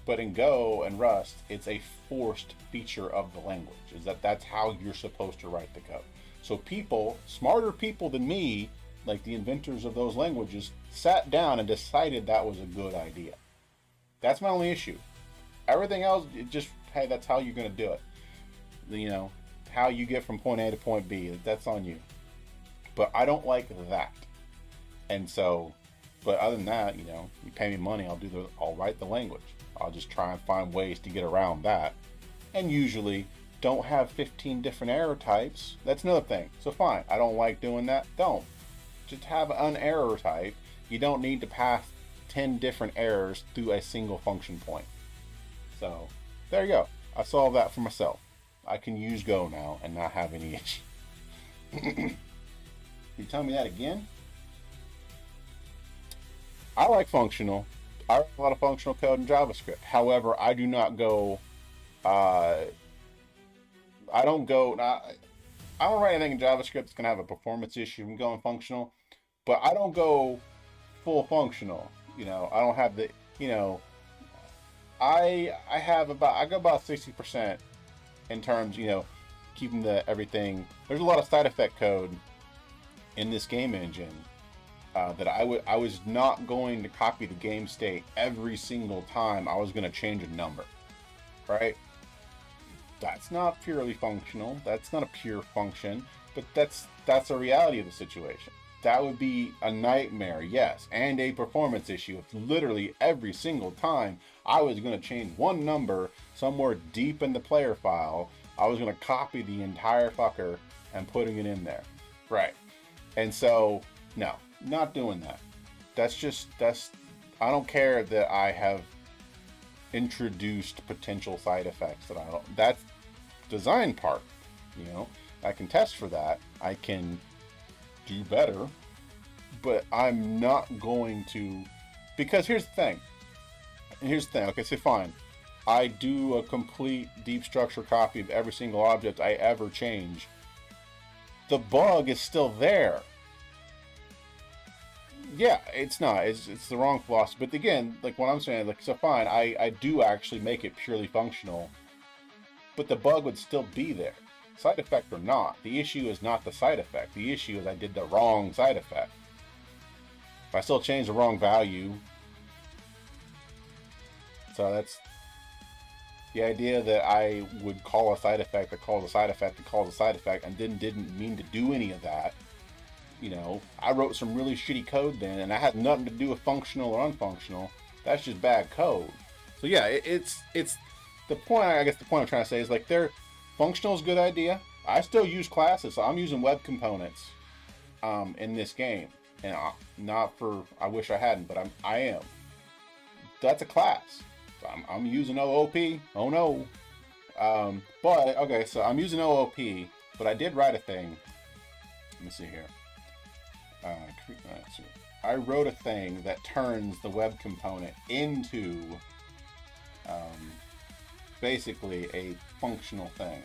But in Go and Rust, it's a forced feature of the language, is that's how you're supposed to write the code. So people, smarter people than me, like the inventors of those languages, sat down and decided that was a good idea. That's my only issue. Everything else, hey, that's how you're going to do it. How you get from point A to point B, that's on you. But I don't like that. And so, but other than that, you pay me money, I'll write the language. I'll just try and find ways to get around that. And usually don't have 15 different error types. That's another thing. So fine, I don't like doing that. Don't. Just have an error type. You don't need to pass 10 different errors through a single function point. So there you go. I solved that for myself. I can use Go now and not have any issue. You tell me that again? I like functional. I write a lot of functional code in JavaScript. However, I do not go. I don't write anything in JavaScript that's gonna have a performance issue. I'm going functional, but I don't go full functional. I don't have the. I go about 60% in terms, keeping everything. There's a lot of side effect code in this game engine that I was not going to copy the game state every single time I was going to change a number, right? That's not purely functional. That's not a pure function, but that's a reality of the situation. That would be a nightmare, yes, and a performance issue if literally every single time I was going to change one number somewhere deep in the player file, I was going to copy the entire fucker and putting it in there, right? And so, no, not doing that. I don't care that I have introduced potential side effects that's design part, I can test for that. I can do better, but I'm not going to, because here's the thing. Okay, so fine. I do a complete deep structure copy of every single object I ever change. The bug is still there. Yeah, it's not. It's the wrong philosophy. But again, like what I'm saying, so fine, I do actually make it purely functional, but the bug would still be there. Side effect or not, the issue is not the side effect. The issue is I did the wrong side effect. If I still change the wrong value, so that's the idea that I would call a side effect that calls a side effect that calls a side effect and then didn't mean to do any of that. I wrote some really shitty code then, and I had nothing to do with functional or unfunctional. That's just bad code. So yeah, it's the point. I guess the point I'm trying to say is like functional is a good idea. I still use classes, so I'm using web components in this game, and not for I wish I hadn't, but I am. That's a class. So I'm using OOP. Oh no. But okay, so I'm using OOP, but I did write a thing. Let me see here. I wrote a thing that turns the web component into basically a functional thing.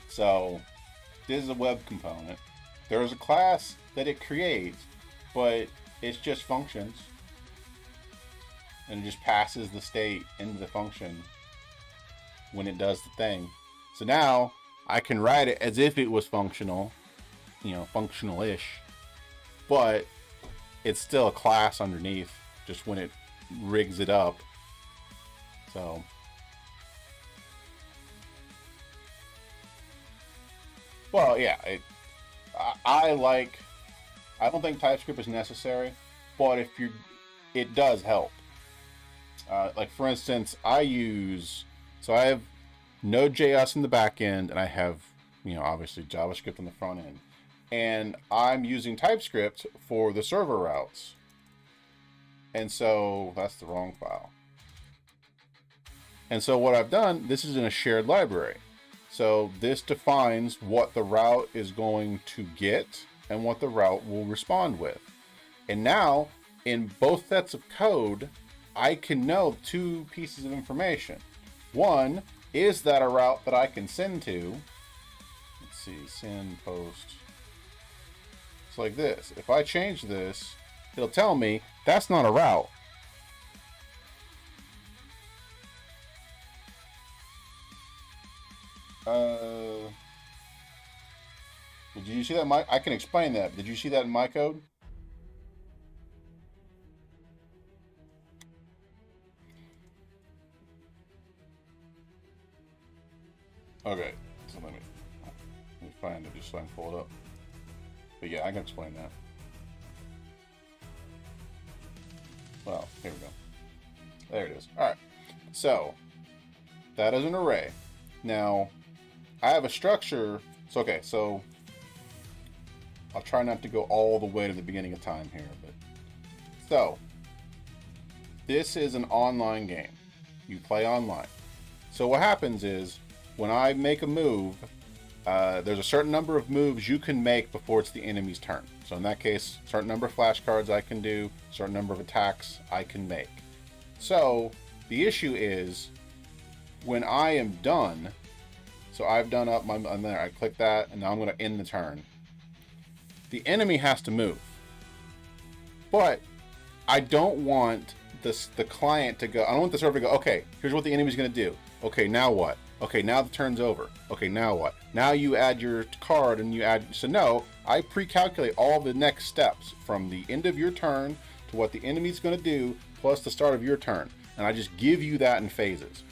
So this is a web component. There's a class that it creates, but it's just functions. And it just passes the state into the function when it does the thing. So now I can write it as if it was functional, functional-ish, but it's still a class underneath just when it rigs it up. So well, yeah, I don't think TypeScript is necessary, but it does help. Like for instance, I have Node.js in the back end, and I have, obviously JavaScript on the front end. And I'm using TypeScript for the server routes. And so that's the wrong file. And so what I've done, this is in a shared library. So this defines what the route is going to get and what the route will respond with. And now, in both sets of code, I can know two pieces of information. One, is that a route that I can send to? Let's see, send post. It's like this. If I change this, it'll tell me that's not a route. Did you see that? I can explain that. Did you see that in my code? Okay, so let me find it just so I can pull it up. But yeah, I can explain that. Well, here we go. There it is. All right. So that is an array. Now I have a structure. So okay, so I'll try not to go all the way to the beginning of time here, but so this is an online game. You play online. So what happens is when I make a move, there's a certain number of moves you can make before it's the enemy's turn. So in that case, a certain number of flashcards I can do, a certain number of attacks I can make. So the issue is when I am done, so I've done up I'm there, I click that, and now I'm going to end the turn. The enemy has to move. But I don't want the client to go, I don't want the server to go, okay, here's what the enemy's going to do. Okay, now what? Okay, now the turn's over. Okay, now what? Now you add your card and you add, so no, I pre-calculate all the next steps from the end of your turn to what the enemy's going to do plus the start of your turn. And I just give you that in phases.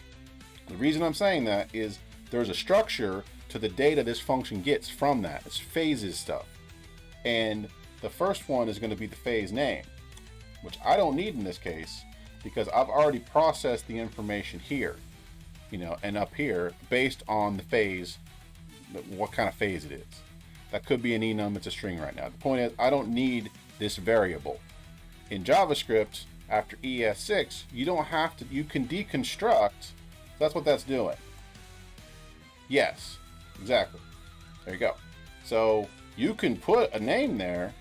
The reason I'm saying that is there's a structure to the data this function gets from that. It's phases stuff. And the first one is going to be the phase name, which I don't need in this case because I've already processed the information here, and up here based on the phase, what kind of phase it is. That could be an enum, it's a string right now. The point is, I don't need this variable. In JavaScript, after ES6, you don't have to, you can deconstruct. That's what that's doing. Yes, exactly. There you go. So you can put a name there.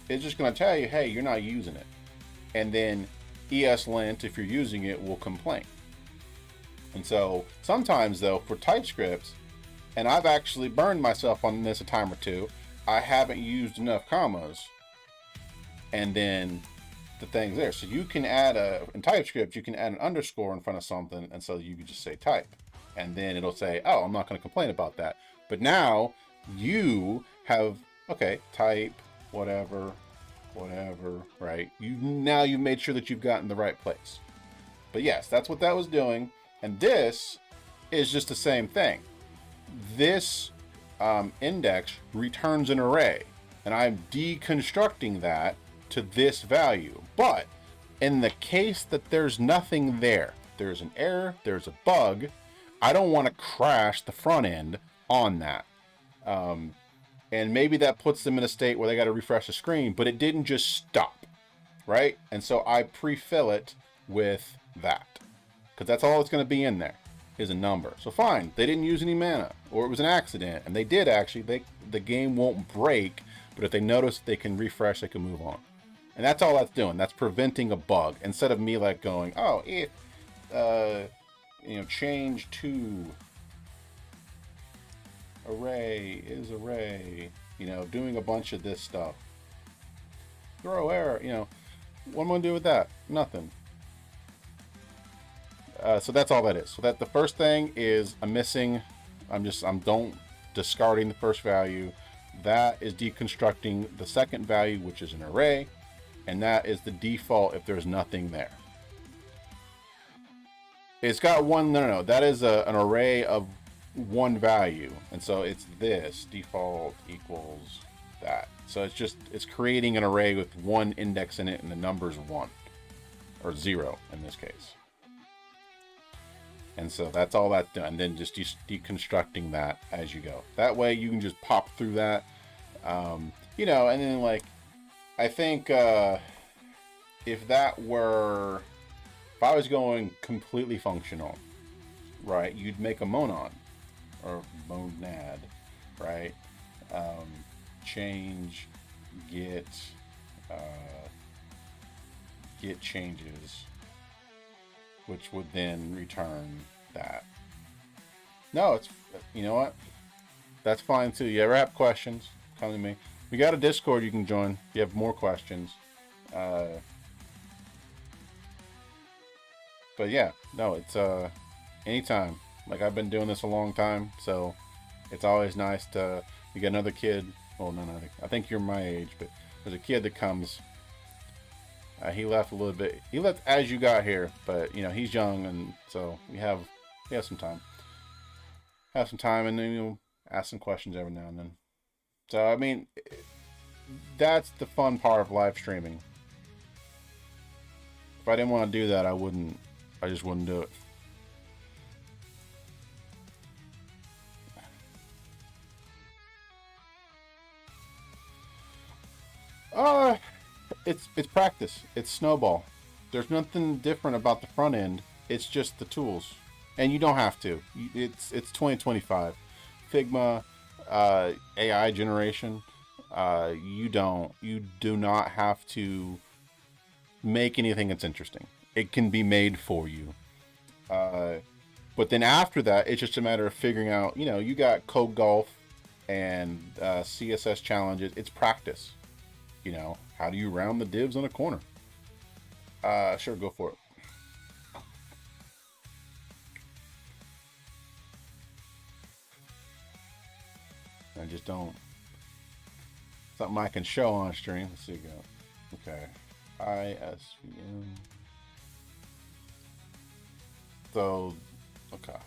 It's just going to tell you, hey, you're not using it. And then ESLint, if you're using it, will complain. And so sometimes though, for TypeScript, and I've actually burned myself on this a time or two, I haven't used enough commas. And then the thing's there. So you can add in TypeScript, you can add an underscore in front of something. And so you can just say type. And then it'll say, oh, I'm not going to complain about that. But now you have, okay, type, whatever, right? Now you've made sure that you've gotten the right place. But yes, that's what that was doing. And this is just the same thing. This index returns an array, and I'm deconstructing that to this value. But in the case that there's nothing there, there's an error, there's a bug, I don't want to crash the front end on that. And maybe that puts them in a state where they got to refresh the screen, but it didn't just stop, right? And so I pre-fill it with that, because that's all it's going to be in there is a number. So fine, they didn't use any mana, or it was an accident, and they did actually. The game won't break, but if they notice they can refresh, they can move on. And that's all that's doing. That's preventing a bug, instead of me like going, oh, if change to array is array, doing a bunch of this stuff. Throw error, what am I gonna do with that? Nothing. So that's all that is. So that the first thing is I'm discarding the first value. that is deconstructing the second value, which is an array, and that is the default if there's nothing there. It's got one, no, that is an array of one value, and so it's this default equals that. So it's creating an array with one index in it, and the number's 1 or 0 in this case. And so that's all that's done. And then just deconstructing that as you go. That way you can just pop through that, you know. And then, like, I think if I was going completely functional, right, you'd make a monon or monad, right? Change, get changes, which would then return that. No, it's, you know what? That's fine too. You ever have questions, come to me. We got a Discord you can join if you have more questions. But yeah, no, it's anytime. Like, I've been doing this a long time, so it's always nice to, you get another kid. Well, no, I think you're my age, but there's a kid that comes. He left a little bit. He left as you got here, but you know, he's young, and so we have some time. And then you'll ask some questions every now and then. So I mean, that's the fun part of live streaming. If I didn't want to do that, I just wouldn't do it. It's practice. It's snowball. There's nothing different about the front end. It's just the tools, and you don't have to. It's 2025, Figma, AI generation. You do not have to make anything that's interesting. It can be made for you. But then after that, it's just a matter of figuring out. You know, you got code golf and CSS challenges. It's practice. You know, how do you round the divs on a corner? Sure, go for it. I just don't. Something I can show on stream. Let's see, go. Okay. ISVN. So, okay.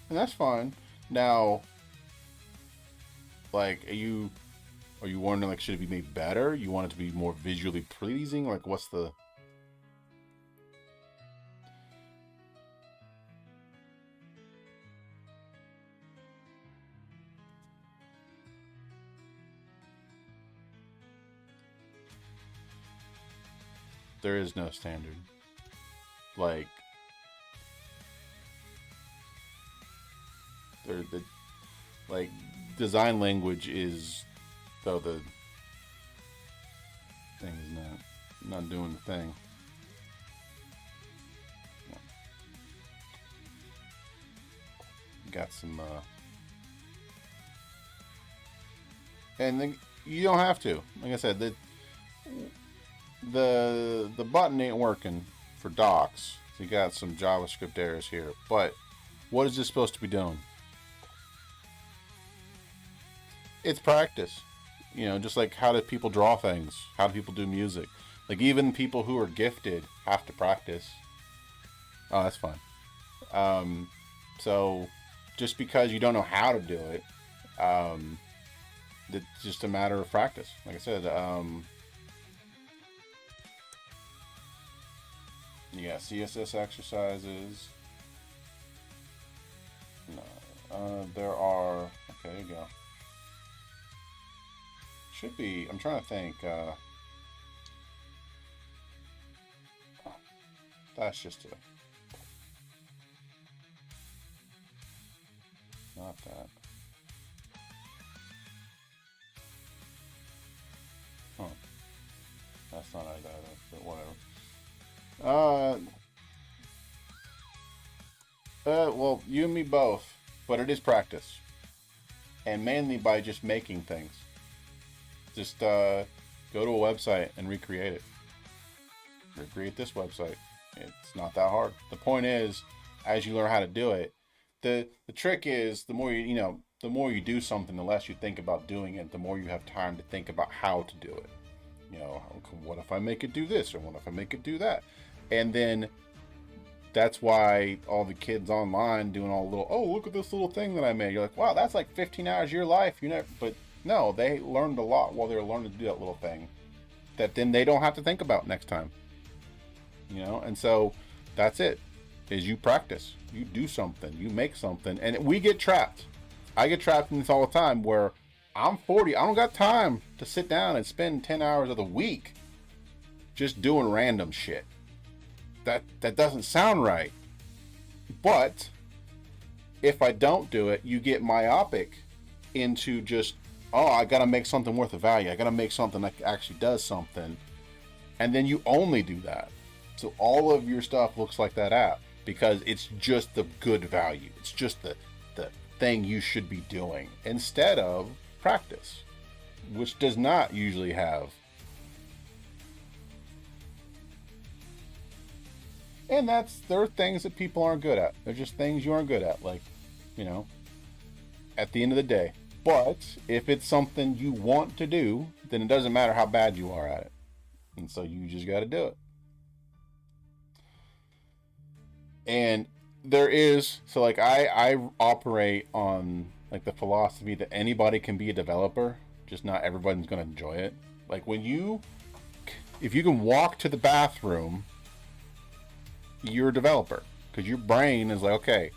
And that's fine. Now, like, are you wondering, like, should it be made better? You want it to be more visually pleasing? Like, what's the... There is no standard. Like, design language is, though the thing is not doing the thing. Got some and then you don't have to. Like I said, the button ain't working for docs. So you got some JavaScript errors here. But what is this supposed to be doing? It's practice. You know, just like, how do people draw things? How do people do music? Like, even people who are gifted have to practice. Oh, that's fine. So just because you don't know how to do it, it's just a matter of practice. Like I said, you got CSS exercises. No, there are. Okay, there you go. Should be. I'm trying to think. That's just a. Not that. Huh. That's not either, but whatever. Well, you and me both, but it is practice. And mainly by just making things. Just go to a website and recreate it. Recreate this website. It's not that hard. The point is, as you learn how to do it, the trick is, the more you know, the more you do something, the less you think about doing it, the more you have time to think about how to do it. You know, what if I make it do this, or what if I make it do that? And then that's why all the kids online doing all the little, oh, look at this little thing that I made. You're like, wow, that's like 15 hours of your life. You know, but no, they learned a lot while they were learning to do that little thing that then they don't have to think about next time. You know, and so that's it. Is you practice, you do something, you make something, and we get trapped. I get trapped in this all the time where I'm 40. I don't got time to sit down and spend 10 hours of the week just doing random shit. That doesn't sound right. But if I don't do it, you get myopic into just, oh, I got to make something worth of value. I got to make something that actually does something. And then you only do that. So all of your stuff looks like that app because it's just the good value. It's just the thing you should be doing instead of practice, which does not usually have. And there are things that people aren't good at. They're just things you aren't good at, like, you know, at the end of the day. But if it's something you want to do, then it doesn't matter how bad you are at it. And so you just got to do it. And there is, so like I operate on like the philosophy that anybody can be a developer, just not everybody's going to enjoy it. Like if you can walk to the bathroom, you're a developer, because your brain is like, okay,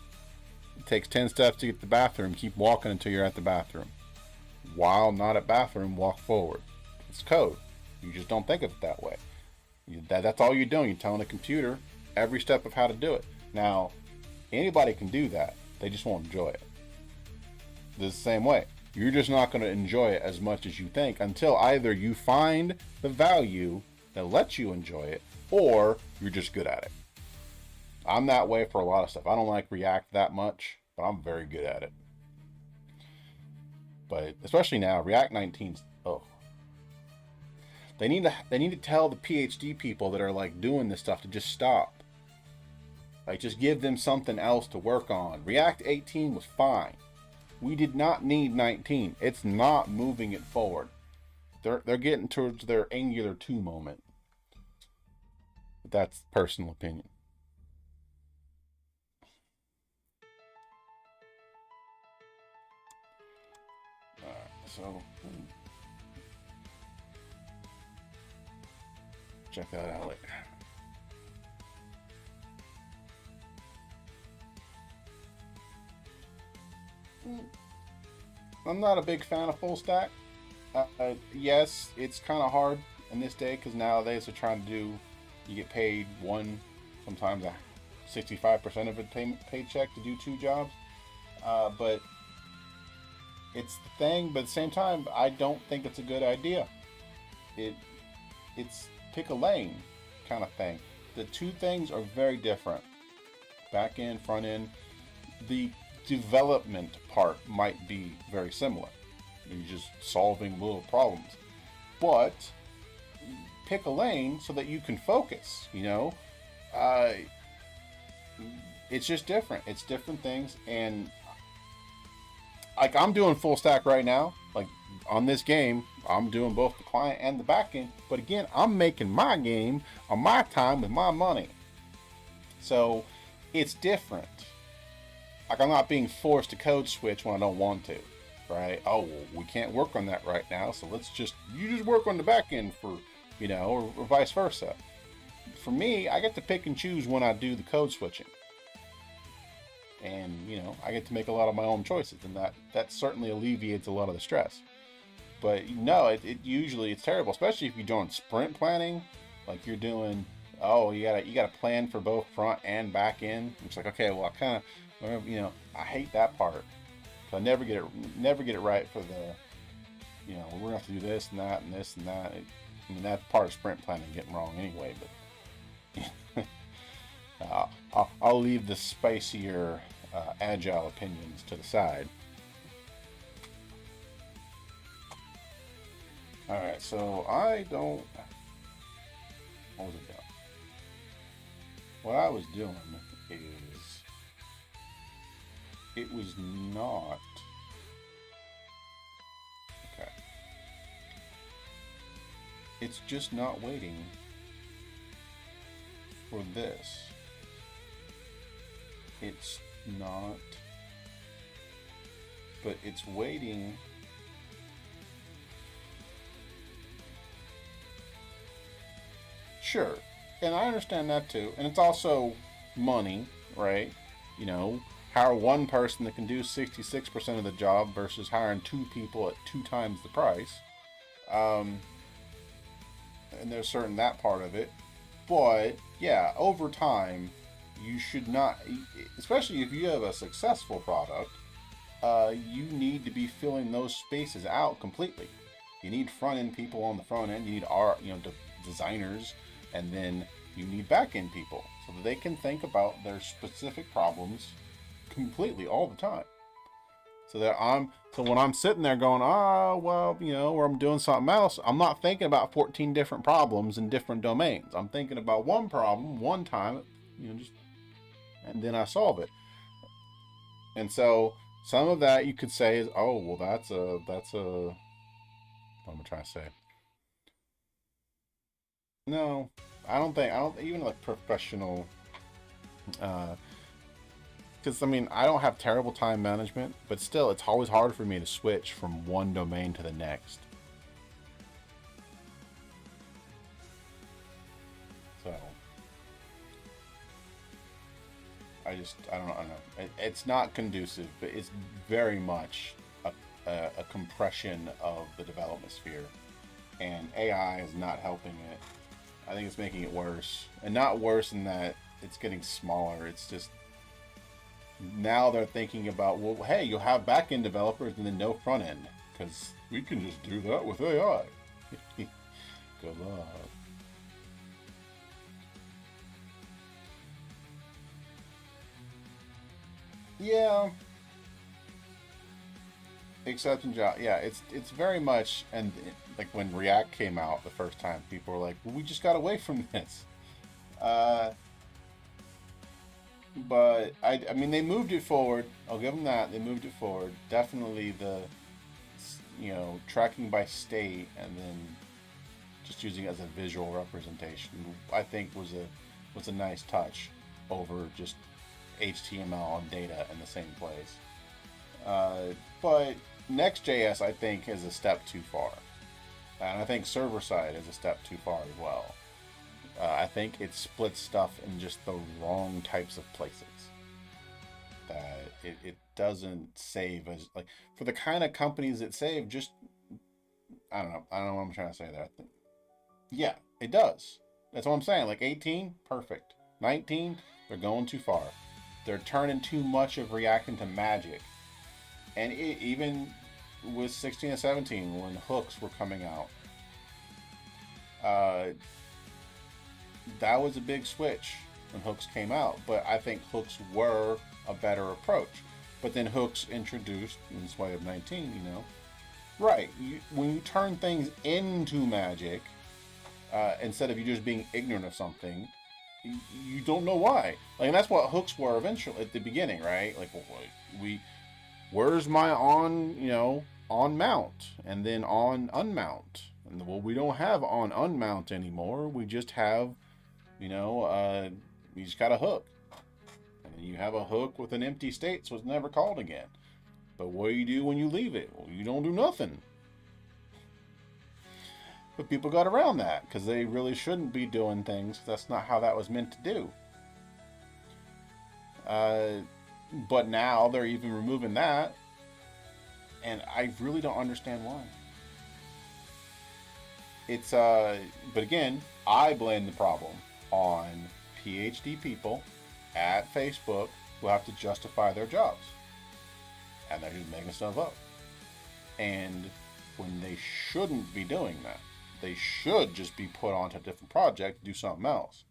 it takes 10 steps to get to the bathroom, keep walking until you're at the bathroom. While not at bathroom, walk forward. It's code. You just don't think of it that way. That's all you're doing. You're telling the computer every step of how to do it. Now, anybody can do that. They just won't enjoy it. The same way. You're just not going to enjoy it as much as you think until either you find the value that lets you enjoy it, or you're just good at it. I'm that way for a lot of stuff. I don't like React that much, but I'm very good at it. But especially now, React 19's, oh. They need to tell the PhD people that are like doing this stuff to just stop. Like, just give them something else to work on. React 18 was fine. We did not need 19. It's not moving it forward. They're getting towards their Angular 2 moment. But that's personal opinion. Alright, so check that out later. I'm not a big fan of full stack. Yes, it's kind of hard in this day because nowadays they're trying to do, you get paid sometimes 65% of a paycheck to do 2 jobs. But it's the thing, but at the same time, I don't think it's a good idea. It's pick a lane kind of thing. The two things are very different. Back end, front end. The development part might be very similar. You're just solving little problems. But pick a lane so that you can focus, you know? It's just different. It's different things. And like, I'm doing full stack right now. Like, on this game, I'm doing both the client and the back end. But again, I'm making my game on my time with my money. So it's different. Like, I'm not being forced to code switch when I don't want to, right? Oh, well, we can't work on that right now, so you just work on the back end for, you know, or vice versa. For me, I get to pick and choose when I do the code switching. And, you know, I get to make a lot of my own choices, and that certainly alleviates a lot of the stress. But, no, usually it's terrible, especially if you're doing sprint planning, like you're doing, oh, you gotta plan for both front and back end. It's like, okay, well, I kind of, you know, I hate that part. I never get it right for the, you know, we're gonna have to do this and that and this and that. I mean, that's part of sprint planning getting wrong anyway. But I'll leave the spicier, agile opinions to the side. All right, so what was it doing? What I was doing is, it was not It's just not waiting for this. It's not, but it's waiting. Sure, and I understand that too. And it's also money, right? You know, hire one person that can do 66% of the job versus hiring two people at 2 times the price. Um, and there's certain that part of it. But yeah, over time, you should not, especially if you have a successful product, you need to be filling those spaces out completely. You need front end people on the front end. You need art, designers, and then you need back end people so that they can think about their specific problems completely all the time. So when I'm sitting there going, or I'm doing something else, I'm not thinking about 14 different problems in different domains. I'm thinking about one problem one time, and then I solve it. And so some of that you could say is, oh, well, that's a, what am I trying to say? No, I don't even like professional, because I don't have terrible time management, but still, it's always hard for me to switch from one domain to the next. So I don't know. It's not conducive, but it's very much a compression of the development sphere, and AI is not helping it. I think it's making it worse, and not worse in that it's getting smaller. It's just now they're thinking about, well, hey, you'll have back-end developers and then no front-end, because we can just do that with AI. Good luck. Yeah, except in Java. Yeah, it's very much, and like when React came out the first time, people were like, well, we just got away from this. Uh, but I mean, they moved it forward. I'll give them that. They moved it forward. Definitely the, tracking by state and then just using it as a visual representation, I think was a nice touch over just HTML and data in the same place. But Next.js, I think, is a step too far. And I think server side is a step too far as well. I think it splits stuff in just the wrong types of places. That it doesn't save as, like, for the kind of companies that save, just, I don't know. I don't know what I'm trying to say there. Yeah, it does. That's what I'm saying. Like 18, perfect. 19, they're going too far. They're turning too much of React into magic. And even with 16 and 17, when hooks were coming out, uh, that was a big switch when hooks came out. But I think hooks were a better approach. But then hooks introduced, in spite of 19, right, when you turn things into magic, instead of you just being ignorant of something, you don't know why. Like, and that's what hooks were eventually at the beginning, right? Like, where's my on mount, and then on unmount, and well, we don't have on unmount anymore. We just have, you just got a hook, and then you have a hook with an empty state, so it's never called again. But what do you do when you leave it? Well, you don't do nothing. But people got around that because they really shouldn't be doing things. That's not how that was meant to do. But now they're even removing that, and I really don't understand why. But again, I blame the problem on PhD people at Facebook who have to justify their jobs, and they're just making stuff up. And when they shouldn't be doing that, they should just be put onto a different project to do something else.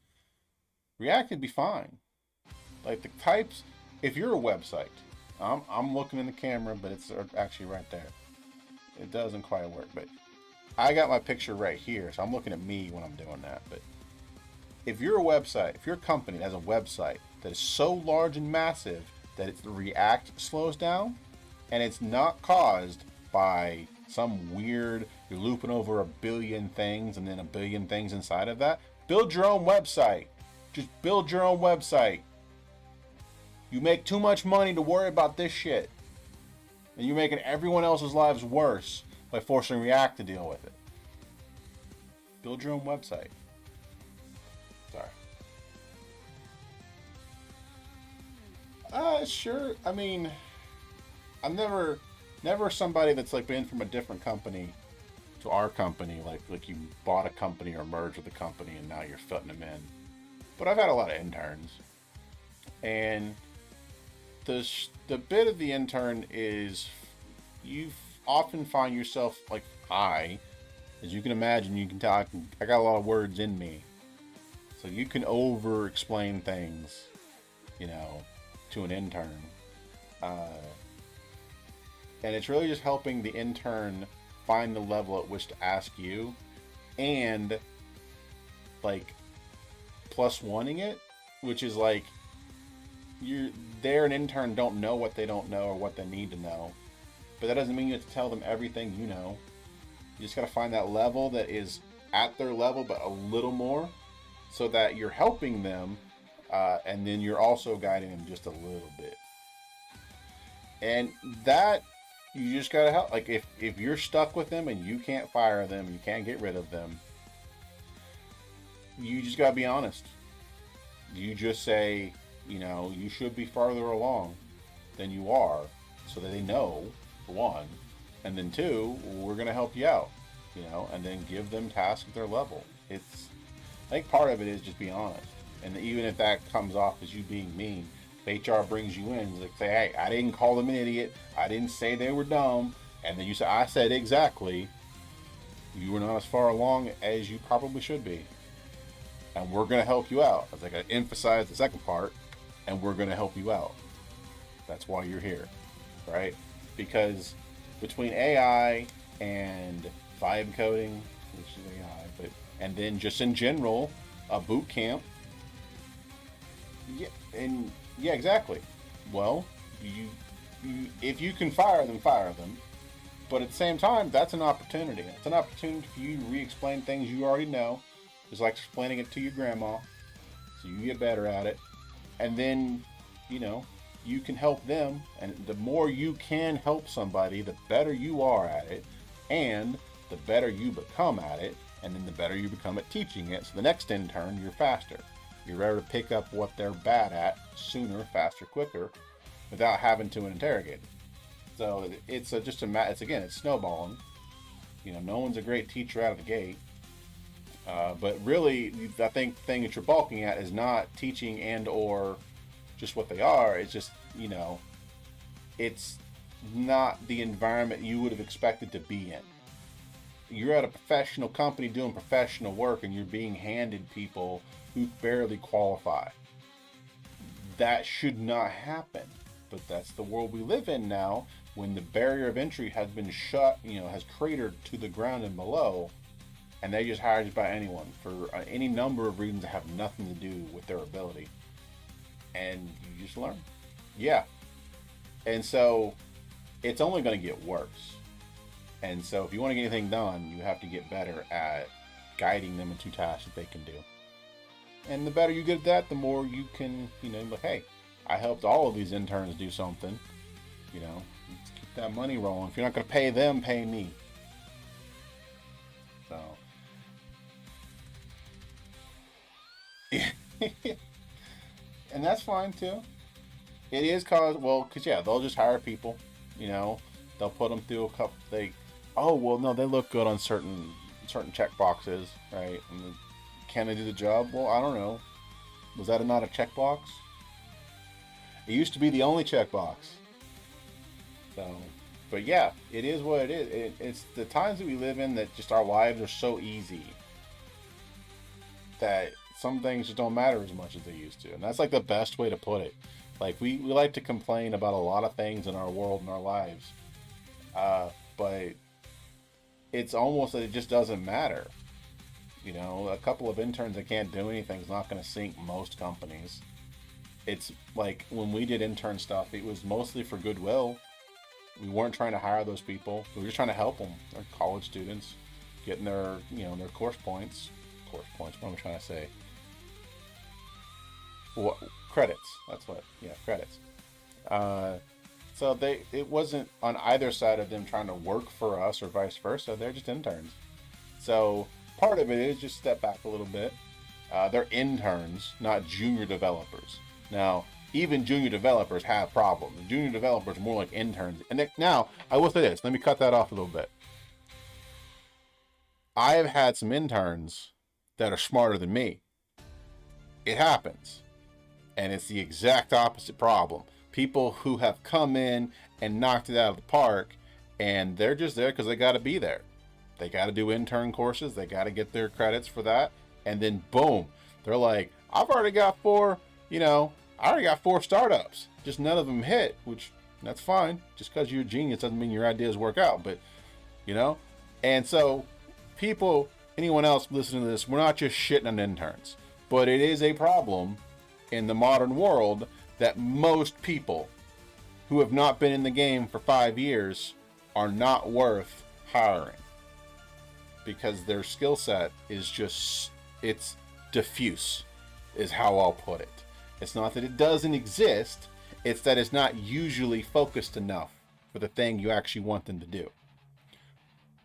React could be fine. Like the types, if you're a website, I'm looking in the camera, but it's actually right there. It doesn't quite work, but I got my picture right here, so I'm looking at me when I'm doing that. But if you're a website, if you're a company that has a website that is so large and massive that the React slows down, and it's not caused by some weird, you're looping over a billion things and then a billion things inside of that. Build your own website. Just build your own website. You make too much money to worry about this shit. And you're making everyone else's lives worse by forcing React to deal with it. Build your own website. Sorry. Sure. I mean, I'm never somebody that's like been from a different company to our company, like you bought a company or merged with a company and now you're fitting them in. But I've had a lot of interns, and the bit of the intern is you often find yourself like as you can imagine, you can tell I got a lot of words in me, so you can over explain things, to an intern. And it's really just helping the intern find the level at which to ask you, and like plus oneing it, which is like they're an intern, don't know what they don't know or what they need to know, but that doesn't mean you have to tell them everything you know. You just got to find that level that is at their level but a little more, so that you're helping them, and then you're also guiding them just a little bit. And that you just gotta help. Like if you're stuck with them and you can't fire them, you can't get rid of them, you just gotta be honest. You just say, you should be farther along than you are, so that they know, for one, and then two, we're gonna help you out, and then give them tasks at their level. I think part of it is just be honest, and even if that comes off as you being mean, HR brings you in, like say, hey, I didn't call them an idiot, I didn't say they were dumb, and then you say, I said exactly, you were not as far along as you probably should be, and we're going to help you out. I was like, I emphasize the second part, and we're going to help you out. That's why you're here, right? Because between AI and vibe coding, which is AI, and then just in general, a boot camp, yeah, exactly. Well, if you can fire them, fire them. But at the same time, that's an opportunity. It's an opportunity for you to re-explain things you already know. It's like explaining it to your grandma, so you get better at it. And then, you can help them. And the more you can help somebody, the better you are at it. And the better you become at it. And then the better you become at teaching it. So the next intern, you're faster. You're able to pick up what they're bad at sooner, faster, quicker, without having to interrogate it. So it's it's snowballing. No one's a great teacher out of the gate. But really, I think the thing that you're balking at is not teaching and or just what they are. It's just, it's not the environment you would have expected to be in. You're at a professional company doing professional work, and you're being handed people who barely qualify. That should not happen, but that's the world we live in now, when the barrier of entry has been shut, has cratered to the ground and below, and they just hire just about anyone for any number of reasons that have nothing to do with their ability, and you just learn. Yeah. And so it's only going to get worse. And so if you want to get anything done, you have to get better at guiding them into tasks that they can do. And the better you get at that, the more you can, like, hey, I helped all of these interns do something. Let's keep that money rolling. If you're not going to pay them, pay me. So. And that's fine too. It is because they'll just hire people, they'll put them through a couple, they look good on certain check boxes, right? And can they do the job? Well, I don't know. Was that not a checkbox? It used to be the only checkbox. So, but yeah, it is what it is. It's the times that we live in that just our lives are so easy that some things just don't matter as much as they used to. And that's like the best way to put it. Like we like to complain about a lot of things in our world and our lives. But it's almost that it just doesn't matter. A couple of interns that can't do anything is not going to sink most companies. It's like when we did intern stuff, it was mostly for goodwill. We weren't trying to hire those people. We were just trying to help them. They're college students getting their, their course points. Course points. What am I trying to say? What credits? That's what. Yeah, credits. So it wasn't on either side of them trying to work for us or vice versa. They're just interns. So part of it is just step back a little bit. They're interns, not junior developers. Now, even junior developers have problems. Junior developers are more like interns. And now, I will say this. Let me cut that off a little bit. I have had some interns that are smarter than me. It happens. And it's the exact opposite problem. People who have come in and knocked it out of the park, and they're just there because they got to be there. They got to do intern courses. They got to get their credits for that. And then boom, they're like, I've already got four startups. Just none of them hit, which that's fine. Just because you're a genius doesn't mean your ideas work out. But, and so people, anyone else listening to this, we're not just shitting on interns. But it is a problem in the modern world that most people who have not been in the game for 5 years are not worth hiring because their skill set is just, it's diffuse is how I'll put it. It's not that it doesn't exist, it's that it's not usually focused enough for the thing you actually want them to do.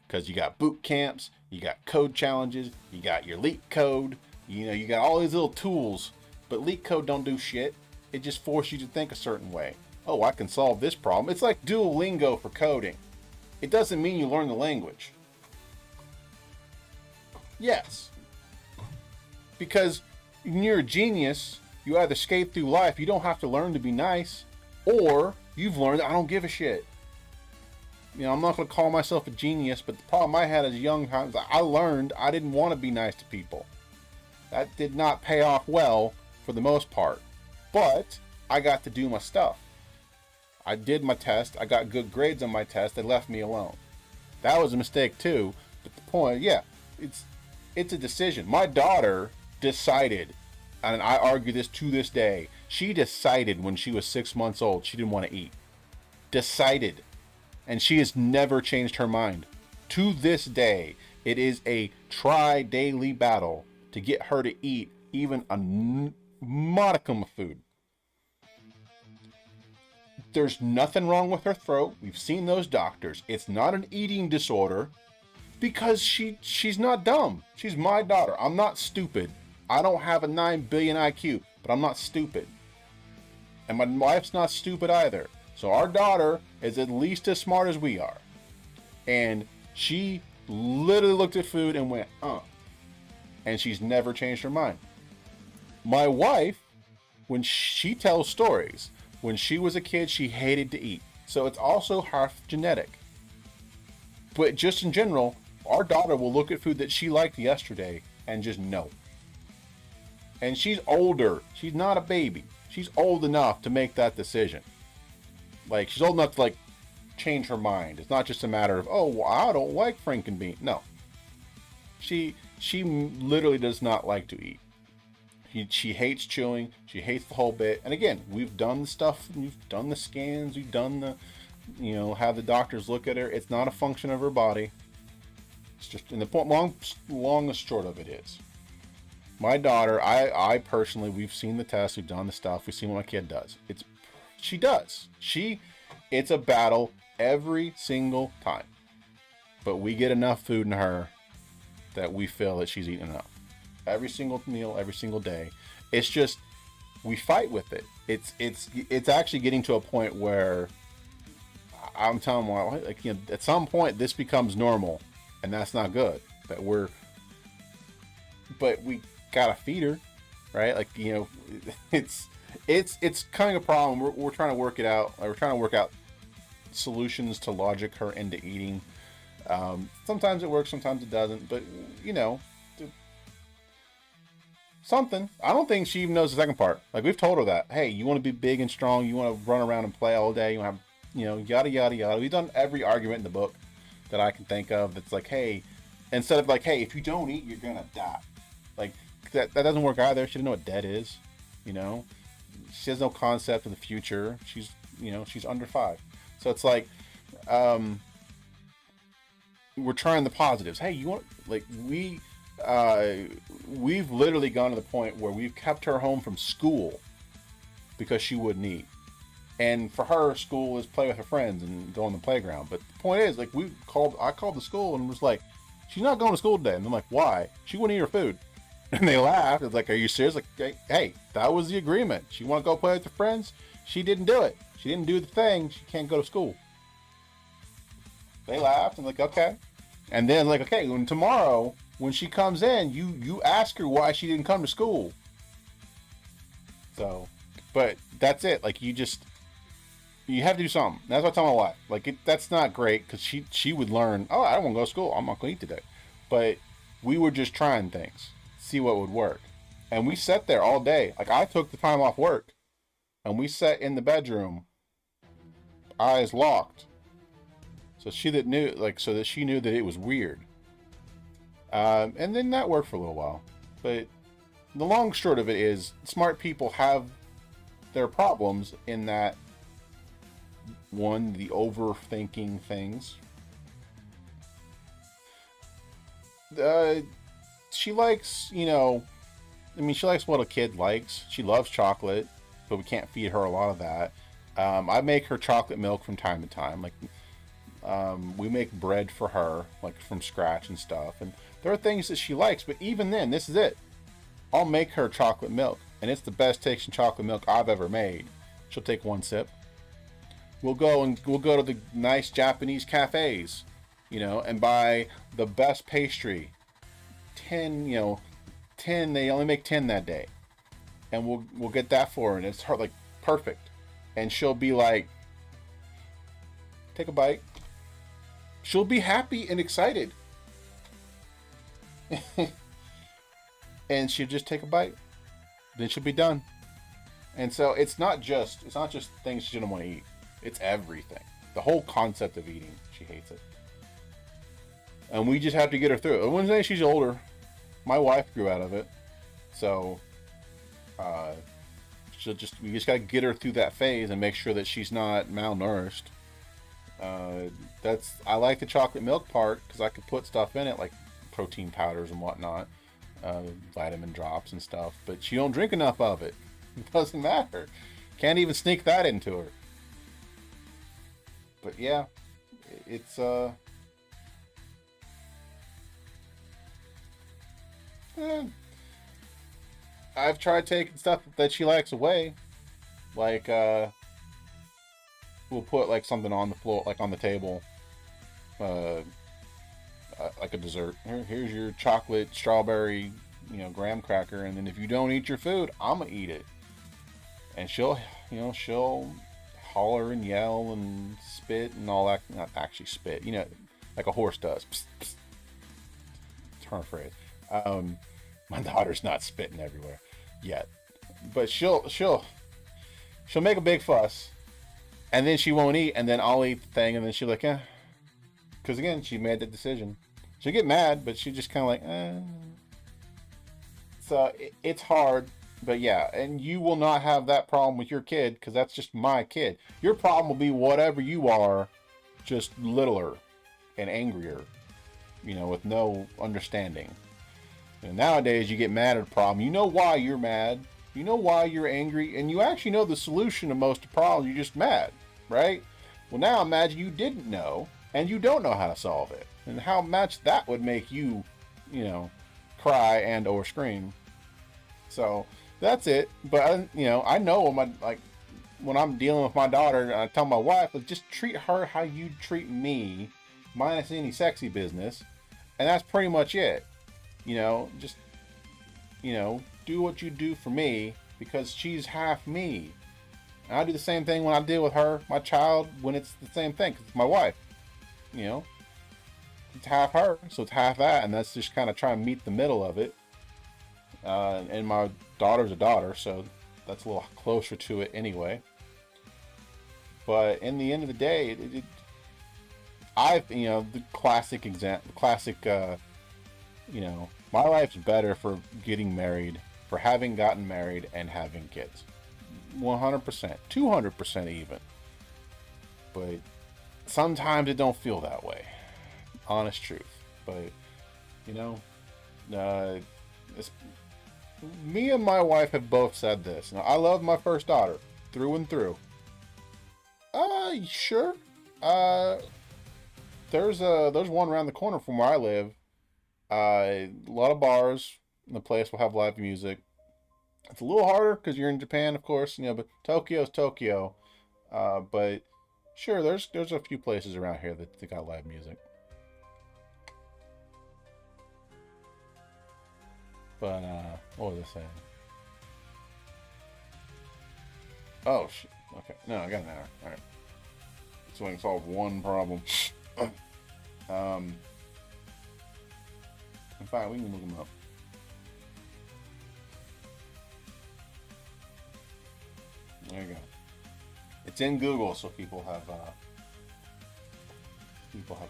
Because you got boot camps, you got code challenges, you got your leak code, you got all these little tools, but leak code don't do shit. It just forces you to think a certain way. Oh, I can solve this problem. It's like Duolingo for coding. It doesn't mean you learn the language. Yes. Because when you're a genius, you either skate through life, you don't have to learn to be nice, or you've learned I don't give a shit. I'm not going to call myself a genius, but the problem I had as young times, I learned I didn't want to be nice to people. That did not pay off well for the most part. But I got to do my stuff. I did my test. I got good grades on my test. They left me alone. That was a mistake too. But the point, it's a decision. My daughter decided, and I argue this to this day, she decided when she was 6 months old she didn't want to eat. Decided. And she has never changed her mind. To this day, it is a tri-daily battle to get her to eat even a modicum of food. There's nothing wrong with her throat. We've seen those doctors. It's not an eating disorder because she's not dumb. She's my daughter. I'm not stupid. I don't have a 9 billion IQ, but I'm not stupid. And my wife's not stupid either. So our daughter is at least as smart as we are. And she literally looked at food and went, and she's never changed her mind. My wife, when she tells stories, when she was a kid, she hated to eat. So it's also half genetic. But just in general, our daughter will look at food that she liked yesterday and just no. And she's older. She's not a baby. She's old enough to make that decision. Like, she's old enough to, change her mind. It's not just a matter of, I don't like Frankenbean. No. She literally does not like to eat. She hates chewing. She hates the whole bit. And again, we've done the stuff. We've done the scans. We've done the, have the doctors look at her. It's not a function of her body. It's just, and the long and short of it is, my daughter, I personally, we've seen the tests. We've done the stuff. We've seen what my kid does. She does. It's a battle every single time. But we get enough food in her that we feel that she's eating enough. Every single meal, every single day. It's just, we fight with it. It's actually getting to a point where I'm telling my wife, at some point this becomes normal, and that's not good. But we gotta feed her, right? It's kind of a problem. We're trying to work it out. We're trying to work out solutions to logic her into eating. Sometimes it works, sometimes it doesn't. But something. I don't think she even knows the second part. We've told her that, hey, you want to be big and strong, you want to run around and play all day, you want to have, yada yada yada. We've done every argument in the book that I can think of. That's hey, instead of hey, if you don't eat, you're gonna die. That doesn't work either. She doesn't know what dead is. She has no concept of the future. She's under 5. So it's um, we're trying the positives. Hey, you want like uh, we've literally gone to the point where we've kept her home from school because she wouldn't eat. And for her, school is play with her friends and go on the playground. But the point is, like, I called the school and was like, she's not going to school today. And I'm like, why? She wouldn't eat her food. And they laughed. It's like, are you serious? Like, hey, that was the agreement. She want to go play with her friends. She didn't do it. She didn't do the thing. She can't go to school. They laughed and like, okay. And then like, okay, when tomorrow when she comes in, you ask her why she didn't come to school. So, but that's it. Like you have to do something. That's what I tell my wife. Like that's not great because she would learn. Oh, I don't want to go to school. I'm not going to eat today. But we were just trying things, see what would work, and we sat there all day. Like I took the time off work, and we sat in the bedroom, eyes locked, so she knew that it was weird. And then that worked for a little while. But the long short of it is, smart people have their problems in that. One, the overthinking things. She likes, she likes what a kid likes. She loves chocolate, but we can't feed her a lot of that. I make her chocolate milk from time to time. Like, we make bread for her, like from scratch and stuff. And there are things that she likes, but even then, this is it. I'll make her chocolate milk, and it's the best tasting chocolate milk I've ever made. She'll take one sip. We'll go to the nice Japanese cafes, and buy the best pastry. 10, they only make 10 that day. And we'll get that for her, and it's her like perfect. And she'll be like, take a bite. She'll be happy and excited. And she'll just take a bite. Then she'll be done. And so it's not just things she didn't want to eat. It's everything. The whole concept of eating. She hates it. And we just have to get her through it. And Wednesday, she's older. My wife grew out of it. So, we just gotta get her through that phase and make sure that she's not malnourished. I like the chocolate milk part because I could put stuff in it like protein powders and whatnot, vitamin drops and stuff. But she don't drink enough of it. It doesn't matter. Can't even sneak that into her. But yeah, it's I've tried taking stuff that she likes away. Like we'll put like something on the floor, like on the table, like a dessert. Here's your chocolate strawberry, graham cracker, and then if you don't eat your food, I'm gonna eat it. And she'll holler and yell and spit and all that. Not actually spit, like a horse does. Psst, psst. It's her phrase. My daughter's not spitting everywhere yet, but she'll make a big fuss, and then she won't eat, and then I'll eat the thing, and then she'll like, because again, she made the decision. She'll get mad, but she just kind of like, So it's hard. But yeah, and you will not have that problem with your kid because that's just my kid. Your problem will be whatever you are, just littler and angrier, with no understanding. And nowadays, you get mad at a problem. You know why you're mad. You know why you're angry. And you actually know the solution to most of the problems. You're just mad, right? Well, now imagine you didn't know and you don't know how to solve it. And how much that would make you, cry and or scream. So that's it. But I know when I'm dealing with my daughter, I tell my wife, just treat her how you treat me, minus any sexy business, and that's pretty much it. Just do what you do for me because she's half me. And I do the same thing when I deal with her, my child, when it's the same thing because it's my wife. It's half her, so it's half that, and that's just kind of trying to meet the middle of it. And my daughter's a daughter, so that's a little closer to it anyway. But in the end of the day, the classic example, my life's better for getting married, for having gotten married and having kids. 100%, 200% even. But sometimes it don't feel that way. Honest truth. But, you know, uh, it's, me and my wife have both said this. Now, I love my first daughter through and through. Sure. Uh, there's one around the corner from where I live. A lot of bars. The place will have live music. It's a little harder because you're in Japan, of course. But Tokyo's Tokyo. But sure, there's a few places around here that got live music. But what was I saying? Oh shit. Okay. No, I got an hour. All right. So I can solve one problem. um. In fact, we can look them up. There you go. It's in Google, so people have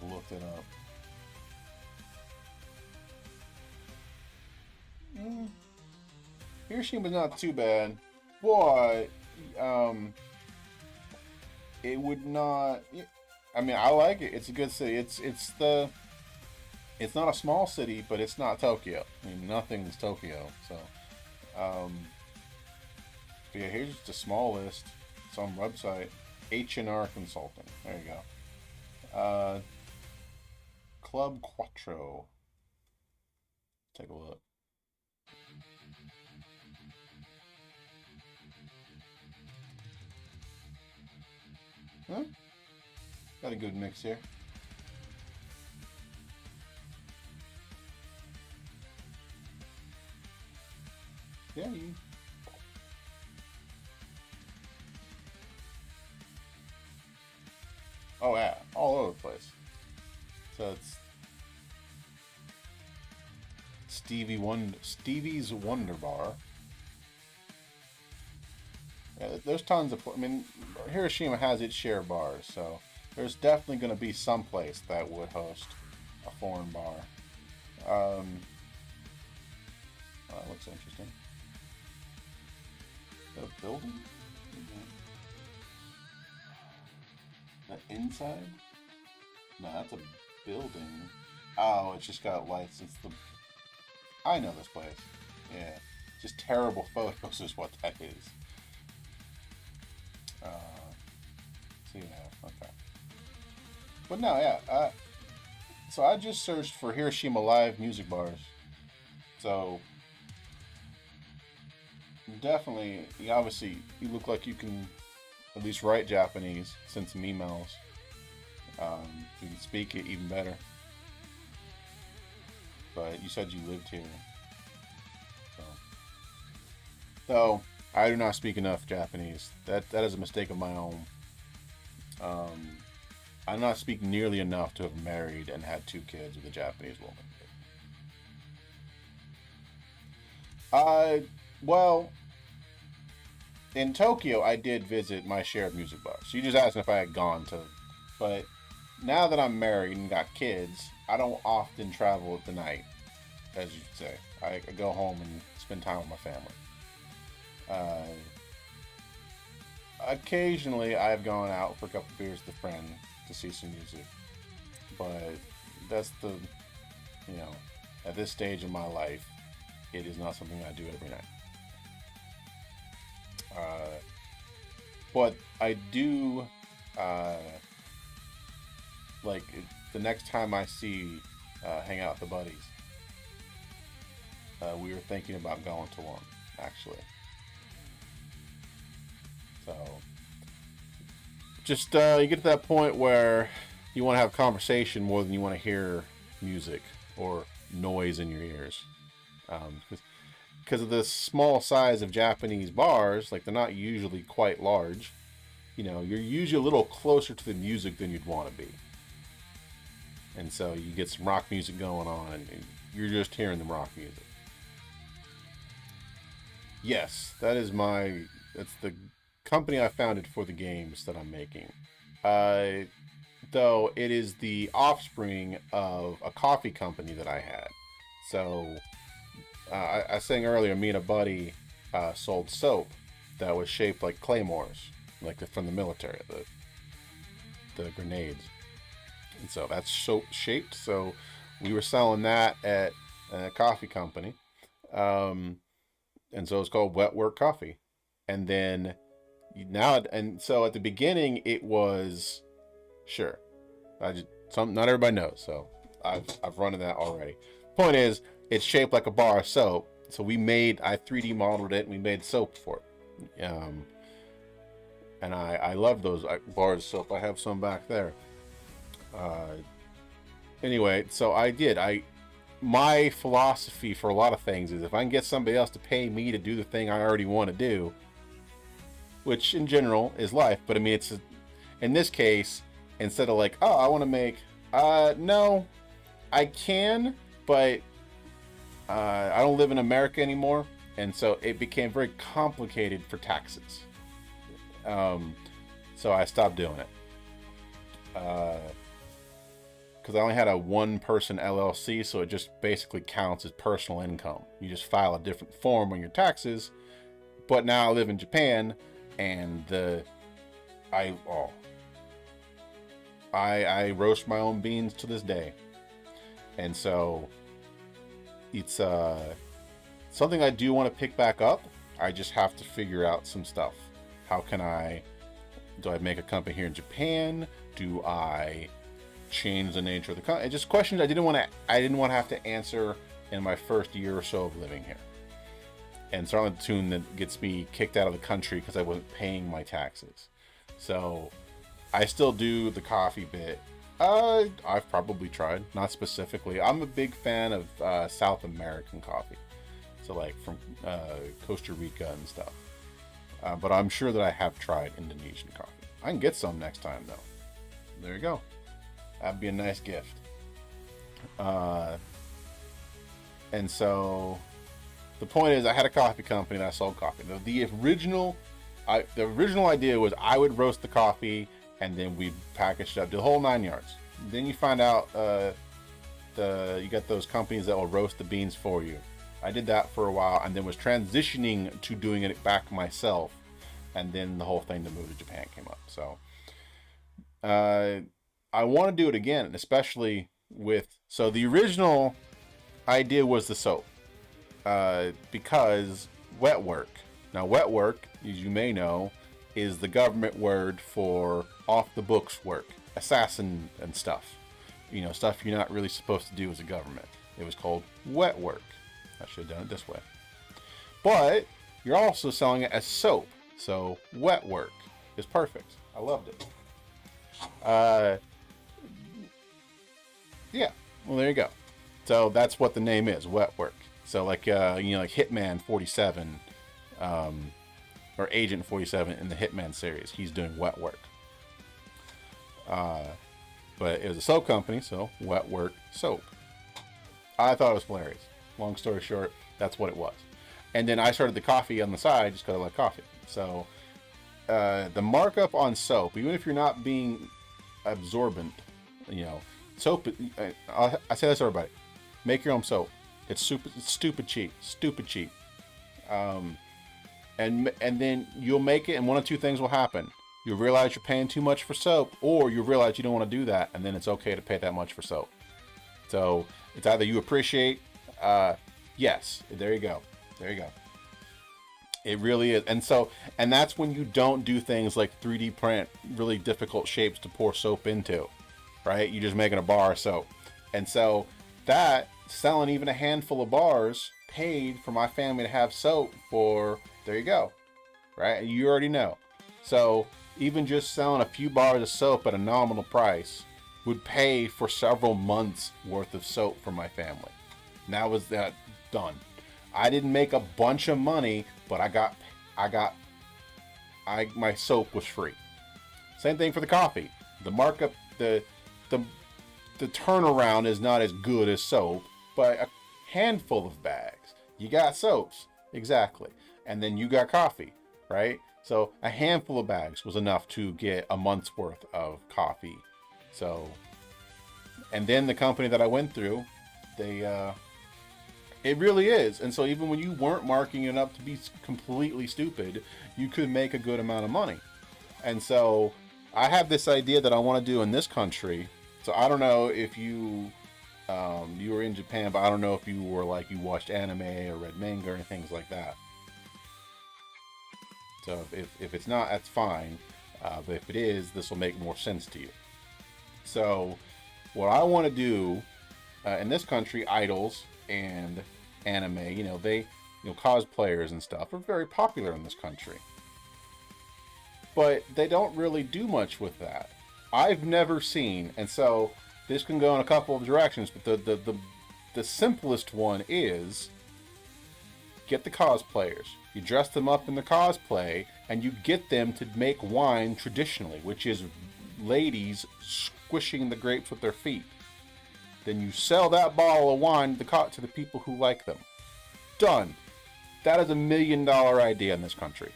looked it up. Hiroshima's not too bad, but it would not. I mean, I like it. It's a good city. It's not a small city, but it's not Tokyo. I mean, nothing's Tokyo. So, but yeah, here's just a small list. Some website, H&R Consulting. There you go. Club Quattro. Take a look. Huh? Got a good mix here. Yeah, you. Oh yeah, all over the place. So it's Stevie's Wonder Bar. Yeah, there's tons of. I mean, Hiroshima has its share of bars, so there's definitely going to be some place that would host a foreign bar. That looks interesting. The building? The inside? No, that's a building. Oh, it's just got lights. It's the. I know this place. Yeah, just terrible photos is what that is. See that? Okay. But no, yeah. So I just searched for Hiroshima live music bars. So definitely, you look like you can at least write Japanese, send some emails. You can speak it even better. But you said you lived here. So I do not speak enough Japanese. That is a mistake of my own. I do not speak nearly enough to have married and had 2 kids with a Japanese woman. Well, in Tokyo, I did visit my share of music bars. You just asked if I had gone to, but now that I'm married and got kids, I don't often travel at the night, as you say. I go home and spend time with my family. Occasionally, I've gone out for a couple beers with a friend to see some music, but that's at this stage in my life, it is not something I do every night. But I do, like, the next time I hang out with the buddies, we were thinking about going to one, actually. So, just, you get to that point where you want to have conversation more than you want to hear music or noise in your ears. Because of the small size of Japanese bars, like, they're not usually quite large. You're usually a little closer to the music than you'd want to be. And so you get some rock music going on, and you're just hearing the rock music. Yes, that's the company I founded for the games that I'm making. Though it is the offspring of a coffee company that I had. So, I was saying earlier, me and a buddy sold soap that was shaped like claymores, like from the military. the grenades. And so that's soap shaped. So we were selling that at a coffee company. And so it's called Wet Work Coffee. And then so at the beginning it was, sure, not everybody knows. So I've run in that already. Point is, it's shaped like a bar of soap. So I 3D modeled it and we made soap for it. And I love those bars of soap. I have some back there. Anyway, so my philosophy for a lot of things is if I can get somebody else to pay me to do the thing I already want to do, which in general is life, but I mean, in this case, instead of like, oh, I want to make, no, I can, but I don't live in America anymore, and so it became very complicated for taxes. So I stopped doing it. Because I only had a one-person LLC, so it just basically counts as personal income. You just file a different form on your taxes. But now I live in Japan, and I roast my own beans to this day, and so it's something I do want to pick back up. I just have to figure out some stuff. How can do I make a company here in Japan? Do I change the nature of the company? Just questions I didn't want to have to answer in my first year or so of living here. And certainly the tune that gets me kicked out of the country because I wasn't paying my taxes. So I still do the coffee bit. I've probably tried, not specifically. I'm a big fan of South American coffee. So like from Costa Rica and stuff. But I'm sure that I have tried Indonesian coffee. I can get some next time though. There you go. That'd be a nice gift. And so the point is, I had a coffee company and I sold coffee. The original idea was I would roast the coffee and then we'd package it up, do the whole 9 yards. Then you find out you got those companies that will roast the beans for you. I did that for a while and then was transitioning to doing it back myself. And then the whole thing to move to Japan came up. So I want to do it again, especially so the original idea was the soap. Because wet work. Now, wet work, as you may know, is the government word for off the books work, assassin and stuff. You know, stuff you're not really supposed to do as a government. It was called wet work. I should have done it this way. But you're also selling it as soap, so wet work is perfect. I loved it. Yeah, well, there you go. So that's what the name is, wet work. So like like Hitman 47, or Agent 47 in the Hitman series, he's doing wet work. But it was a soap company, so wet work soap. I thought it was hilarious. Long story short, that's what it was. And then I started the coffee on the side just because I like coffee. So the markup on soap, even if you're not being absorbent, soap. I say this to everybody: make your own soap. It's stupid cheap. And then you'll make it, and one of two things will happen. You'll realize you're paying too much for soap, or you'll realize you don't want to do that, and then it's okay to pay that much for soap. So it's either you appreciate, yes, there you go. It really is. And that's when you don't do things like 3D print really difficult shapes to pour soap into, right? You're just making a bar of soap. And so that, selling even a handful of bars, paid for my family to have soap for, there you go, right? You already know. So even just selling a few bars of soap at a nominal price would pay for several months worth of soap for my family. And that was that done. I didn't make a bunch of money, but my soap was free. Same thing for the coffee. The markup, the turnaround is not as good as soap, but a handful of bags, you got soaps, exactly, and then you got coffee, right? So a handful of bags was enough to get a month's worth of coffee. So, and then the company that I went through, it really is. And so even when you weren't marking it up to be completely stupid, you could make a good amount of money. And so I have this idea that I want to do in this country. So I don't know if you were in Japan, but I don't know if you were like, you watched anime or read manga or things like that. So if it's not, that's fine. But if it is, this will make more sense to you. So what I want to do in this country, idols and anime, cosplayers and stuff are very popular in this country. But they don't really do much with that. I've never seen, and so this can go in a couple of directions, but the simplest one is get the cosplayers. You dress them up in the cosplay, and you get them to make wine traditionally, which is ladies squishing the grapes with their feet. Then you sell that bottle of wine to the people who like them. Done. That is $1 million idea in this country.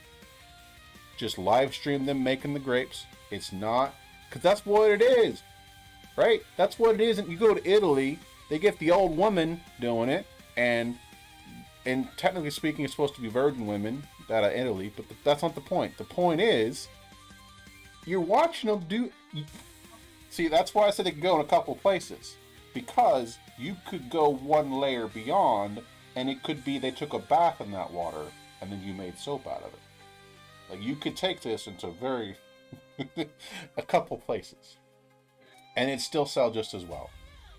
Just live stream them making the grapes. It's not, because that's what it is, right? That's what it is. And you go to Italy, they get the old woman doing it, and technically speaking, it's supposed to be virgin women that are Italy, but that's not the point. The point is, you're watching them do. See, that's why I said it could go in a couple places, because you could go one layer beyond, and it could be they took a bath in that water, and then you made soap out of it. Like, you could take this into a couple places, and it still sell just as well.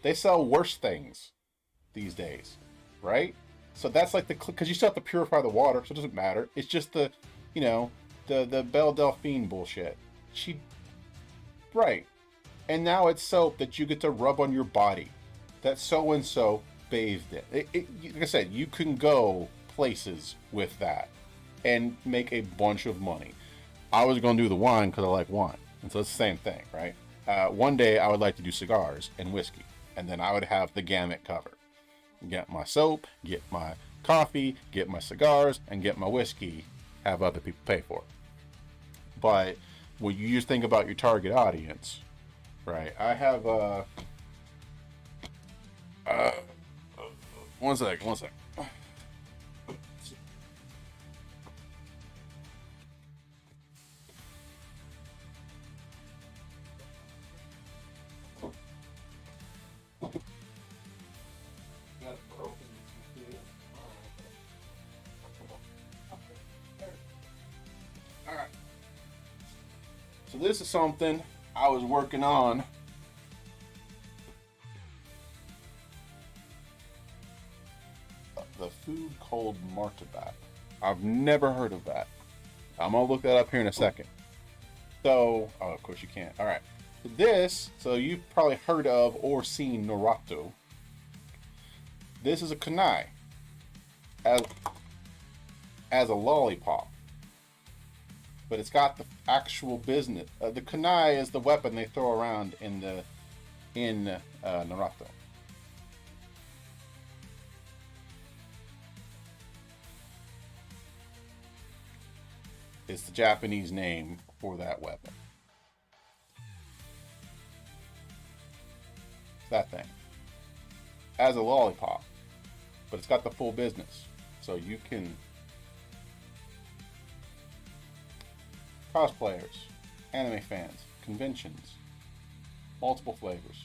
They sell worse things these days, right? So that's like because you still have to purify the water, so it doesn't matter. It's just the Belle Delphine bullshit. Right. And now it's soap that you get to rub on your body that so-and-so bathed in. Like I said, you can go places with that and make a bunch of money. I was going to do the wine because I like wine. And so it's the same thing, right? One day I would like to do cigars and whiskey. And then I would have the gamut covered. Get my soap, get my coffee, get my cigars, and get my whiskey. Have other people pay for it. But when you just think about your target audience, right? I have one sec. Alright. So this is something I was working on. The food called martabat. I've never heard of that. I'm gonna look that up here in a second. So, oh, of course you can't. All right. So you've probably heard of or seen Naruto. This is a kunai as a lollipop, but it's got the actual business. The kunai is the weapon they throw around in Naruto. It's the Japanese name for that weapon. That thing. As a lollipop. But it's got the full business. So you can... cosplayers, anime fans, conventions, multiple flavors.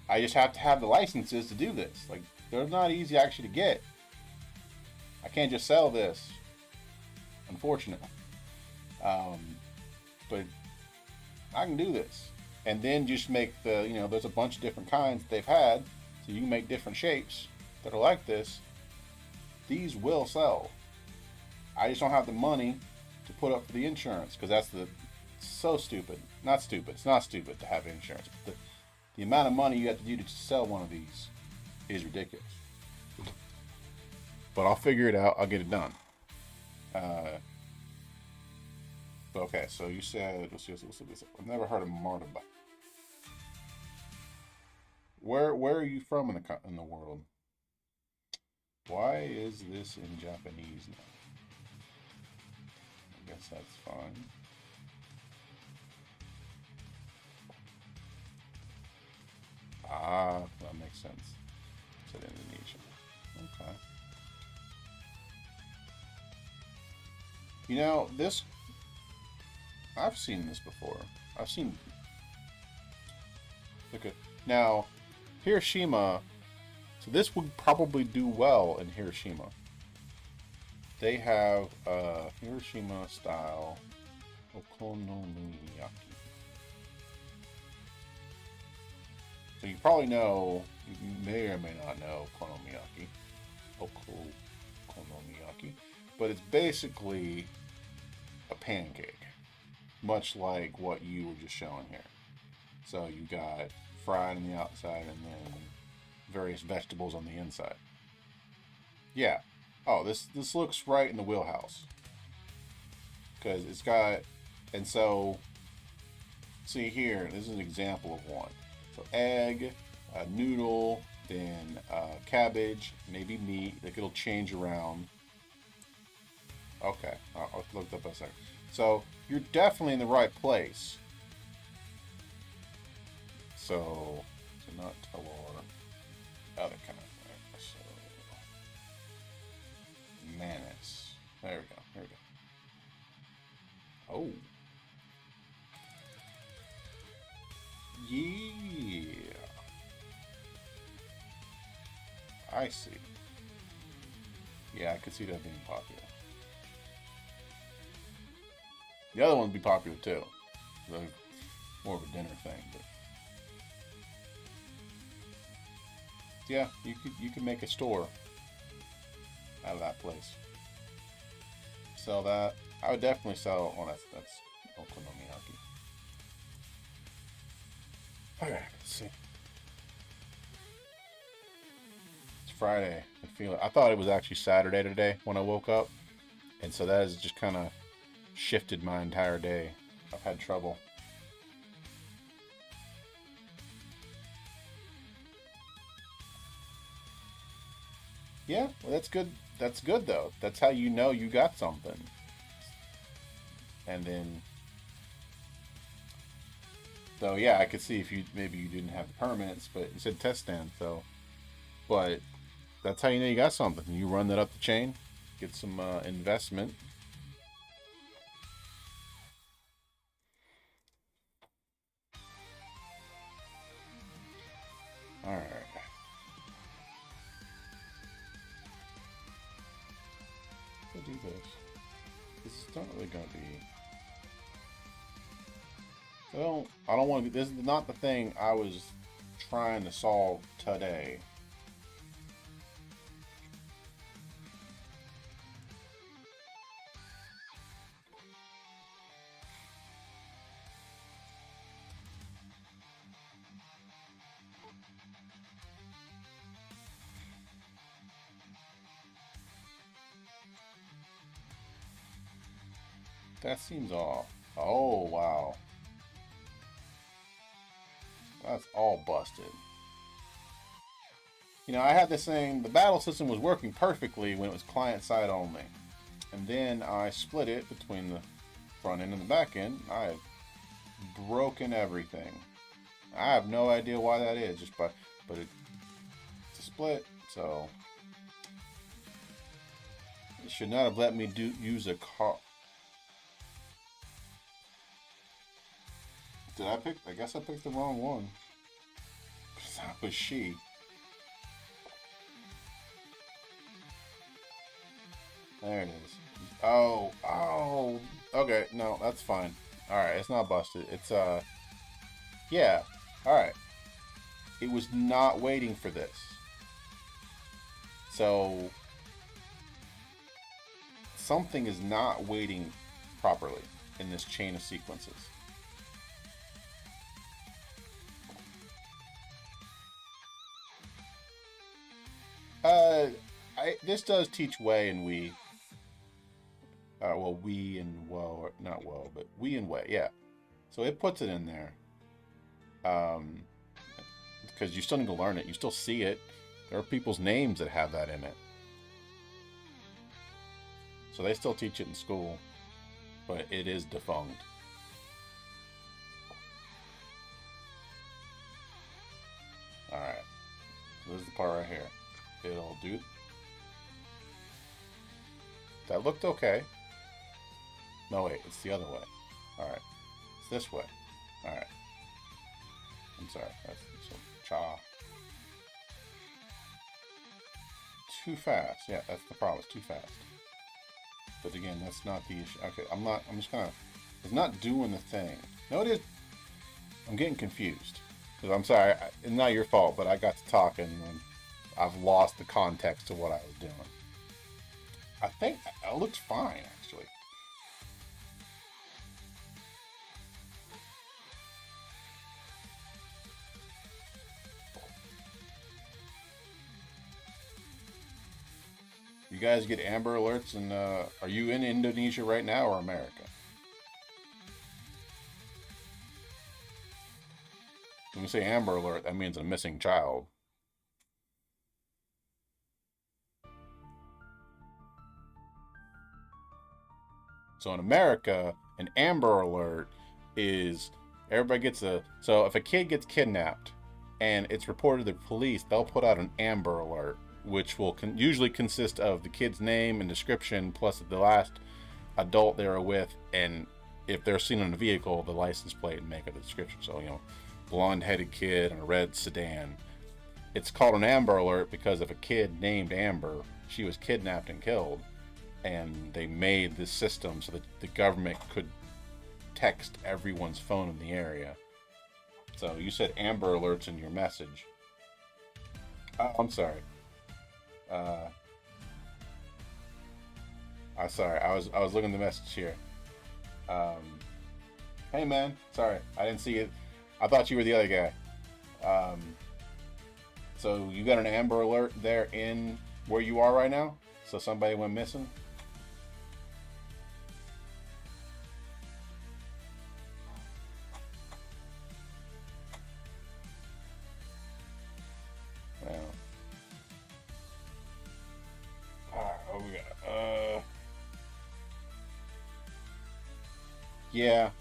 I just have to have the licenses to do this. Like, they're not easy actually to get. I can't just sell this. Unfortunately. But I can do this. And then just make there's a bunch of different kinds that they've had. So you can make different shapes that are like this. These will sell. I just don't have the money to put up for the insurance. Because that's so stupid. Not stupid. It's not stupid to have insurance. But the amount of money you have to do to sell one of these is ridiculous. But I'll figure it out. I'll get it done. Okay, so you said, let's see, I've never heard of martabat. Where are you from in the world? Why is this in Japanese now? I guess that's fine. Ah, that makes sense. It's in Indonesia. Okay. I've seen this before. I've seen... Look at... Now, Hiroshima... So this would probably do well in Hiroshima. They have Hiroshima style okonomiyaki. So you probably know, you may or may not know okonomiyaki. Okonomiyaki. But it's basically a pancake. Much like what you were just showing here. So you got fried on the outside and then various vegetables on the inside. Yeah. Oh, this looks right in the wheelhouse. Because it's got, and so, see here, this is an example of one. So egg, noodle, then cabbage, maybe meat. Like it'll change around. Okay, I'll look up a second. So you're definitely in the right place. So not telur, other kind of thing. So mayonnaise. There we go. There we go. Oh. Yeah. I see. Yeah, I could see that being popular. The other one would be popular too. Like, more of a dinner thing, but yeah, you could make a store out of that place. Sell that. I would definitely sell. Oh, that's okonomiyaki. Okay, let's see. It's Friday. I feel it. I thought it was actually Saturday today when I woke up, and so that has just kind of shifted my entire day. I've had trouble. Yeah, well, that's good. That's good though. That's how you know you got something. And then, so yeah, I could see if you maybe you didn't have the permits, but you said test stand. So, but that's how you know you got something. You run that up the chain, get some investment. All right. We'll do this. This is not really gonna be. I don't want to. This is not the thing I was trying to solve today. That seems off. Oh, wow. That's all busted. You know, I had this thing, the battle system was working perfectly when it was client side only. And then I split it between the front end and the back end. I have broken everything. I have no idea why that is, just but it's a split, so it should not have let me use a car. Did I pick? I guess I picked the wrong one. Because that was she. There it is. Oh. Okay, no, that's fine. Alright, it's not busted. It's, yeah. Alright. It was not waiting for this. So, something is not waiting properly in this chain of sequences. This does teach Wei and Wii. Well, Wii and Woe, or not Woe, but Wii and Wei, yeah. So it puts it in there. Because you still need to learn it. You still see it. There are people's names that have that in it. So they still teach it in school. But it is defunct. Alright. So this is the part right here. It'll do. That looked okay. No, wait, it's the other way. Alright. It's this way. Alright. I'm sorry. That's some cha. Too fast. Yeah, that's the problem. It's too fast. But again, that's not the issue. Okay, I'm just kind of... It's not doing the thing. No, it is. I'm getting confused. Because I'm sorry, it's not your fault, but I got to talking and I've lost the context to what I was doing. I think it looks fine, actually. You guys get Amber Alerts, and are you in Indonesia right now or America? When we say Amber Alert, that means a missing child. So in America, an Amber Alert is everybody gets a... So if a kid gets kidnapped and it's reported to the police, they'll put out an Amber Alert, which will usually consist of the kid's name and description, plus the last adult they were with, and if they're seen in a vehicle, the license plate and make a description. So, you know, blonde-headed kid in a red sedan. It's called an Amber Alert because if a kid named Amber, she was kidnapped and killed, and they made this system so that the government could text everyone's phone in the area. So you said Amber Alerts in your message. Oh, I'm sorry. I'm sorry. I was looking at the message here. Hey man, sorry, I didn't see it. I thought you were the other guy. So you got an Amber Alert there in where you are right now? So somebody went missing? Well. Alright, what we got? Yeah.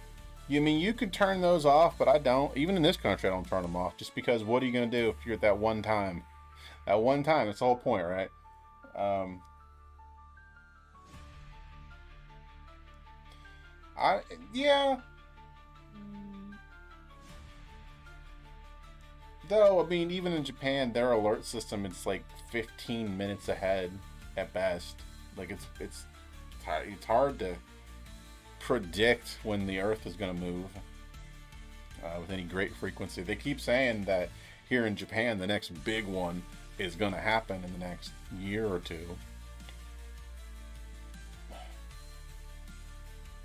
You mean you could turn those off, but I don't. Even in this country, I don't turn them off. Just because what are you going to do if you're at that one time? That one time, that's the whole point, right? Yeah. Though, I mean, even in Japan, their alert system, it's like 15 minutes ahead at best. Like, it's hard to predict when the Earth is going to move with any great frequency. They keep saying that here in Japan, the next big one is going to happen in the next year or two.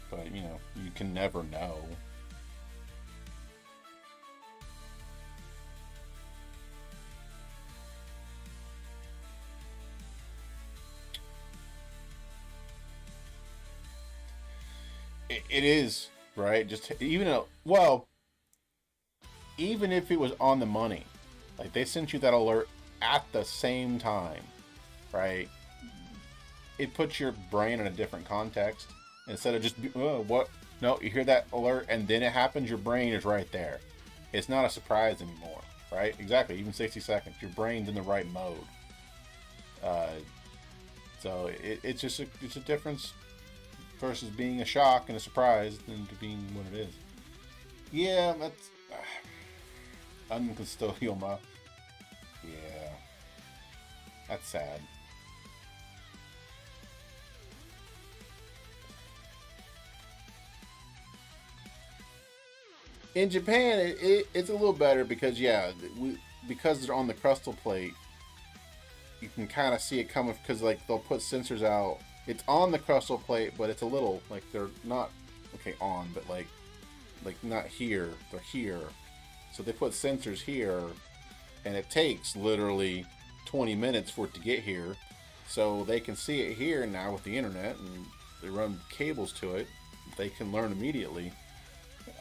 But, you know, you can never know. It is, right? Just even well, even if it was on the money, like they sent you that alert at the same time, right? It puts your brain in a different context instead of just what? No, you hear that alert and then it happens. Your brain is right there. It's not a surprise anymore, right? Exactly. Even 60 seconds, your brain's in the right mode. So it's just it's a difference versus being a shock and a surprise than to being what it is. Yeah, that's uncustodial ma. Yeah, that's sad. In Japan, it's a little better because yeah, because they're on the crystal plate, you can kind of see it coming because like they'll put sensors out. It's on the crystal plate, but it's a little like they're not okay on, but like not here. They're here, so they put sensors here, and it takes literally 20 minutes for it to get here. So they can see it here now with the internet, and they run cables to it. They can learn immediately.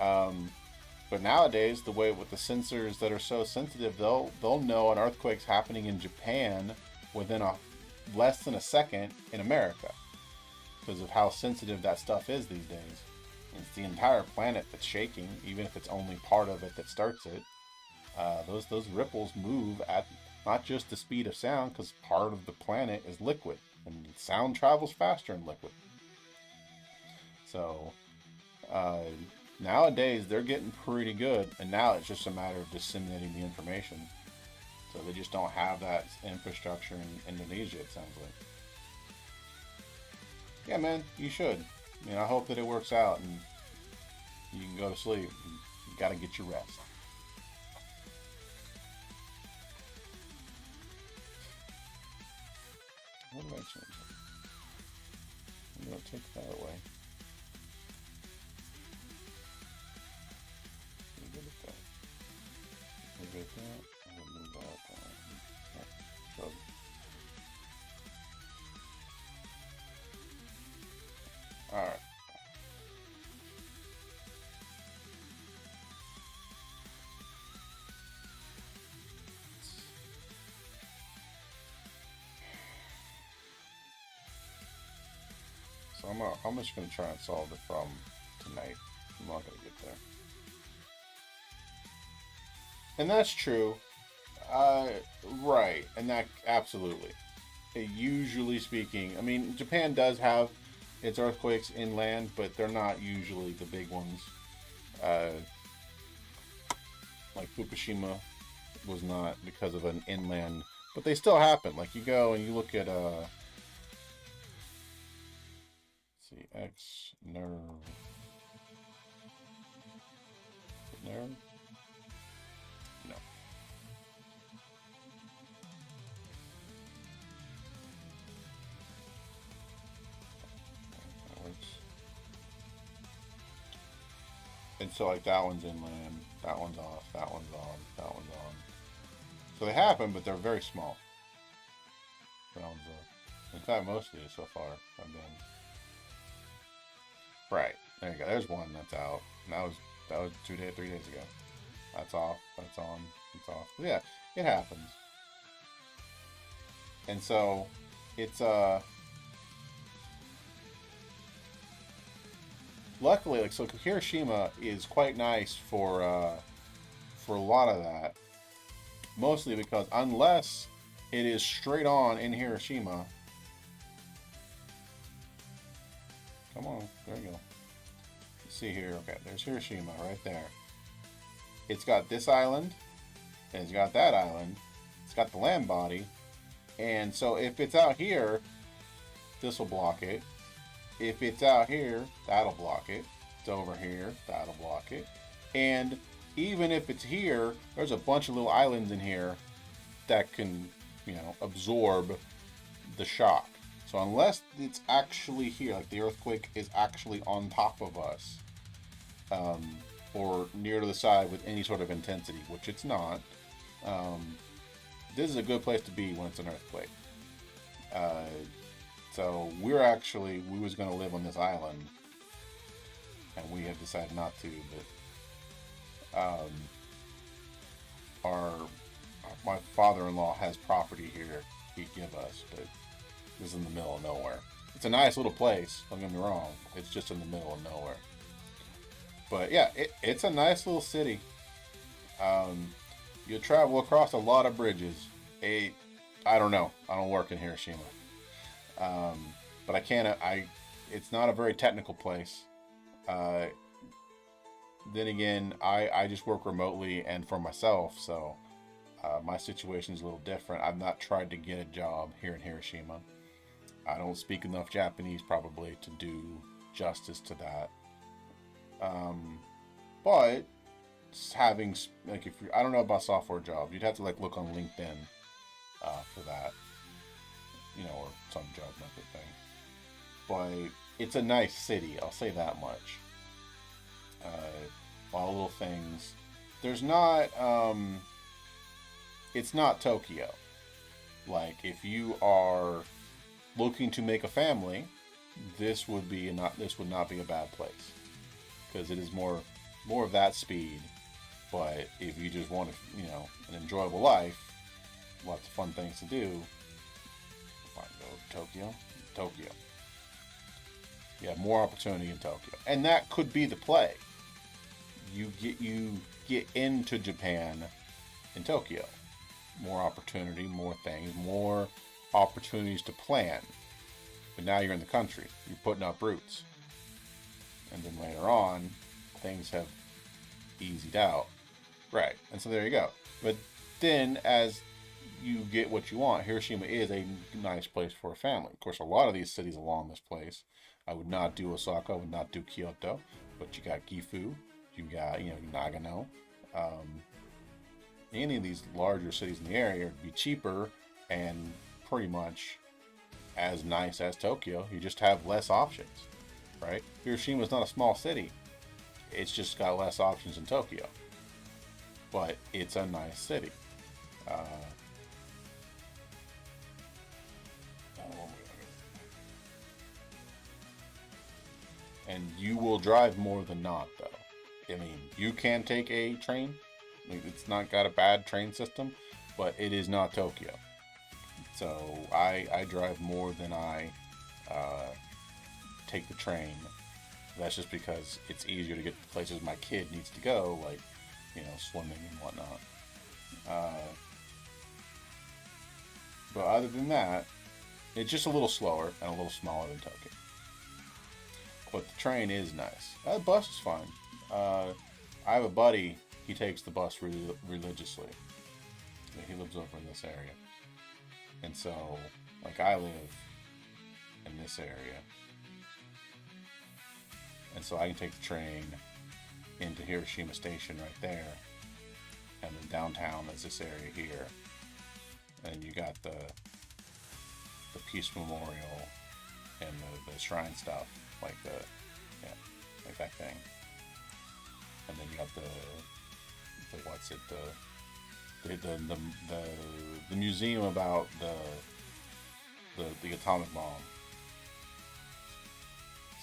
But nowadays, the way with the sensors that are so sensitive, they'll know an earthquake's happening in Japan within less than a second in America because of how sensitive that stuff is these days. It's the entire planet that's shaking, even if it's only part of it that starts it. Those ripples move at not just the speed of sound, because part of the planet is liquid, and sound travels faster in liquid. So Uh, Nowadays, they're getting pretty good, and now it's just a matter of disseminating the information. So they just don't have that infrastructure in Indonesia, it sounds like. Yeah, man, you should. I mean, I hope that it works out and you can go to sleep. You gotta get your rest. What did I change it? I'm gonna take that away. We're good at that. We're good at that. I'm gonna move that. So, alright. So I'm just gonna try and solve the problem tonight. I'm not gonna get there. And that's true. Right, and that absolutely. Usually speaking, I mean, Japan does have its earthquakes inland, but they're not usually the big ones. Uh, like Fukushima was not because of an inland, but they still happen. Like you go and you look at let's see, X nerve, nerve, no. And so like that one's inland, that one's off, that one's on, that one's on. So they happen, but they're very small. That one's in fact, mostly so far have been. Right, there you go. There's one that's out. And that was 3 days ago. That's off. That's on. It's off. But yeah, it happens. And so it's luckily, like, so Hiroshima is quite nice for a lot of that. Mostly because unless it is straight on in Hiroshima. Come on, there you go. Let's see here. Okay, there's Hiroshima right there. It's got this island, and it's got that island. It's got the land body. And so if it's out here, this will block it. If it's out here, that'll block it. It's over here, that'll block it. And even if it's here, there's a bunch of little islands in here that can, absorb the shock. So unless it's actually here, like the earthquake is actually on top of us, or near to the side with any sort of intensity, which it's not, this is a good place to be when it's an earthquake. So we was going to live on this island, and we have decided not to, but my father-in-law has property here he'd give us, but this is in the middle of nowhere. It's a nice little place, don't get me wrong. It's just in the middle of nowhere. But yeah, it's a nice little city. You travel across a lot of bridges. I don't know. I don't work in Hiroshima. But it's not a very technical place. Then again, I just work remotely and for myself, so my situation is a little different. I've not tried to get a job here in Hiroshima. I don't speak enough Japanese probably to do justice to that. But having, like, I don't know about software jobs, you'd have to look on LinkedIn for that, or some job method thing. But it's a nice city, I'll say that much. All little things. There's not, it's not Tokyo. Like, if you are looking to make a family, this would not be a bad place, because it is more of that speed. But if you just want an enjoyable life, lots of fun things to do, fine, go to Tokyo. Yeah, more opportunity in Tokyo, and that could be the play. You get into Japan in Tokyo. More opportunity, more things, more opportunities to plan. But now you're in the country. You're putting up roots. and then later on, things have eased out. Right, and so there you go. But then, as you get what you want, Hiroshima is a nice place for a family. Of course, a lot of these cities along this place, I would not do Osaka, I would not do Kyoto, but you got Gifu, you got, Nagano. Any of these larger cities in the area would be cheaper and pretty much as nice as Tokyo. You just have less options, right? Hiroshima is not a small city. It's just got less options than Tokyo. But it's a nice city. And you will drive more than not, though. I mean, you can take a train. It's not got a bad train system, but it is not Tokyo. So I drive more than I take the train. That's just because it's easier to get to places my kid needs to go, like, swimming and whatnot. But other than that, it's just a little slower and a little smaller than Tokyo. But the train is nice. The bus is fine. I have a buddy, he takes the bus religiously. He lives over in this area. And so, like, I live in this area. And so I can take the train into Hiroshima Station right there. And then downtown is this area here. And you got the Peace Memorial and the shrine stuff, like like that thing. And then you got the museum about the atomic bomb.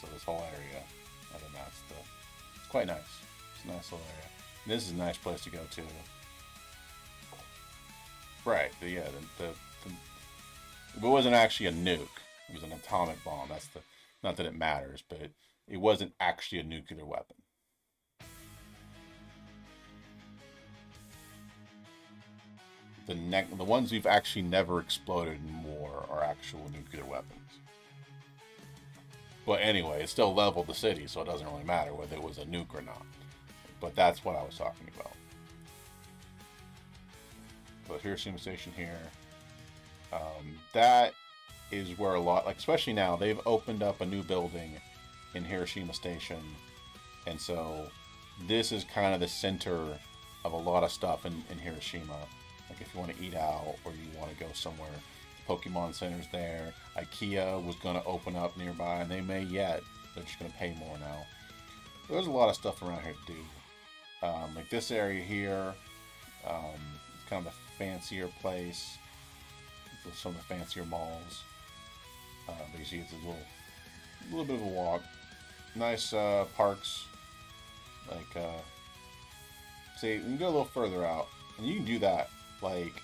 So this whole area, and then it's quite nice. It's a nice little area. And this is a nice place to go to. Right. It wasn't actually a nuke. It was an atomic bomb. Not that it matters, but it wasn't actually a nuclear weapon. The ones we've actually never exploded in war are actual nuclear weapons. But anyway, it still leveled the city, so it doesn't really matter whether it was a nuke or not. But that's what I was talking about. But Hiroshima Station here, that is where a lot, like, especially now, they've opened up a new building in Hiroshima Station, and so this is kind of the center of a lot of stuff in Hiroshima. Like, if you want to eat out or you want to go somewhere, the Pokemon Center's there. IKEA was going to open up nearby, and they may yet. They're just going to pay more now. There's a lot of stuff around here to do. Like this area here, kind of a fancier place with some of the fancier malls. But you see, it's a little bit of a walk. Nice parks. Like, see, you can go a little further out, and you can do that. Like,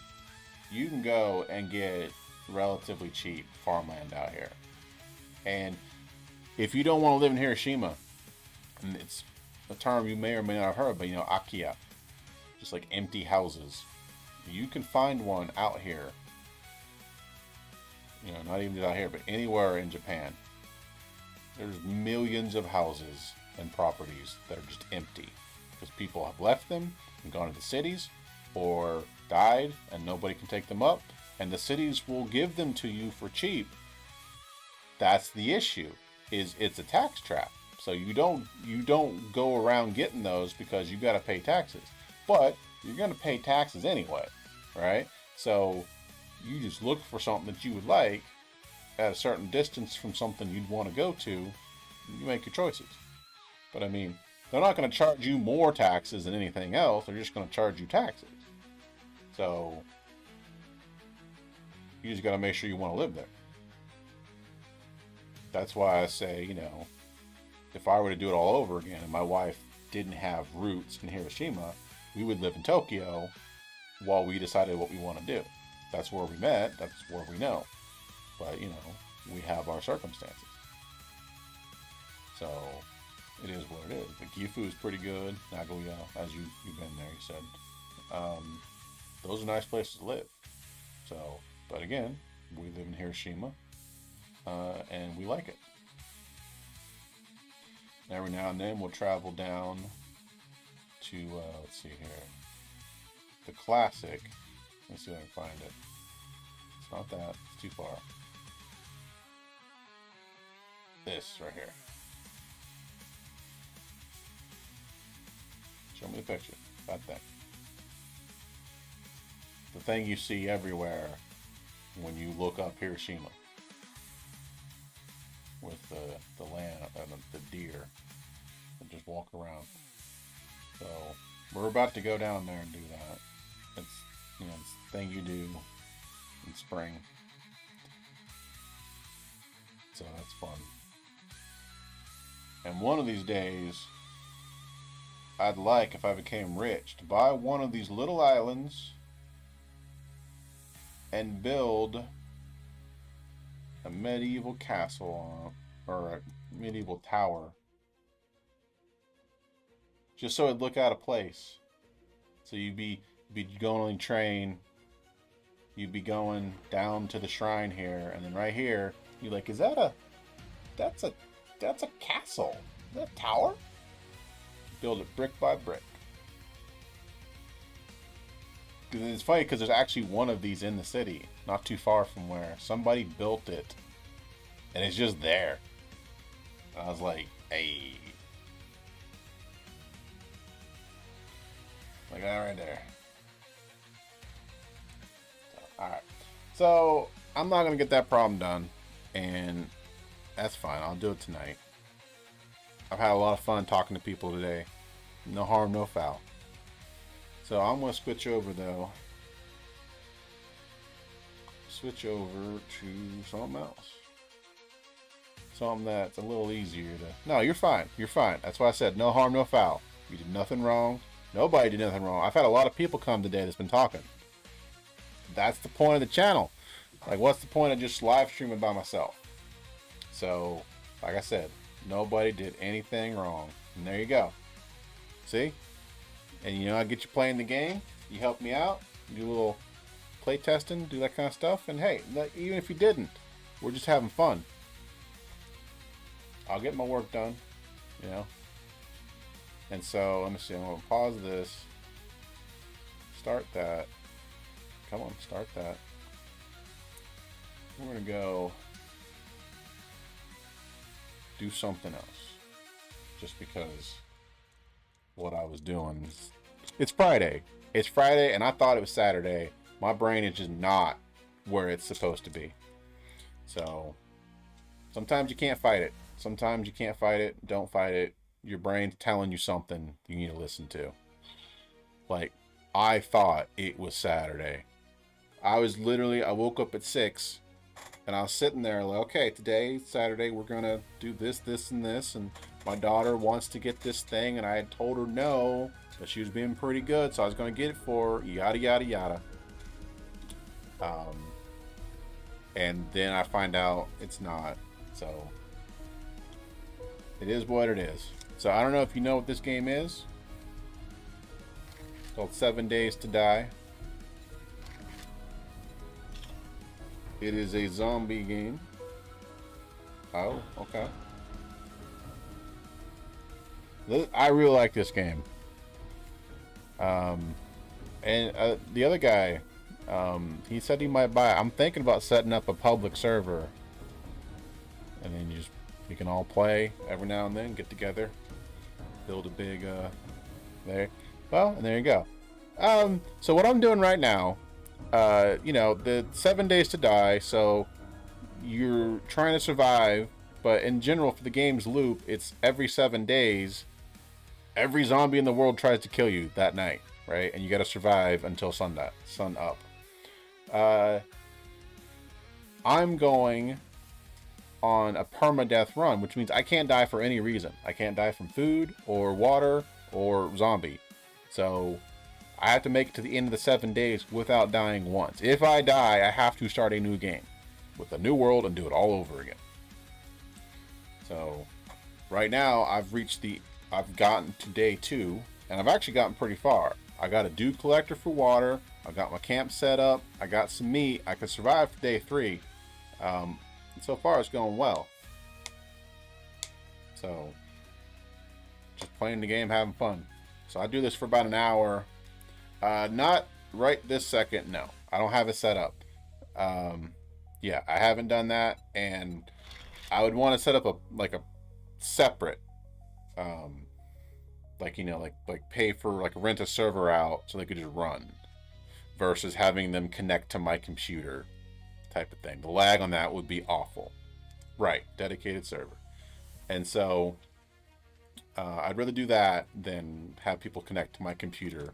you can go and get relatively cheap farmland out here. And if you don't want to live in Hiroshima, and it's a term you may or may not have heard, but Akiya, just like empty houses, you can find one out here. Not even just out here, but anywhere in Japan. There's millions of houses and properties that are just empty because people have left them and gone to the cities or died and nobody can take them up, and the cities will give them to you for cheap. That's the issue, is it's a tax trap. So you don't go around getting those because you got to pay taxes, but you're going to pay taxes anyway, right? So you just look for something that you would like at a certain distance from something you'd want to go to. You make your choices. But I mean, they're not going to charge you more taxes than anything else. They're just going to charge you taxes. So you just got to make sure you want to live there. That's why I say, if I were to do it all over again and my wife didn't have roots in Hiroshima, we would live in Tokyo while we decided what we want to do. That's where we met. That's where we know. But, we have our circumstances. So it is what it is. The Gifu is pretty good. Nagoya, as you've been there, you said. Those are nice places to live. So, but again, we live in Hiroshima, and we like it. Every now and then we'll travel down to, let's see here, the classic. Let's see if I can find it. It's not that, it's too far. This right here. Show me the picture. That thing. The thing you see everywhere when you look up Hiroshima. With the land and the deer. And just walk around. So we're about to go down there and do that. It's, you know, it's the thing you do in spring. So that's fun. And one of these days, I'd like, if I became rich, to buy one of these little islands and build a medieval castle or a medieval tower. Just so it'd look out of place. So you'd be going on a train, you'd be going down to the shrine here, and then right here, you're like, is that that's a castle? Is that a tower? Build it brick by brick. Because it's funny because there's actually one of these in the city, not too far from where somebody built it, and it's just there. And I was like, hey. Like that right there. Alright. So, I'm not going to get that problem done. And that's fine. I'll do it tonight. I've had a lot of fun talking to people today. No harm, no foul. So, I'm going to switch over, though. Switch over to something else. Something that's a little easier to... No, you're fine. You're fine. That's why I said no harm, no foul. You did nothing wrong. Nobody did nothing wrong. I've had a lot of people come today that's been talking. That's the point of the channel. Like, what's the point of just live streaming by myself? So, like I said, nobody did anything wrong. And there you go. See? And you know, I get you playing the game. You help me out. Do a little play testing. Do that kind of stuff. And hey, even if you didn't, we're just having fun. I'll get my work done. You know? And so, let me see, I'm going to pause this, start that, come on, start that. We're going to go do something else, just because what I was doing, it's Friday, and I thought it was Saturday. My brain is just not where it's supposed to be. So, sometimes you can't fight it. Sometimes you can't fight it, don't fight it. Your brain's telling you something you need to listen to. Like, I thought it was Saturday. I woke up at 6, and I was sitting there like, okay, today, Saturday, we're going to do this, this, and this, and my daughter wants to get this thing, and I had told her no, but she was being pretty good, so I was going to get it for her, yada, yada, yada. And then I find out it's not, so it is what it is. So I don't know if you know what this game is. It's called 7 Days to Die. It is a zombie game. Oh, okay. I really like this game. And the other guy, he said he might buy it. I'm thinking about setting up a public server. And then we can all play every now and then, get together. Build a big, there. Well, and there you go. So what I'm doing right now, you know, the 7 Days to Die, so you're trying to survive, but in general, for the game's loop, it's every 7 days, every zombie in the world tries to kill you that night, right? And you gotta survive until sun up. I'm going on a permadeath run, which means I can't die for any reason. I can't die from food or water or zombie. So I have to make it to the end of the 7 days without dying once. If I die, I have to start a new game with a new world and do it all over again. So right now I've gotten to day 2, and I've actually gotten pretty far. I got a dew collector for water. I got my camp set up. I got some meat. I could survive to day 3. And so far it's going well. So just playing the game, having fun. So I do this for about an hour. Not right this second, no. I don't have it set up. Yeah, I haven't done that, and I would want to set up a separate, like, you know, like pay for, like, rent a server out so they could just run, versus having them connect to my computer type of thing. The lag on that would be awful. Right, dedicated server. And so I'd rather do that than have people connect to my computer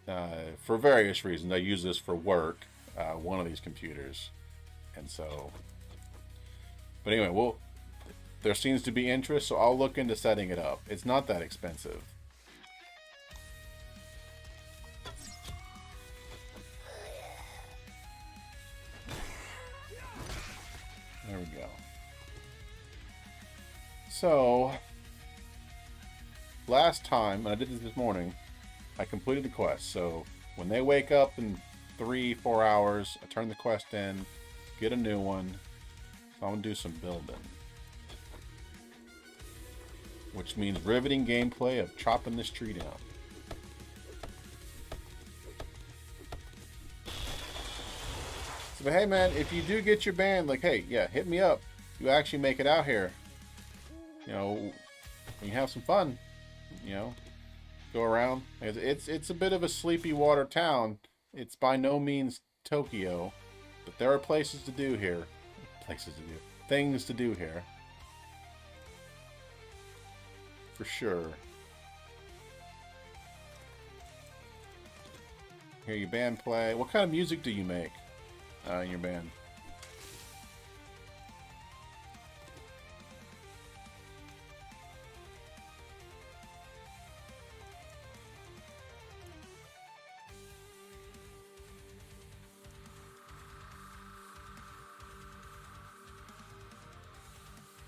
for various reasons. I use this for work, one of these computers. And so, but anyway, well, there seems to be interest, so I'll look into setting it up. It's not that expensive. There we go. So, last time, and I did this morning, I completed the quest. So, when they wake up in 3-4 hours, I turn the quest in, get a new one. So I'm going to do some building. Which means riveting gameplay of chopping this tree down. So, but hey man, if you do get your band, like, hey, yeah, hit me up. You actually make it out here. You know, you have some fun. You know, go around. It's a bit of a sleepy water town. It's by no means Tokyo, but there are places to do here. Things to do here. For sure. Hear your band play. What kind of music do you make in your band?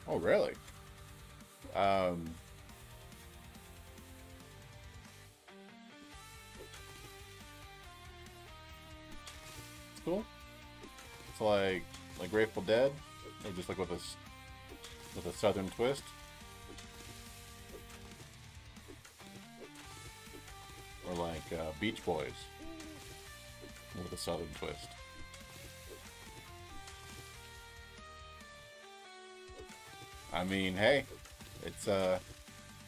Oh, really? It's cool. It's like Grateful Dead, or just like with a southern twist. Or like Beach Boys with a southern twist. I mean, hey, it's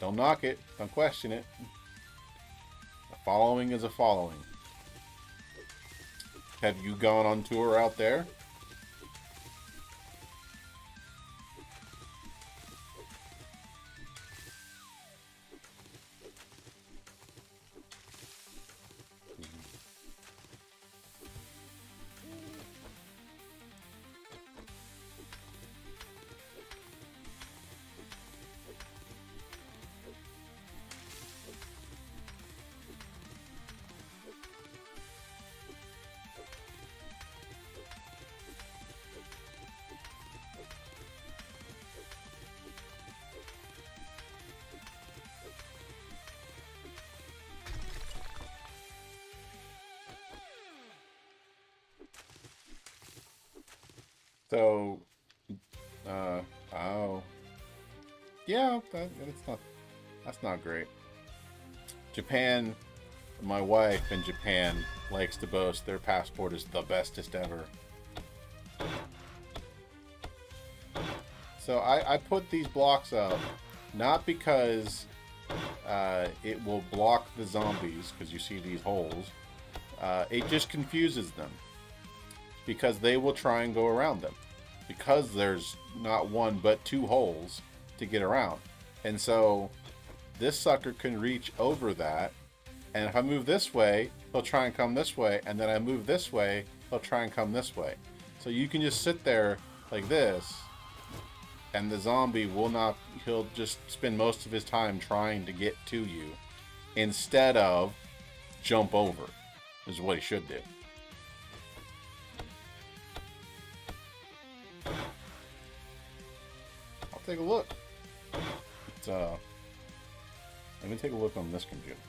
don't knock it, don't question it. A following is a following. Have you gone on tour out there? So, oh, yeah, that's not great. Japan, my wife in Japan likes to boast their passport is the bestest ever. So I put these blocks up, not because it will block the zombies, because you see these holes. It just confuses them. Because they will try and go around them. Because there's not one but two holes to get around. And so this sucker can reach over that. And if I move this way, he'll try and come this way. And then I move this way, he'll try and come this way. So you can just sit there like this. And the zombie will not, he'll just spend most of his time trying to get to you. Instead of jump over. Is what he should do. Take a look. It's, let me take a look on this computer.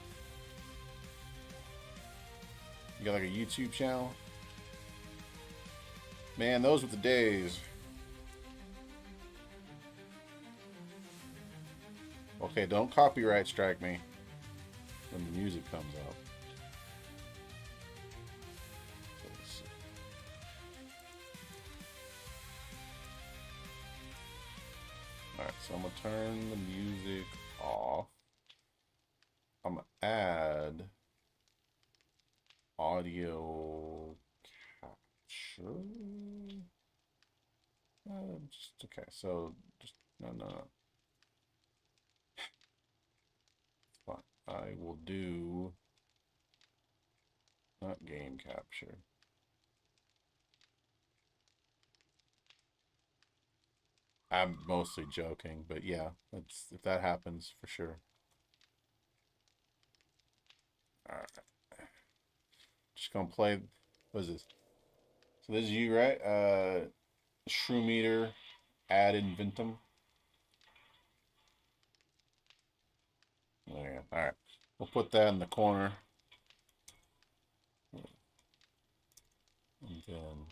You got like a YouTube channel? Man, those were the days. Okay, don't copyright strike me when the music comes up. Alright, so I'm gonna turn the music off. I'm gonna add audio capture. Just okay, so just no. Fine. I will do not game capture. I'm mostly joking, but yeah, that's if that happens for sure. Alright. Just gonna play. What is this? So this is you, right? Shroom Eater ad inventum. There you go. Alright. We'll put that in the corner. And then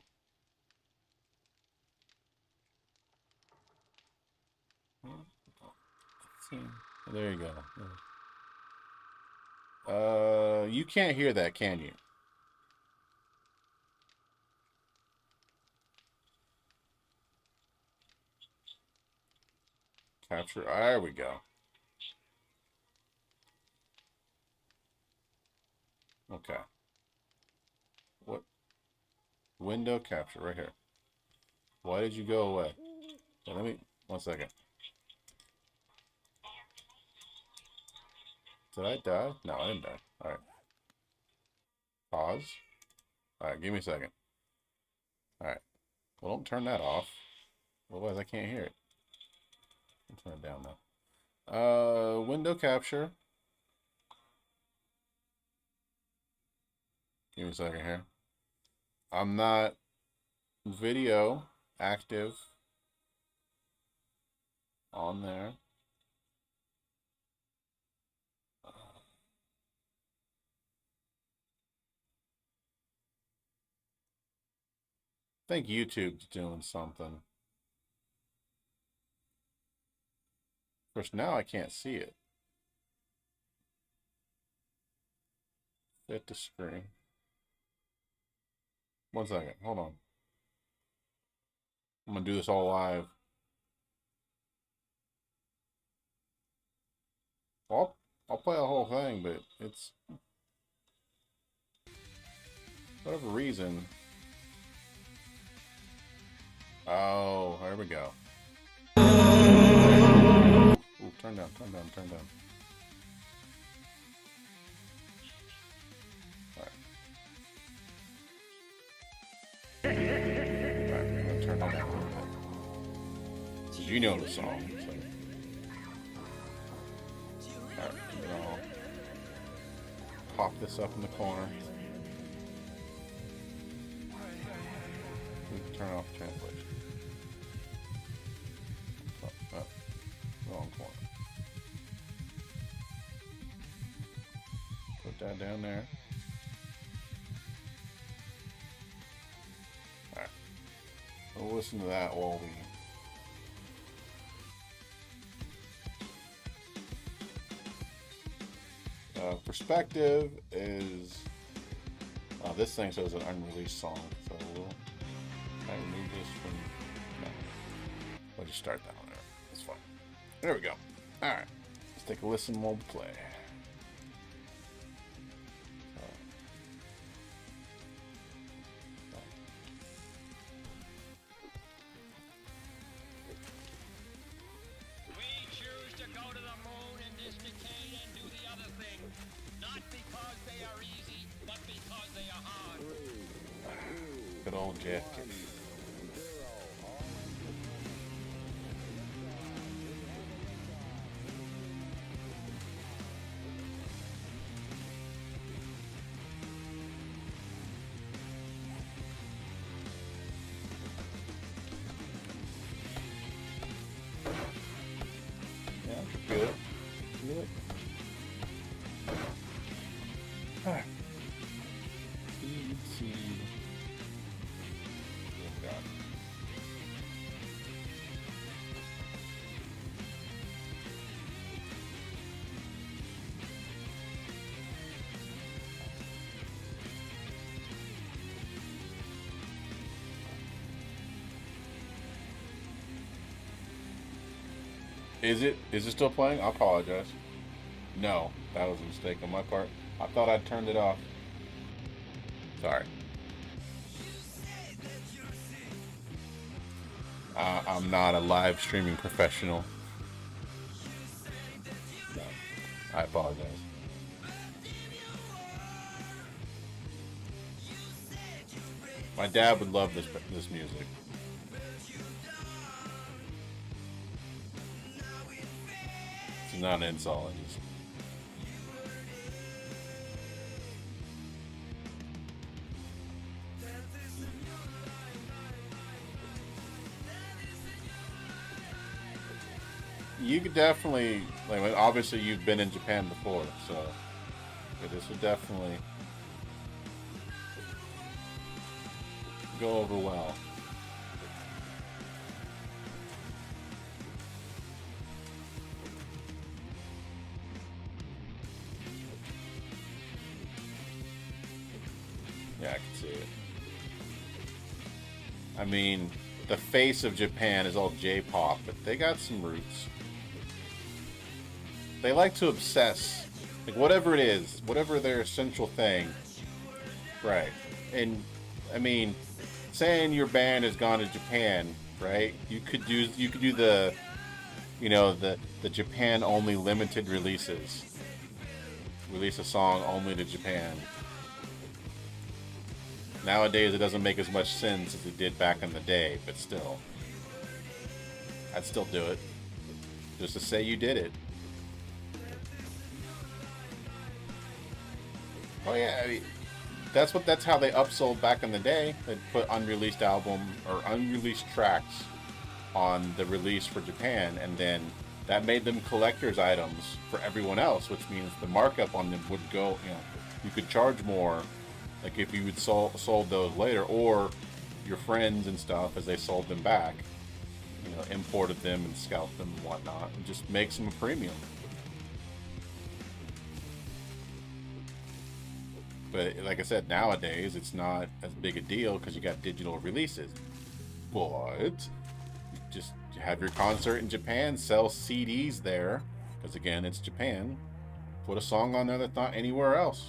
there you go. You can't hear that, can you? Capture. There we go. Okay. What? Window capture right here. Why did you go away? So let me. 1 second. Did I die? No, I didn't die. All right. Pause. All right. Give me a second. All right. Well, don't turn that off. Otherwise, I can't hear it. I'll turn it down now. Window capture. Give me a second here. I'm not video active on there. I think YouTube's doing something. Of course, now I can't see it. Fit the screen. 1 second. Hold on. I'm going to do this all live. Well, I'll play the whole thing, but it's... for whatever reason... Oh, there we go. Ooh, turn down. Alright, I'm gonna turn that down a little bit. You know the song. So. Alright, I'll pop this up in the corner. Turn off translation. Oh, wrong corner. Put that down there. Alright. We'll listen to that while we... perspective is... this thing says an unreleased song, so we'll... I remove this from... No. We'll just start that one there. That's fine. There we go. Alright. Let's take a listen while we play. We choose to go to the moon in this decade and do the other thing. Not because they are easy, but because they are hard. Good old JFK. Good. Good. Alright. Seed. Is it? Is it still playing? I apologize. No, that was a mistake on my part. I thought I'd turned it off. Sorry. I'm not a live streaming professional. No, I apologize. My dad would love this music. It's not an insult. It's just... You could definitely, like, obviously you've been in Japan before, so yeah, this would definitely go over well. Yeah, I can see it. I mean, the face of Japan is all J-pop, but they got some roots. They like to obsess, like whatever it is, whatever their essential thing. Right. And I mean, saying your band has gone to Japan, right? You could do the, you know, the Japan only limited releases. Release a song only to Japan. Nowadays it doesn't make as much sense as it did back in the day, but still. I'd still do it. Just to say you did it. Oh yeah, I mean, that's how they upsold back in the day. They'd put unreleased album or unreleased tracks on the release for Japan, and then that made them collector's items for everyone else, which means the markup on them would go, you know, you could charge more, like if you would sold those later, or your friends and stuff as they sold them back, you know, imported them and scalped them and whatnot, and just makes them a premium. But like I said, nowadays it's not as big a deal because you got digital releases. But you just have your concert in Japan, sell CDs there, because again, it's Japan. Put a song on there that's not anywhere else.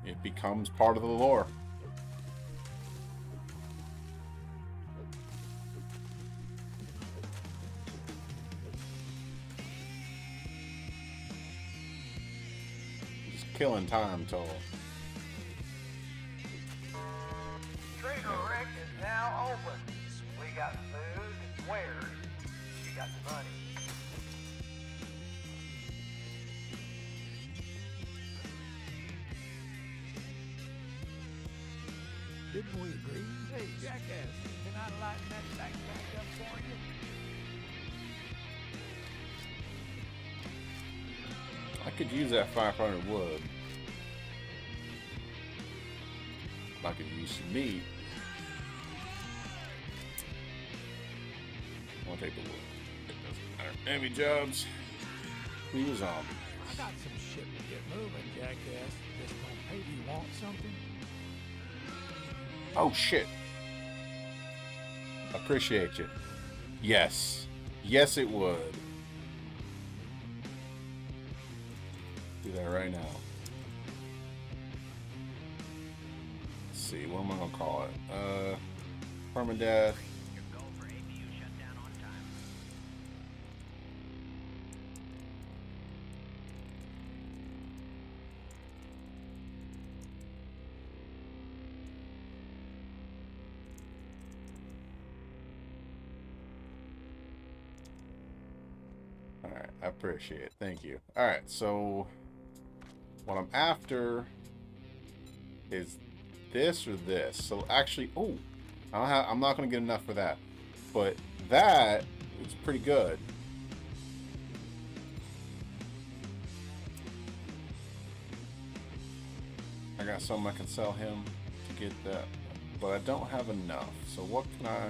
It becomes part of the lore. Killing time, total. Trigger Rick is now open. We got food and wares. You got the money. Didn't we agree? Hey, jackass, can I lighten that backpack up for you? I could use that 500 wood. I could use some meat. I'll take the wood. It doesn't matter. Heavy jobs. Who's zombie? I got some shit to get moving, jackass. Just gonna pay you want something? Oh shit. Appreciate you. Yes. Yes, it would. Do that right now. Let's see, what am I gonna call it? Permadeath. Alright, I appreciate it. Thank you. Alright, so what I'm after is this or this. So actually, oh, I'm not going to get enough for that. But that is pretty good. I got something I can sell him to get that. But I don't have enough. So what can I...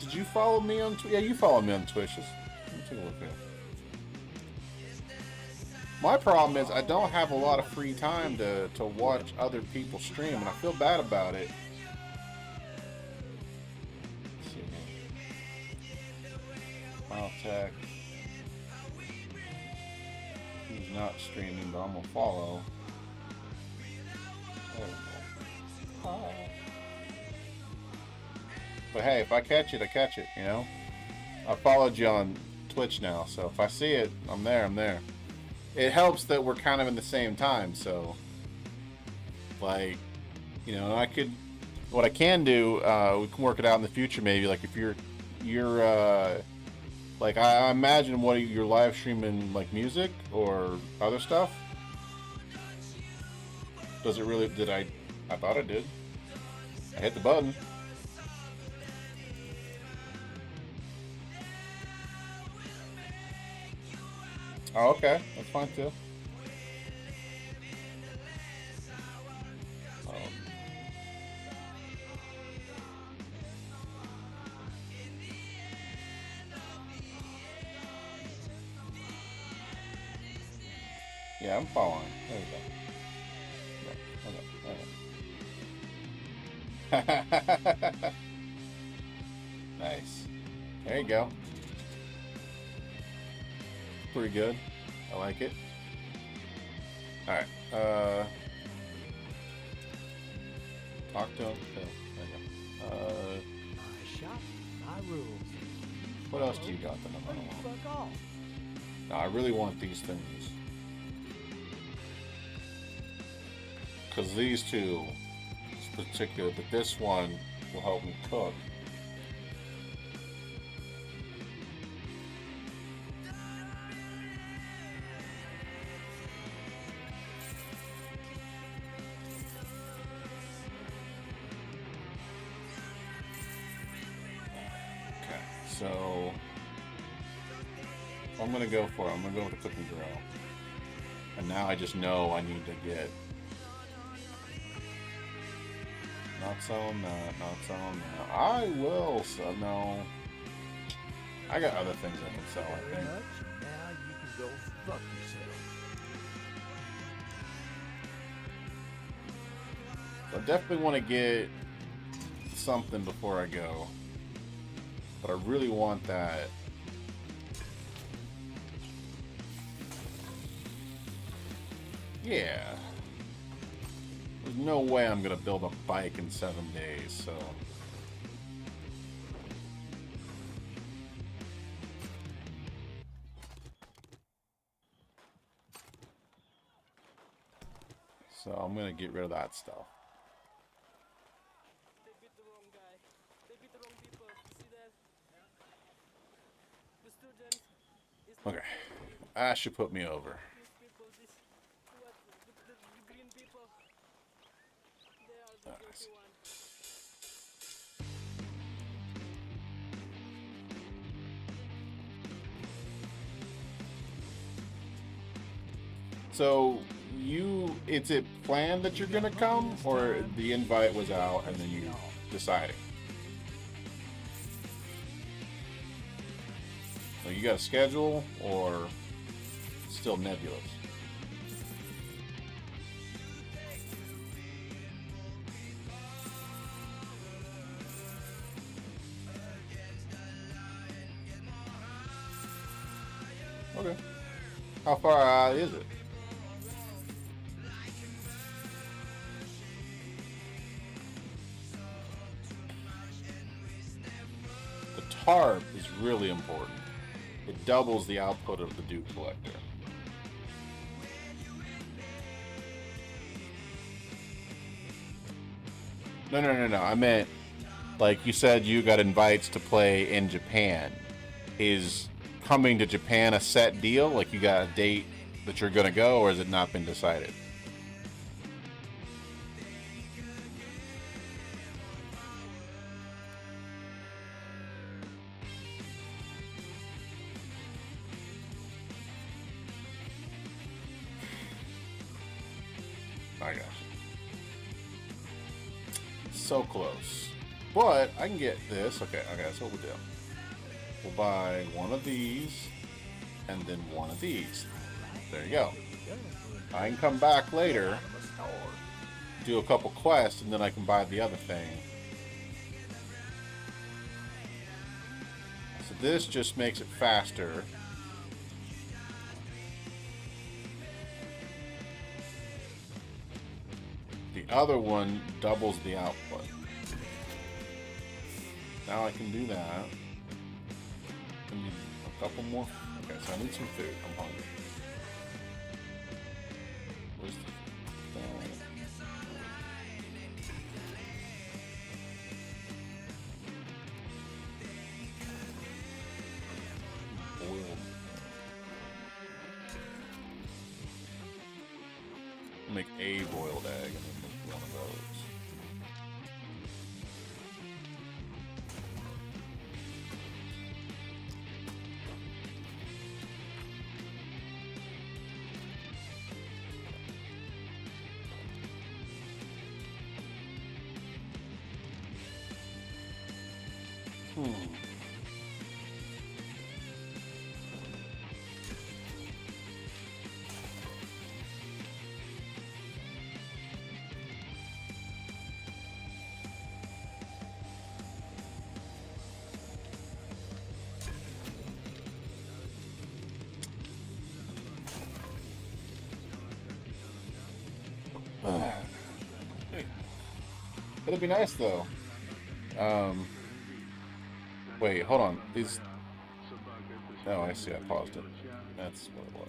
Did you follow me on Twitch? Yeah, you follow me on Twitch. Let me take a look at it. My problem is I don't have a lot of free time to watch other people stream, and I feel bad about it. Let's see here. I'll check. He's not streaming, but I'm gonna follow. There we go. Hi. But hey, if I catch it, I catch it, you know? I followed you on Twitch now, so if I see it, I'm there, I'm there. It helps that we're kind of in the same time, so like, you know, what I can do, we can work it out in the future maybe, like if you're like I imagine what you're live streaming, like music or other stuff. Does it really, I thought it did. I hit the button. Oh, okay. That's fine too. Yeah, I'm following. There we go. Nice. There you go. Pretty good. I like it. Alright. Talk to him. My shop, my rules. What else do you got that I don't want? Fuck off. No, I really want these things. Because these two, in particular, but this one will help me cook. Okay, so I'm gonna go for it. I'm gonna go with the cooking grill. And now I just know I need to get. Not selling that, not selling that. I will sell, no. I got other things I can sell, I think. Now you can go fuck yourself. So I definitely want to get something before I go. But I really want that. Yeah. There's no way I'm gonna build a bike in 7 days, so. So I'm gonna get rid of that stuff. They beat the wrong guy. They beat the wrong people. See that? The students is Okay. That should put me over. these people. This what the green people. They are the Nice. guilty one. So it's it planned that you're gonna come, or the invite was out and then you decided? So you got a schedule, or still nebulous? Okay. How far out is it? The tarp is really important. It doubles the output of the Duke Collector. No. I meant, like you said, you got invites to play in Japan. Is coming to Japan a set deal? Like you got a date that you're gonna go, or has it not been decided? I got you. So close. But I can get this. Okay, that's what we'll do. We'll buy one of these and then one of these. There you go. I can come back later, Out of a store. do a couple quests, and then I can buy the other thing. So this just makes it faster. The other one doubles the output. Now I can do that. I need a couple more. Okay, so I need some food. I'm hungry. Where's the thing? Boiled. Make a boiled egg and then make one of those. It'll be nice though. Wait, hold on. These. Oh, I see. I paused it. That's what it was.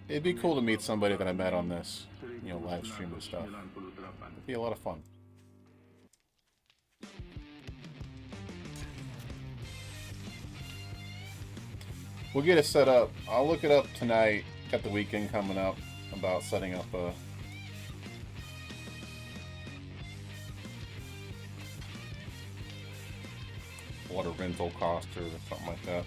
It'd be cool to meet somebody that I met on this, live stream and stuff. It'd be a lot of fun. We'll get it set up. I'll look it up tonight. Got the weekend coming up about setting up a what a rental cost or something like that.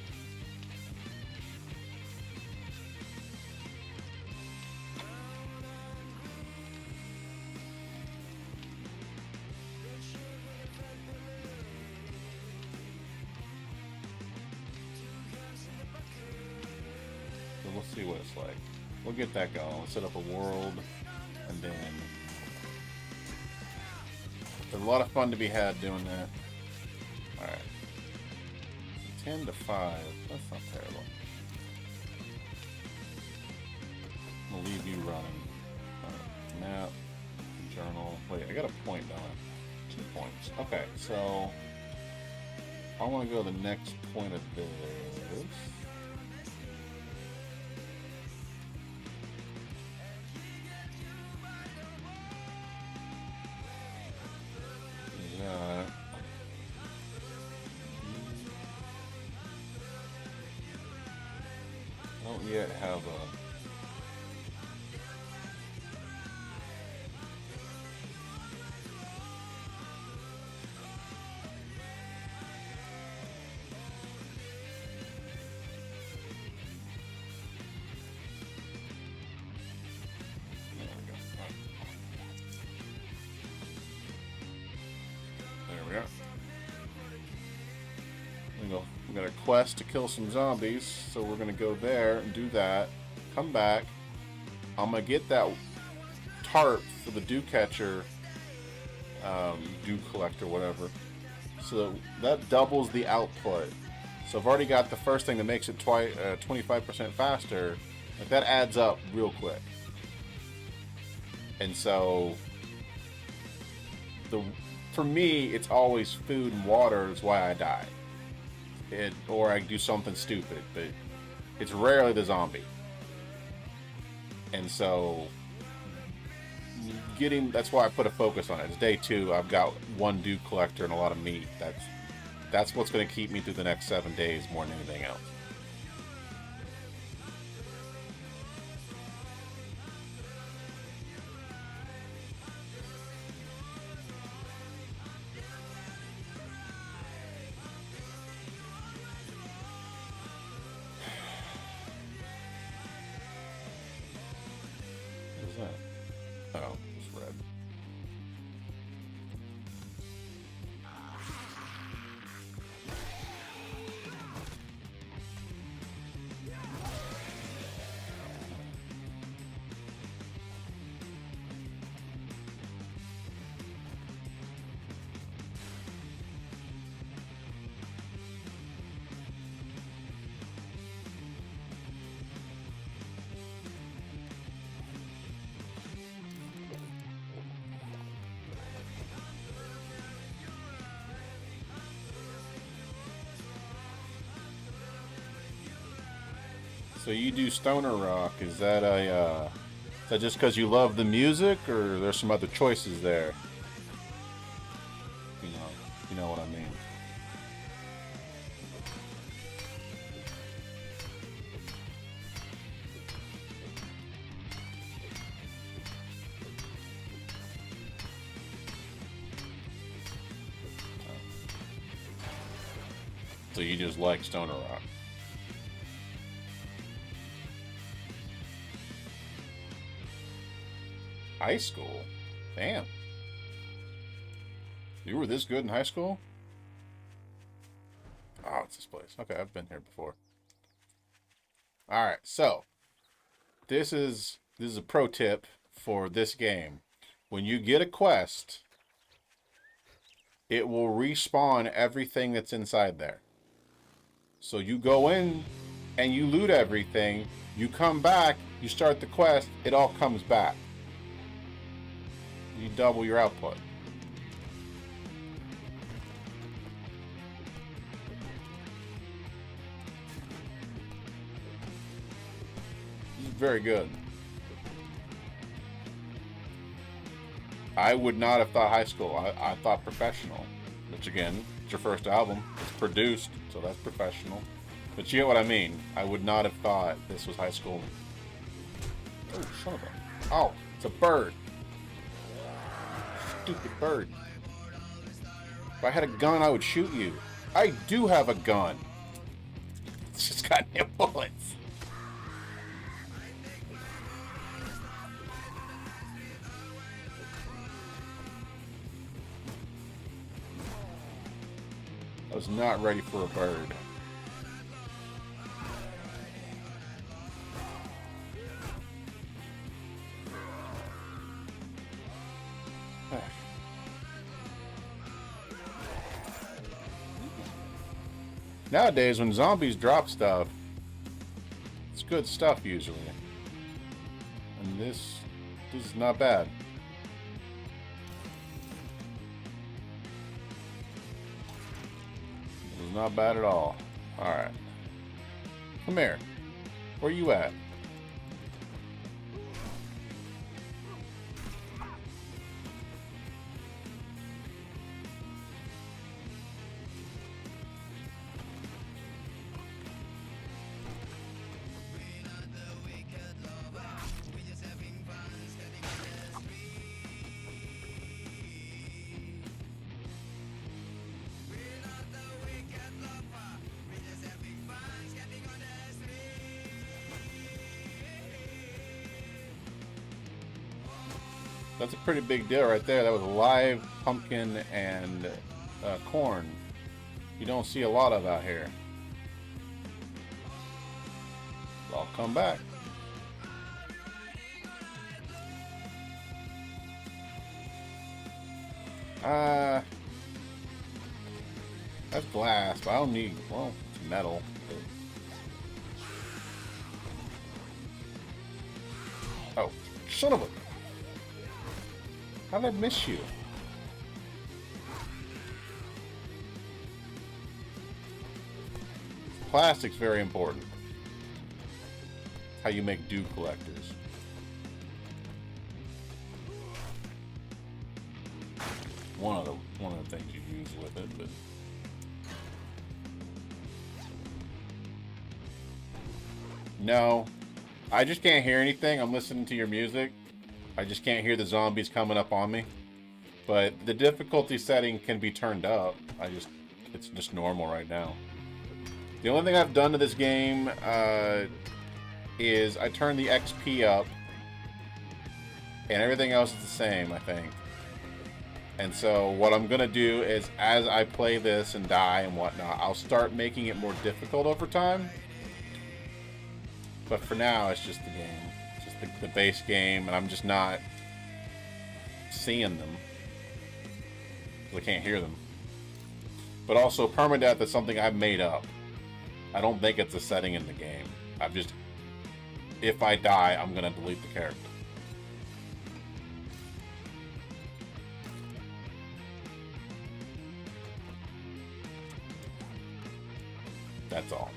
So we'll see what it's like. We'll get that going. We'll set up a world, and then there's a lot of fun to be had doing that. Alright. 10 to 5. That's not terrible. I'm gonna leave you running. Map. Journal. Wait, I got a point, don't I? 2 points. Okay, so I want to go to the next point of this. I don't yet have a we got a quest to kill some zombies, so we're gonna go there and do that. Come back. I'm gonna get that tarp for the dew catcher, dew collector, whatever. So that doubles the output. So I've already got the first thing that makes it 25% faster. Like that adds up real quick. And so for me, it's always food and water is why I die. Or I do something stupid, but it's rarely the zombie. And so that's why I put a focus on it. It's day 2. I've got 1 dew collector and a lot of meat. That's what's going to keep me through the next 7 days more than anything else. Oh, it's red. So you do stoner rock. Is that is that just because you love the music, or there's some other choices there? You know what I mean. So you just like stoner rock. High school? Damn. You were this good in high school? Oh, it's this place. Okay, I've been here before. Alright, so this is a pro tip for this game. When you get a quest, it will respawn everything that's inside there. So you go in and you loot everything, you come back, you start the quest, it all comes back. You double your output. This is very good. I would not have thought high school. I thought professional. Which again, it's your first album. It's produced, so that's professional. But you get what I mean. I would not have thought this was high school. Oh, son of a... Oh, it's a bird. Stupid bird. If I had a gun, I would shoot you. I do have a gun. It's just got no bullets. I was not ready for a bird. Nowadays, when zombies drop stuff, it's good stuff usually. And this is not bad. This is not bad at all. Alright. Come here. Where you at? That's a pretty big deal right there. That was live pumpkin and corn. You don't see a lot of out here. I'll come back. That's glass, but I don't need, well, it's metal. Oh, son of a... How did I miss you? Plastic's very important. How you make dew collectors. One of the things you use with it, but no, I just can't hear anything. I'm listening to your music. I just can't hear the zombies coming up on me. But the difficulty setting can be turned up. It's just normal right now. The only thing I've done to this game is I turned the XP up, and everything else is the same, I think. And so what I'm gonna do is, as I play this and die and whatnot, I'll start making it more difficult over time. But for now, it's just the game. It's just the base game, and I'm just not seeing them. I can't hear them. But also, permadeath is something I've made up. I don't think it's a setting in the game. I've just... If I die, I'm gonna delete the character. That's all.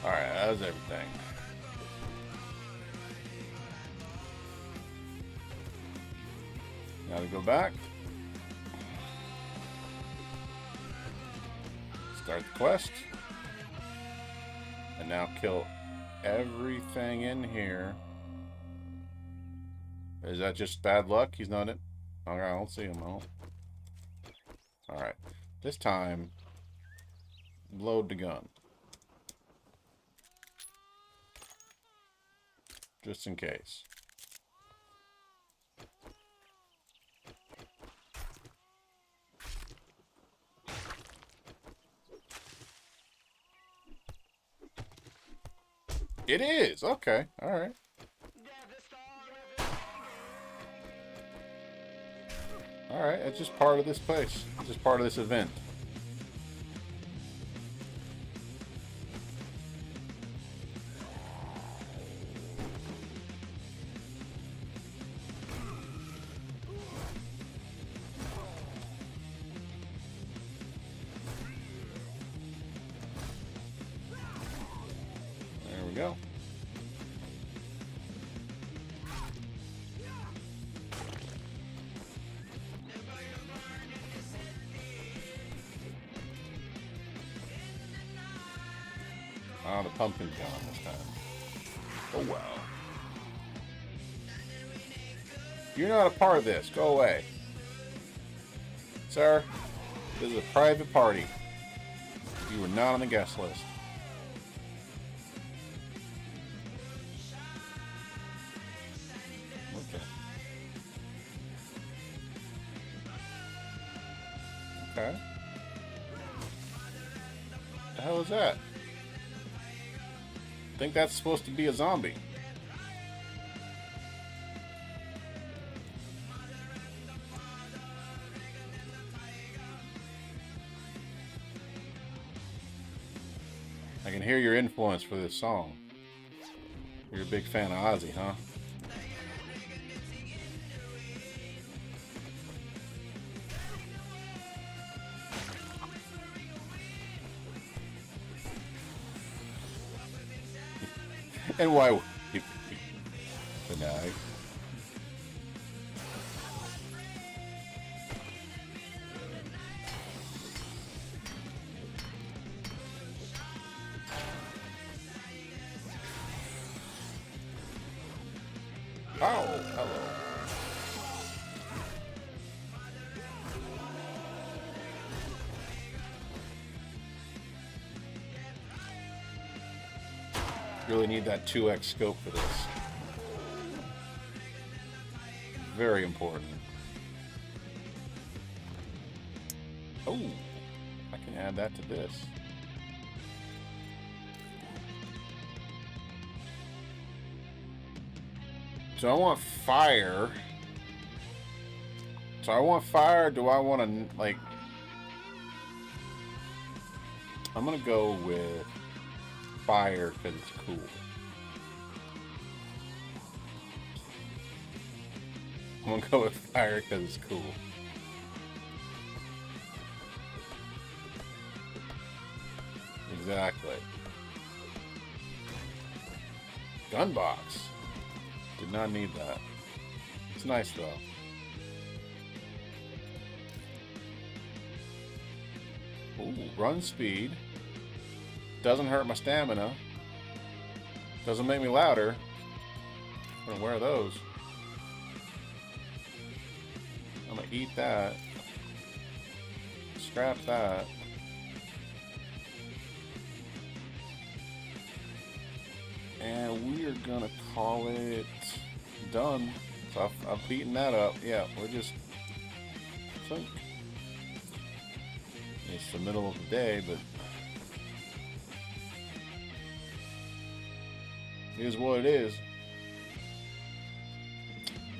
Alright, that was everything. Now to go back. Start the quest. And now kill everything in here. Is that just bad luck? He's not in. Alright, I don't see him. Alright. This time, load the gun. Just in case. It is! Okay, alright. Alright, it's just part of this place. It's just part of this event. There we go. Oh, the pumpkin's gone this time. Oh, wow. You're not a part of this. Go away. Sir, this is a private party. You were not on the guest list. Okay. Okay. What the hell is that? I think that's supposed to be a zombie. I can hear your influence for this song. You're a big fan of Ozzy, huh? And why would you deny? Oh, hello. Really need that 2x scope for this. Very important. Oh, I can add that to this. So I want fire. So I want fire. Do I want to, like... I'm going to go with fire because it's cool. I'm going to go with fire because it's cool. Exactly. Gun box. Did not need that. It's nice though. Ooh, run speed. Doesn't hurt my stamina. Doesn't make me louder. I'm gonna wear those. I'm gonna eat that. Scrap that. And we are gonna call it done. So I've beaten that up. Yeah, we're just think. It's the middle of the day, but it is what it is.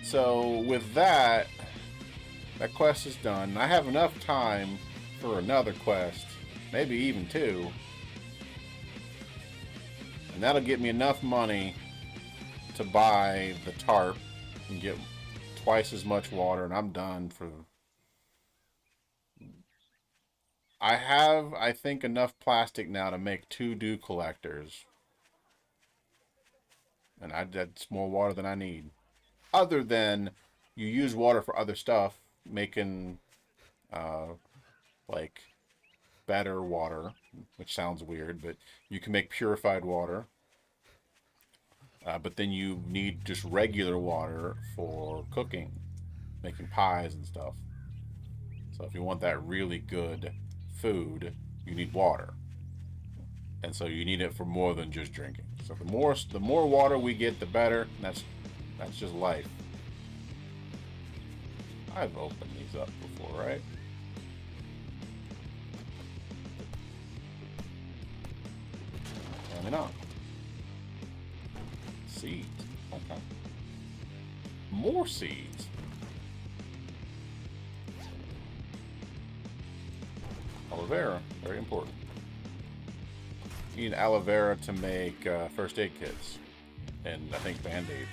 So with that quest is done. I have enough time for another quest, maybe even two. And that'll get me enough money to buy the tarp and get twice as much water, and I'm done for... I have, I think, enough plastic now to make 2 dew collectors. and that's more water than I need. Other than you use water for other stuff, making like better water, which sounds weird, but you can make purified water. But then you need just regular water for cooking, making pies and stuff. So if you want that really good food, you need water. And so you need it for more than just drinking. So the more water we get, the better. That's just life. I've opened these up before, right? Apparently not. Seeds. Okay. More seeds. Aloe vera, very important. You need aloe vera to make first aid kits, and I think band-aids.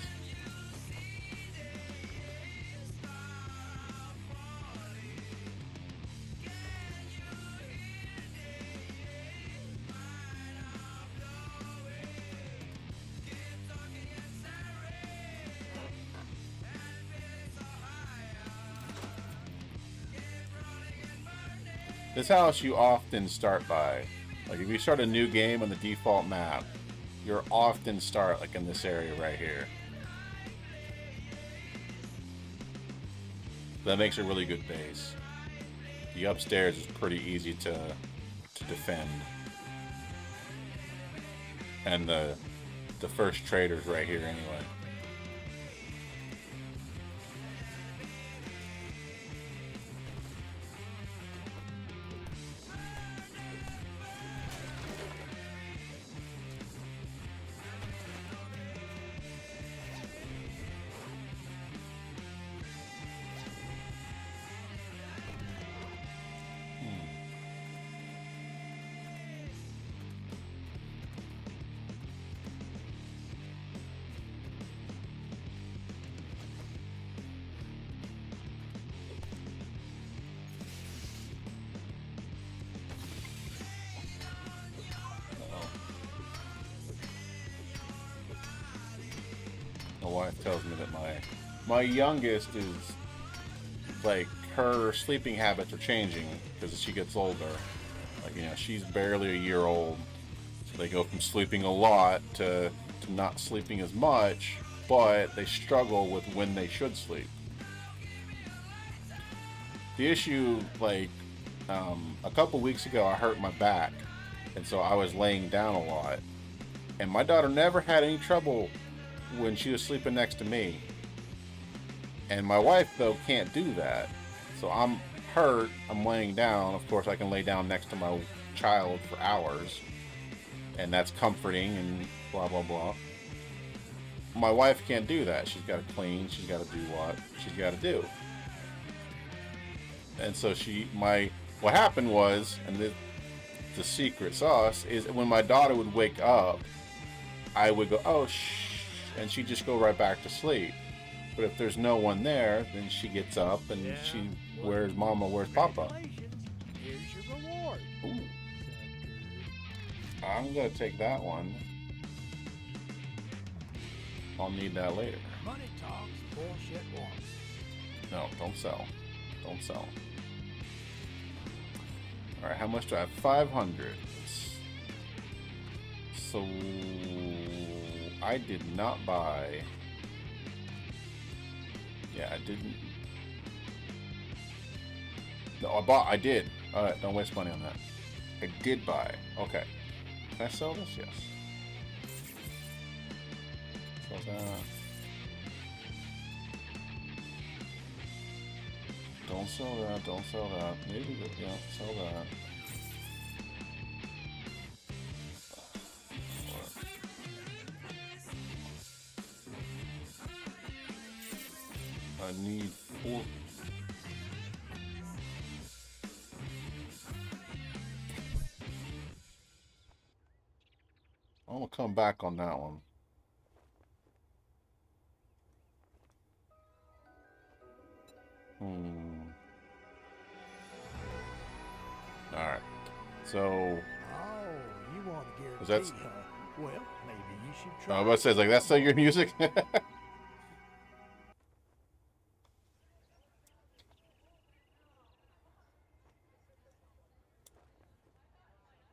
This house you often start by. Like if you start a new game on the default map, you'll often start like in this area right here. That makes a really good base. The upstairs is pretty easy to defend. And the first trader's right here anyway. My wife tells me that my youngest is like her sleeping habits are changing because she gets older. Like, you know, she's barely a year old, so they go from sleeping a lot to not sleeping as much, but they struggle with when they should sleep. The issue, like a couple weeks ago, I hurt my back, and so I was laying down a lot, and my daughter never had any trouble when she was sleeping next to me. And my wife, though, can't do that. So I'm hurt, I'm laying down. Of course, I can lay down next to my child for hours, and that's comforting and blah, blah, blah. My wife can't do that. She's got to clean, she's got to do what she's got to do. And so what happened was, and the secret sauce is when my daughter would wake up, I would go, oh, shh, and she'd just go right back to sleep. But if there's no one there, then she gets up and she, where's Mama, where's Papa? Here's your reward. Ooh. I'm gonna take that one. I'll need that later. Money talks, bullshit walks. No, don't sell. Don't sell. Alright, how much do I have? 500. So I did not buy. Yeah, I didn't. No, I did. Alright, don't waste money on that. I did buy. Okay. Can I sell this? Yes. Sell that. Don't sell that, don't sell that. Maybe, yeah, sell that. I need 4. I'm gonna come back on that one. Alright. So Oh, you want to that's- guarantee, huh? Well, maybe You should Oh, try. I was about to say, like, that's still your music?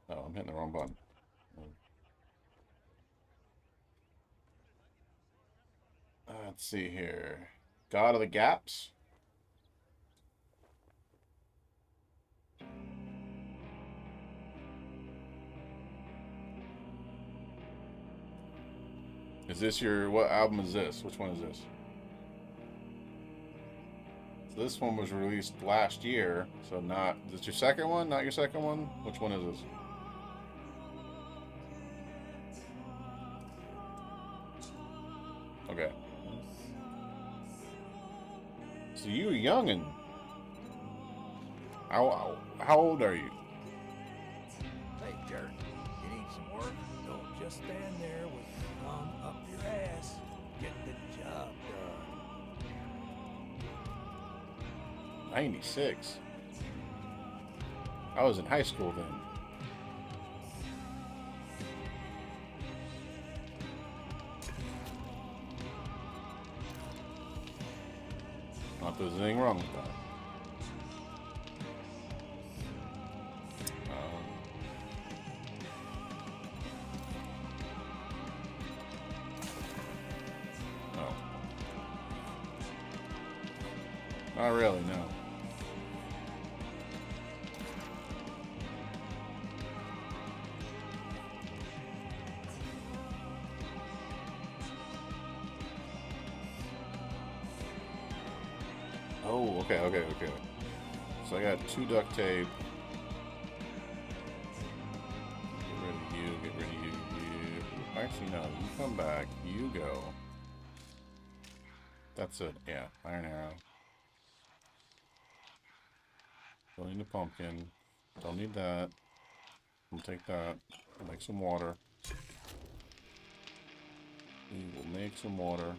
Oh, I'm hitting the wrong button. Let's see here. God of the Gaps? Is this your... What album is this? Which one is this? So this one was released last year, so not... Is this your second one? Not your second one? Which one is this? Okay. So you were young and... How old are you? Hey, jerk. You need some work? Don't just stand there with thumb up your ass. Get the job done. 96. I was in high school then. Not that there's anything wrong with that. No. Not really, no. Oh, okay. So I got 2 duct tape. Get rid of you. Actually, no. You come back. You go. That's it. Yeah. Iron arrow. Don't need the pumpkin. Don't need that. We'll take that. We'll make some water. We will make some water.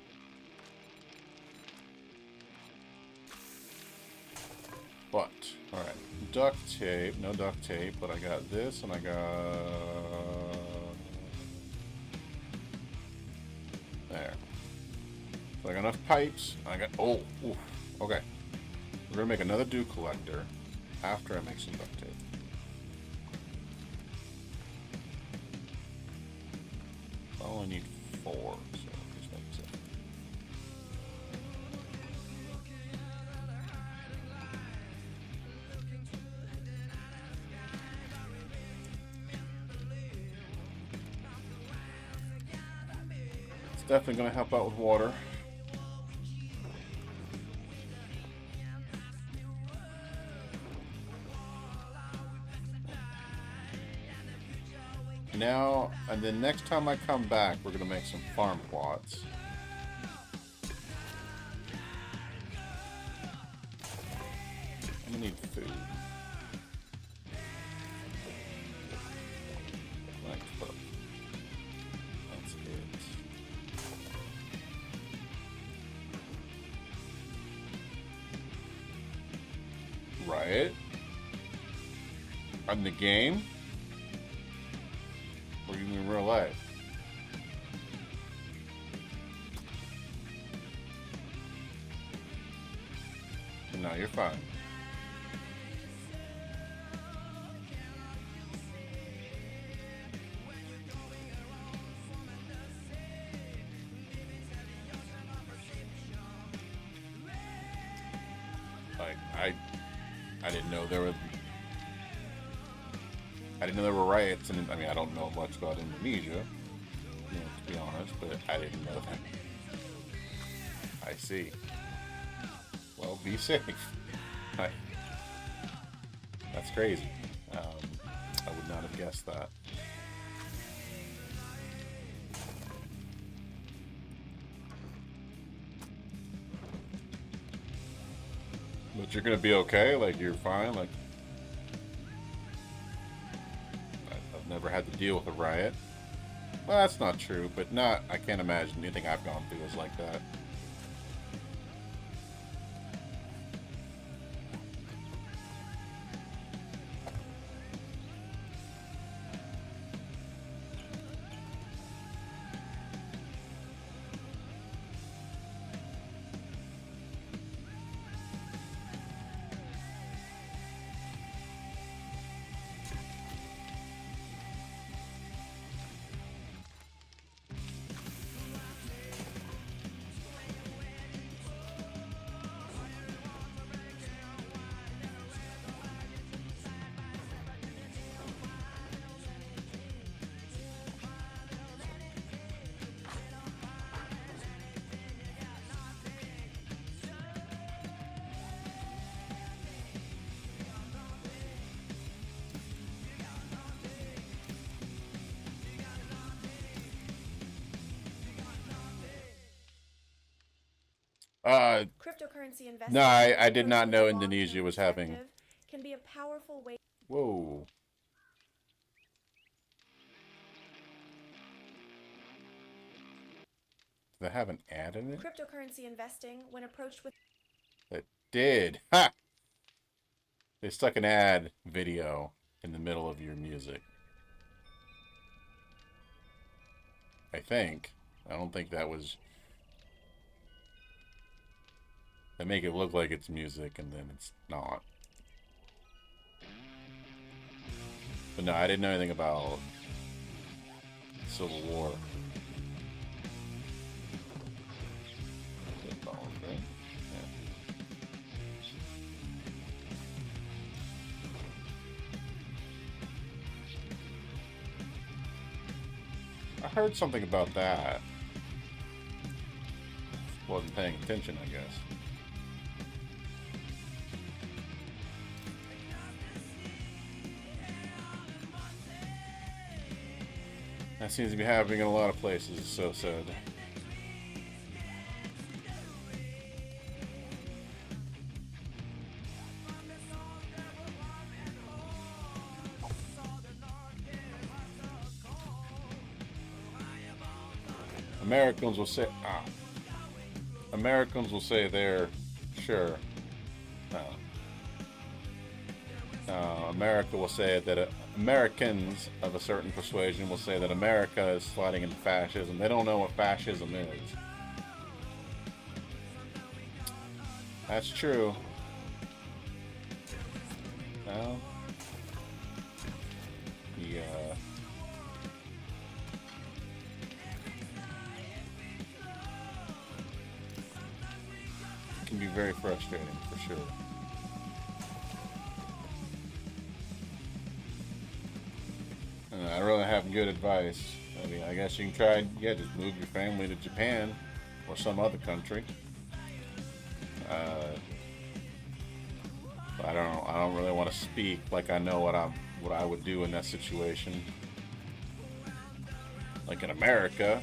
But, alright. Duct tape. No duct tape, but I got this and I got... There. So I got enough pipes. I got... Oh! Oof. Okay. We're gonna make another dew collector after I make some duct tape. I only need 4, so just make 7. It's definitely going to help out with water. Now, and then next time I come back, we're going to make some farm plots. I'm going to need food. Like, cook. That's it. Right. On the game? Or you in real life? No, you're fine. Like, I didn't know there was... I didn't know there were riots, and I mean, I don't know much about Indonesia, you know, to be honest, but I didn't know that. I see. Well, be safe. That's crazy. I would not have guessed that. But you're gonna be okay? Like, you're fine? Like, I've never had to deal with a riot. Well, that's not true, but I can't imagine anything I've gone through is like that. Cryptocurrency investing, No, I did approached not with know a Indonesia long-term was having. perspective, can be a powerful way. Whoa. Does that have an ad in it? Cryptocurrency investing, when approached with It did. Ha! They stuck an ad video in the middle of your music. I think. I don't think that was... They make it look like it's music and then it's not. But no, I didn't know anything about Civil War. I heard something about that. Wasn't paying attention, I guess. That seems to be happening in a lot of places, it's so sad. Americans will say, Americans will say they're sure. America will say that Americans of a certain persuasion will say that America is sliding into fascism. They don't know what fascism is. That's true. Well, yeah. It can be very frustrating, for sure. I really have good advice. I mean, I guess you can try, yeah, just move your family to Japan or some other country. I don't really want to speak like I know what I would do in that situation. Like in America,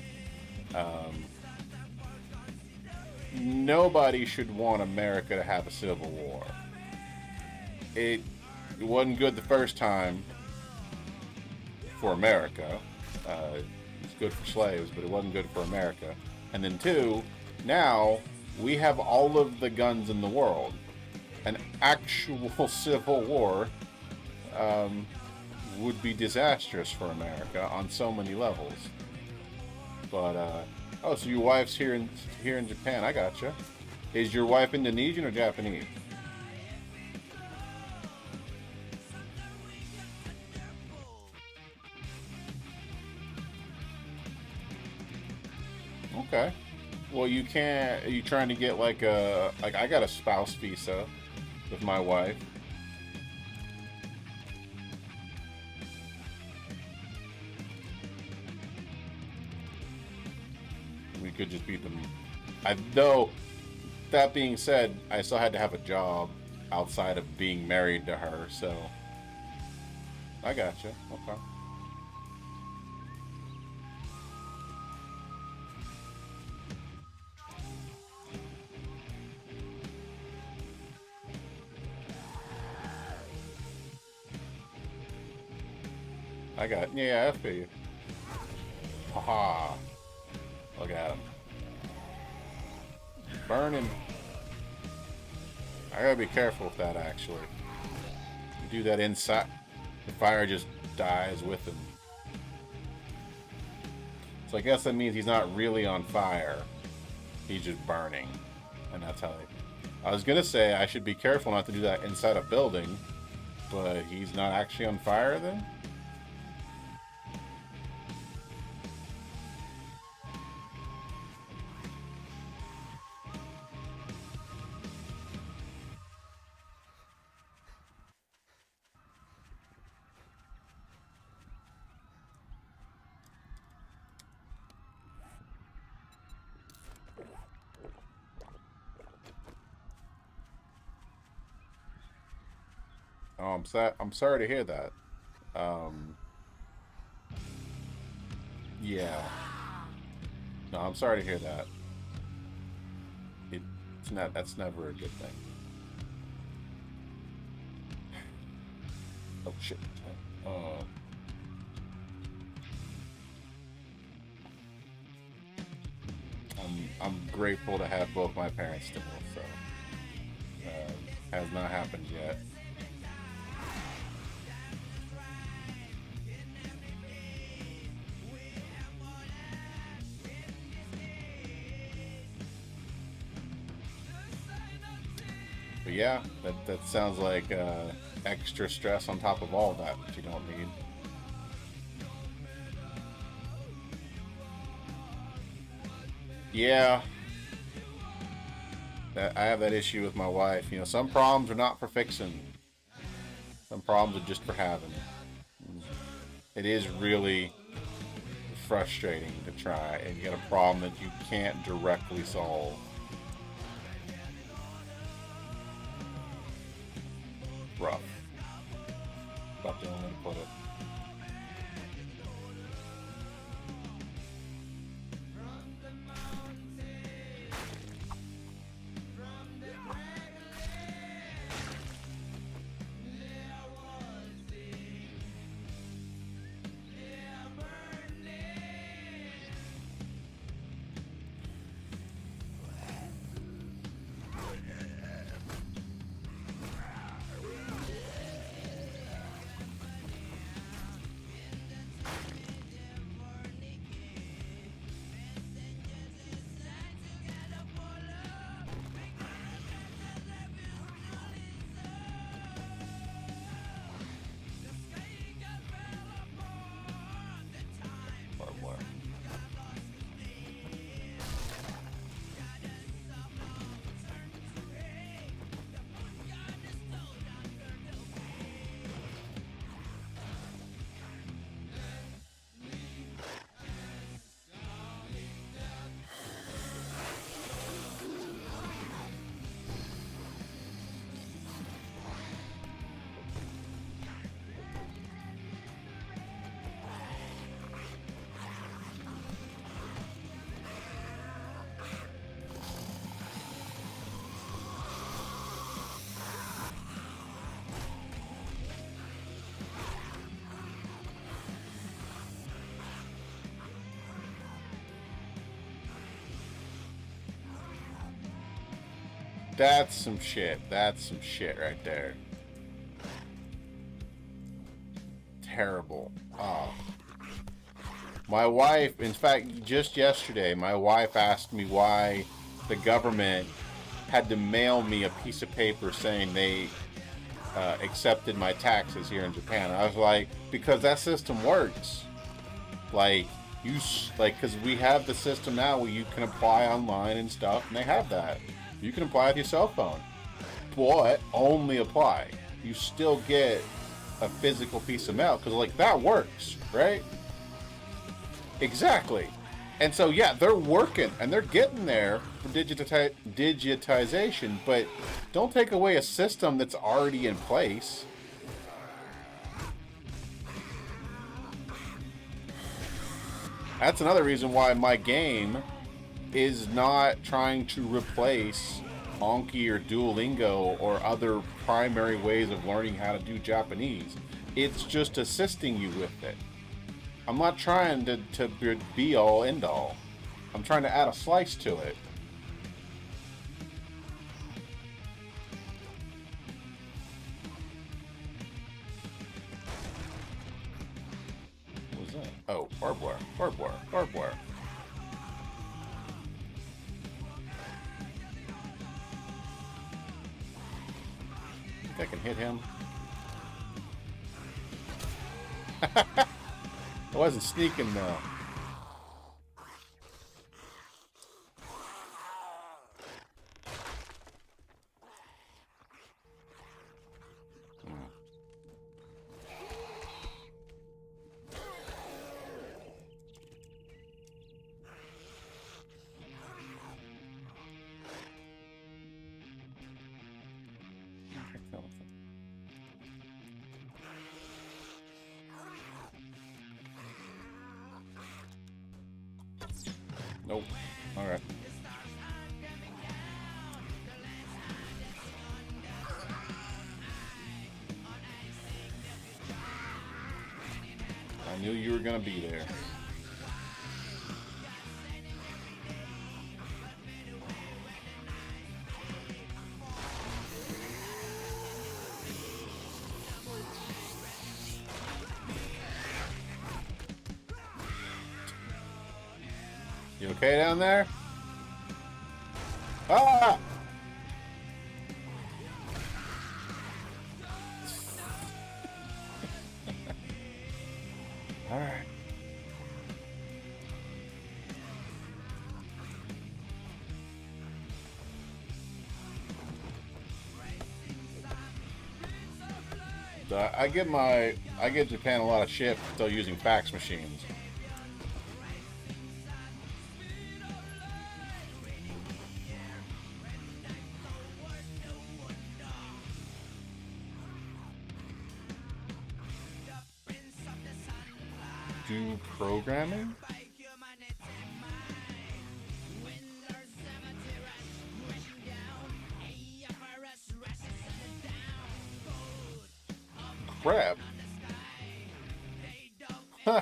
nobody should want America to have a civil war. It wasn't good the first time for America. It's good for slaves, but it wasn't good for America. And then two, now we have all of the guns in the world. An actual civil war would be disastrous for America on so many levels. But oh, so your wife's here in Japan? I gotcha. Is your wife Indonesian or Japanese? Okay. Well, you can't. Are you trying to get like I got a spouse visa with my wife. We could just beat them. Though, that being said, I still had to have a job outside of being married to her, so I gotcha. Okay. Yeah, I feel you. Haha. Look at him. Burning. I gotta be careful with that, actually. You do that inside, the fire just dies with him. So I guess that means he's not really on fire. He's just burning. And that's how I was gonna say I should be careful not to do that inside a building, but he's not actually on fire then? Oh, I'm sorry to hear that. Um, yeah. No, I'm sorry to hear that. That's never a good thing. Oh shit. I'm grateful to have both my parents still, so has not happened yet. But yeah, that sounds like extra stress on top of all that you don't need. Yeah, I have that issue with my wife. You know, some problems are not for fixing. Some problems are just for having. It is really frustrating to try and get a problem that you can't directly solve. Rough. About the only way to put it. That's some shit. That's some shit right there. Terrible. Oh. My wife, in fact, just yesterday, my wife asked me why the government had to mail me a piece of paper saying they accepted my taxes here in Japan. I was like, because that system works. Like, because we have the system now where you can apply online and stuff, and they have that. You can apply with your cell phone, but only apply. You still get a physical piece of mail, because like that works, right? Exactly. And so yeah, they're working and they're getting there for digitization, but don't take away a system that's already in place. That's another reason why my game is not trying to replace Anki or Duolingo or other primary ways of learning how to do Japanese. It's just assisting you with it. I'm not trying to be all end all. I'm trying to add a slice to it. What was that? Oh, barbed wire, barbed wire, barbed wire. I think I can hit him. I wasn't sneaking though. Nope. Alright. Knew you were gonna be there. You okay down there? Ah! All right. I get Japan a lot of shit for still using fax machines. Do programming? Crap. Huh.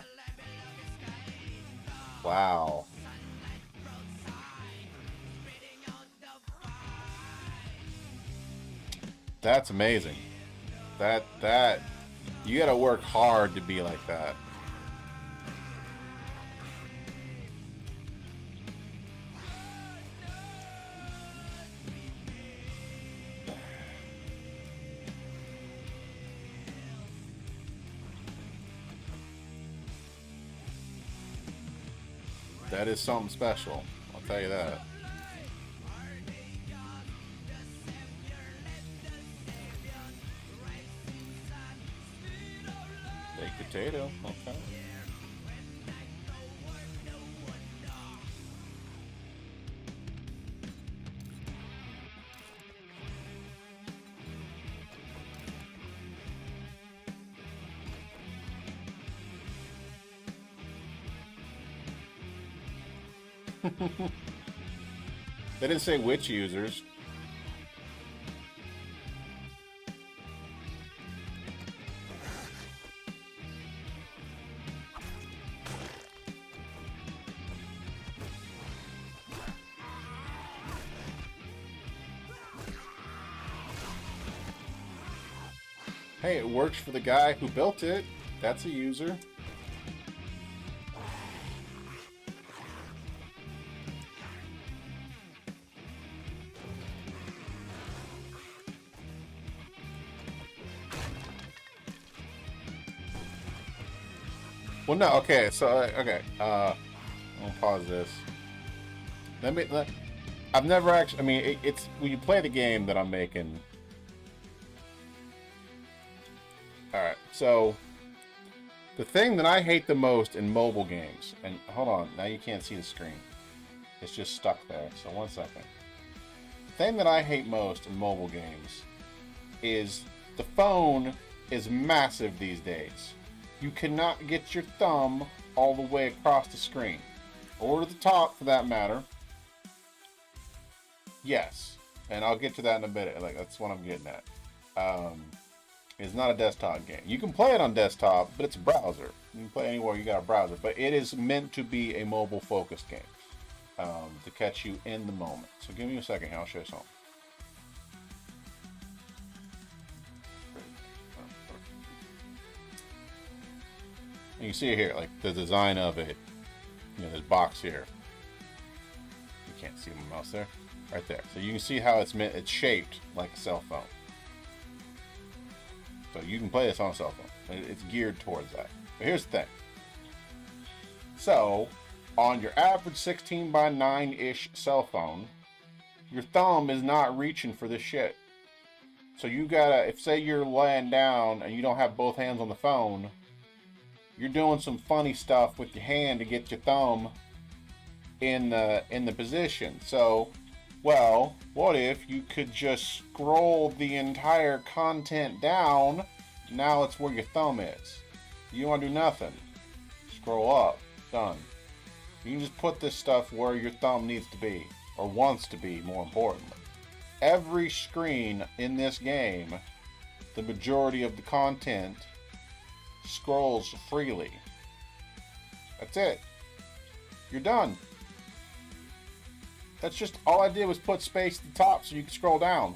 Wow. That's amazing. That you gotta work hard to be like that. That is something special, I'll tell you that. Baked potato, okay. They didn't say which users. Hey, it works for the guy who built it. That's a user. Well, no, okay, so, okay, I'll pause this. I've never actually, I mean, it's, when you play the game that I'm making. Alright, so, the thing that I hate the most in mobile games, and hold on, now you can't see the screen. It's just stuck there, so 1 second. The thing that I hate most in mobile games is the phone is massive these days. You cannot get your thumb all the way across the screen. Or to the top, for that matter. Yes. And I'll get to that in a bit. Like, that's what I'm getting at. It's not a desktop game. You can play it on desktop, but it's a browser. You can play anywhere you got a browser. But it is meant to be a mobile-focused game. To catch you in the moment. So give me a second here. I'll show you something. You can see it here, like the design of it. You know, this box here. You can't see my mouse there. Right there. So you can see how it's shaped like a cell phone. So you can play this on a cell phone. It's geared towards that. But here's the thing. So, on your average 16 by 9-ish cell phone, your thumb is not reaching for this shit. So you gotta, if say you're laying down and you don't have both hands on the phone, you're doing some funny stuff with your hand to get your thumb in the position. So, well, what if you could just scroll the entire content down? Now it's where your thumb is. You want to do nothing. Scroll up. Done. You can just put this stuff where your thumb needs to be, or wants to be, more importantly. Every screen in this game, the majority of the content scrolls freely. That's it. You're done. That's just all I did was put space at the top so you can scroll down.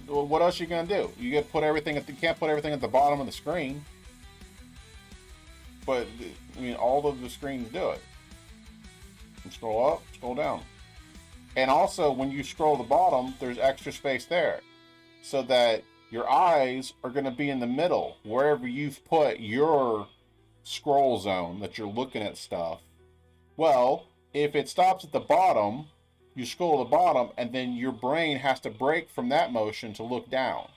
What else are you gonna do? You can't put everything at the bottom of the screen. But I mean, all of the screens do it. You scroll up, scroll down, and also when you scroll the bottom, there's extra space there, so that your eyes are going to be in the middle wherever you've put your scroll zone that you're looking at stuff. Well, if it stops at the bottom, you scroll to the bottom, and then your brain has to break from that motion to look down.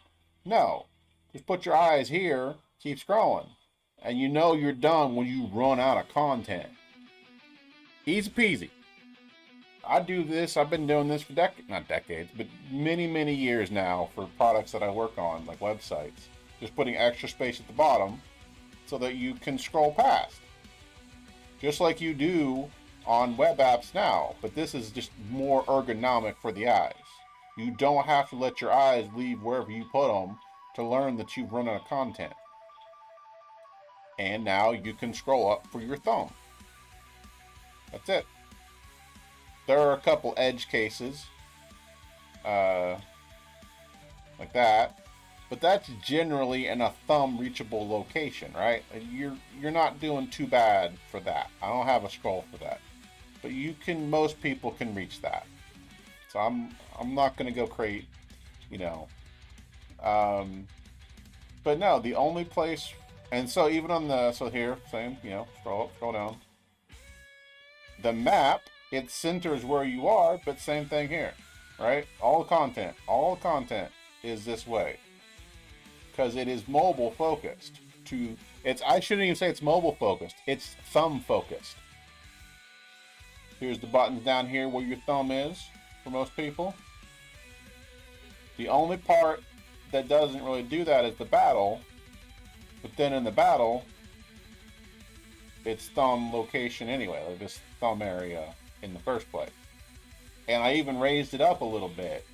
No, just put your eyes here, keep scrolling, and you know you're done when you run out of content. Easy peasy. I do this, I've been doing this for not decades, but many, many years now for products that I work on, like websites. Just putting extra space at the bottom so that you can scroll past. Just like you do on web apps now, but this is just more ergonomic for the eyes. You don't have to let your eyes leave wherever you put them to learn that you've run out of content. And now you can scroll up for your thumb. That's it. There are a couple edge cases, like that, but that's generally in a thumb reachable location, right? You're not doing too bad for that. I don't have a scroll for that, but most people can reach that. So I'm not gonna go crazy, you know. But no, the only place, and so even on here, same, you know, scroll up, scroll down. The map, it centers where you are, but same thing here, right? All the content is this way, because it is mobile focused. I shouldn't even say it's mobile focused. It's thumb focused. Here's the buttons down here where your thumb is for most people. The only part that doesn't really do that is the battle, but then in the battle, it's thumb location anyway, like this thumb area in the first place. And I even raised it up a little bit.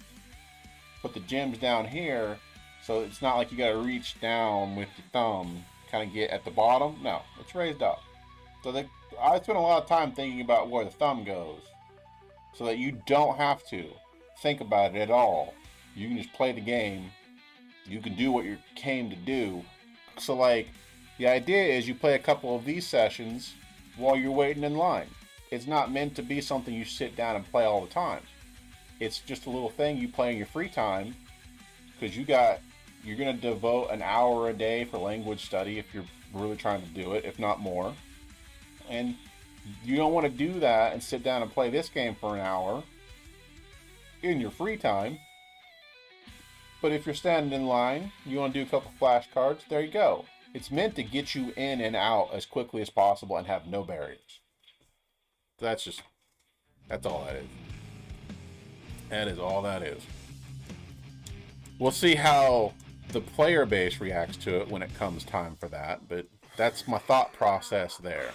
Put the gems down here, so it's not like you gotta reach down with your thumb, kind of get at the bottom. No, it's raised up. So I spent a lot of time thinking about where the thumb goes, so that you don't have to think about it at all. You can just play the game. You can do what you came to do. So like, the idea is you play a couple of these sessions while you're waiting in line. It's not meant to be something you sit down and play all the time. It's just a little thing you play in your free time, because you're going to devote an hour a day for language study if you're really trying to do it, if not more. And you don't want to do that and sit down and play this game for an hour in your free time. But if you're standing in line, you want to do a couple flashcards, there you go. It's meant to get you in and out as quickly as possible and have no barriers. That's all that is. That is all that is. We'll see how the player base reacts to it when it comes time for that, but that's my thought process there.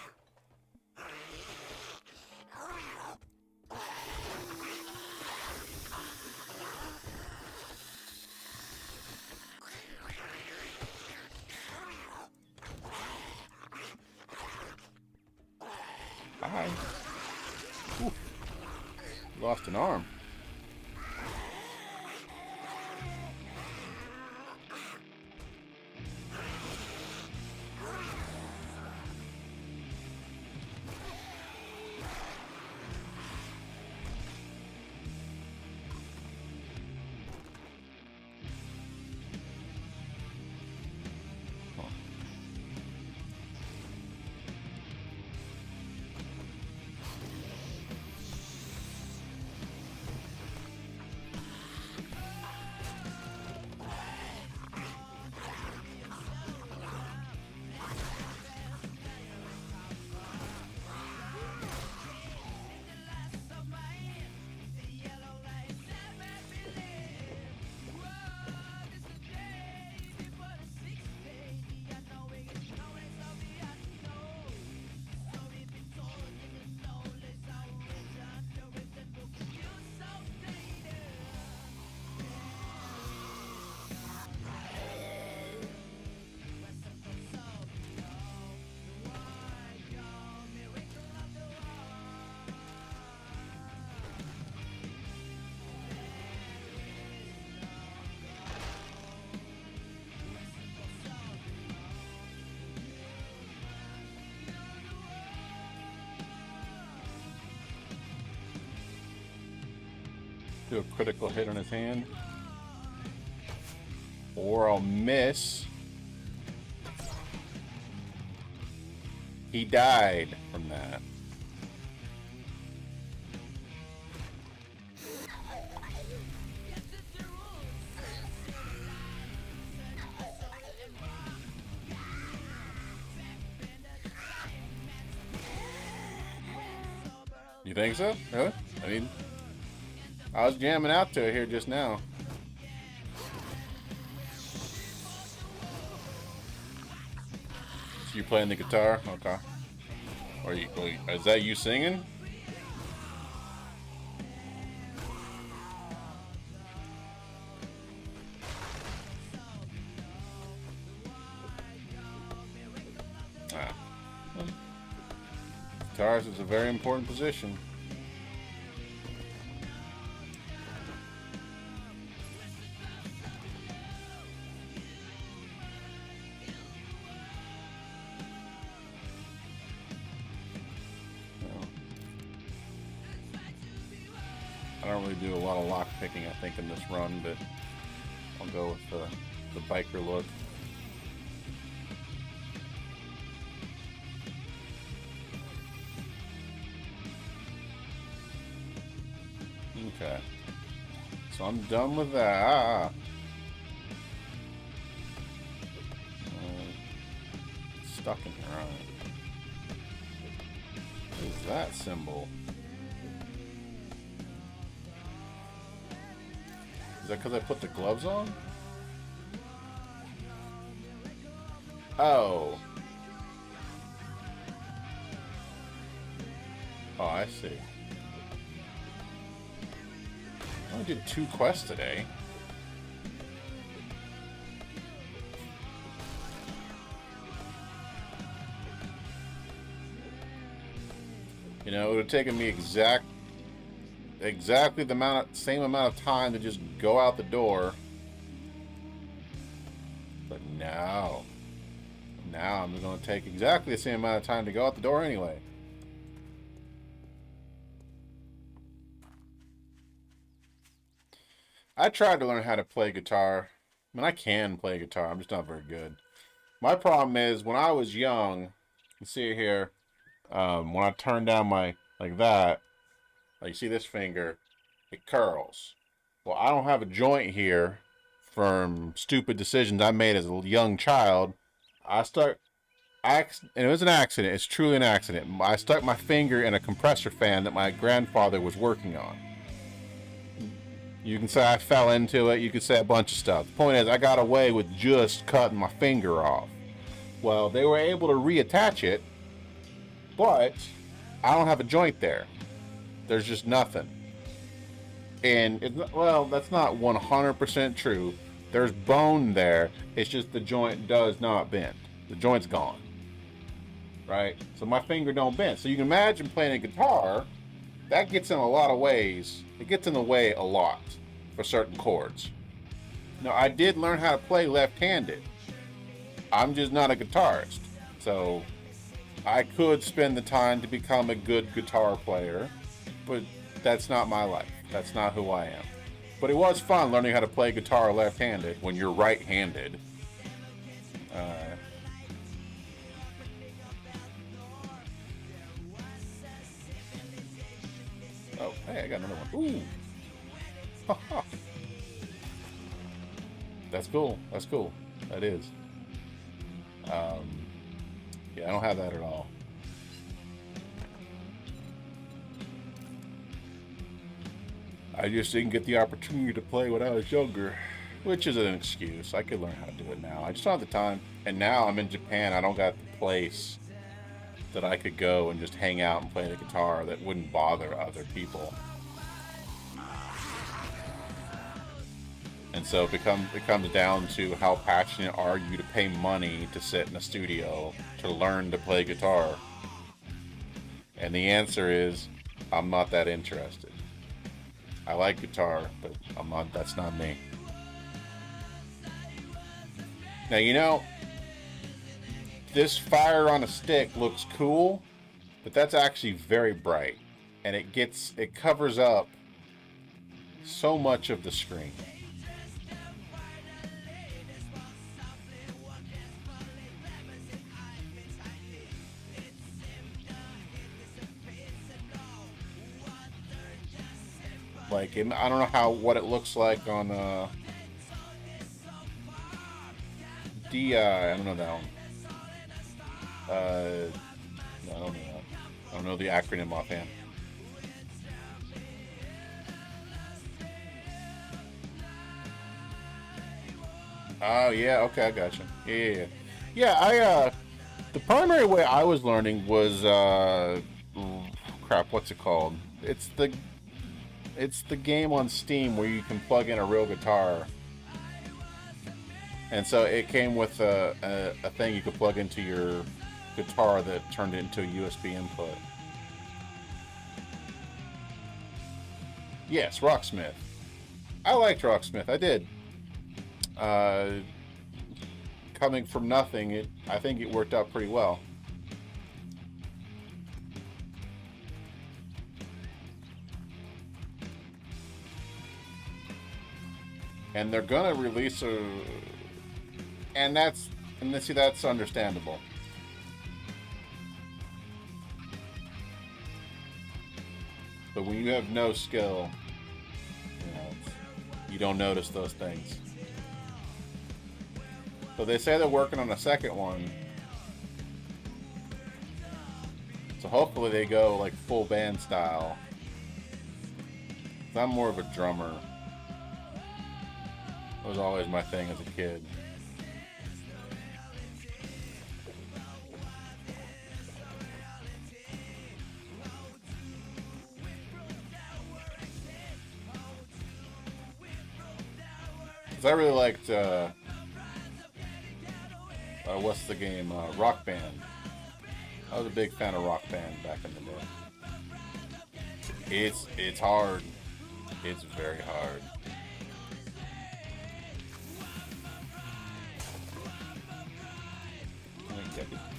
Hi. Ooh. Lost an arm. Do a critical hit on his hand. Or I'll miss. He died from that. You think so? Really? I mean, I was jamming out to it here just now. So you playing the guitar? Okay. Or is that you singing? Ah. Guitars is a very important position. I don't really do a lot of lock picking, I think, in this run, but I'll go with the biker look. Okay, so I'm done with that. Stuck in here, right? What is that symbol? Is that because I put the gloves on? Oh. Oh, I see. I only did 2 quests today. You know, it would have taken me exactly the same amount of time to just go out the door. But now I'm going to take exactly the same amount of time to go out the door anyway. I tried to learn how to play guitar. I mean, I can play guitar. I'm just not very good. My problem is when I was young, you see here, when I turn down my, like that, like you see this finger, it curls. Well, I don't have a joint here from stupid decisions I made as a young child. And it was an accident. It's truly an accident. I stuck my finger in a compressor fan that my grandfather was working on. You can say I fell into it. You can say a bunch of stuff. The point is, I got away with just cutting my finger off. Well, they were able to reattach it, but I don't have a joint there. There's just nothing. And, that's not 100% true. There's bone there. It's just the joint does not bend. The joint's gone. Right? So my finger don't bend. So you can imagine playing a guitar. That gets in a lot of ways. It gets in the way a lot for certain chords. Now, I did learn how to play left-handed. I'm just not a guitarist. So I could spend the time to become a good guitar player, but that's not my life. That's not who I am. But it was fun learning how to play guitar left-handed when you're right-handed. Oh, hey, I got another one. Ooh. That's cool. That's cool. That is. Yeah, I don't have that at all. I just didn't get the opportunity to play when I was younger, which is an excuse. I could learn how to do it now. I just don't have the time. And now I'm in Japan. I don't got the place that I could go and just hang out and play the guitar that wouldn't bother other people. And so it comes down to how passionate are you to pay money to sit in a studio to learn to play guitar. And the answer is, I'm not that interested. I like guitar, but that's not me. Now, you know, this fire on a stick looks cool, but that's actually very bright. And it covers up so much of the screen. Like, I don't know what it looks like on DI. I don't know that one. No, I don't know that. I don't know the acronym offhand. Oh yeah, okay, I gotcha. Yeah. The primary way I was learning was crap. What's it called? It's the game on Steam where you can plug in a real guitar. And so it came with a thing you could plug into your guitar that turned it into a USB input. Yes, Rocksmith. I liked Rocksmith. I did. Coming from nothing, I think it worked out pretty well. And they're gonna release that's understandable. But when you have no skill, you don't notice those things. So they say they're working on a second one. So hopefully they go like full band style. 'Cause I'm more of a drummer. That was always my thing as a kid. Because I really liked, what's the game? Rock Band. I was a big fan of Rock Band back in the day. It's hard. It's very hard.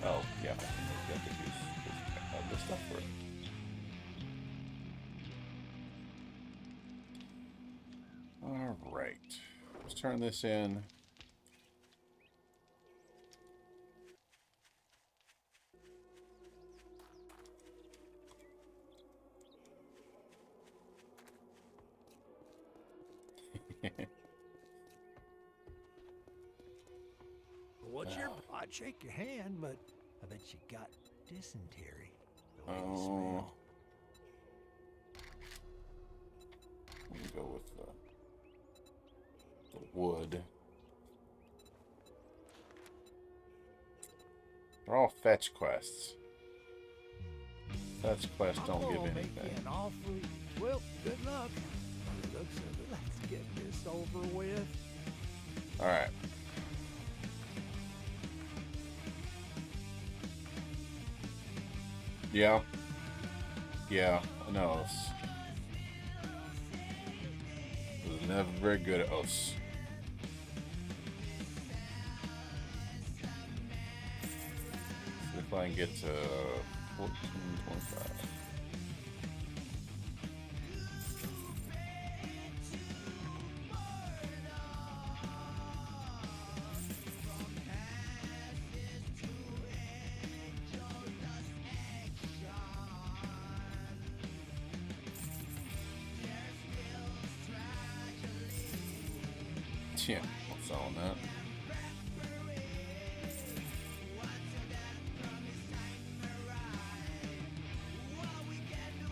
Oh, yeah. I can use this stuff for it. Alright. Let's turn this in. What's your... I'd shake your hand, but I bet you got dysentery. The way you Oh. smell. We can go with the wood. They're all fetch quests. Fetch quests don't give Make you anything. an offer. Well, good luck. Looks of it. Let's get this over with. Alright. Yeah. Yeah, I know. Was never very good at us. See if I can get to 1425. Yeah, what's on that?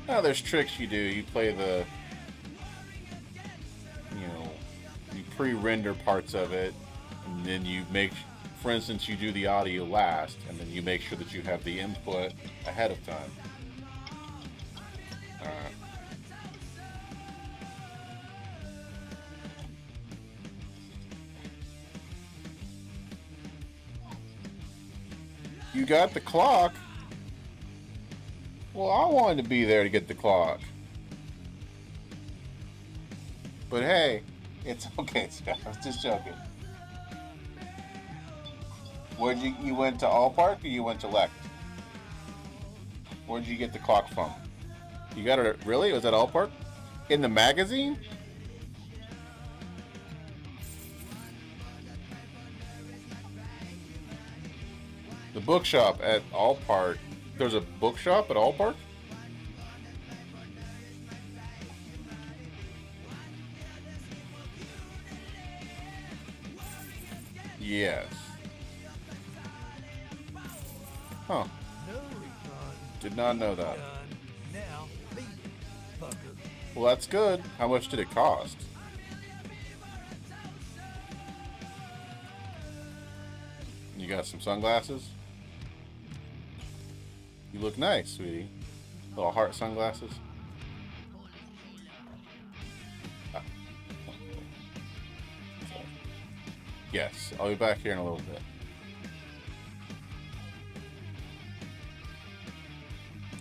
Now there's tricks you do. You play the, you pre-render parts of it, and then you make, for instance, you do the audio last, and then you make sure that you have the input ahead of time. Alright. You got the clock? Well, I wanted to be there to get the clock. But hey, it's okay, Scott. I was just joking. Where'd you went to All Park or you went to Lect? Where'd you get the clock from? You got it, really? Was that All Park? In the magazine? The bookshop at All Park. There's a bookshop at All Park? Yes. Huh. No refund. Did not know that. Done. Now, beat it, fucker. Well, that's good. How much did it cost? You got some sunglasses? You look nice, sweetie. Little heart sunglasses. Ah. Yes, I'll be back here in a little bit.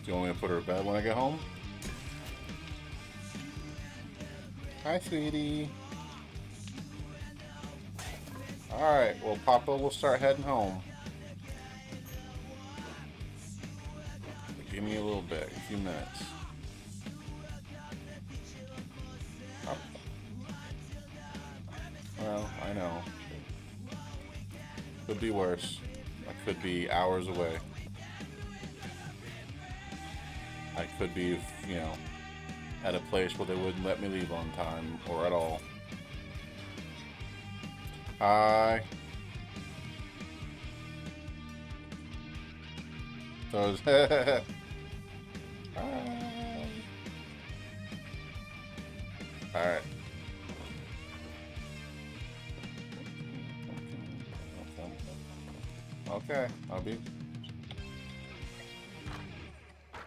Do you want me to put her to bed when I get home? Hi, sweetie. Alright, well, Papa will start heading home. Give me a little bit, a few minutes. Oh. Well, I know. Could be worse. I could be hours away. I could be, you know, at a place where they wouldn't let me leave on time or at all. Hi. Those. Hi. Alright. Okay, I'll be.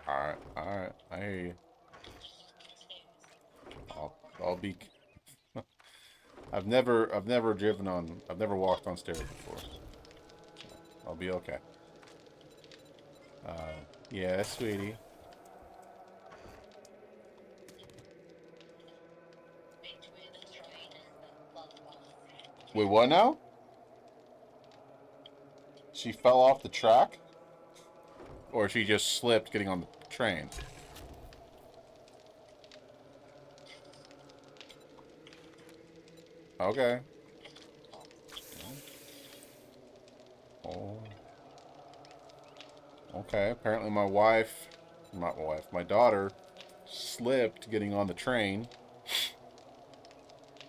Alright, I hear you. I'll be. I've never walked on stairs before. I'll be okay. Yeah, sweetie. Wait, what now? She fell off the track? Or she just slipped getting on the train? Okay. Oh. Okay, apparently my daughter slipped getting on the train.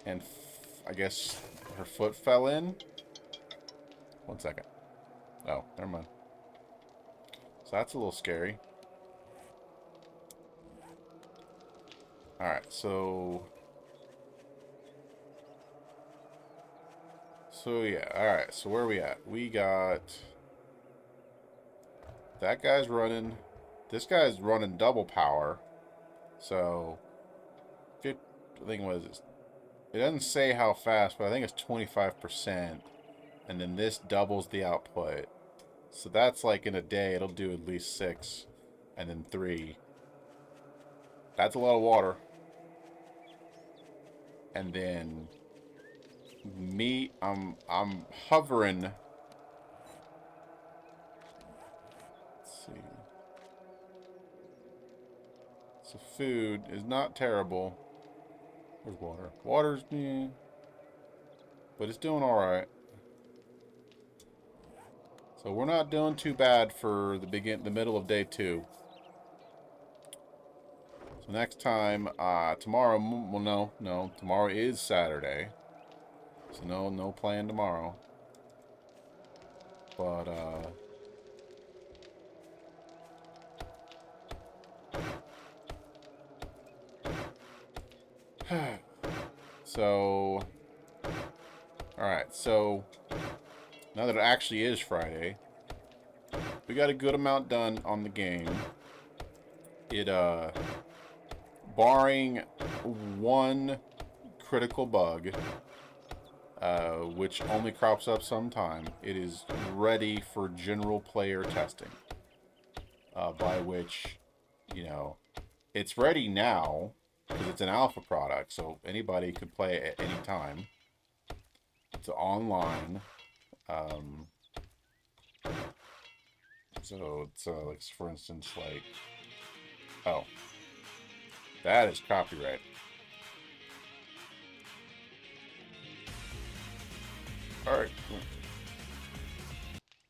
And I guess her foot fell in. 1 second. Oh, never mind. So that's a little scary. Alright, so yeah, alright, so where are we at? We got... That guy's running... This guy's running double power. So... I think what is it? It doesn't say how fast, but I think it's 25%. And then this doubles the output. So that's like in a day, it'll do at least 6. And then 3. That's a lot of water. And then... me, I'm hovering. Let's see. So food is not terrible. There's water. Water's me, but it's doing all right. So we're not doing too bad for the middle of day 2. So next time, tomorrow. Well, no. Tomorrow is Saturday. So no plan tomorrow. But so alright, so now that it actually is Friday, we got a good amount done on the game. It barring one critical bug, which only crops up sometime, it is ready for general player testing. By which, you know, it's ready now, because it's an alpha product, so anybody could play it at any time. It's online. So it's like, for instance, like, oh, that is copyright. Alright.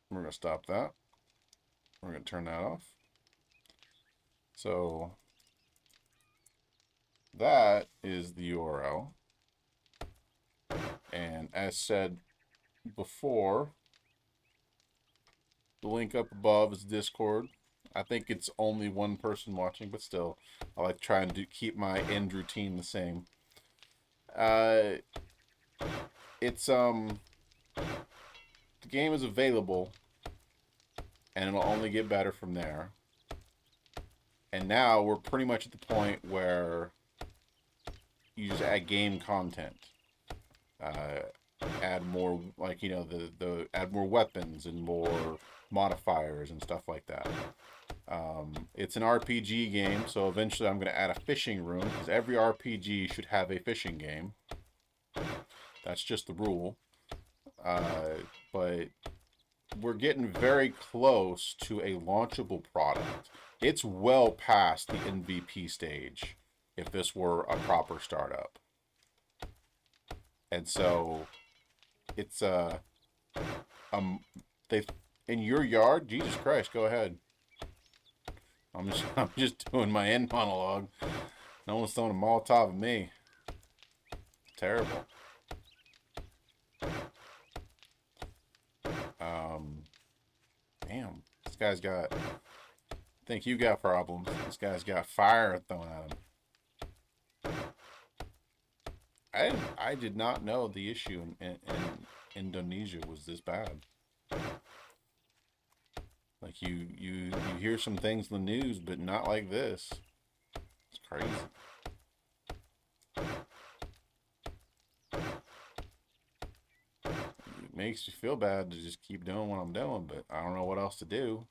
We're going to stop that. We're going to turn that off. So that is the URL. And as said before, the link up above is Discord. I think it's only one person watching, but still, I like trying to keep my end routine the same. It's the game is available, and it'll only get better from there. And now we're pretty much at the point where you just add game content. Add more, like, you know, the add more weapons and more modifiers and stuff like that. It's an RPG game, so eventually I'm going to add a fishing room, because every RPG should have a fishing game. That's just the rule. But we're getting very close to a launchable product. It's well past the MVP stage if this were a proper startup. And so it's they in your yard, Jesus Christ, go ahead. I'm just doing my end monologue. No one's throwing a Molotov at me. Terrible. Damn, this guy's got. I think you got problems. This guy's got fire thrown at him. I did not know the issue in Indonesia was this bad. Like you hear some things in the news, but not like this. It's crazy. It makes you feel bad to just keep doing what I'm doing, but I don't know what else to do.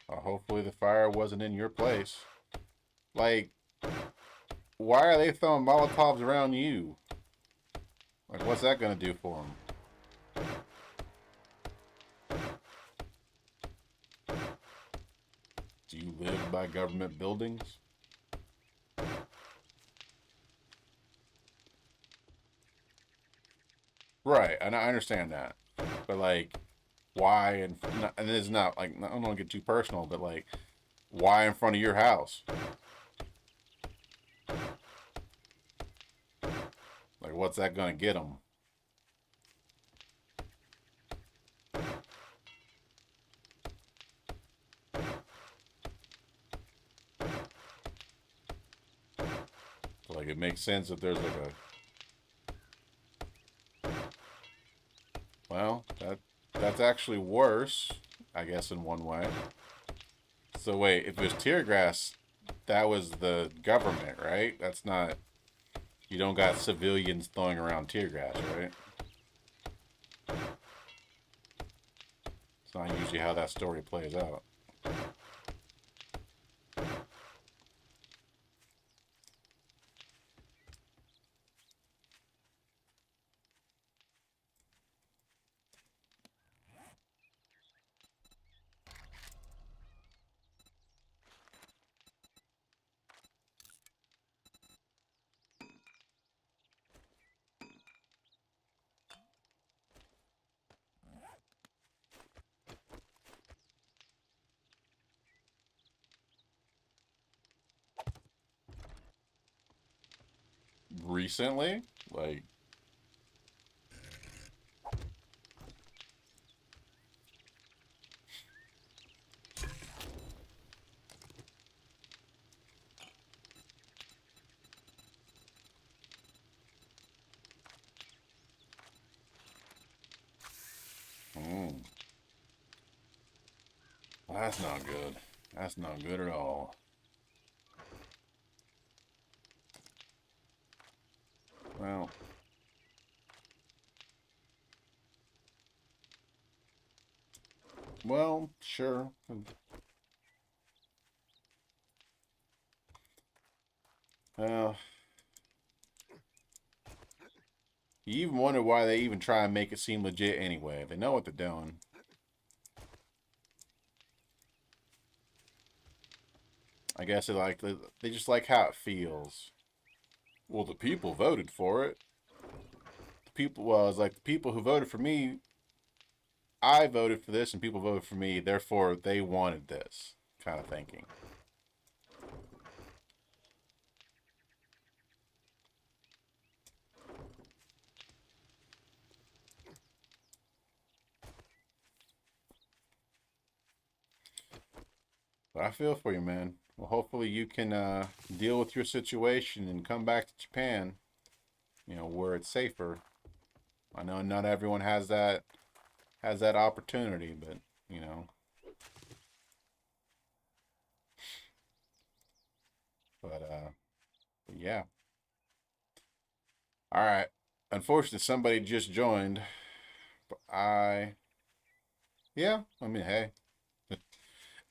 Hopefully the fire wasn't in your place. Like, why are they throwing Molotovs around you? Like, what's that gonna do for them? Do you live by government buildings? Right, and I understand that. But, like, why, and it's not, like, I don't want to get too personal, but, like, why in front of your house? Like, what's that gonna get them? Like, it makes sense if there's like a... Well, that's actually worse, I guess, in one way. So wait, if it was tear gas, that was the government, right? That's not... You don't got civilians throwing around tear gas, right? It's not usually how that story plays out. Recently? Like... Well, that's not good. That's not good at all. Well... Well, sure. You even wonder why they even try and make it seem legit anyway. They know what they're doing. I guess they just like how it feels. Well, the people voted for it. The people, well, it's like the people who voted for me I voted for this and people voted for me, therefore they wanted this kind of thinking. But I feel for you, man. Well, hopefully you can deal with your situation and come back to Japan, you know, where it's safer. I know not everyone has that opportunity, but you know. But yeah. All right. Unfortunately, somebody just joined. But yeah. I mean, hey,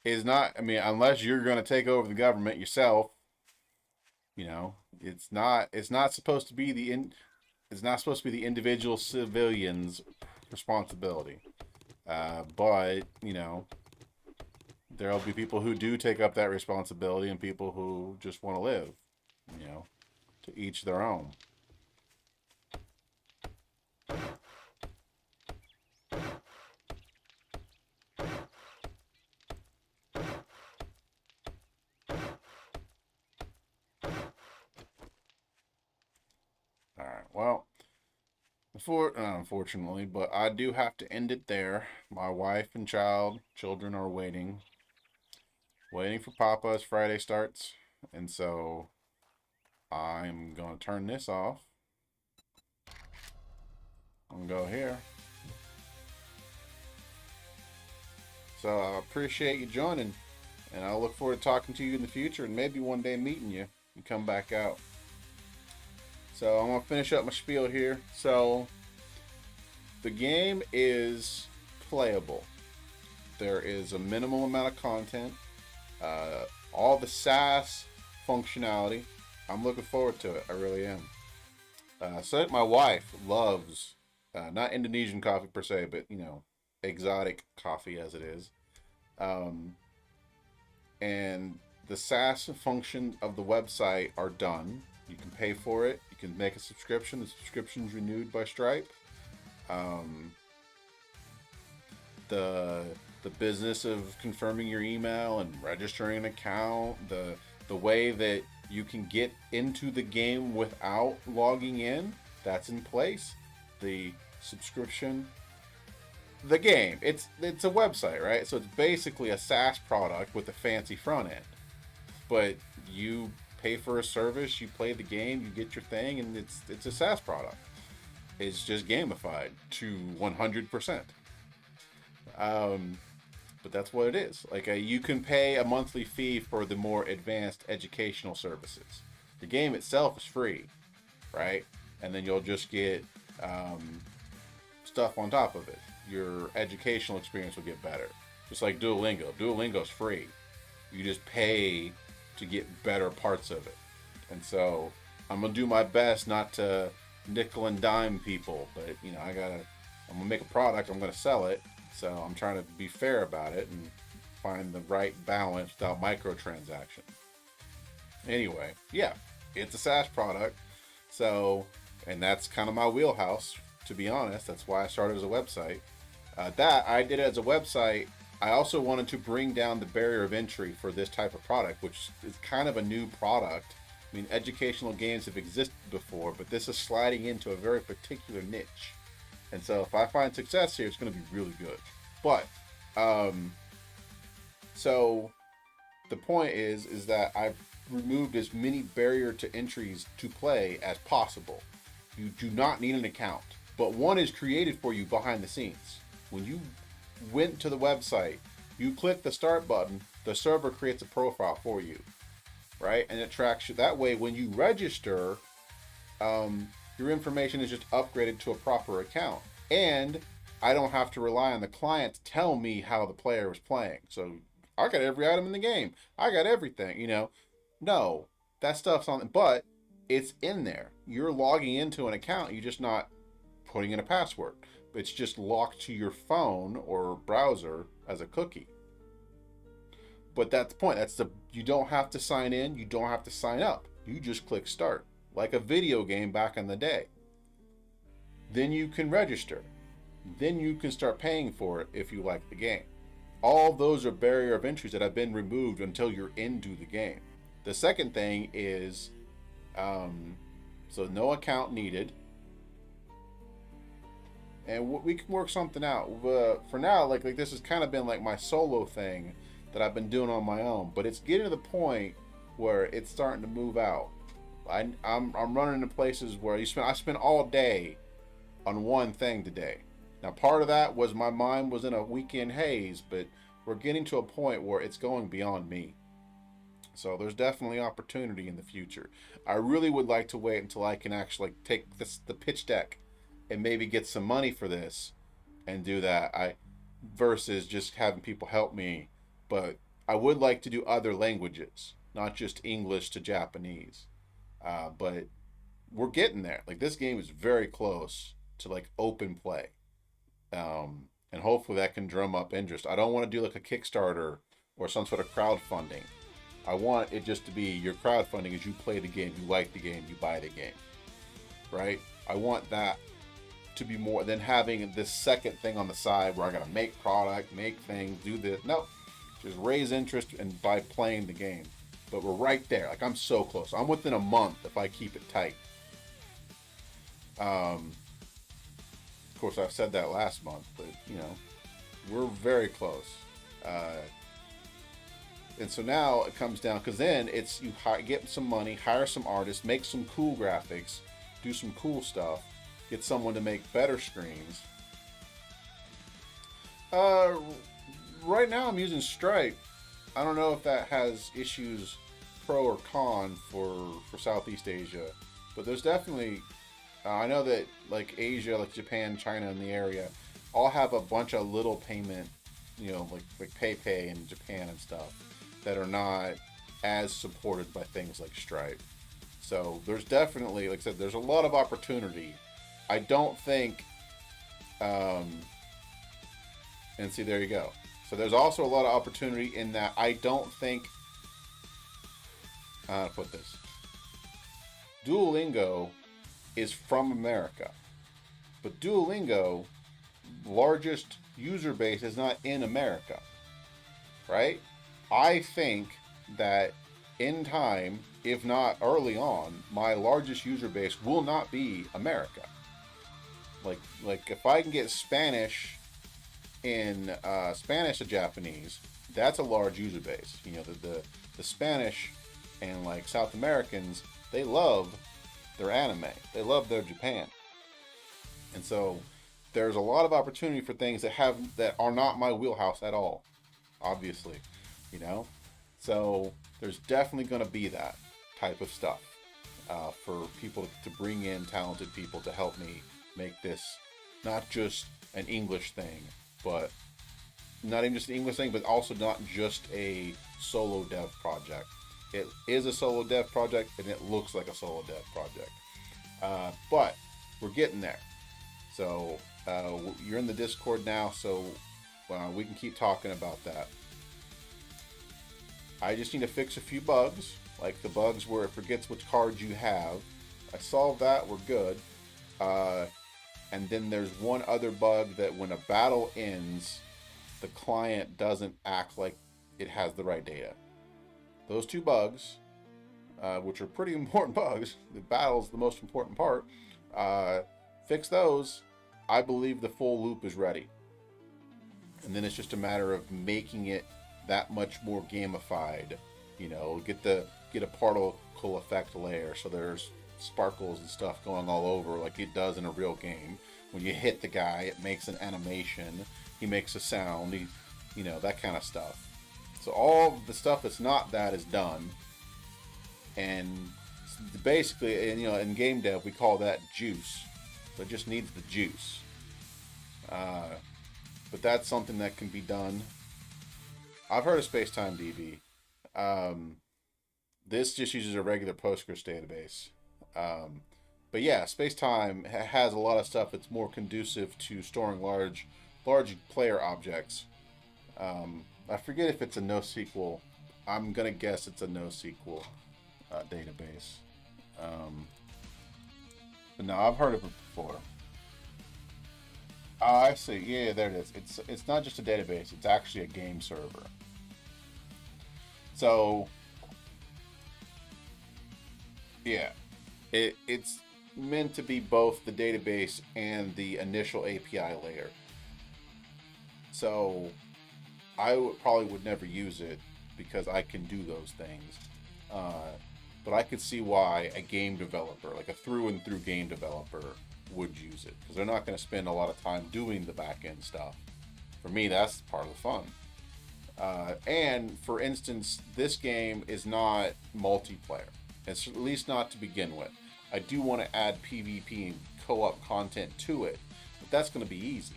is not. I mean, unless you're going to take over the government yourself, you know, it's not. It's not supposed to be It's not supposed to be the individual civilian's responsibility. But you know, there'll be people who do take up that responsibility, and people who just want to live. You know, to each their own. All right. Well, unfortunately, but I do have to end it there. My wife and children are waiting for Papa as Friday starts, and so I'm gonna turn this off. I'm gonna go here. So I appreciate you joining, and I look forward to talking to you in the future, and maybe one day meeting you and come back out. So I'm gonna finish up my spiel here. So the game is playable. There is a minimal amount of content. All the SaaS functionality. I'm looking forward to it. I really am. So my wife loves not Indonesian coffee per se, but you know, exotic coffee as it is. And the SaaS functions of the website are done. You can pay for it. You can make a subscription. The subscription's renewed by Stripe. The business of confirming your email and registering an account, the way that you can get into the game without logging in, that's in place. The subscription, the game, it's a website, right? So it's basically a SaaS product with a fancy front end. But you pay for a service, you play the game, you get your thing, and it's a SaaS product. It's just gamified to 100%. But that's what it is. Like you can pay a monthly fee for the more advanced educational services. The game itself is free, right? And then you'll just get stuff on top of it. Your educational experience will get better. Just like Duolingo. Duolingo's free. You just pay to get better parts of it. And so I'm gonna do my best not to nickel and dime people, but you know, I'm gonna make a product, I'm gonna sell it. So I'm trying to be fair about it and find the right balance without microtransaction. Anyway, yeah, it's a SaaS product. So, and that's kind of my wheelhouse, to be honest. That's why I started as a website. That I did it as a website. I also wanted to bring down the barrier of entry for this type of product, which is kind of a new product. I mean, educational games have existed before, but this is sliding into a very particular niche. And so if I find success here, it's going to be really good. But, so the point is that I've removed as many barrier to entries to play as possible. You do not need an account, but one is created for you behind the scenes. When you went to the website, you click the start button, the server creates a profile for you, right? And it tracks you. That way, when you register, your information is just upgraded to a proper account. And I don't have to rely on the client to tell me how the player was playing. So I got every item in the game. I got everything, you know. No, that stuff's on, but it's in there. You're logging into an account. You're just not putting in a password. It's just locked to your phone or browser as a cookie. But that's the point. You don't have to sign in. You don't have to sign up. You just click start, like a video game back in the day. Then you can register. then you can start paying for it if you like the game. All of those are barrier of entries that have been removed until you're into the game. The second thing is, so no account needed. And we can work something out. For now, like this has kind of been like my solo thing that I've been doing on my own. But it's getting to the point where it's starting to move out. I'm running into places where I spent all day on one thing today. Now, part of that was my mind was in a weekend haze, but we're getting to a point where it's going beyond me. So there's definitely opportunity in the future. I really would like to wait until I can actually take the pitch deck and maybe get some money for this and do that. Versus just having people help me. But I would like to do other languages, not just English to Japanese. But we're getting there. Like, this game is very close to like open play. And hopefully that can drum up interest. I don't want to do like a Kickstarter or some sort of crowdfunding. I want it just to be your crowdfunding is you play the game, you like the game, you buy the game, right? I want that to be more than having this second thing on the side where I gotta make product, make things, do this. No, just raise interest and by playing the game. But we're right there. Like, I'm so close. I'm within a month if I keep it tight. Of course, I've said that last month, but you know, we're very close. And so now it comes down, because then it's you get some money, hire some artists, make some cool graphics, do some cool stuff, get someone to make better screens. Right now I'm using Stripe. I don't know if that has issues pro or con for Southeast Asia, but there's definitely I know that like Asia, like Japan, China in the area, all have a bunch of little payment, you know, like PayPay in Japan and stuff, that are not as supported by things like Stripe. So there's definitely, like I said, there's a lot of opportunity. I don't think, and see, there you go. So there's also a lot of opportunity in that I don't think, how to put this, Duolingo is from America, but Duolingo largest user base is not in America, right? I think that in time, if not early on, my largest user base will not be America. Like if I can get Spanish in Spanish to Japanese, that's a large user base. You know, the Spanish and like South Americans, they love their anime, they love their Japan, and so there's a lot of opportunity for things that are not my wheelhouse at all, obviously, you know. So there's definitely going to be that type of stuff for people to bring in talented people to help me make this not just an English thing, but not even just an English thing, but also not just a solo dev project. It is a solo dev project, and it looks like a solo dev project. But we're getting there. So you're in the Discord now, so we can keep talking about that. I just need to fix a few bugs, like the bugs where it forgets which cards you have. I solved that, we're good. And then there's one other bug that when a battle ends, the client doesn't act like it has the right data. Those two bugs, which are pretty important bugs, the battle's the most important part, fix those, I believe the full loop is ready. And then it's just a matter of making it that much more gamified, you know, get a particle effect layer so there's sparkles and stuff going all over like it does in a real game. When you hit the guy, it makes an animation, he makes a sound, you know, that kind of stuff. So all the stuff that's not that is done, and basically, and, you know, in game dev we call that juice. So it just needs the juice. But that's something that can be done. I've heard of Spacetime DB. This just uses a regular Postgres database. But yeah, Spacetime has a lot of stuff that's more conducive to storing large player objects. I forget if it's a NoSQL. I'm gonna guess it's a NoSQL database. But no, I've heard of it before. I see. Yeah, there it is. It's not just a database. It's actually a game server. So yeah, it's meant to be both the database and the initial API layer. So probably would never use it because I can do those things. Uh, but I could see why a game developer, like a through and through game developer, would use it because they're not going to spend a lot of time doing the back end stuff. For me, that's part of the fun. And for instance, this game is not multiplayer. It's at least not to begin with. I do want to add PvP and co-op content to it, but that's going to be easy.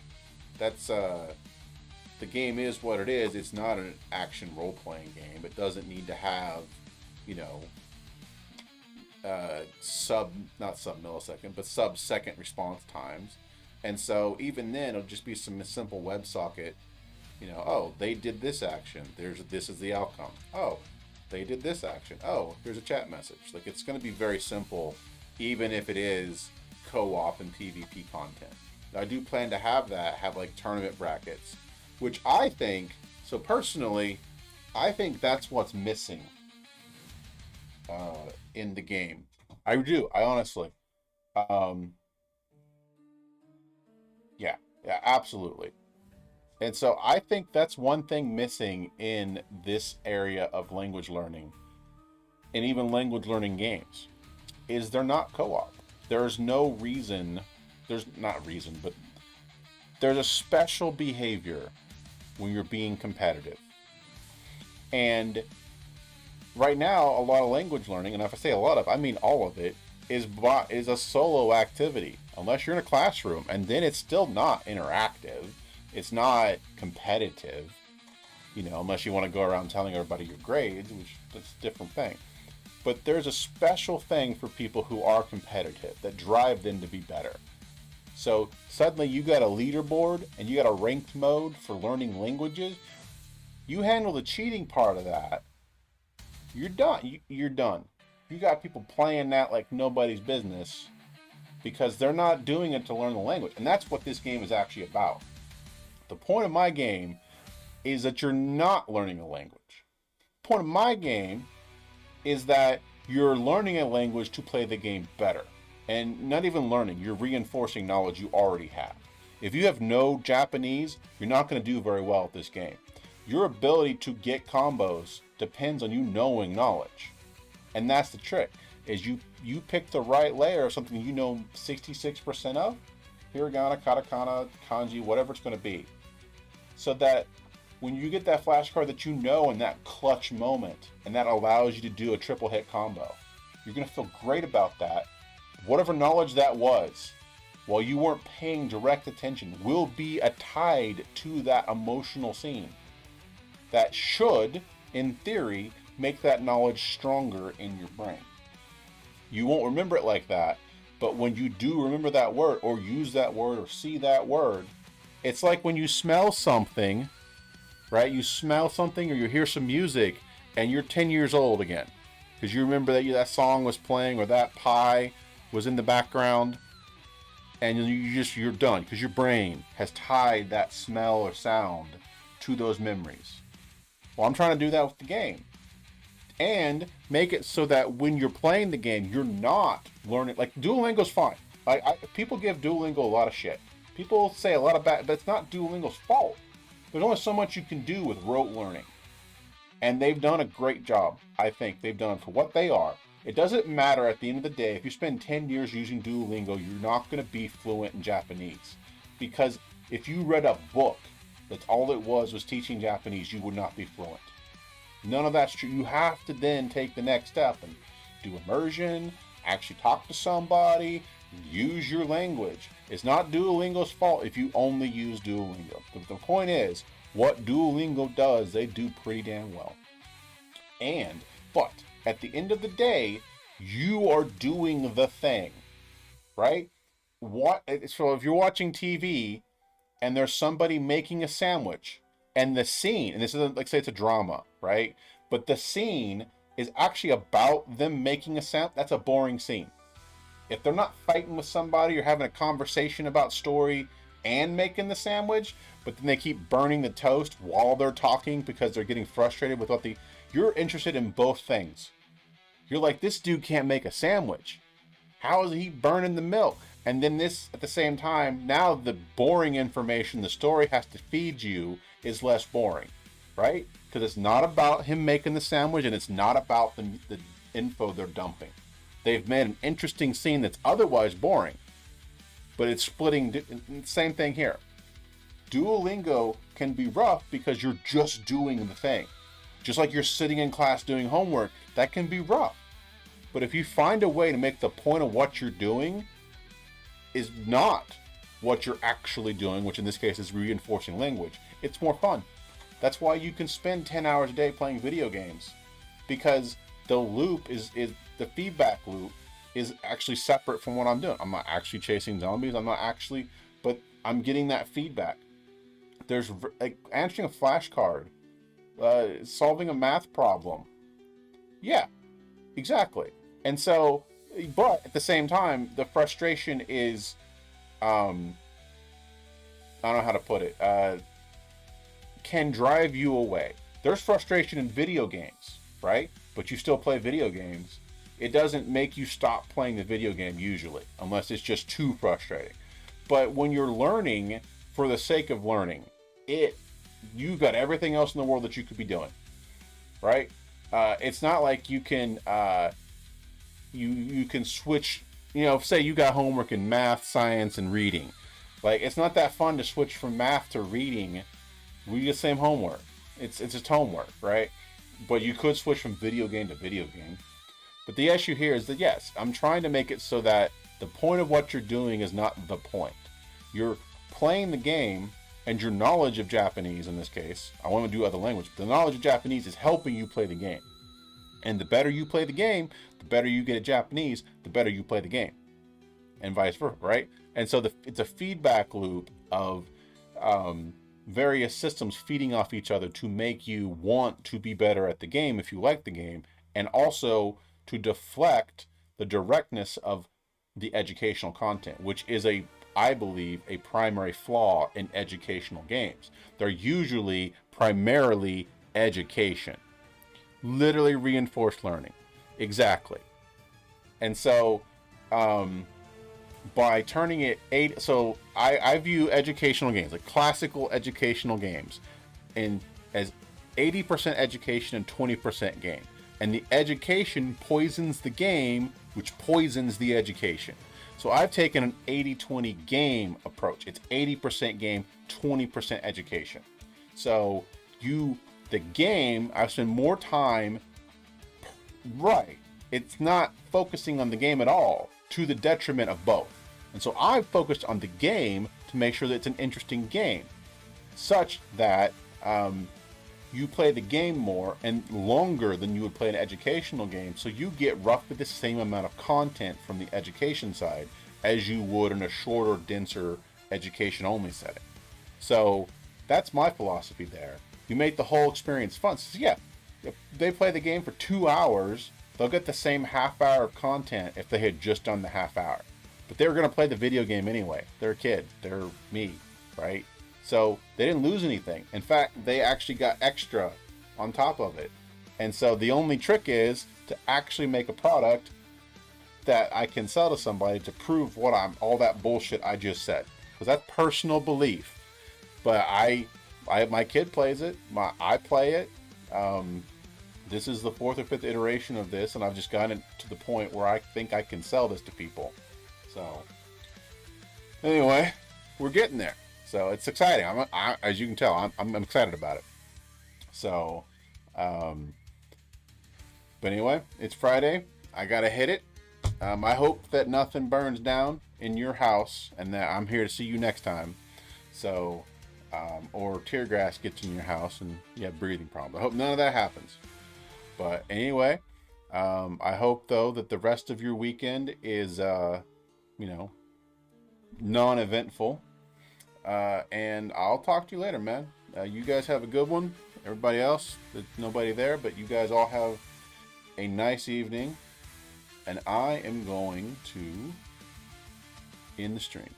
That's the game is what it is. It's not an action role-playing game. It doesn't need to have, you know, not sub millisecond, but sub second response times. And so even then, it'll just be some simple WebSocket. You know, oh, they did this action. This is the outcome. Oh, they did this action. Oh, here's a chat message. Like, it's going to be very simple, even if it is co-op and PvP content. Now, I do plan to have like tournament brackets, which I think, so personally, I think that's what's missing in the game. I do. I honestly. Yeah, absolutely. And so I think that's one thing missing in this area of language learning and even language learning games is they're not co-op. There's no reason, there's not reason, but there's a special behavior when you're being competitive. And right now, a lot of language learning, and if I say a lot of, I mean all of it, is a solo activity, unless you're in a classroom, and then it's still not interactive. It's not competitive, you know, unless you want to go around telling everybody your grades, which that's a different thing. But there's a special thing for people who are competitive that drive them to be better. So suddenly you got a leaderboard and you got a ranked mode for learning languages. You handle the cheating part of that, you're done. You're done. You got people playing that like nobody's business because they're not doing it to learn the language. And that's what this game is actually about. The point of my game is that you're not learning a language. The point of my game is that you're learning a language to play the game better. And not even learning, you're reinforcing knowledge you already have. If you have no Japanese, you're not going to do very well at this game. Your ability to get combos depends on you knowing knowledge. And that's the trick, is you pick the right layer of something you know 66% of, hiragana, katakana, kanji, whatever it's going to be. So that when you get that flashcard that you know in that clutch moment, and that allows you to do a triple hit combo, you're going to feel great about that. Whatever knowledge that was, while you weren't paying direct attention, will be tied to that emotional scene. That should, in theory, make that knowledge stronger in your brain. You won't remember it like that, but when you do remember that word, or use that word, or see that word, it's like when you smell something, right? You smell something or you hear some music and you're 10 years old again. Because you remember that song was playing or that pie was in the background. And you're done because your brain has tied that smell or sound to those memories. Well, I'm trying to do that with the game. And make it so that when you're playing the game, you're not learning. Like, Duolingo's fine. People give Duolingo a lot of shit. People say a lot of bad, but it's not Duolingo's fault. There's only so much you can do with rote learning. And they've done a great job, I think. They've done for what they are. It doesn't matter at the end of the day, if you spend 10 years using Duolingo, you're not going to be fluent in Japanese. Because if you read a book that's all it was teaching Japanese, you would not be fluent. None of that's true. You have to then take the next step and do immersion, actually talk to somebody, use your language. It's not Duolingo's fault if you only use Duolingo. The point is, what Duolingo does, they do pretty damn well. But at the end of the day, you are doing the thing, right? So if you're watching TV and there's somebody making a sandwich and the scene, and this isn't like say it's a drama, right? But the scene is actually about them making a sandwich. That's a boring scene. If they're not fighting with somebody or having a conversation about story, and making the sandwich, but then they keep burning the toast while they're talking because they're getting frustrated with what you're interested in both things. You're like, this dude can't make a sandwich. How is he burning the milk? And then this, at the same time, now the boring information the story has to feed you is less boring, right? Because it's not about him making the sandwich, and it's not about the info they're dumping. They've made an interesting scene that's otherwise boring, but it's splitting. Same thing here. Duolingo can be rough because you're just doing the thing. Just like you're sitting in class doing homework, that can be rough. But if you find a way to make the point of what you're doing is not what you're actually doing, which in this case is reinforcing language, it's more fun. That's why you can spend 10 hours a day playing video games, because the loop is the feedback loop is actually separate from what I'm doing. I'm not actually chasing zombies. But I'm getting that feedback. There's like answering a flashcard, solving a math problem. Yeah, exactly. And so, but at the same time, the frustration is, I don't know how to put it, can drive you away. There's frustration in video games, right? But you still play video games. It doesn't make you stop playing the video game usually, unless it's just too frustrating. But when you're learning for the sake of learning, you got everything else in the world that you could be doing, right? It's not like you can you can switch, say you got homework in math, science, and reading. Like, it's not that fun to switch from math to reading. We get the same homework. It's just homework, right? But you could switch from video game to video game. But the issue here is that, yes, I'm trying to make it so that the point of what you're doing is not the point. You're playing the game, and your knowledge of Japanese, in this case, I want to do other language, but the knowledge of Japanese is helping you play the game. And the better you play the game, the better you get at Japanese, the better you play the game. And vice versa, right? And so it's a feedback loop of various systems feeding off each other to make you want to be better at the game if you like the game, and also to deflect the directness of the educational content, which is I believe, a primary flaw in educational games. They're usually primarily education. Literally reinforced learning. Exactly. And so, by turning it I view educational games, like classical educational games, as 80% education and 20% game. And the education poisons the game, which poisons the education. So I've taken an 80-20 game approach. It's 80% game, 20% education. So the game, I spend more time, right. It's not focusing on the game at all, to the detriment of both. And so I've focused on the game to make sure that it's an interesting game, such that you play the game more and longer than you would play an educational game, so you get roughly the same amount of content from the education side as you would in a shorter, denser education-only setting. So that's my philosophy there. You make the whole experience fun. So yeah, if they play the game for 2 hours, they'll get the same half hour of content if they had just done the half hour. But they were going to play the video game anyway. They're a kid. They're me, right? So they didn't lose anything. In fact, they actually got extra on top of it. And so the only trick is to actually make a product that I can sell to somebody to prove all that bullshit I just said. Because that's personal belief. But my kid plays it. I play it. This is the 4th or 5th iteration of this, and I've just gotten it to the point where I think I can sell this to people. So anyway, we're getting there. So it's exciting. As you can tell, I'm excited about it. So, but anyway, it's Friday. I gotta hit it. I hope that nothing burns down in your house, and that I'm here to see you next time. So, or tear gas gets in your house and you have breathing problems. I hope none of that happens. But anyway, I hope though that the rest of your weekend is, non-eventful. And I'll talk to you later, man. You guys have a good one. Everybody else, there's nobody there, but you guys all have a nice evening. And I am going to end the stream.